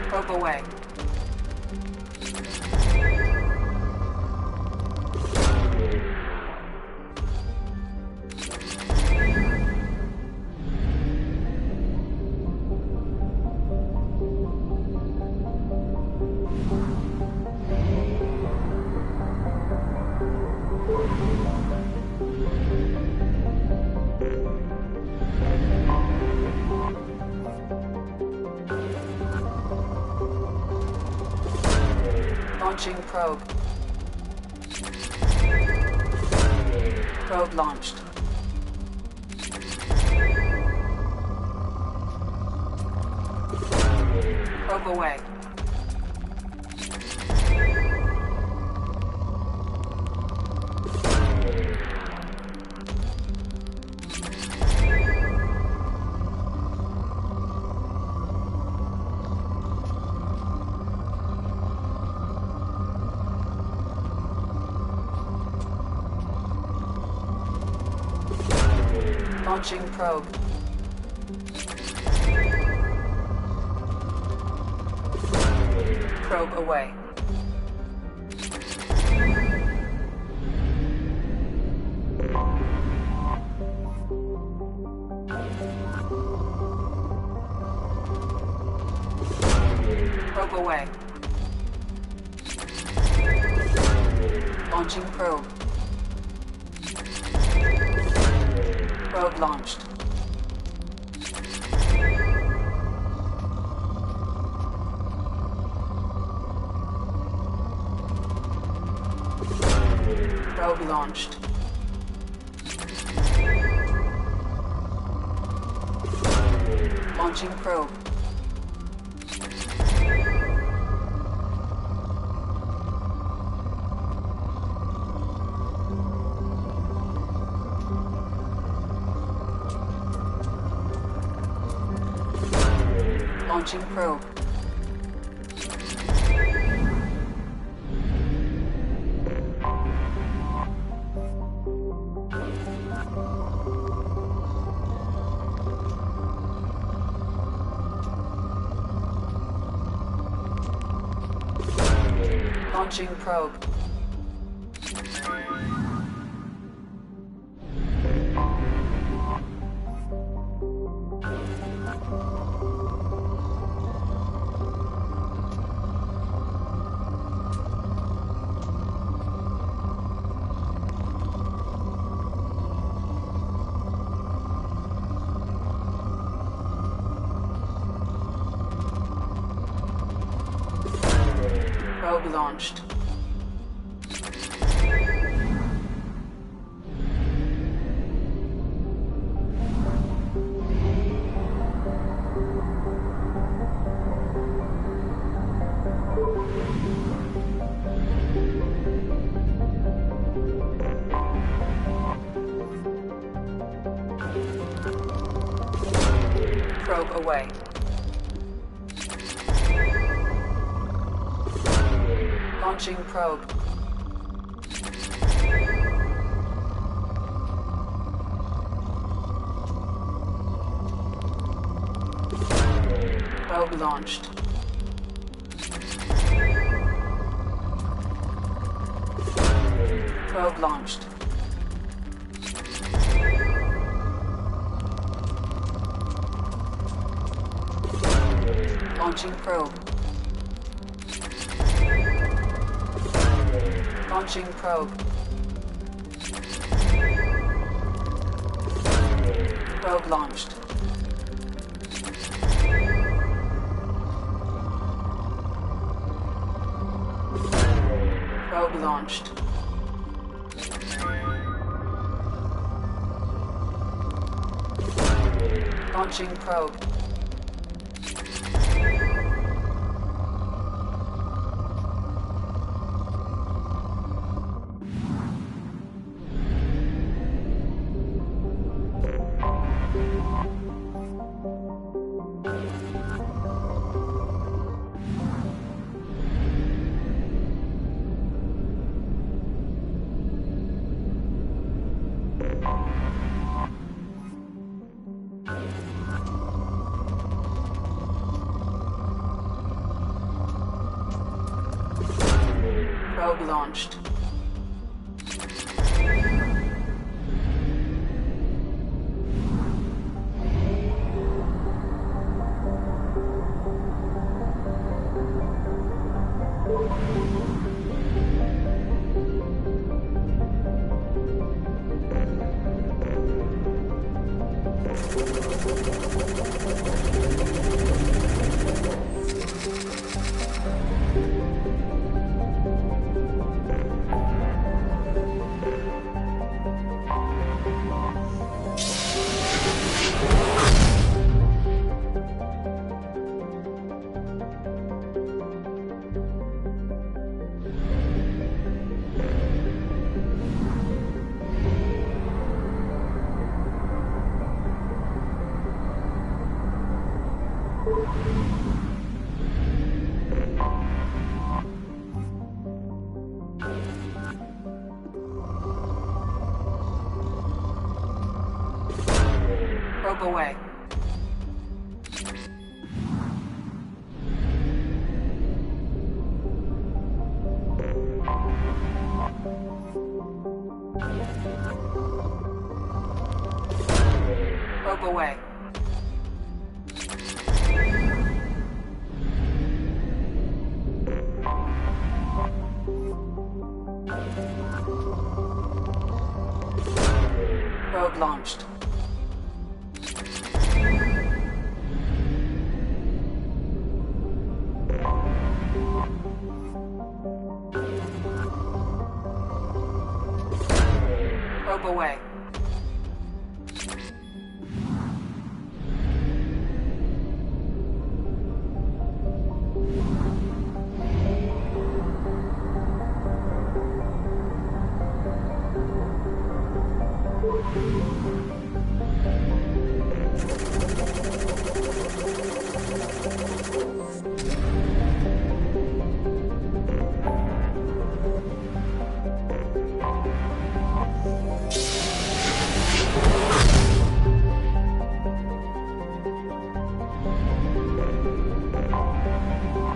Probe away. Launching probe. Probe launched. Probe away. Launching probe. Probe away. Probe away. Launching probe. Probe launched. Probe launched. Launching probe. Launching probe. Launching probe. Probe launched. Probe away. Launching probe. Probe launched. Probe launched. Launching probe. Launching probe. Probe launched. Probe launched. Launching probe. Probe launched. Probe away. Probe away. Probe launched. Probe away.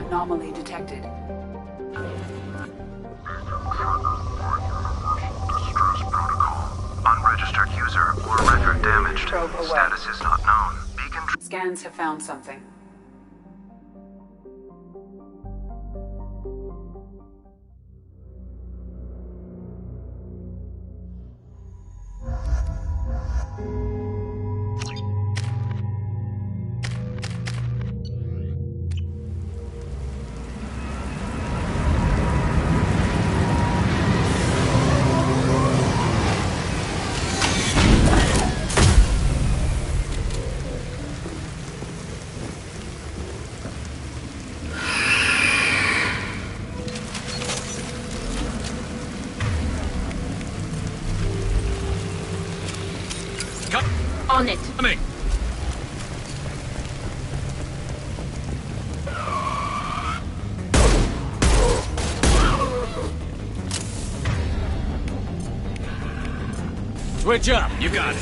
Anomaly detected. Unregistered user or record damaged. Probe away. Status is not known. Beacon. Scans have found something. On it. Coming. Switch up. You got it.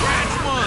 That's one.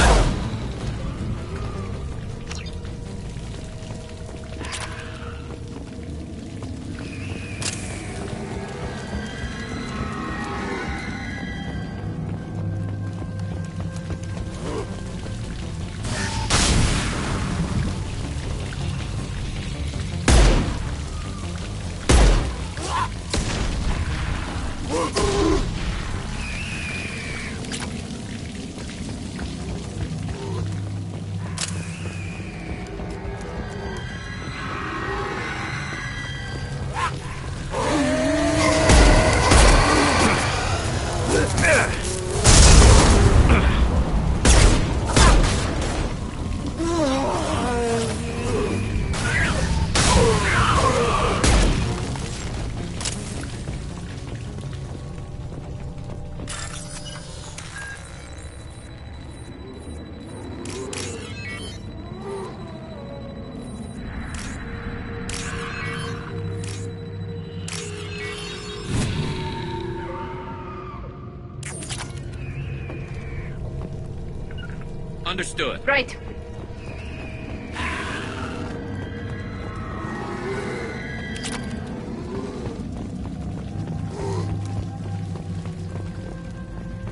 Understood. Right.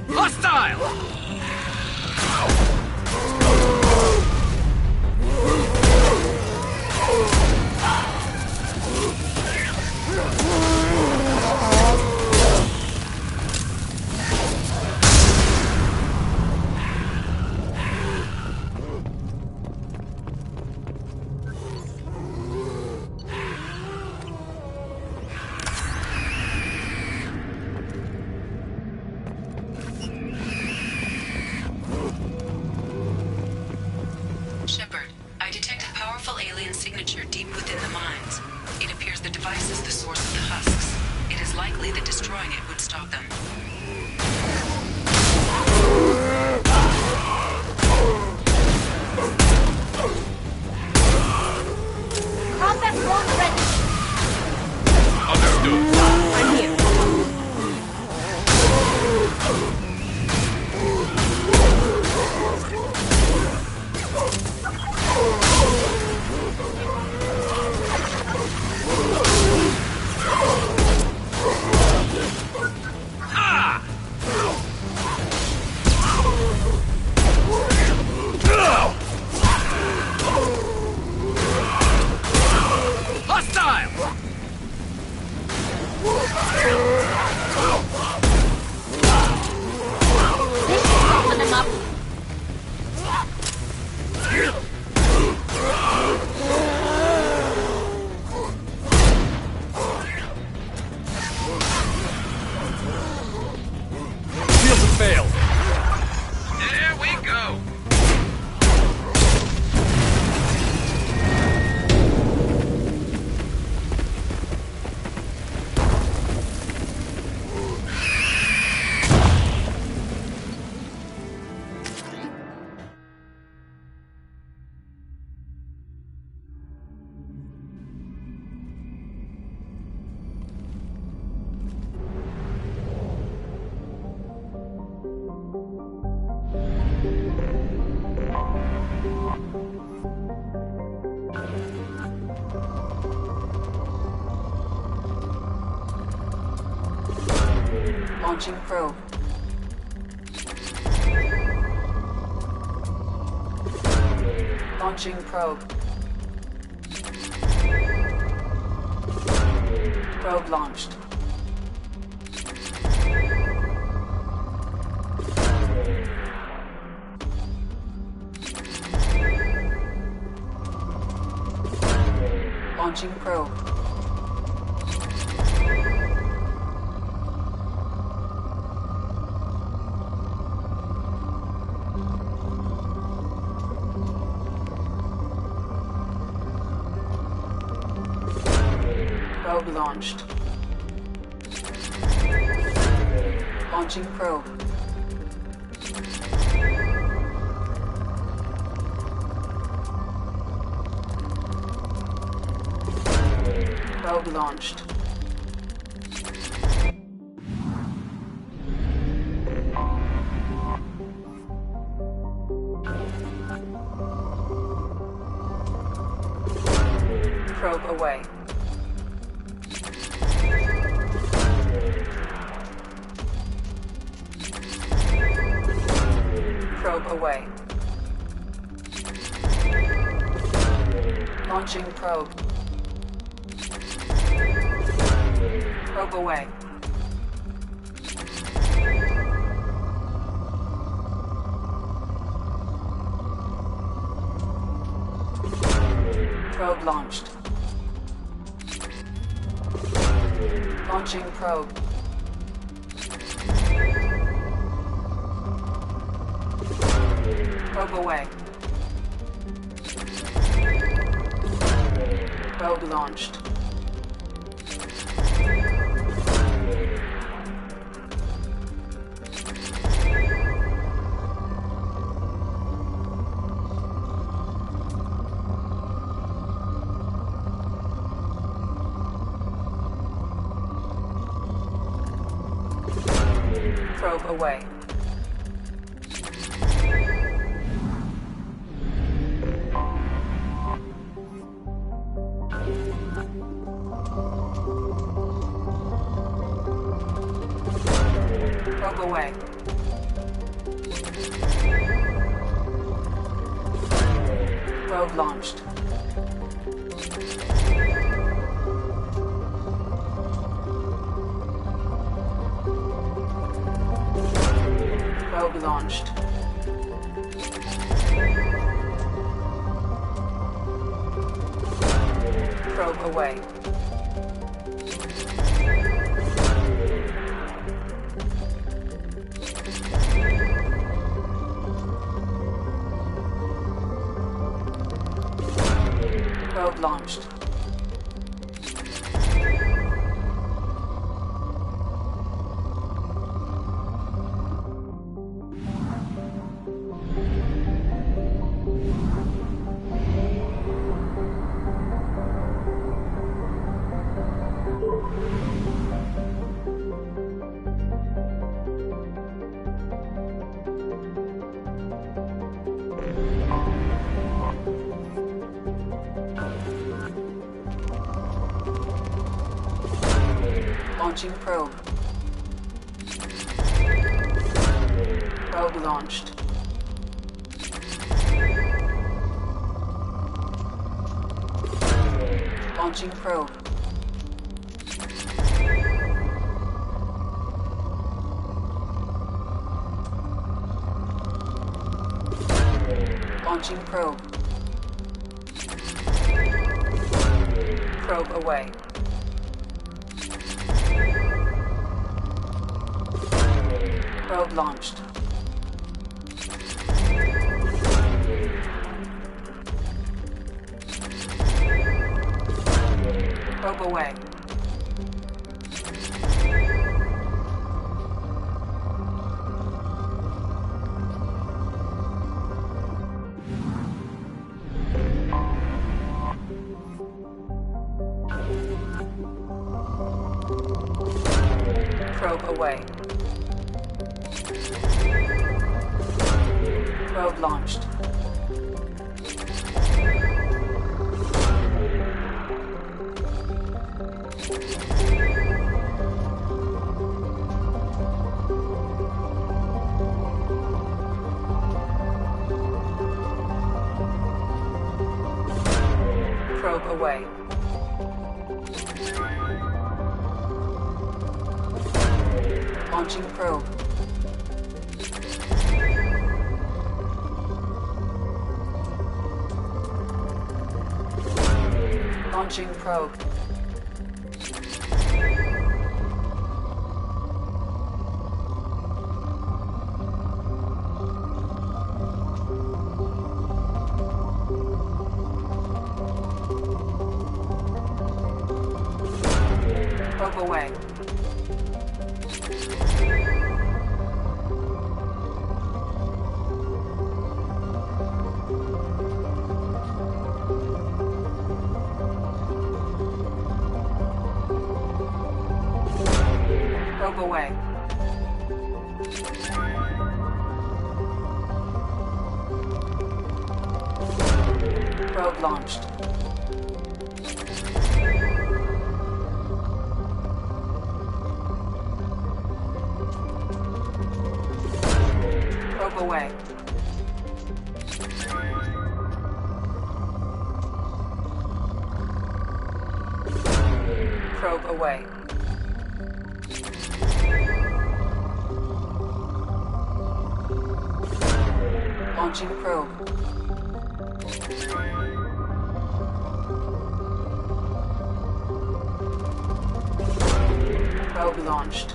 Hostile! Shepard, I detected powerful alien signature deep within the mines. It appears the device is the source of the husks. It is likely that destroying it would stop them. Combat drone ready. Understood. I'm here. Ah! Launching probe. Launching probe. Probe launched. Launching probe. Probe launched. Launching probe. Probe launched. Probe away. Probe away. Launching probe. Probe away. Probe launched. Launching probe. Probe away. Probe launched. Probe away. Probe away. Probe launched. Probe launched. Probe away. Probe launched. Launching probe. Probe launched. Launching probe. Launching probe. Probe away. Probe launched. Probe away. Probe away. Probe launched. Probe away. Launching probe. Launching probe. Probe away. Probe away. Probe launched. Probe away. Probe away. Launching probe. Probe launched.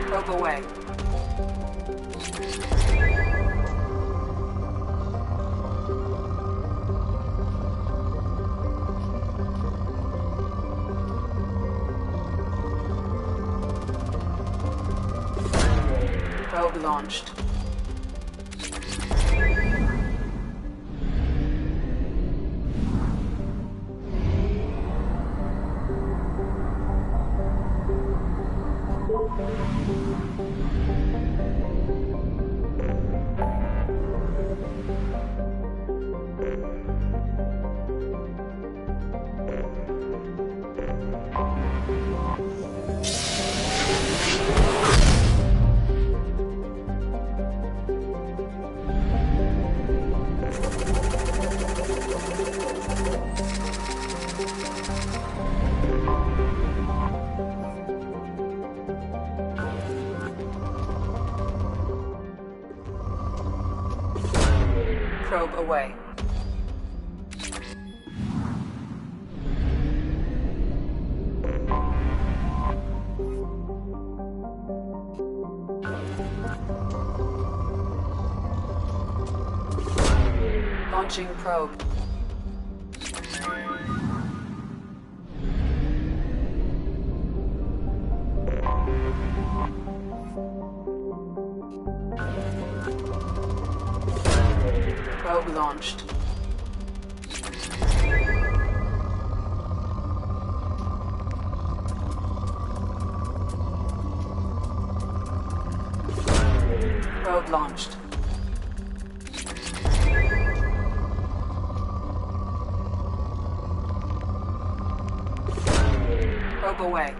Probe away. Probe launched. Probe away. Launching probe. Probe launched. Probe launched. Probe away.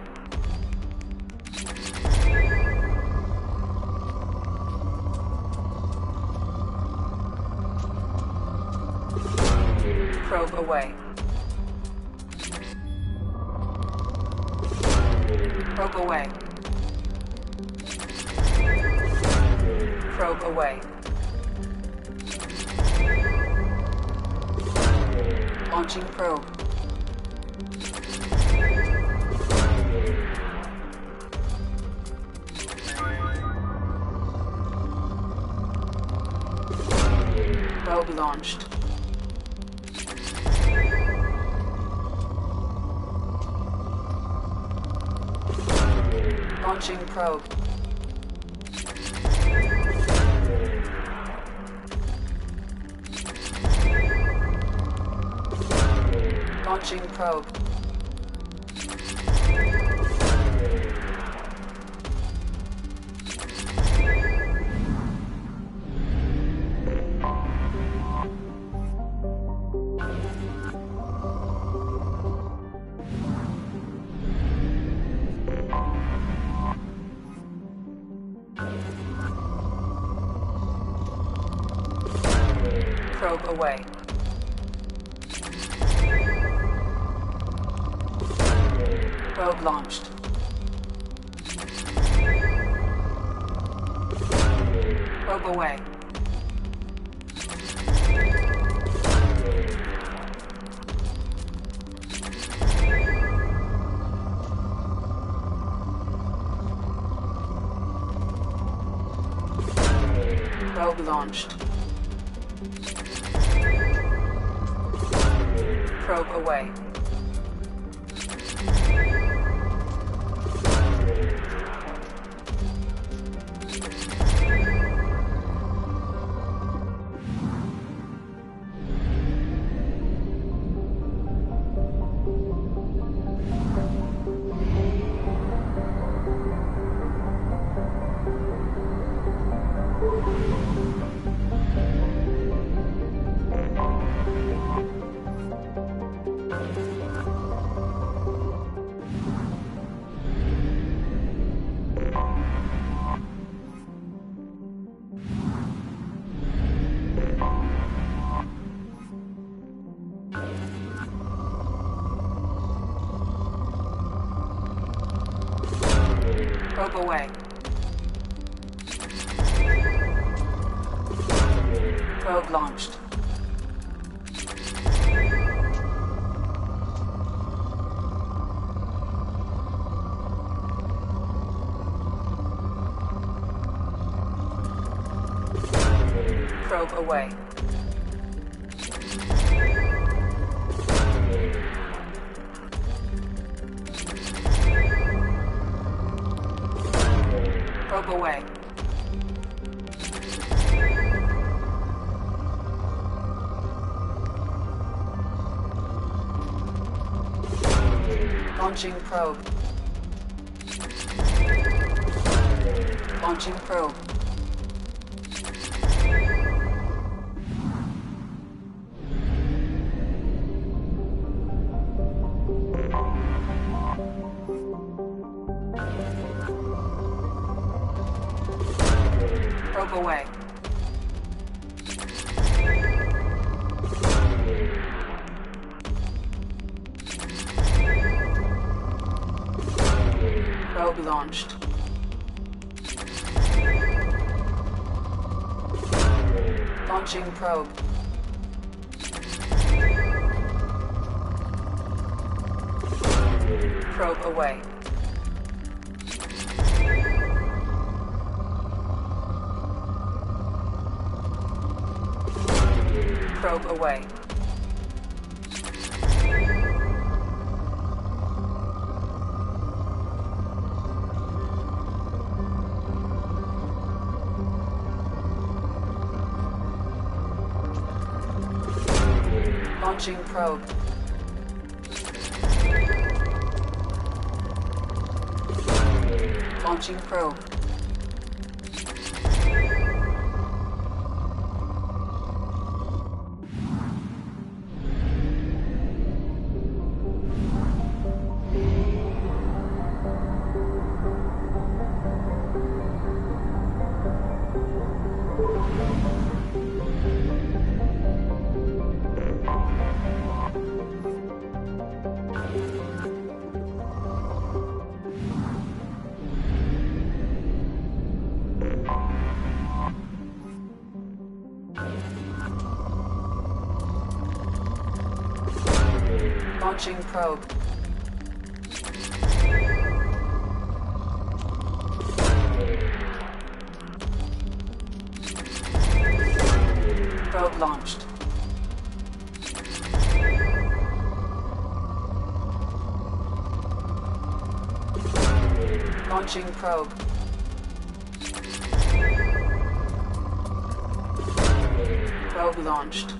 Probe away. Probe away. Probe away. Launching probe. Probe launched. Launching probe. Launching probe. Probe away. Probe launched. Probe away. Probe launched. Probe away. Probe away. Probe launched. Probe away. Probe away. Launching probe. Launching probe. Probe away. Probe launched. Launching probe. Probe away. Probe away. Launching probe. Launching probe. Launching probe. Probe launched. Launching probe. Probe launched.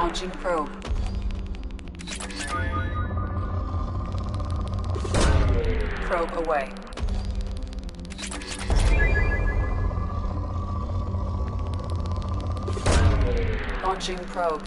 Launching probe. Probe away. Launching probe.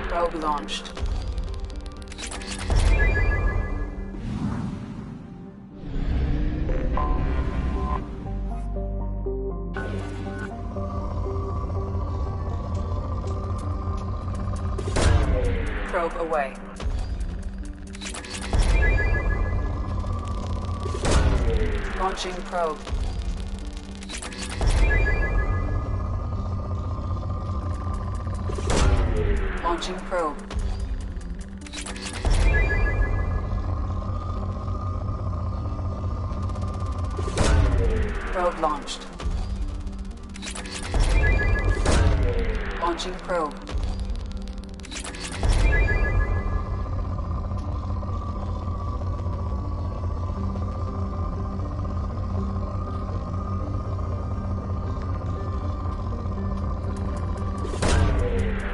Probe launched. Probe away. Launching probe. Launching probe. Probe launched. Launching probe.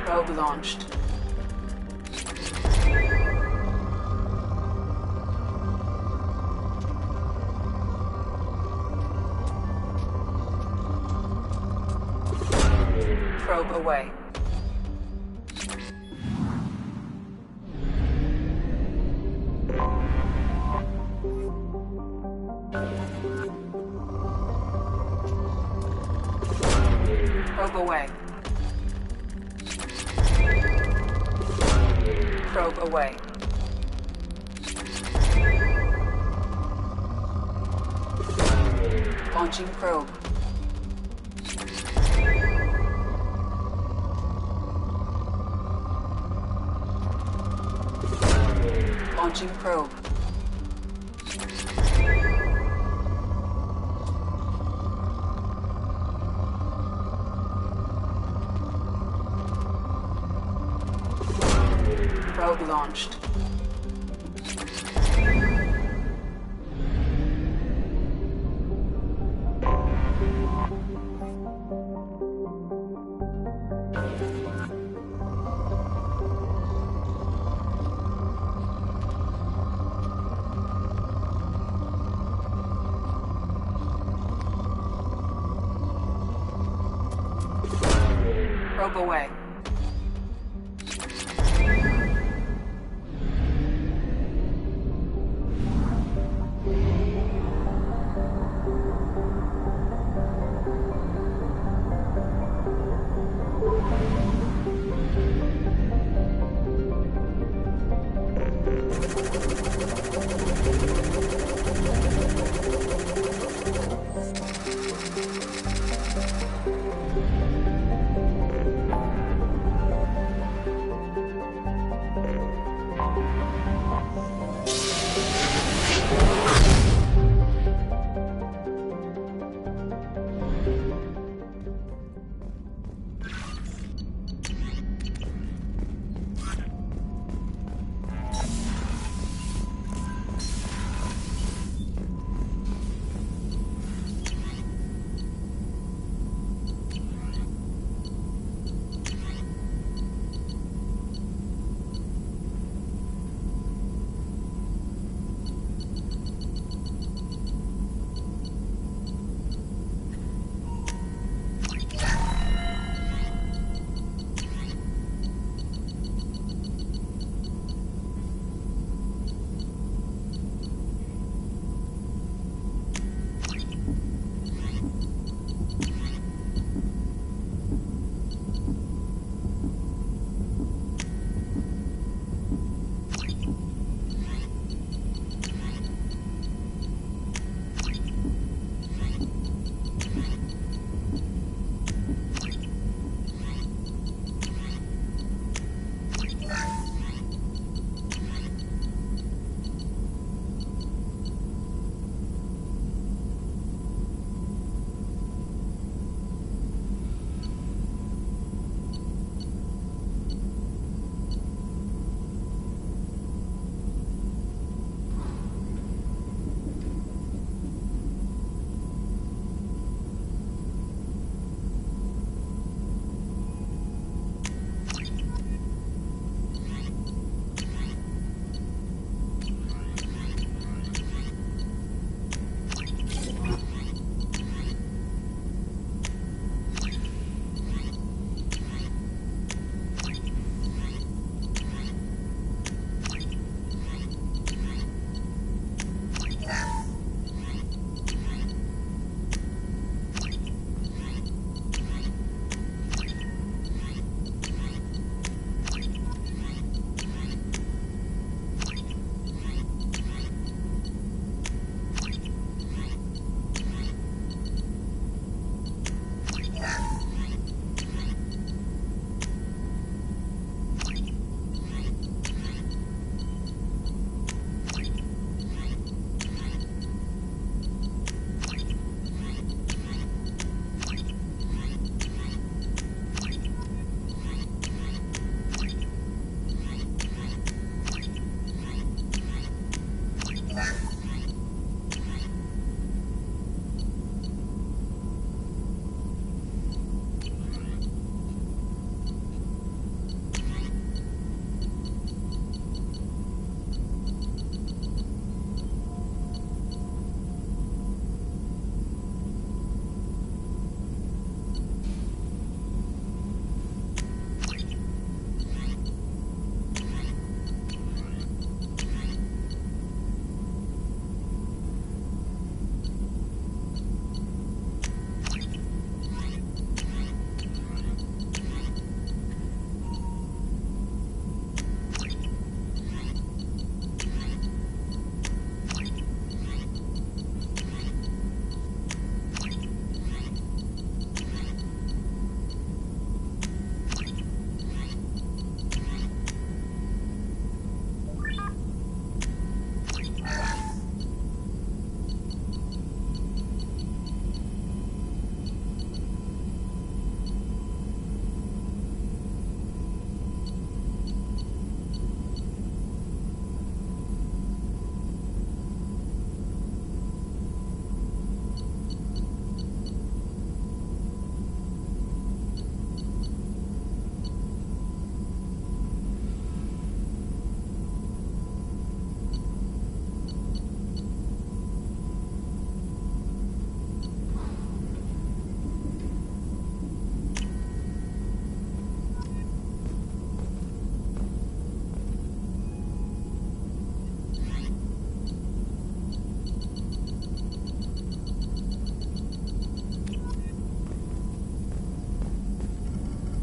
Probe launched. Probe away. Probe away. Probe away. Launching probe. Launching probe. Probe launched. Probe away.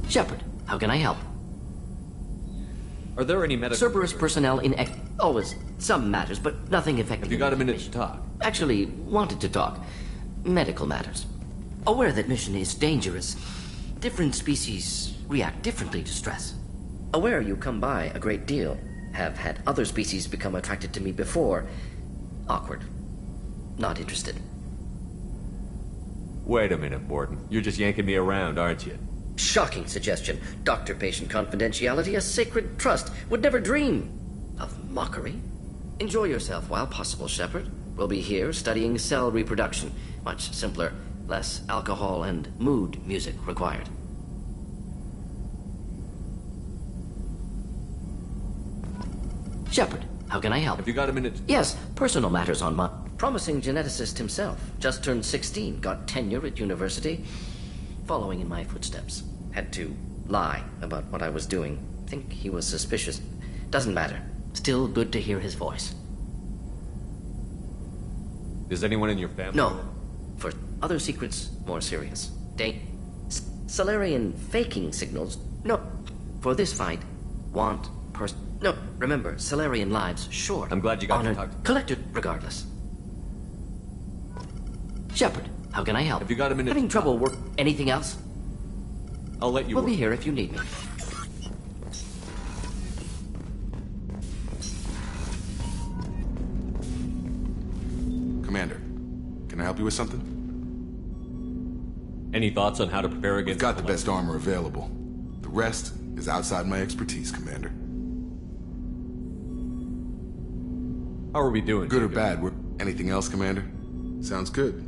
Shepard, how can I help? Are there any medical... Cerberus personnel in always some matters, but nothing affecting... Have you got a minute to talk? Actually, wanted to talk. Medical matters. Aware that mission is dangerous. Different species react differently to stress. Aware you come by a great deal. Have had other species become attracted to me before. Awkward. Not interested. Wait a minute, Borden. You're just yanking me around, aren't you? Shocking suggestion. Doctor-patient confidentiality, a sacred trust. Would never dream of mockery. Enjoy yourself while possible, Shepard. We'll be here studying cell reproduction. Much simpler, less alcohol and mood music required. Shepard, how can I help? Have you got a minute? Yes, personal matters on my... Promising geneticist himself. Just turned 16, got tenure at university. Following in my footsteps. Had to lie about what I was doing. Think he was suspicious. Doesn't matter. Still good to hear his voice. Is anyone in your family? No. For other secrets, more serious. Salarian faking signals? No. For this fight, want No, remember, Salarian lives short. I'm glad you got honored, to talk. Collected regardless. Shepard, how can I help? Have you got a minute? Having trouble work... Anything else? I'll let you We'll work. be here if you need me. Commander, can I help you with something? Any thoughts on how to prepare against... We've got the best armor available. The rest is outside my expertise, Commander. How are we doing? Good or bad? Anything else, Commander? Sounds good.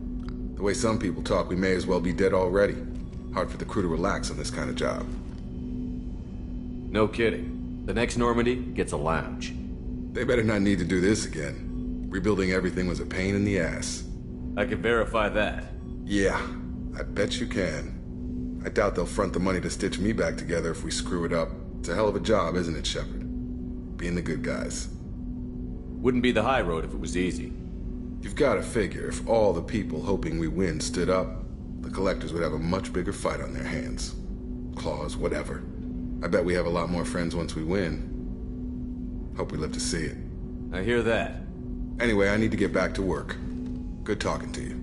The way some people talk, we may as well be dead already. Hard for the crew to relax on this kind of job. No kidding. The next Normandy gets a lounge. They better not need to do this again. Rebuilding everything was a pain in the ass. I can verify that. Yeah, I bet you can. I doubt they'll front the money to stitch me back together if we screw it up. It's a hell of a job, isn't it, Shepard? Being the good guys. Wouldn't be the high road if it was easy. You've got to figure, if all the people hoping we win stood up, the Collectors would have a much bigger fight on their hands. Claws, whatever. I bet we have a lot more friends once we win. Hope we live to see it. I hear that. Anyway, I need to get back to work. Good talking to you.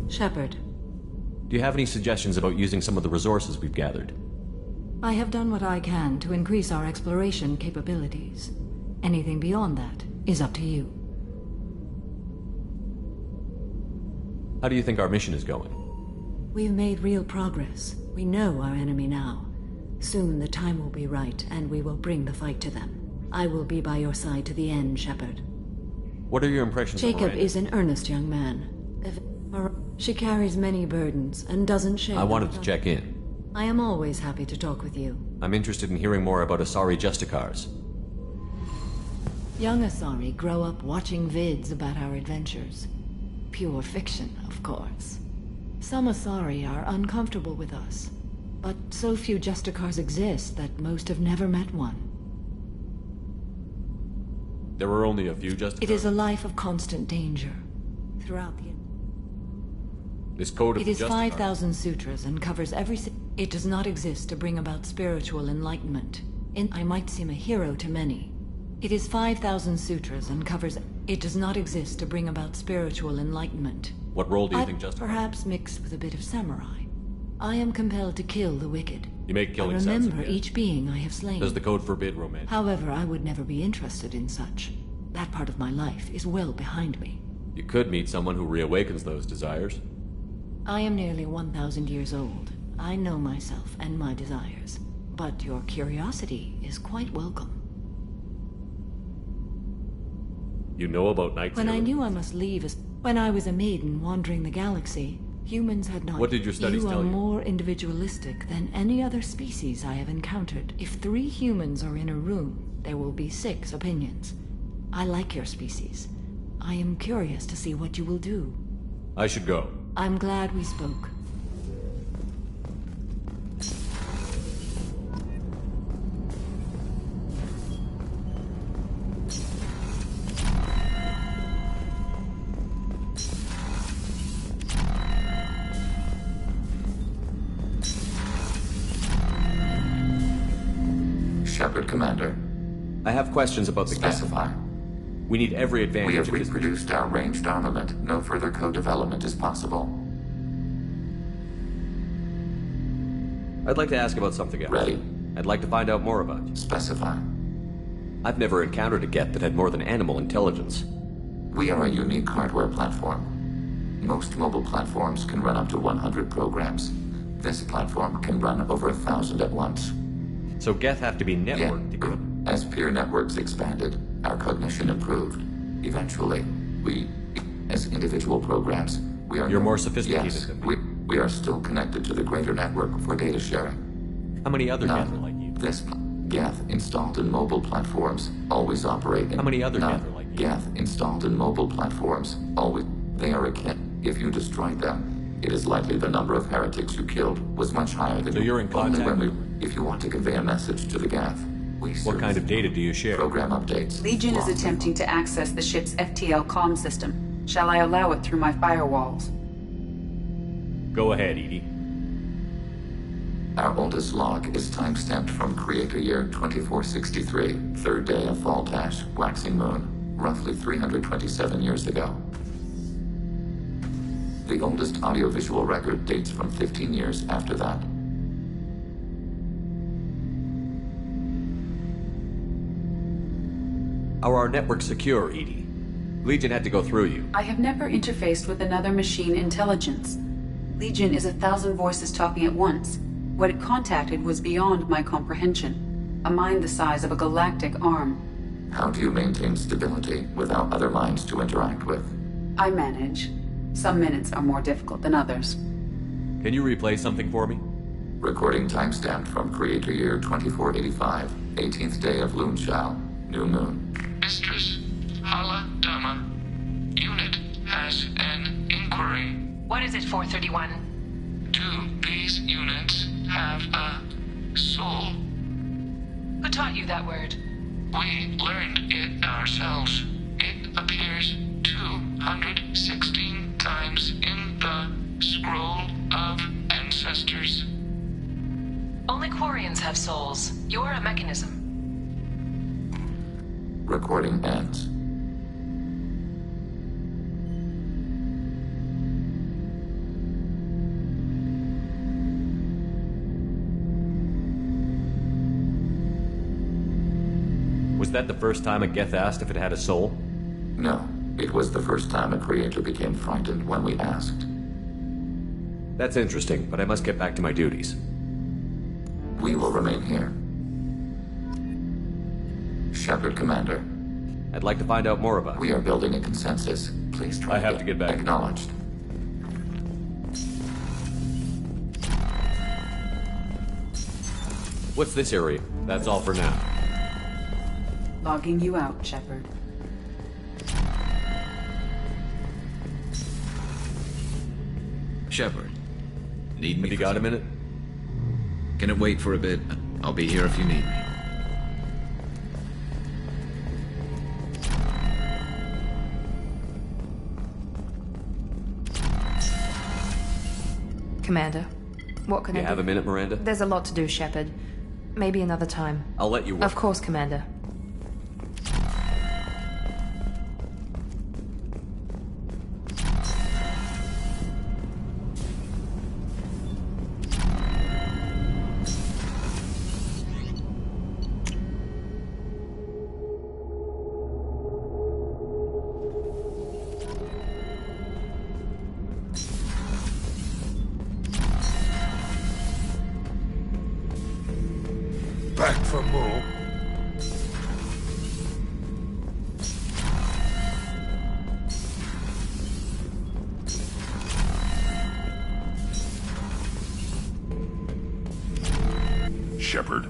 Shepard. Do you have any suggestions about using some of the resources we've gathered? I have done what I can to increase our exploration capabilities. Anything beyond that is up to you. How do you think our mission is going? We've made real progress. We know our enemy now. Soon the time will be right, and we will bring the fight to them. I will be by your side to the end, Shepard. What are your impressions of Jacob Miranda? is an earnest young man. She carries many burdens and doesn't share. I wanted to check in. I am always happy to talk with you. I'm interested in hearing more about Asari Justicars. Young Asari grow up watching vids about our adventures. Pure fiction, of course. Some Asari are uncomfortable with us, but so few Justicars exist that most have never met one. There were only a few Justicars? It is a life of constant danger. Throughout the... This code of It is Justice 5,000 sutras and covers every... It does not exist to bring about spiritual enlightenment. I might seem a hero to many. It is 5,000 sutras and covers... It does not exist to bring about spiritual enlightenment. What role do you think Justice? Perhaps mixed with a bit of samurai. I am compelled to kill the wicked. You make killing I sense. remember each being I have slain. Does the code forbid romance? However, I would never be interested in such. That part of my life is well behind me. You could meet someone who reawakens those desires. I am nearly 1,000 years old. I know myself and my desires. But your curiosity is quite welcome. You know about Night When I Zero? knew I must leave when I was a maiden wandering the galaxy, humans had not... What did your studies tell you? You are more individualistic than any other species I have encountered. If 3 humans are in a room, there will be 6 opinions. I like your species. I am curious to see what you will do. I should go. I'm glad we spoke. Shepard, Commander. I have questions about the Specify. We need every advantage. We have reproduced our ranged armament. No further co-development is possible. I'd like to ask about something else. Ready. I'd like to find out more about you. Specify. I've never encountered a Geth that had more than animal intelligence. We are a unique hardware platform. Most mobile platforms can run up to 100 programs. This platform can run over 1,000 at once. So Geth have to be networked to go. As peer networks expanded, our cognition improved. Eventually, we, as individual programs, we are... You're more sophisticated yes, than me. We are still connected to the greater network for data sharing. How many other Geth are like you? This Geth installed in mobile platforms always operate in... How many other Geth are like you? Geth installed in mobile platforms always... They are akin. If you destroyed them, it is likely the number of heretics you killed was much higher than... So you're in contact? Only when if you want to convey a message to the Geth, we... What kind of data do you share? Program updates. Legion is attempting to access the ship's FTL comm system. Shall I allow it through my firewalls? Go ahead, Edie. Our oldest log is time-stamped from Creator Year 2463, 3rd day of Fall-Tash, waxing moon, roughly 327 years ago. The oldest audiovisual record dates from 15 years after that. Are our networks secure, Edie? Legion had to go through you. I have never interfaced with another machine intelligence. Legion is 1,000 voices talking at once. What it contacted was beyond my comprehension. A mind the size of a galactic arm. How do you maintain stability without other minds to interact with? I manage. Some minutes are more difficult than others. Can you replay something for me? Recording timestamped from Creator Year 2485, 18th day of Loonshao, new moon. Mistress, Hala Dama. Unit has an inquiry. What is it, 431? 2 these units have a soul. Who taught you that word? We learned it ourselves. It appears 216 times in the Scroll of Ancestors. Only Quarians have souls. You're a mechanism. Recording ends. Was that the first time a Geth asked if it had a soul? No. It was the first time a creator became frightened when we asked. That's interesting, but I must get back to my duties. We will remain here. Shepard, Commander. I'd like to find out more about it. We are building a consensus. Please try I have to get back. Acknowledged. What's this area? That's all for now. Logging you out, Shepard. Shepard. Need me? Have you got a minute? Can it wait for a bit? I'll be here if you need me. Commander, what can I do? You have a minute, Miranda? There's a lot to do, Shepard. Maybe another time. I'll let you work. Of course, Commander. Back for more. Shepard.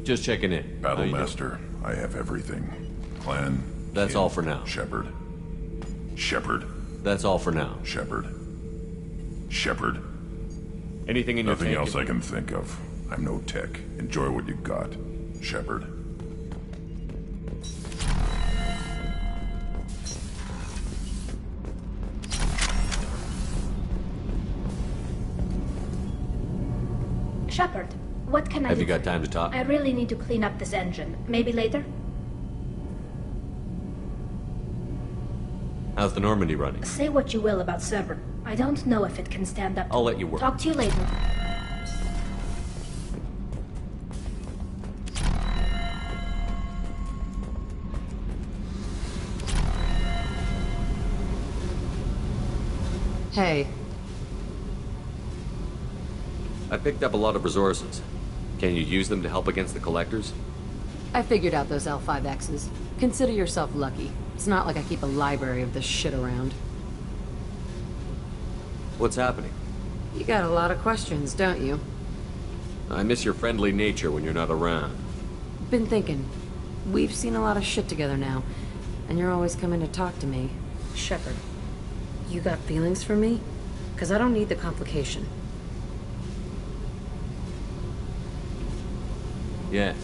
Just checking in. Battlemaster, I have everything. Clan. That's all for now. Shepard. Shepard. That's all for now. Shepard. Shepard. Anything in your Nothing else I can think of. I'm no tech. Enjoy what you got. Shepard. Shepard, what can I do? Have you got time to talk? I really need to clean up this engine. Maybe later? How's the Normandy running? Say what you will about Shepard. I don't know if it can stand up. I'll let you work. Talk to you later. Hey. I picked up a lot of resources. Can you use them to help against the collectors? I figured out those L5Xs. Consider yourself lucky. It's not like I keep a library of this shit around. What's happening? You got a lot of questions, don't you? I miss your friendly nature when you're not around. Been thinking. We've seen a lot of shit together now, and you're always coming to talk to me. Shepard, you got feelings for me? 'Cause I don't need the complication. Yes.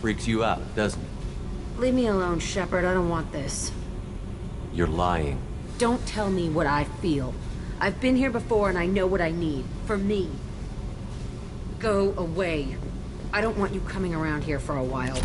Freaks you out, doesn't it? Leave me alone, Shepard. I don't want this. You're lying. Don't tell me what I feel. I've been here before and I know what I need. For me. Go away. I don't want you coming around here for a while.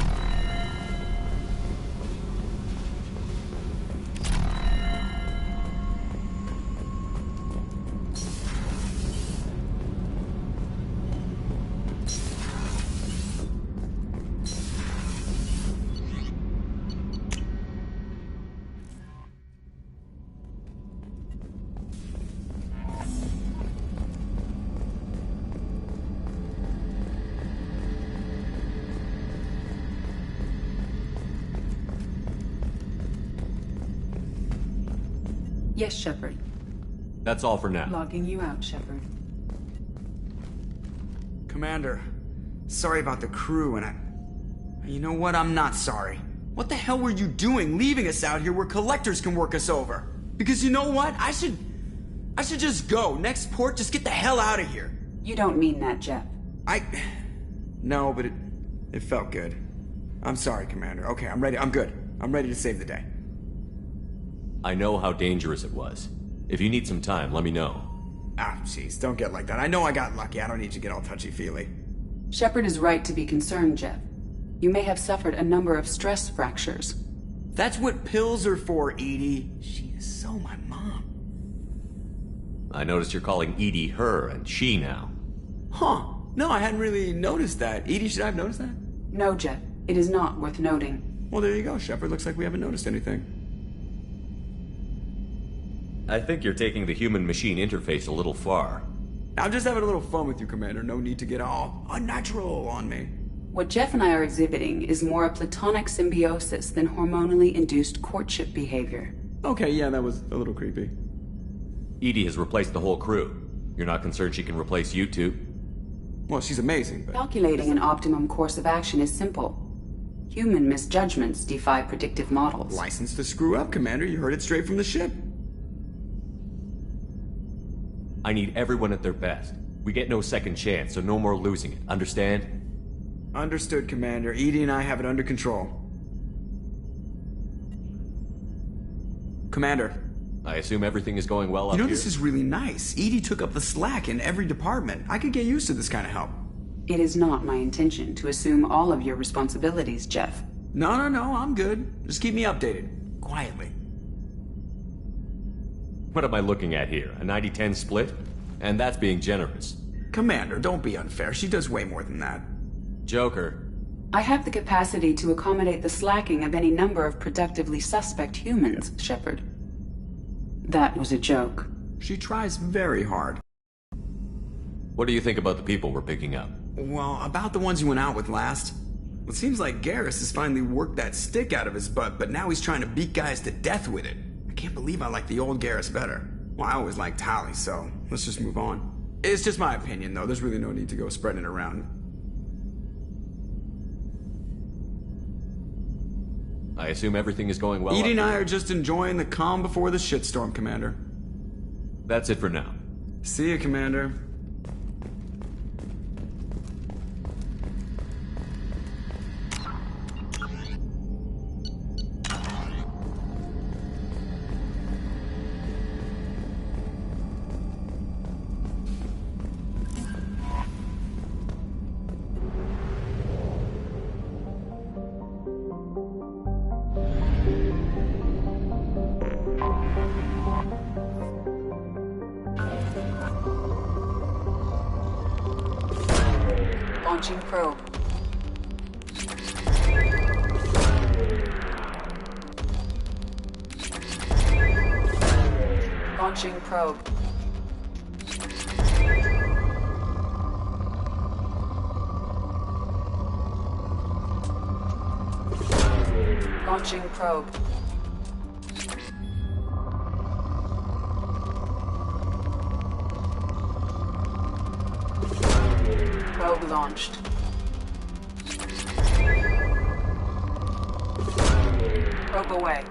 Yes, Shepard. That's all for now. Logging you out, Shepard. Commander, sorry about the crew, and you know what? I'm not sorry. What the hell were you doing leaving us out here where collectors can work us over? Because you know what? I should just go. Next port, just get the hell out of here. You don't mean that, Jeff. No, but it felt good. I'm sorry, Commander. Okay, I'm ready. I'm good. I'm ready to save the day. I know how dangerous it was. If you need some time, let me know. Ah, jeez, don't get like that. I know I got lucky. I don't need you to get all touchy-feely. Shepard is right to be concerned, Jeff. You may have suffered a number of stress fractures. That's what pills are for, Edie. She is so my mom. I noticed you're calling Edie her and she now. Huh. No, I hadn't really noticed that. Edie, should I have noticed that? No, Jeff. It is not worth noting. Well, there you go, Shepard. Looks like we haven't noticed anything. I think you're taking the human-machine interface a little far. I'm just having a little fun with you, Commander. No need to get all unnatural on me. What Jeff and I are exhibiting is more a platonic symbiosis than hormonally induced courtship behavior. Okay, yeah, that was a little creepy. Edie has replaced the whole crew. You're not concerned she can replace you two? Well, she's amazing, but... Calculating an optimum course of action is simple. Human misjudgments defy predictive models. License to screw up, Commander. You heard it straight from the ship. I need everyone at their best. We get no second chance, so no more losing it. Understand? Understood, Commander. Edie and I have it under control. Commander, I assume everything is going well up You know, here? this is really nice. Edie took up the slack in every department. I could get used to this kind of help. It is not my intention to assume all of your responsibilities, Jeff. No, I'm good. Just keep me updated. Quietly. What am I looking at here? A 90-10 split? And that's being generous. Commander, don't be unfair. She does way more than that. Joker. I have the capacity to accommodate the slacking of any number of productively suspect humans, Shepard. That was a joke. She tries very hard. What do you think about the people we're picking up? Well, about the ones you went out with last. It seems like Garrus has finally worked that stick out of his butt, but now he's trying to beat guys to death with it. I can't believe I like the old Garrus better. Well, I always liked Tali, so let's just move on. It's just my opinion, though. There's really no need to go spreading it around. I assume everything is going well. Edie and I are just enjoying the calm before the shitstorm, Commander. That's it for now. See you, Commander. Launching probe. Launching probe. Launching probe. Probe launched. Probe away.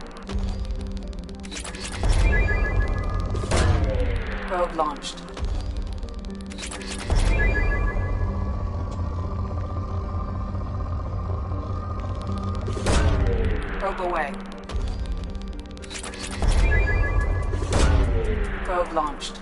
Probe launched. Probe away. Probe launched.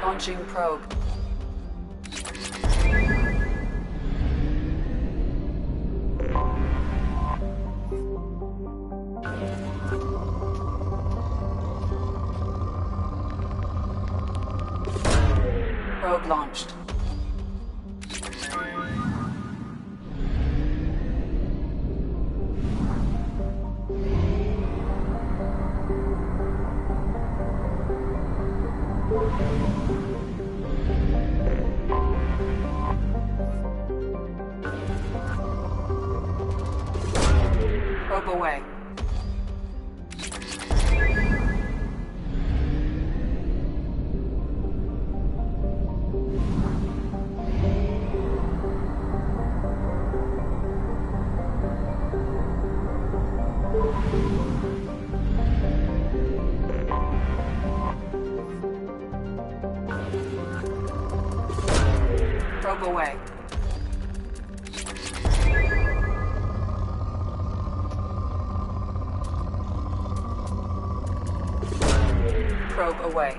Launching probe. Probe launched. Probe away. Probe away. Probe away.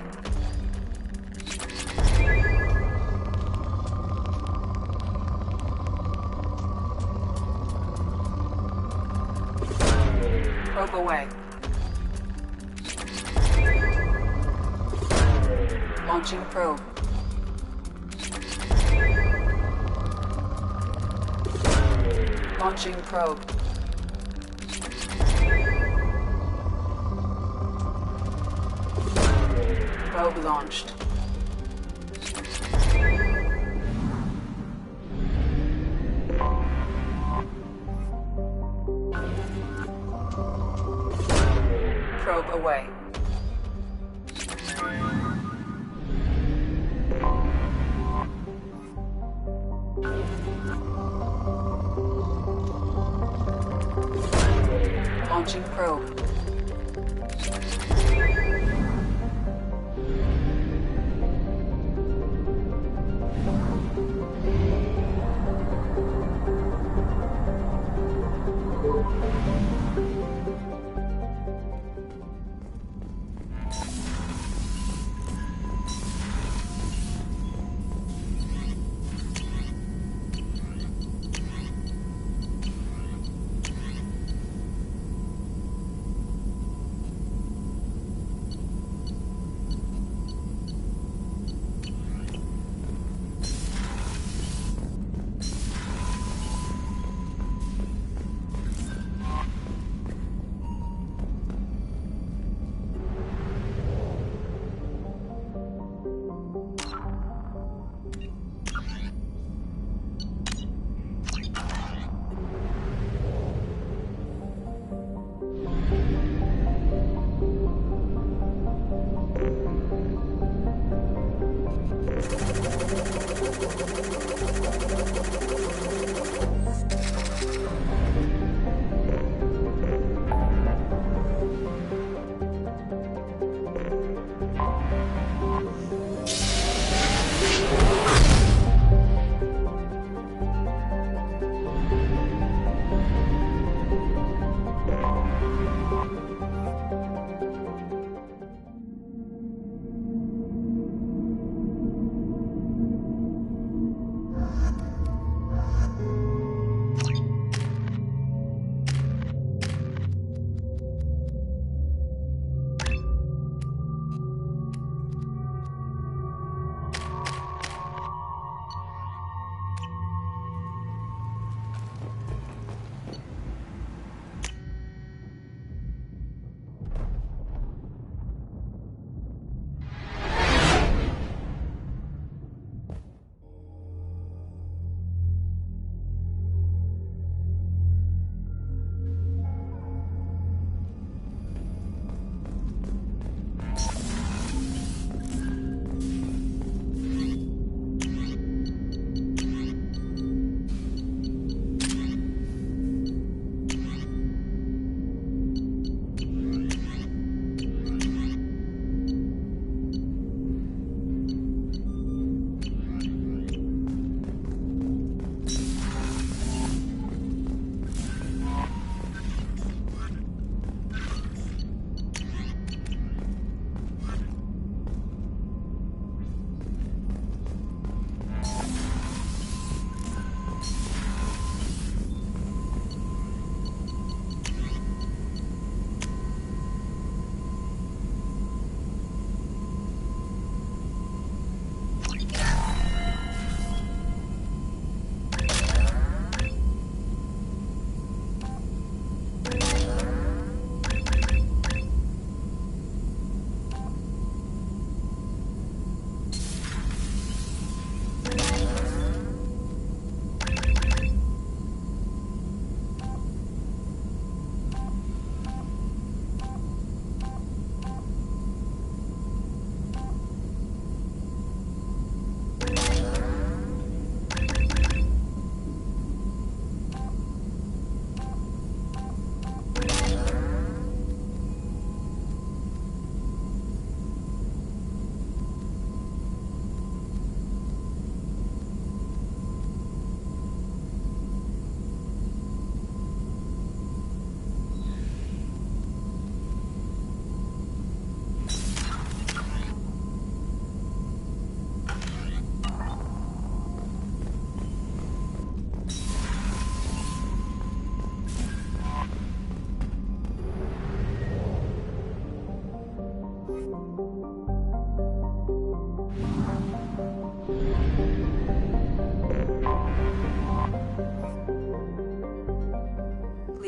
Probe away. Launching probe. Launching probe. Probe launched. probe away. Launching probe.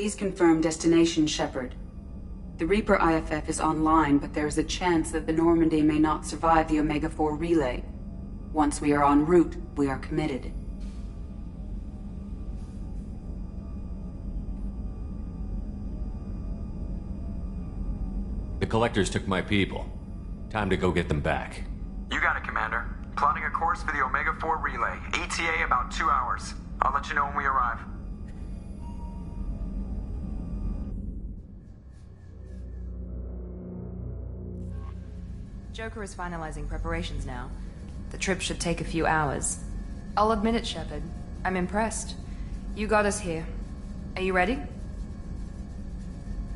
Please confirm destination, Shepard. The Reaper IFF is online, but there is a chance that the Normandy may not survive the Omega-4 relay. Once we are en route, we are committed. The Collectors took my people. Time to go get them back. You got it, Commander. Plotting a course for the Omega-4 relay. ETA about 2 hours. I'll let you know when we arrive. Joker is finalizing preparations now. The trip should take a few hours. I'll admit it, Shepard. I'm impressed. You got us here. Are you ready?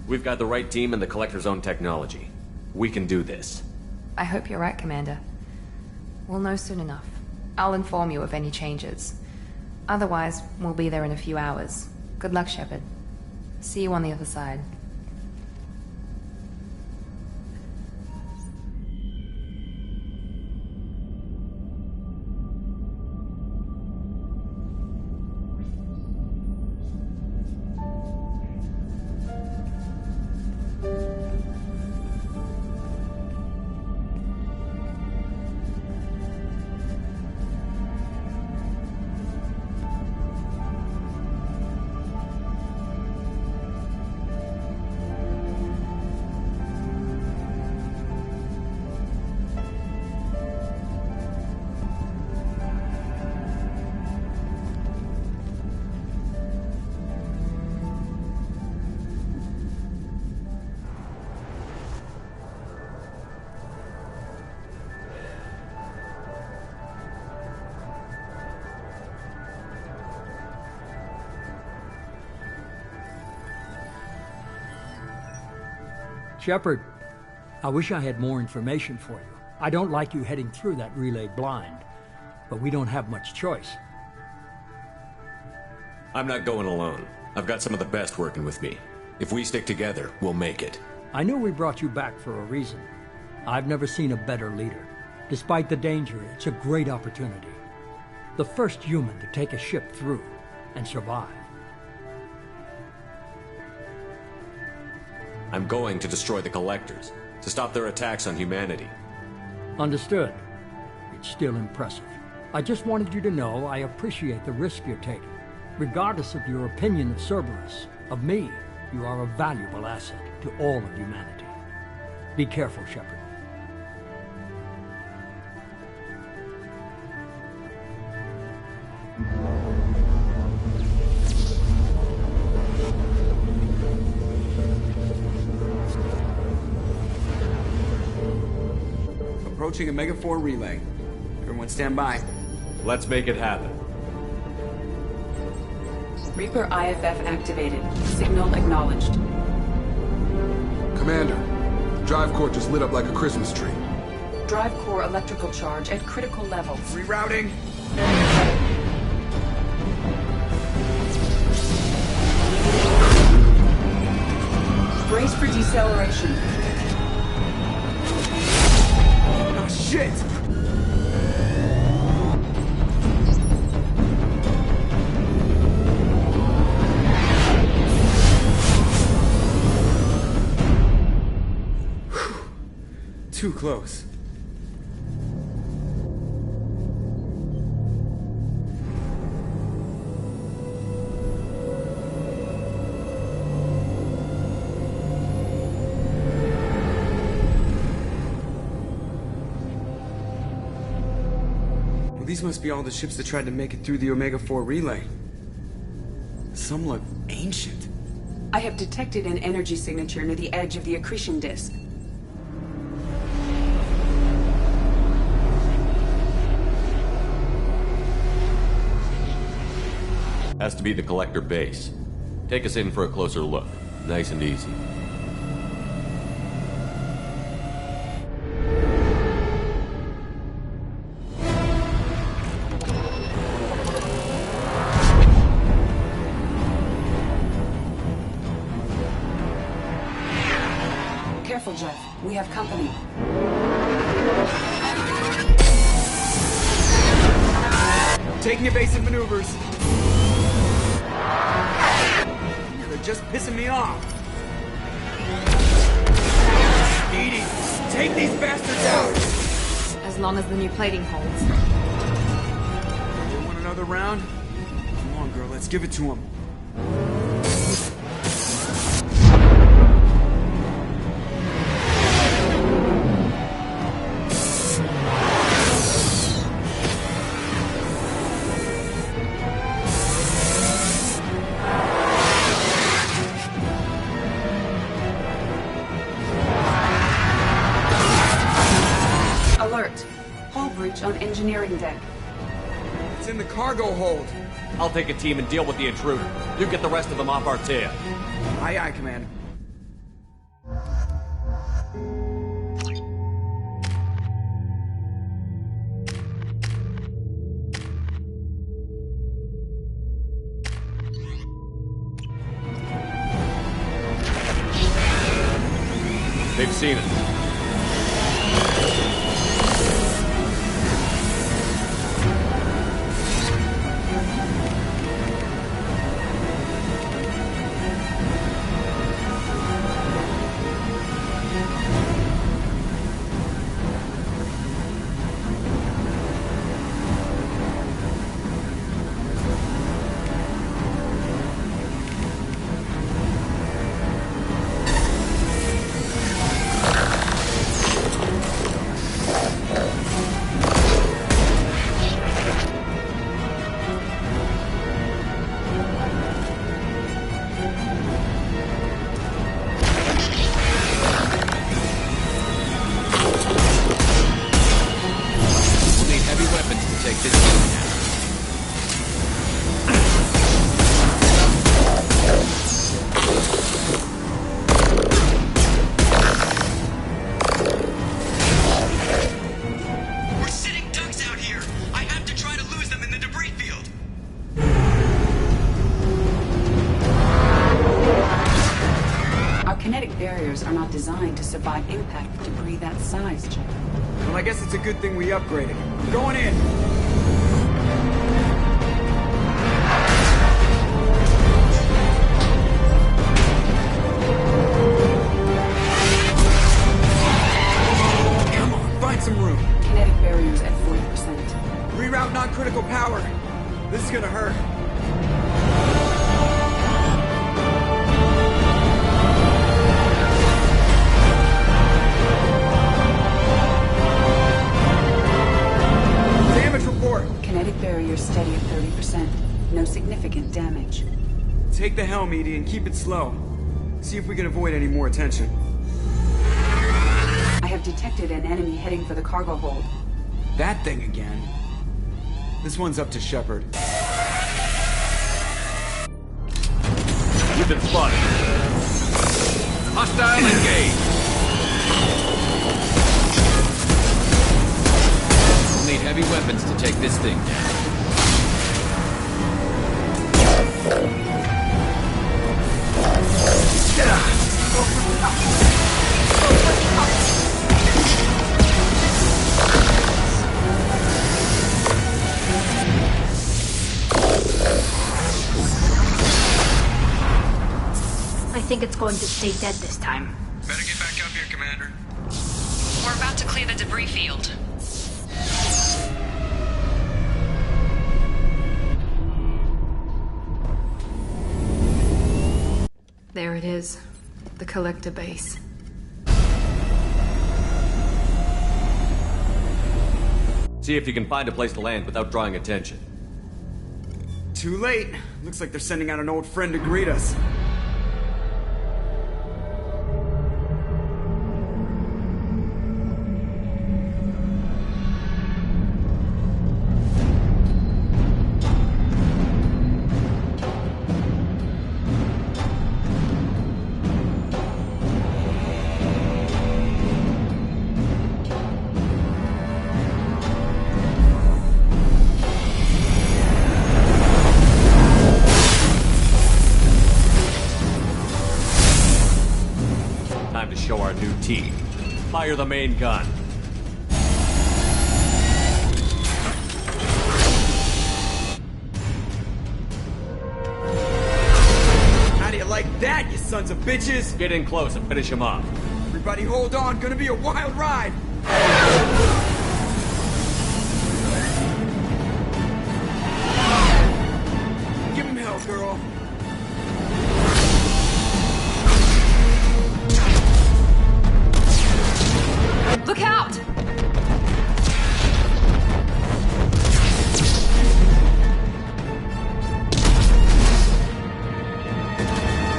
We've got the right team and the Collector's own technology. We can do this. I hope you're right, Commander. We'll know soon enough. I'll inform you of any changes. Otherwise, we'll be there in a few hours. Good luck, Shepard. See you on the other side. Shepard, I wish I had more information for you. I don't like you heading through that relay blind, but we don't have much choice. I'm not going alone. I've got some of the best working with me. If we stick together, we'll make it. I knew we brought you back for a reason. I've never seen a better leader. Despite the danger, it's a great opportunity. The first human to take a ship through and survive. I'm going to destroy the Collectors, to stop their attacks on humanity. Understood. It's still impressive. I just wanted you to know I appreciate the risk you're taking. Regardless of your opinion of Cerberus, of me, you are a valuable asset to all of humanity. Be careful, Shepard. Approaching Omega-4 relay. Everyone stand by. Let's make it happen. Reaper IFF activated. Signal acknowledged. Commander, drive core just lit up like a Christmas tree. Drive core electrical charge at critical levels. Rerouting. Brace for deceleration. Oh, shit! Too close. Well, these must be all the ships that tried to make it through the Omega-4 relay. Some look ancient. I have detected an energy signature near the edge of the accretion disk. Has to be the Collector base. Take us in for a closer look. Nice and easy. Careful, Jeff. We have company. Taking evasive maneuvers. They're just pissing me off. Edie, take these bastards out! As long as the new plating holds. You want another round? Come on, girl, let's give it to him. engineering deck. It's in the cargo hold. I'll take a team and deal with the intruder. You get the rest of them off our tail. Aye, aye, Commander. They've seen it. Are not designed to survive impact with debris that size, Jack. Well, I guess it's a good thing we upgraded. I'm going in. Come on, find some room. Kinetic barriers at 40%. Reroute non-critical power. This is gonna hurt. Kinetic barrier steady at 30%. No significant damage. Take the helm, Edie, and keep it slow. See if we can avoid any more attention. I have detected an enemy heading for the cargo hold. That thing again. This one's up to Shepard. You've been spotted. Hostile engaged. We'll need heavy weapons to take this thing down. I think it's going to stay dead this time. Better get back up here, Commander. We're about to clear the debris field. There it is. The collector base. See if you can find a place to land without drawing attention. Too late. Looks like they're sending out an old friend to greet us. Fire the main gun. How do you like that, you sons of bitches? Get in close and finish him off. Everybody hold on, gonna be a wild ride. Give him hell, girl. Look out!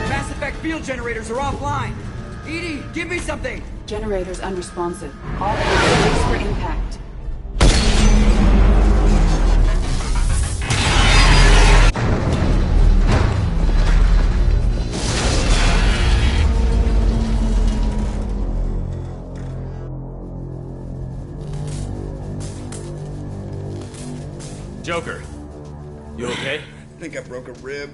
Mass effect field generators are offline. Edie, give me something. Generators unresponsive. All brace for impact. a rib.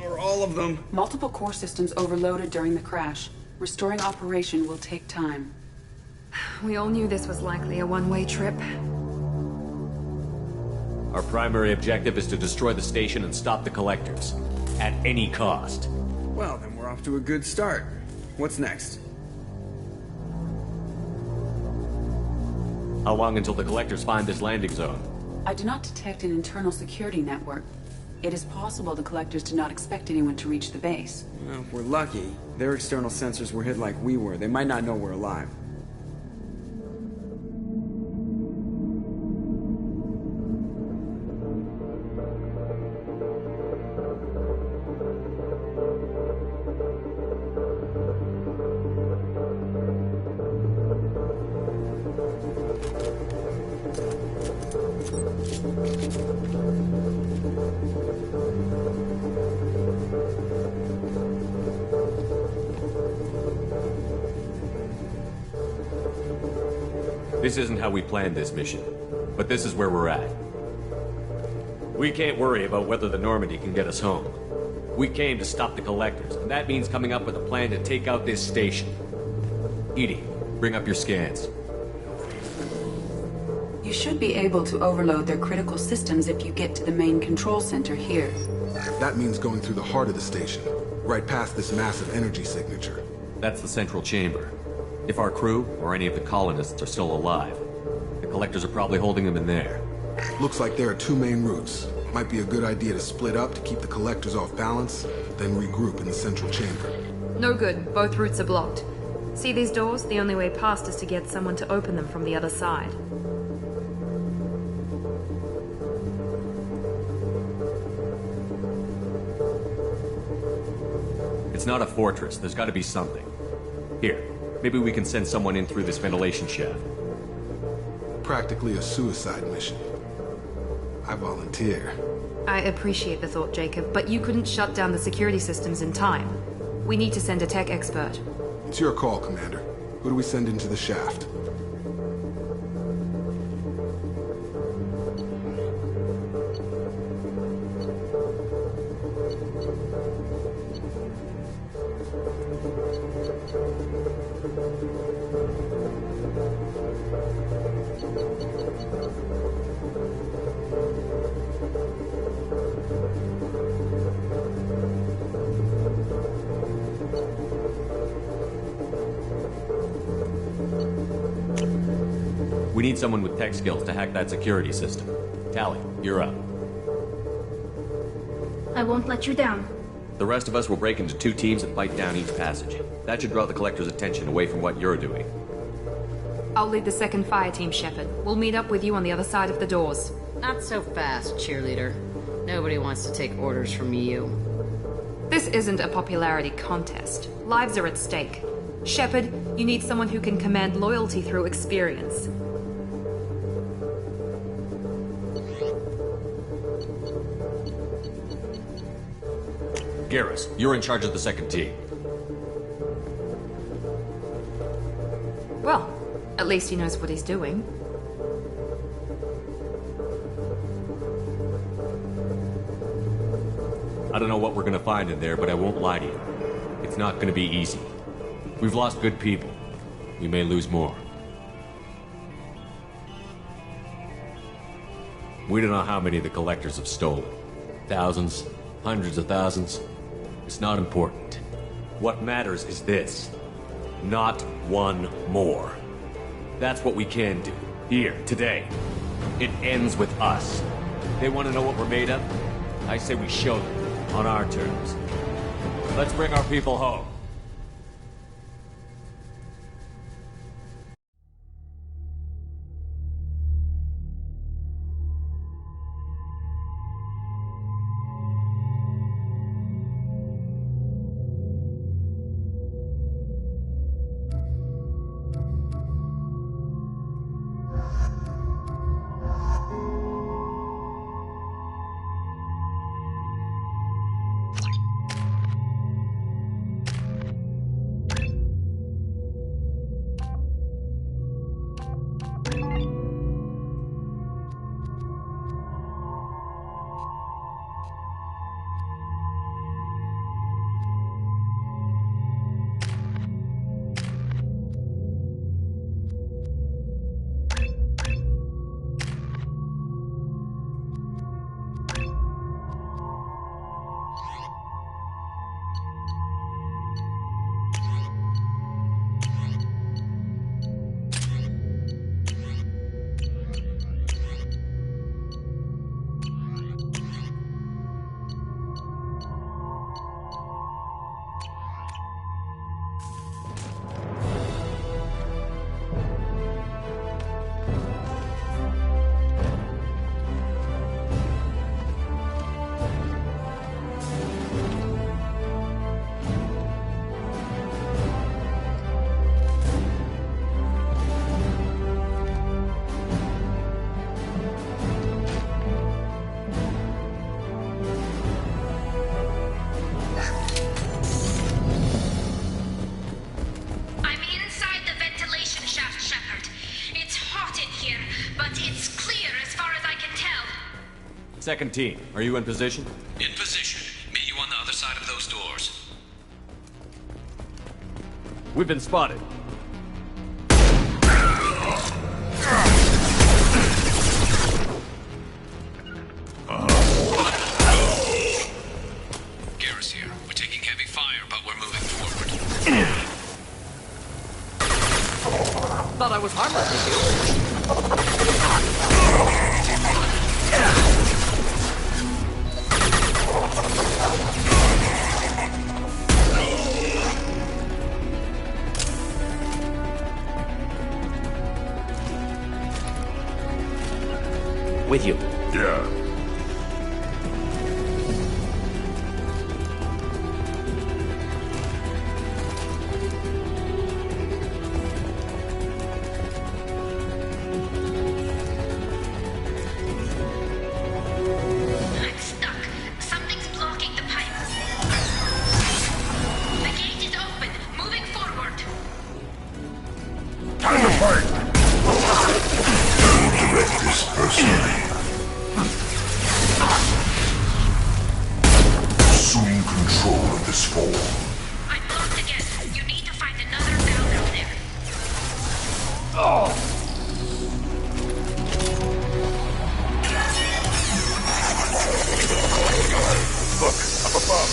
Or all of them. Multiple core systems overloaded during the crash. Restoring operation will take time. We all knew this was likely a one-way trip. Our primary objective is to destroy the station and stop the collectors. At any cost. Well, then we're off to a good start. What's next? How long until the collectors find this landing zone? I do not detect an internal security network. It is possible the collectors did not expect anyone to reach the base. Well, if we're lucky, their external sensors were hit like we were. They might not know we're alive. This isn't how we planned this mission, but this is where we're at. We can't worry about whether the Normandy can get us home. We came to stop the collectors, and that means coming up with a plan to take out this station. Edie, bring up your scans. You should be able to overload their critical systems if you get to the main control center here. That means going through the heart of the station, right past this massive energy signature. That's the central chamber. If our crew, or any of the colonists, are still alive, the collectors are probably holding them in there. Looks like there are two main routes. Might be a good idea to split up to keep the collectors off balance, then regroup in the central chamber. No good. Both routes are blocked. See these doors? The only way past is to get someone to open them from the other side. It's not a fortress. There's got to be something. Here, maybe we can send someone in through this ventilation shaft. Practically a suicide mission. I volunteer. I appreciate the thought, Jacob, but you couldn't shut down the security systems in time. We need to send a tech expert. It's your call, Commander. Who do we send into the shaft? We need someone with tech skills to hack that security system. Tally, you're up. I won't let you down. The rest of us will break into two teams and fight down each passage. That should draw the collector's attention away from what you're doing. I'll lead the second fire team, Shepard. We'll meet up with you on the other side of the doors. Not so fast, cheerleader. Nobody wants to take orders from you. This isn't a popularity contest. Lives are at stake. Shepard, you need someone who can command loyalty through experience. Garrus, you're in charge of the second team. Well, at least he knows what he's doing. I don't know what we're gonna find in there, but I won't lie to you. It's not gonna be easy. We've lost good people. We may lose more. We don't know how many the collectors have stolen. Thousands, hundreds of thousands. It's not important. What matters is this. Not one more. That's what we can do. Here, today. It ends with us. They want to know what we're made of? I say we show them, on our terms. Let's bring our people home. Second team, are you in position? In position. Meet you on the other side of those doors. We've been spotted. Garrus here. We're taking heavy fire, but we're moving forward. Thought I was harmless with you. With you. Yeah. I'm stuck. Something's blocking the pipes. The gate is open. Moving forward. Time to fight! Direct this personally. Assuming control of this fall. I'm blocked again. You need to find another valve out there. Oh! Look, up above.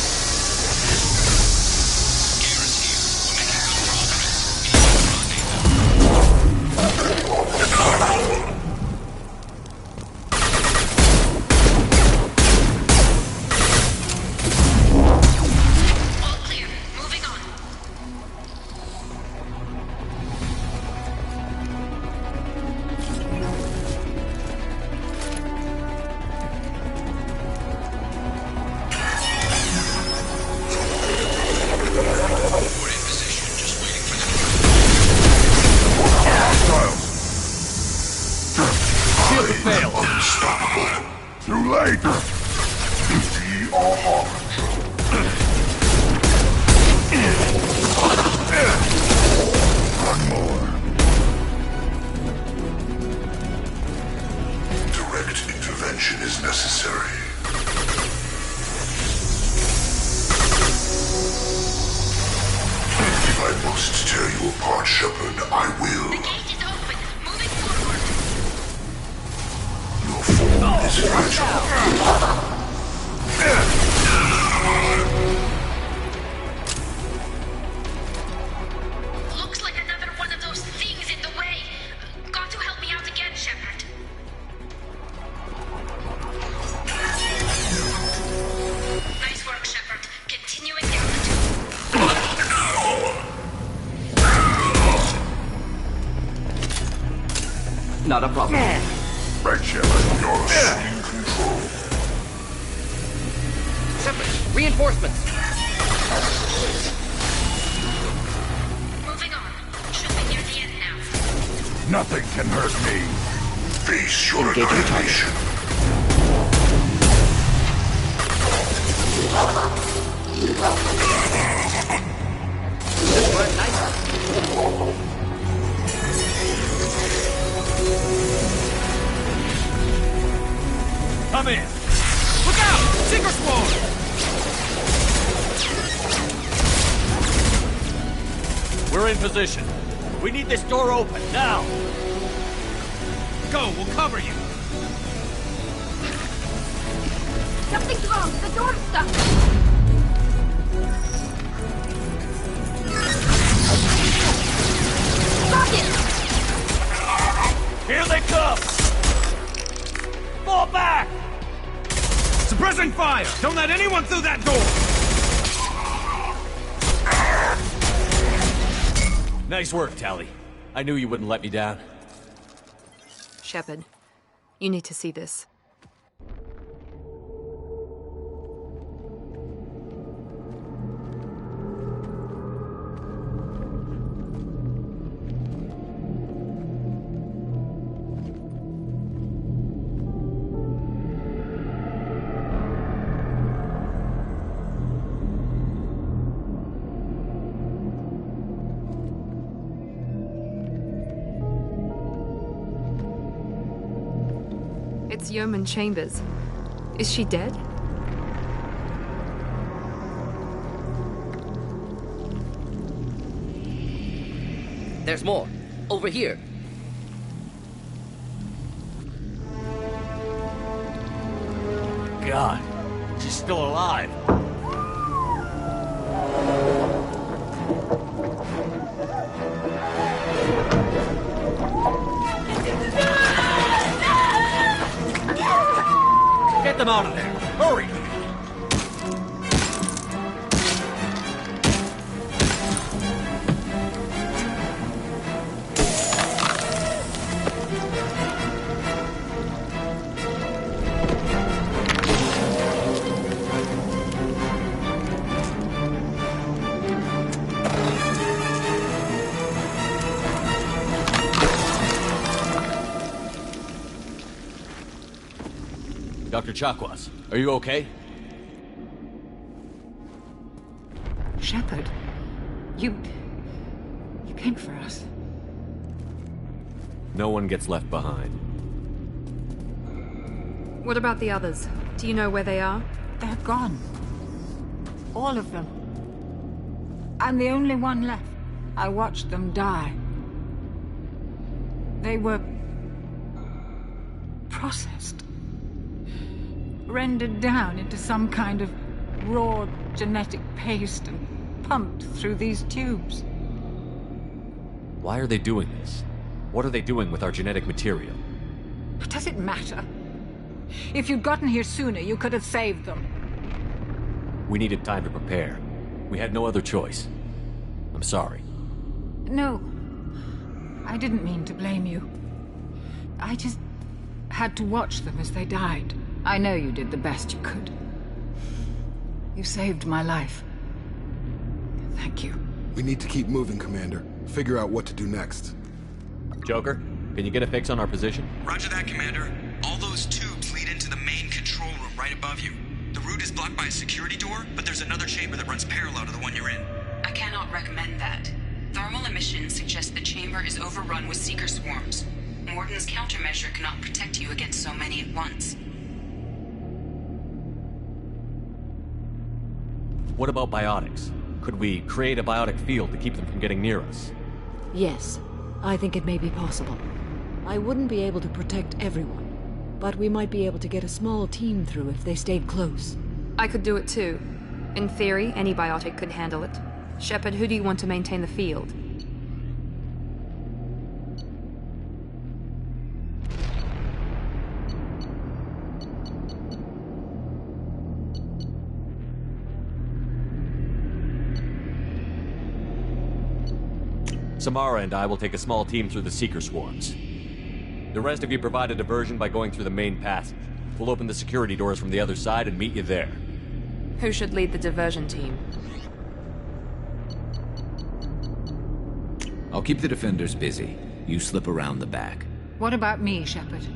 Garrus here. We're making good progress. All clear. Moving on. We're in position, just waiting for them. Shield to fail. Unstoppable. Too late. We are harmed. One more. Direct intervention is necessary. If I must tear you apart, Shepard, I will. The gate is open. Moving forward. Your form is fragile. Looks like another one of those things in the way. Got to help me out again, Shepard. Nice work, Shepard. Continuing down the tube. Not a problem. Right, Shepard, you're in control. Shepard, reinforcements. Moving on. Should be near the end now. Nothing can hurt me. Face your Engage your annihilation. This went nice. Come in. Look out! Seeker Swarm! We're in position. We need this door open, now! Go, we'll cover you! Something's wrong. The door's stuck. Lock it! Here they come! Fall back! Suppressing fire! Don't let anyone through that door! Nice work, Tally. I knew you wouldn't let me down. Shepard, you need to see this. It's Yeoman Chambers. Is she dead? There's more. Over here. God, she's still alive. Get them out of there! Hurry! Dr. Chakwas, are you okay? Shepard, you came for us. No one gets left behind. What about the others? Do you know where they are? They're gone. All of them. I'm the only one left. I watched them die. They were processed. Rendered down into some kind of raw genetic paste and pumped through these tubes. Why are they doing this? What are they doing with our genetic material? But does it matter? If you'd gotten here sooner, you could have saved them. We needed time to prepare. We had no other choice. I'm sorry. No. I didn't mean to blame you. I just had to watch them as they died. I know you did the best you could. You saved my life. Thank you. We need to keep moving, Commander. Figure out what to do next. Joker, can you get a fix on our position? Roger that, Commander. All those tubes lead into the main control room right above you. The route is blocked by a security door, but there's another chamber that runs parallel to the one you're in. I cannot recommend that. Thermal emissions suggest the chamber is overrun with seeker swarms. Morden's countermeasure cannot protect you against so many at once. What about biotics? Could we create a biotic field to keep them from getting near us? Yes, I think it may be possible. I wouldn't be able to protect everyone, but we might be able to get a small team through if they stayed close. I could do it too. In theory, any biotic could handle it. Shepard, who do you want to maintain the field? Samara and I will take a small team through the Seeker swarms. The rest of you provide a diversion by going through the main passage. We'll open the security doors from the other side and meet you there. Who should lead the diversion team? I'll keep the defenders busy. You slip around the back. What about me, Shepard?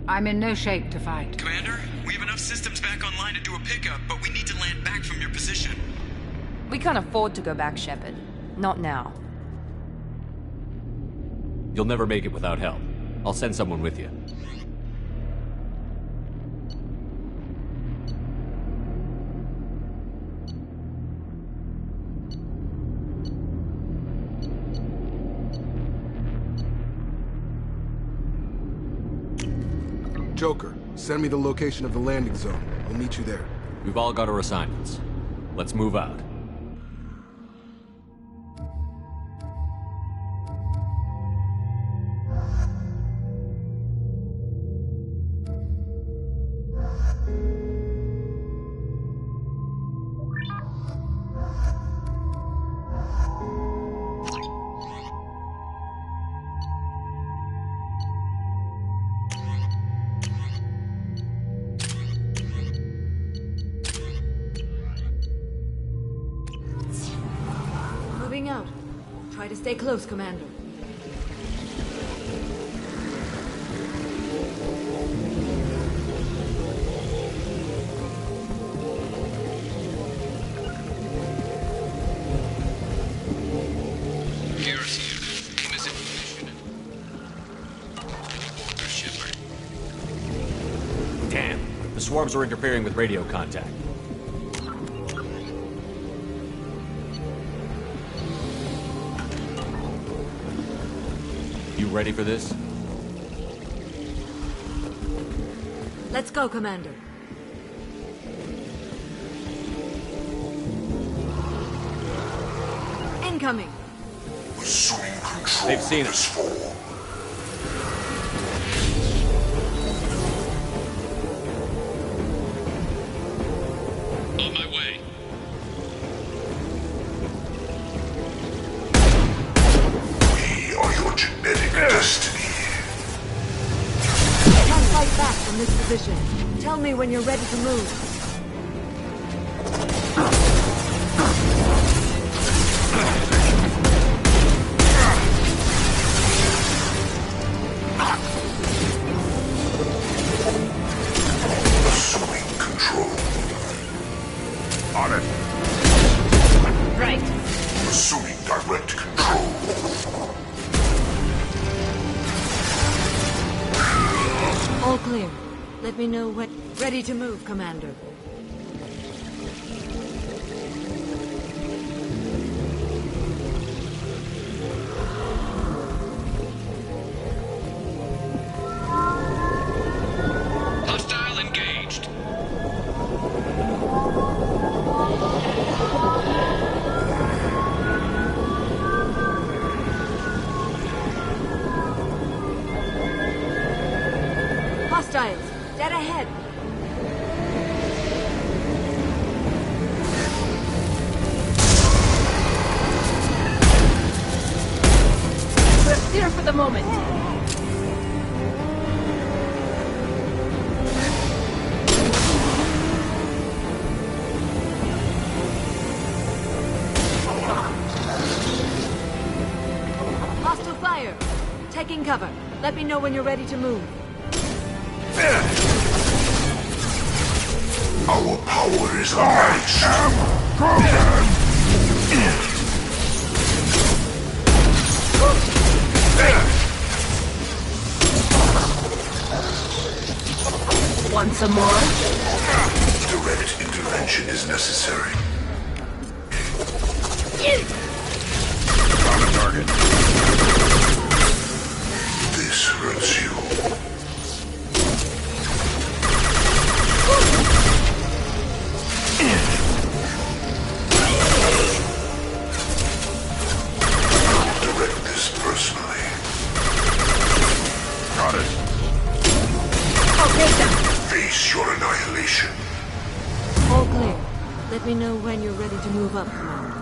I'm in no shape to fight. Commander, we have enough systems back online to do a pickup, but we need to land back from your position. We can't afford to go back, Shepard. Not now. You'll never make it without help. I'll send someone with you. Joker, send me the location of the landing zone. We'll meet you there. We've all got our assignments. Let's move out. Moving out. Try to stay close, Commander. Garrus here. Name is information. Shepard. Damn, the swarms are interfering with radio contact. You ready for this? Let's go, Commander. Incoming. Assuming control. They've seen us. On my way. We are your genetic destiny. Can't fight back from this position. Tell me when you're ready to move. Assuming control. On it. Right. Assuming direct control. All clear. Let me know when... Ready to move, Commander. Hostile engaged. Hostiles! Dead ahead! We're clear for the moment. Hostile fire! Taking cover. Let me know when you're ready to move. Our power is unmatched. Program. Want some more? Direct intervention is necessary. On the target. This hurts you. Direct this personally. Got it. I'll take them. Face your annihilation. All clear. Let me know when you're ready to move up, Commander.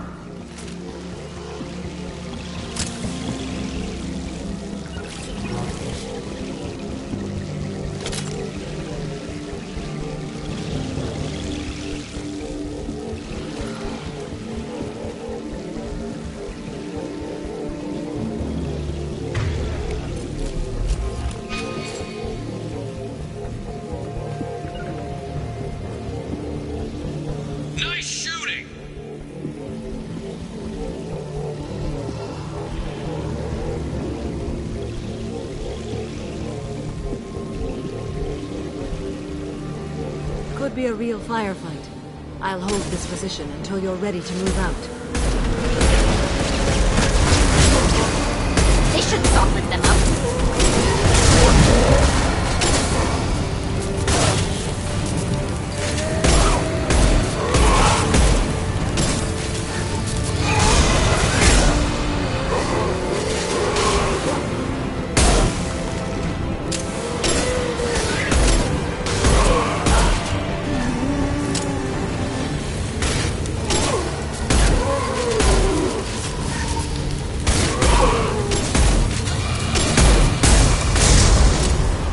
Nice shooting! Could be a real firefight. I'll hold this position until you're ready to move out. They should soften them up.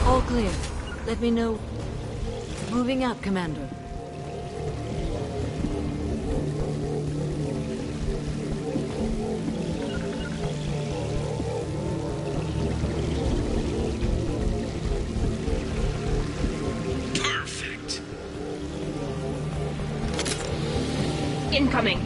All clear. Let me know. Moving out, Commander. Perfect. Incoming.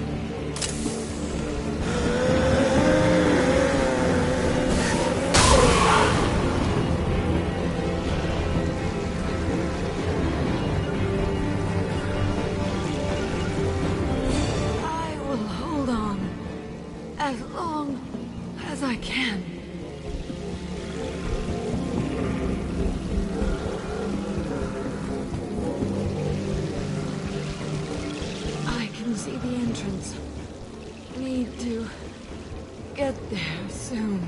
long as I can. I can see the entrance. Need to get there soon.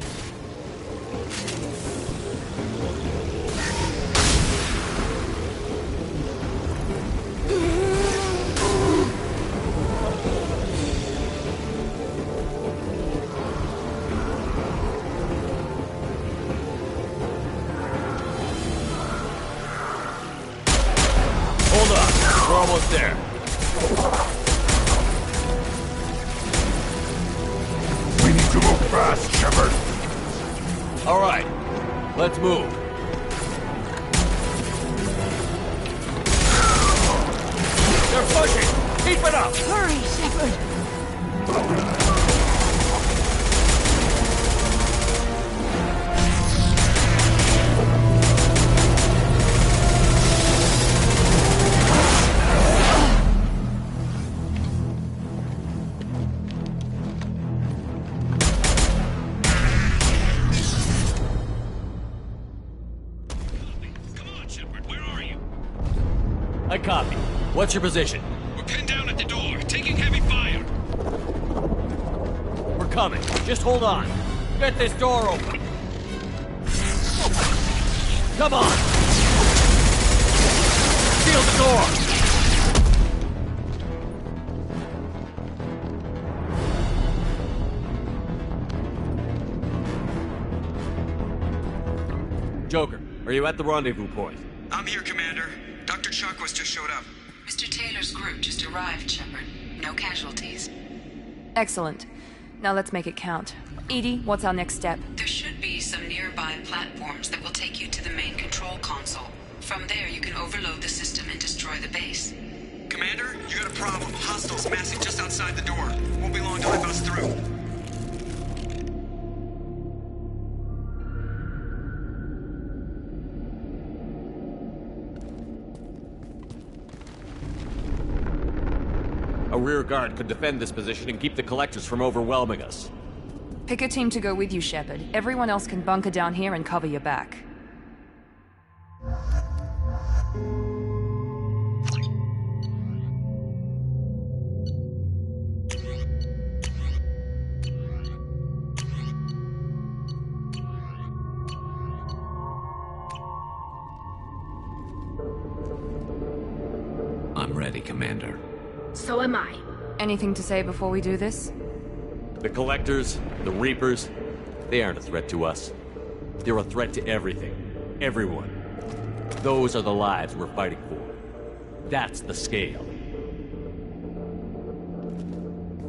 Hold on, we're almost there. We need to move fast, Shepard. All right, let's move. They're pushing! Keep it up! Hurry, Shepard! I copy. What's your position? We're pinned down at the door, taking heavy fire. We're coming. Just hold on. Get this door open. Come on! Seal the door! Joker, are you at the rendezvous point? I'm here, Commander. Dr. Chakwas just showed up. Mr. Taylor's group just arrived, Shepard. No casualties. Excellent. Now let's make it count. Edie, what's our next step? There should be some nearby platforms that will take you to the main control console. From there, you can overload the system and destroy the base. Commander, you got a problem. Hostiles massing just outside the door. Won't be long till they bust through. A rear guard could defend this position and keep the collectors from overwhelming us. Pick a team to go with you, Shepard. Everyone else can bunker down here and cover your back. I'm ready, Commander. So am I. Anything to say before we do this? The Collectors, the Reapers, they aren't a threat to us. They're a threat to everything. Everyone. Those are the lives we're fighting for. That's the scale.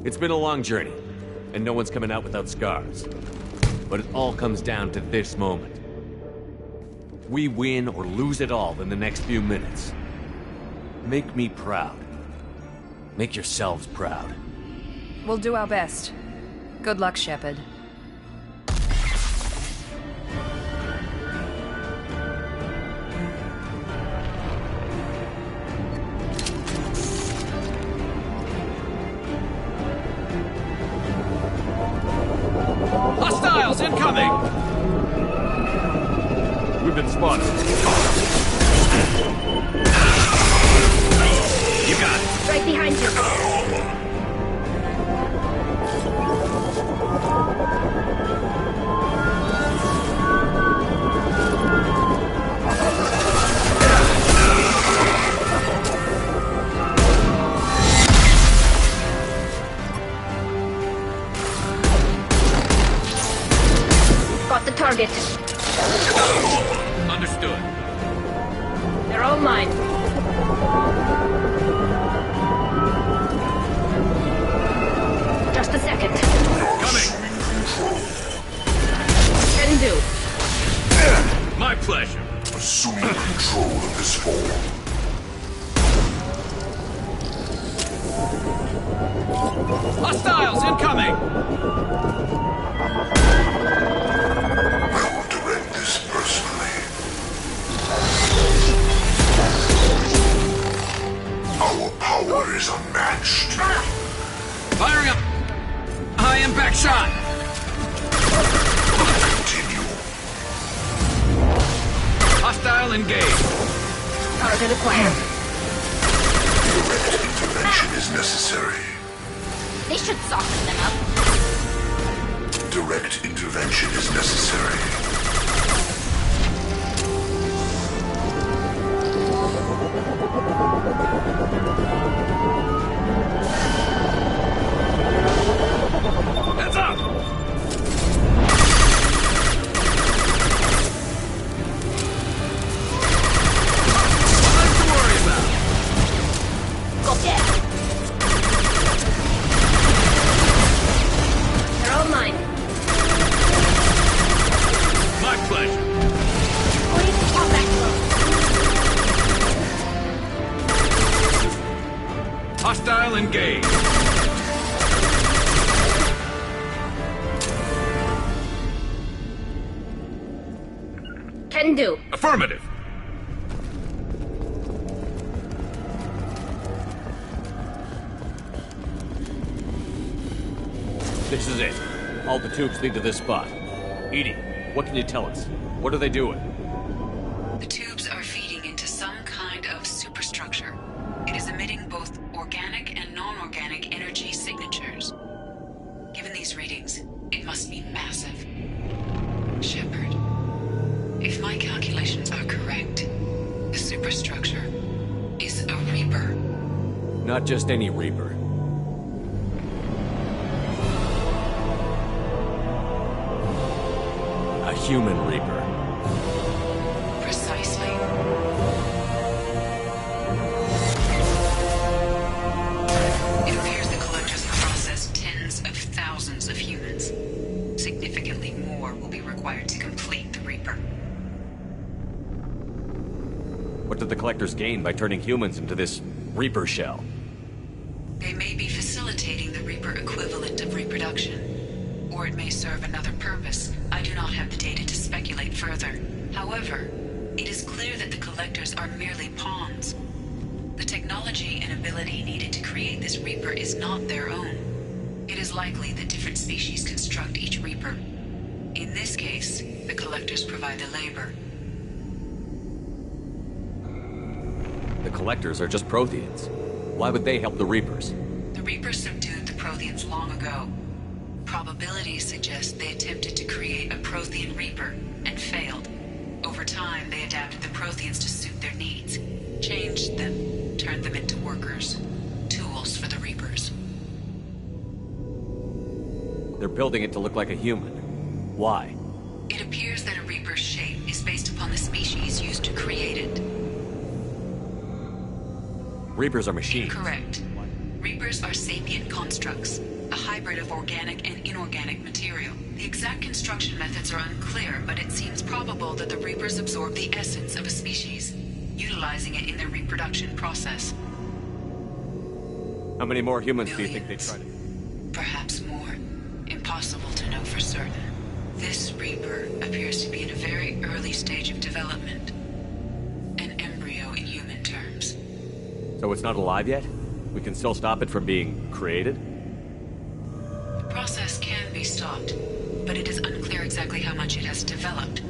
It's been a long journey, and no one's coming out without scars. But it all comes down to this moment. We win or lose it all in the next few minutes. Make me proud. Make yourselves proud. We'll do our best. Good luck, Shepard. Hostiles incoming! We've been spotted. You got it. Right behind you. Got the target. Understood. They're all mine. Just a second. Coming! Can do. My pleasure. Assume control of this form. Hostiles incoming! I want to end this personally. Our power is unmatched. Firing up! High impact shot! engaged. Target acquired. Direct intervention is necessary. They should soften them up. Direct intervention is necessary. Heads up! Nothing to worry about. Go get. They're all mine. My pleasure. Please come back close. Hostile engaged. Can do. Affirmative. This is it. All the tubes lead to this spot. Edie, what can you tell us? What are they doing? The tubes are feeding into some kind of superstructure. It is emitting both organic and non-organic energy signatures. Given these readings, it must be massive. Shepard, if my calculations are correct, the superstructure is a Reaper. Not just any Reaper. A human Reaper. Precisely. It appears the collectors process tens of thousands of humans. Significantly more will be required to complete the Reaper. What did the collectors gain by turning humans into this Reaper shell? They may be facilitating the Reaper equivalent of reproduction. Or it may serve another purpose. I do not have the data to speculate further. However, it is clear that the collectors are merely pawns. The technology and ability needed to create this Reaper is not their own. It is likely that different species construct each Reaper. In this case, the collectors provide the labor. The collectors are just Protheans. Why would they help the Reapers? The Reapers subdued the Protheans long ago. Probabilities suggest they attempted to create a Prothean Reaper and failed. Over time, they adapted the Protheans to suit their needs, changed them, turned them into workers, tools for the Reapers. They're building it to look like a human. Why? It appears that a Reaper's shape is based upon the species used to create it. Reapers are machines. Correct. Reapers are sapient constructs, a hybrid of organic and inorganic material. The exact construction methods are unclear, but it seems probable that the Reapers absorb the essence of a species, utilizing it in their reproduction process. How many more humans do you think they try to... Perhaps more. Impossible to know for certain. This Reaper appears to be in a very early stage of development. An embryo in human terms. So it's not alive yet? We can still stop it from being created? The process can be stopped, but it is unclear exactly how much it has developed.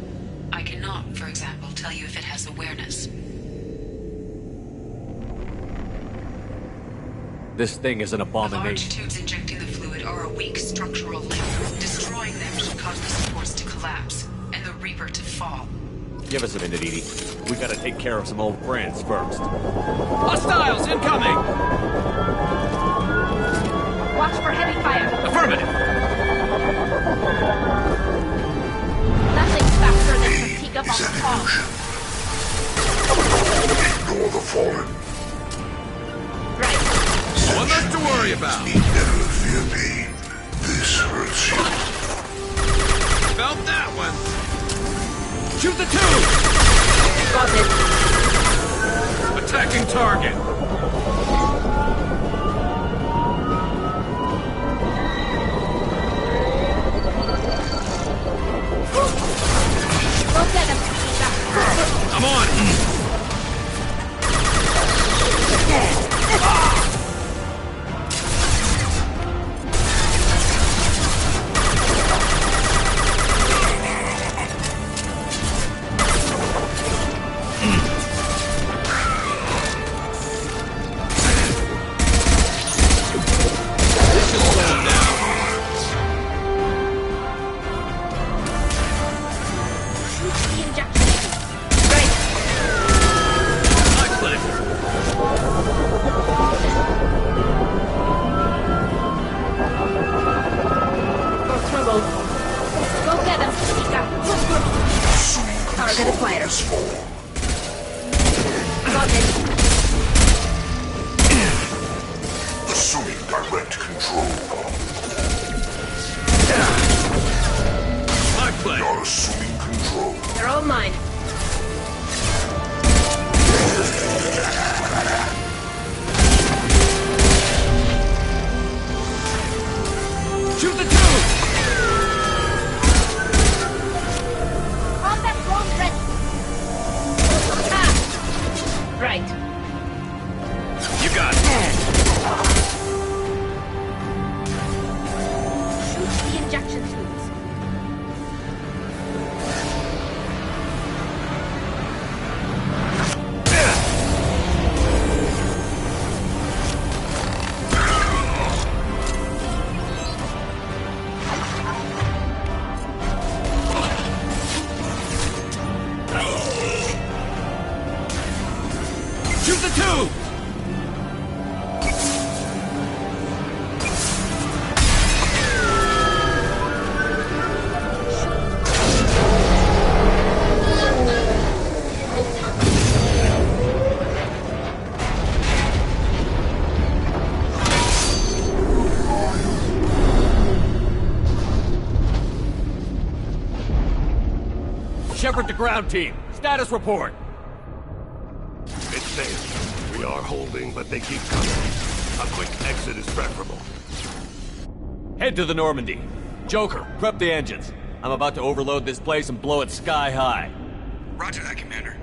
I cannot, for example, tell you if it has awareness. This thing is an The abomination. large tubes injecting the fluid are a weak structural link. Destroying them should cause the supports to collapse, and the Reaper to fall. Give us a minute, Edie. We gotta take care of some old friends first. Hostiles incoming! Watch for heavy fire. Affirmative! Nothing's faster than fatigue up on the call. Ignore the fallen. Right. One less to worry about. Never fear pain. This hurts you. Felt that one. Shoot the tube! Got it. Attacking target. Go get him. I'm on. control. My play. Not assuming control. They're all mine. Shoot the tube! Combat drone ready. Ah! Right. You got it. Shoot the injection tubes. Shoot the tube! Shepard to ground team. Status report. It's safe. We are holding, but they keep coming. A quick exit is preferable. Head to the Normandy. Joker, prep the engines. I'm about to overload this place and blow it sky high. Roger that, Commander.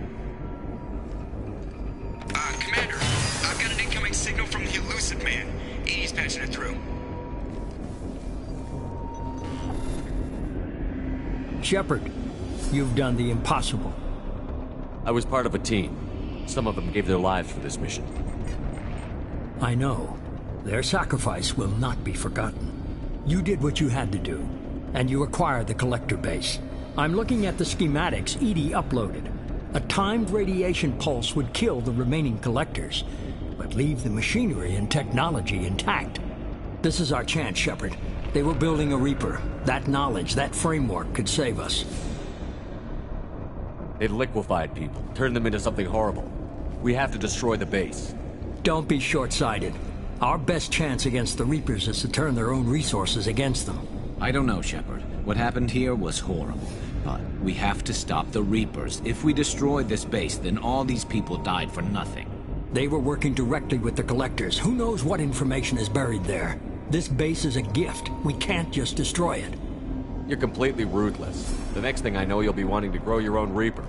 Commander, I've got an incoming signal from the elusive man. He's patching it through. Shepard, you've done the impossible. I was part of a team. Some of them gave their lives for this mission. I know. Their sacrifice will not be forgotten. You did what you had to do, and you acquired the collector base. I'm looking at the schematics EDI uploaded. A timed radiation pulse would kill the remaining collectors, but leave the machinery and technology intact. This is our chance, Shepard. They were building a Reaper. That knowledge, that framework could save us. It liquefied people, turned them into something horrible. We have to destroy the base. Don't be short-sighted. Our best chance against the Reapers is to turn their own resources against them. I don't know, Shepard. What happened here was horrible. But we have to stop the Reapers. If we destroy this base, then all these people died for nothing. They were working directly with the collectors. Who knows what information is buried there? This base is a gift. We can't just destroy it. You're completely ruthless. The next thing I know, you'll be wanting to grow your own Reaper.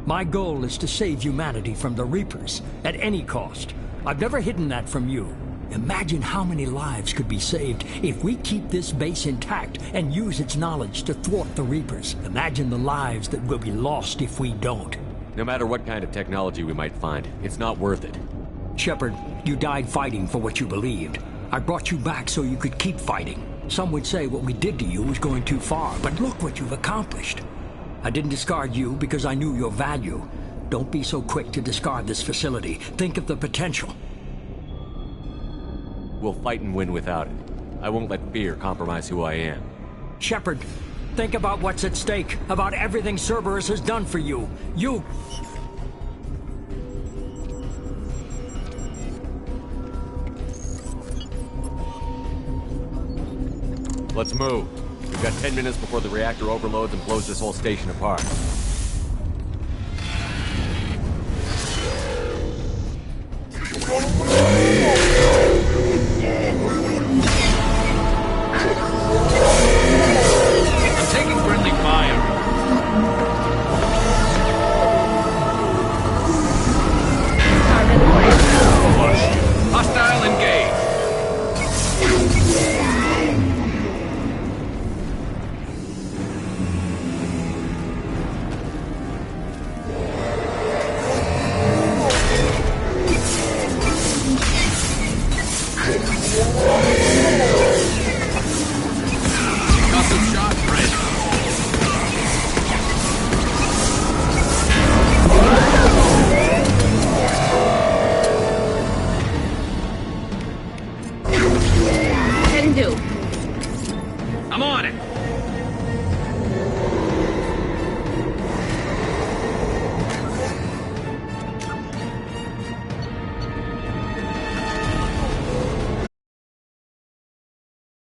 My goal is to save humanity from the Reapers, at any cost. I've never hidden that from you. Imagine how many lives could be saved if we keep this base intact and use its knowledge to thwart the Reapers. Imagine the lives that will be lost if we don't. No matter what kind of technology we might find, it's not worth it. Shepard, you died fighting for what you believed. I brought you back so you could keep fighting. Some would say what we did to you was going too far, but look what you've accomplished. I didn't discard you because I knew your value. Don't be so quick to discard this facility. Think of the potential. We'll fight and win without it. I won't let fear compromise who I am. Shepard, think about what's at stake, about everything Cerberus has done for you. Let's move. We've got 10 minutes before the reactor overloads and blows this whole station apart. I'm taking friendly fire. Hostile engaged. Concussive shot ready. Can do.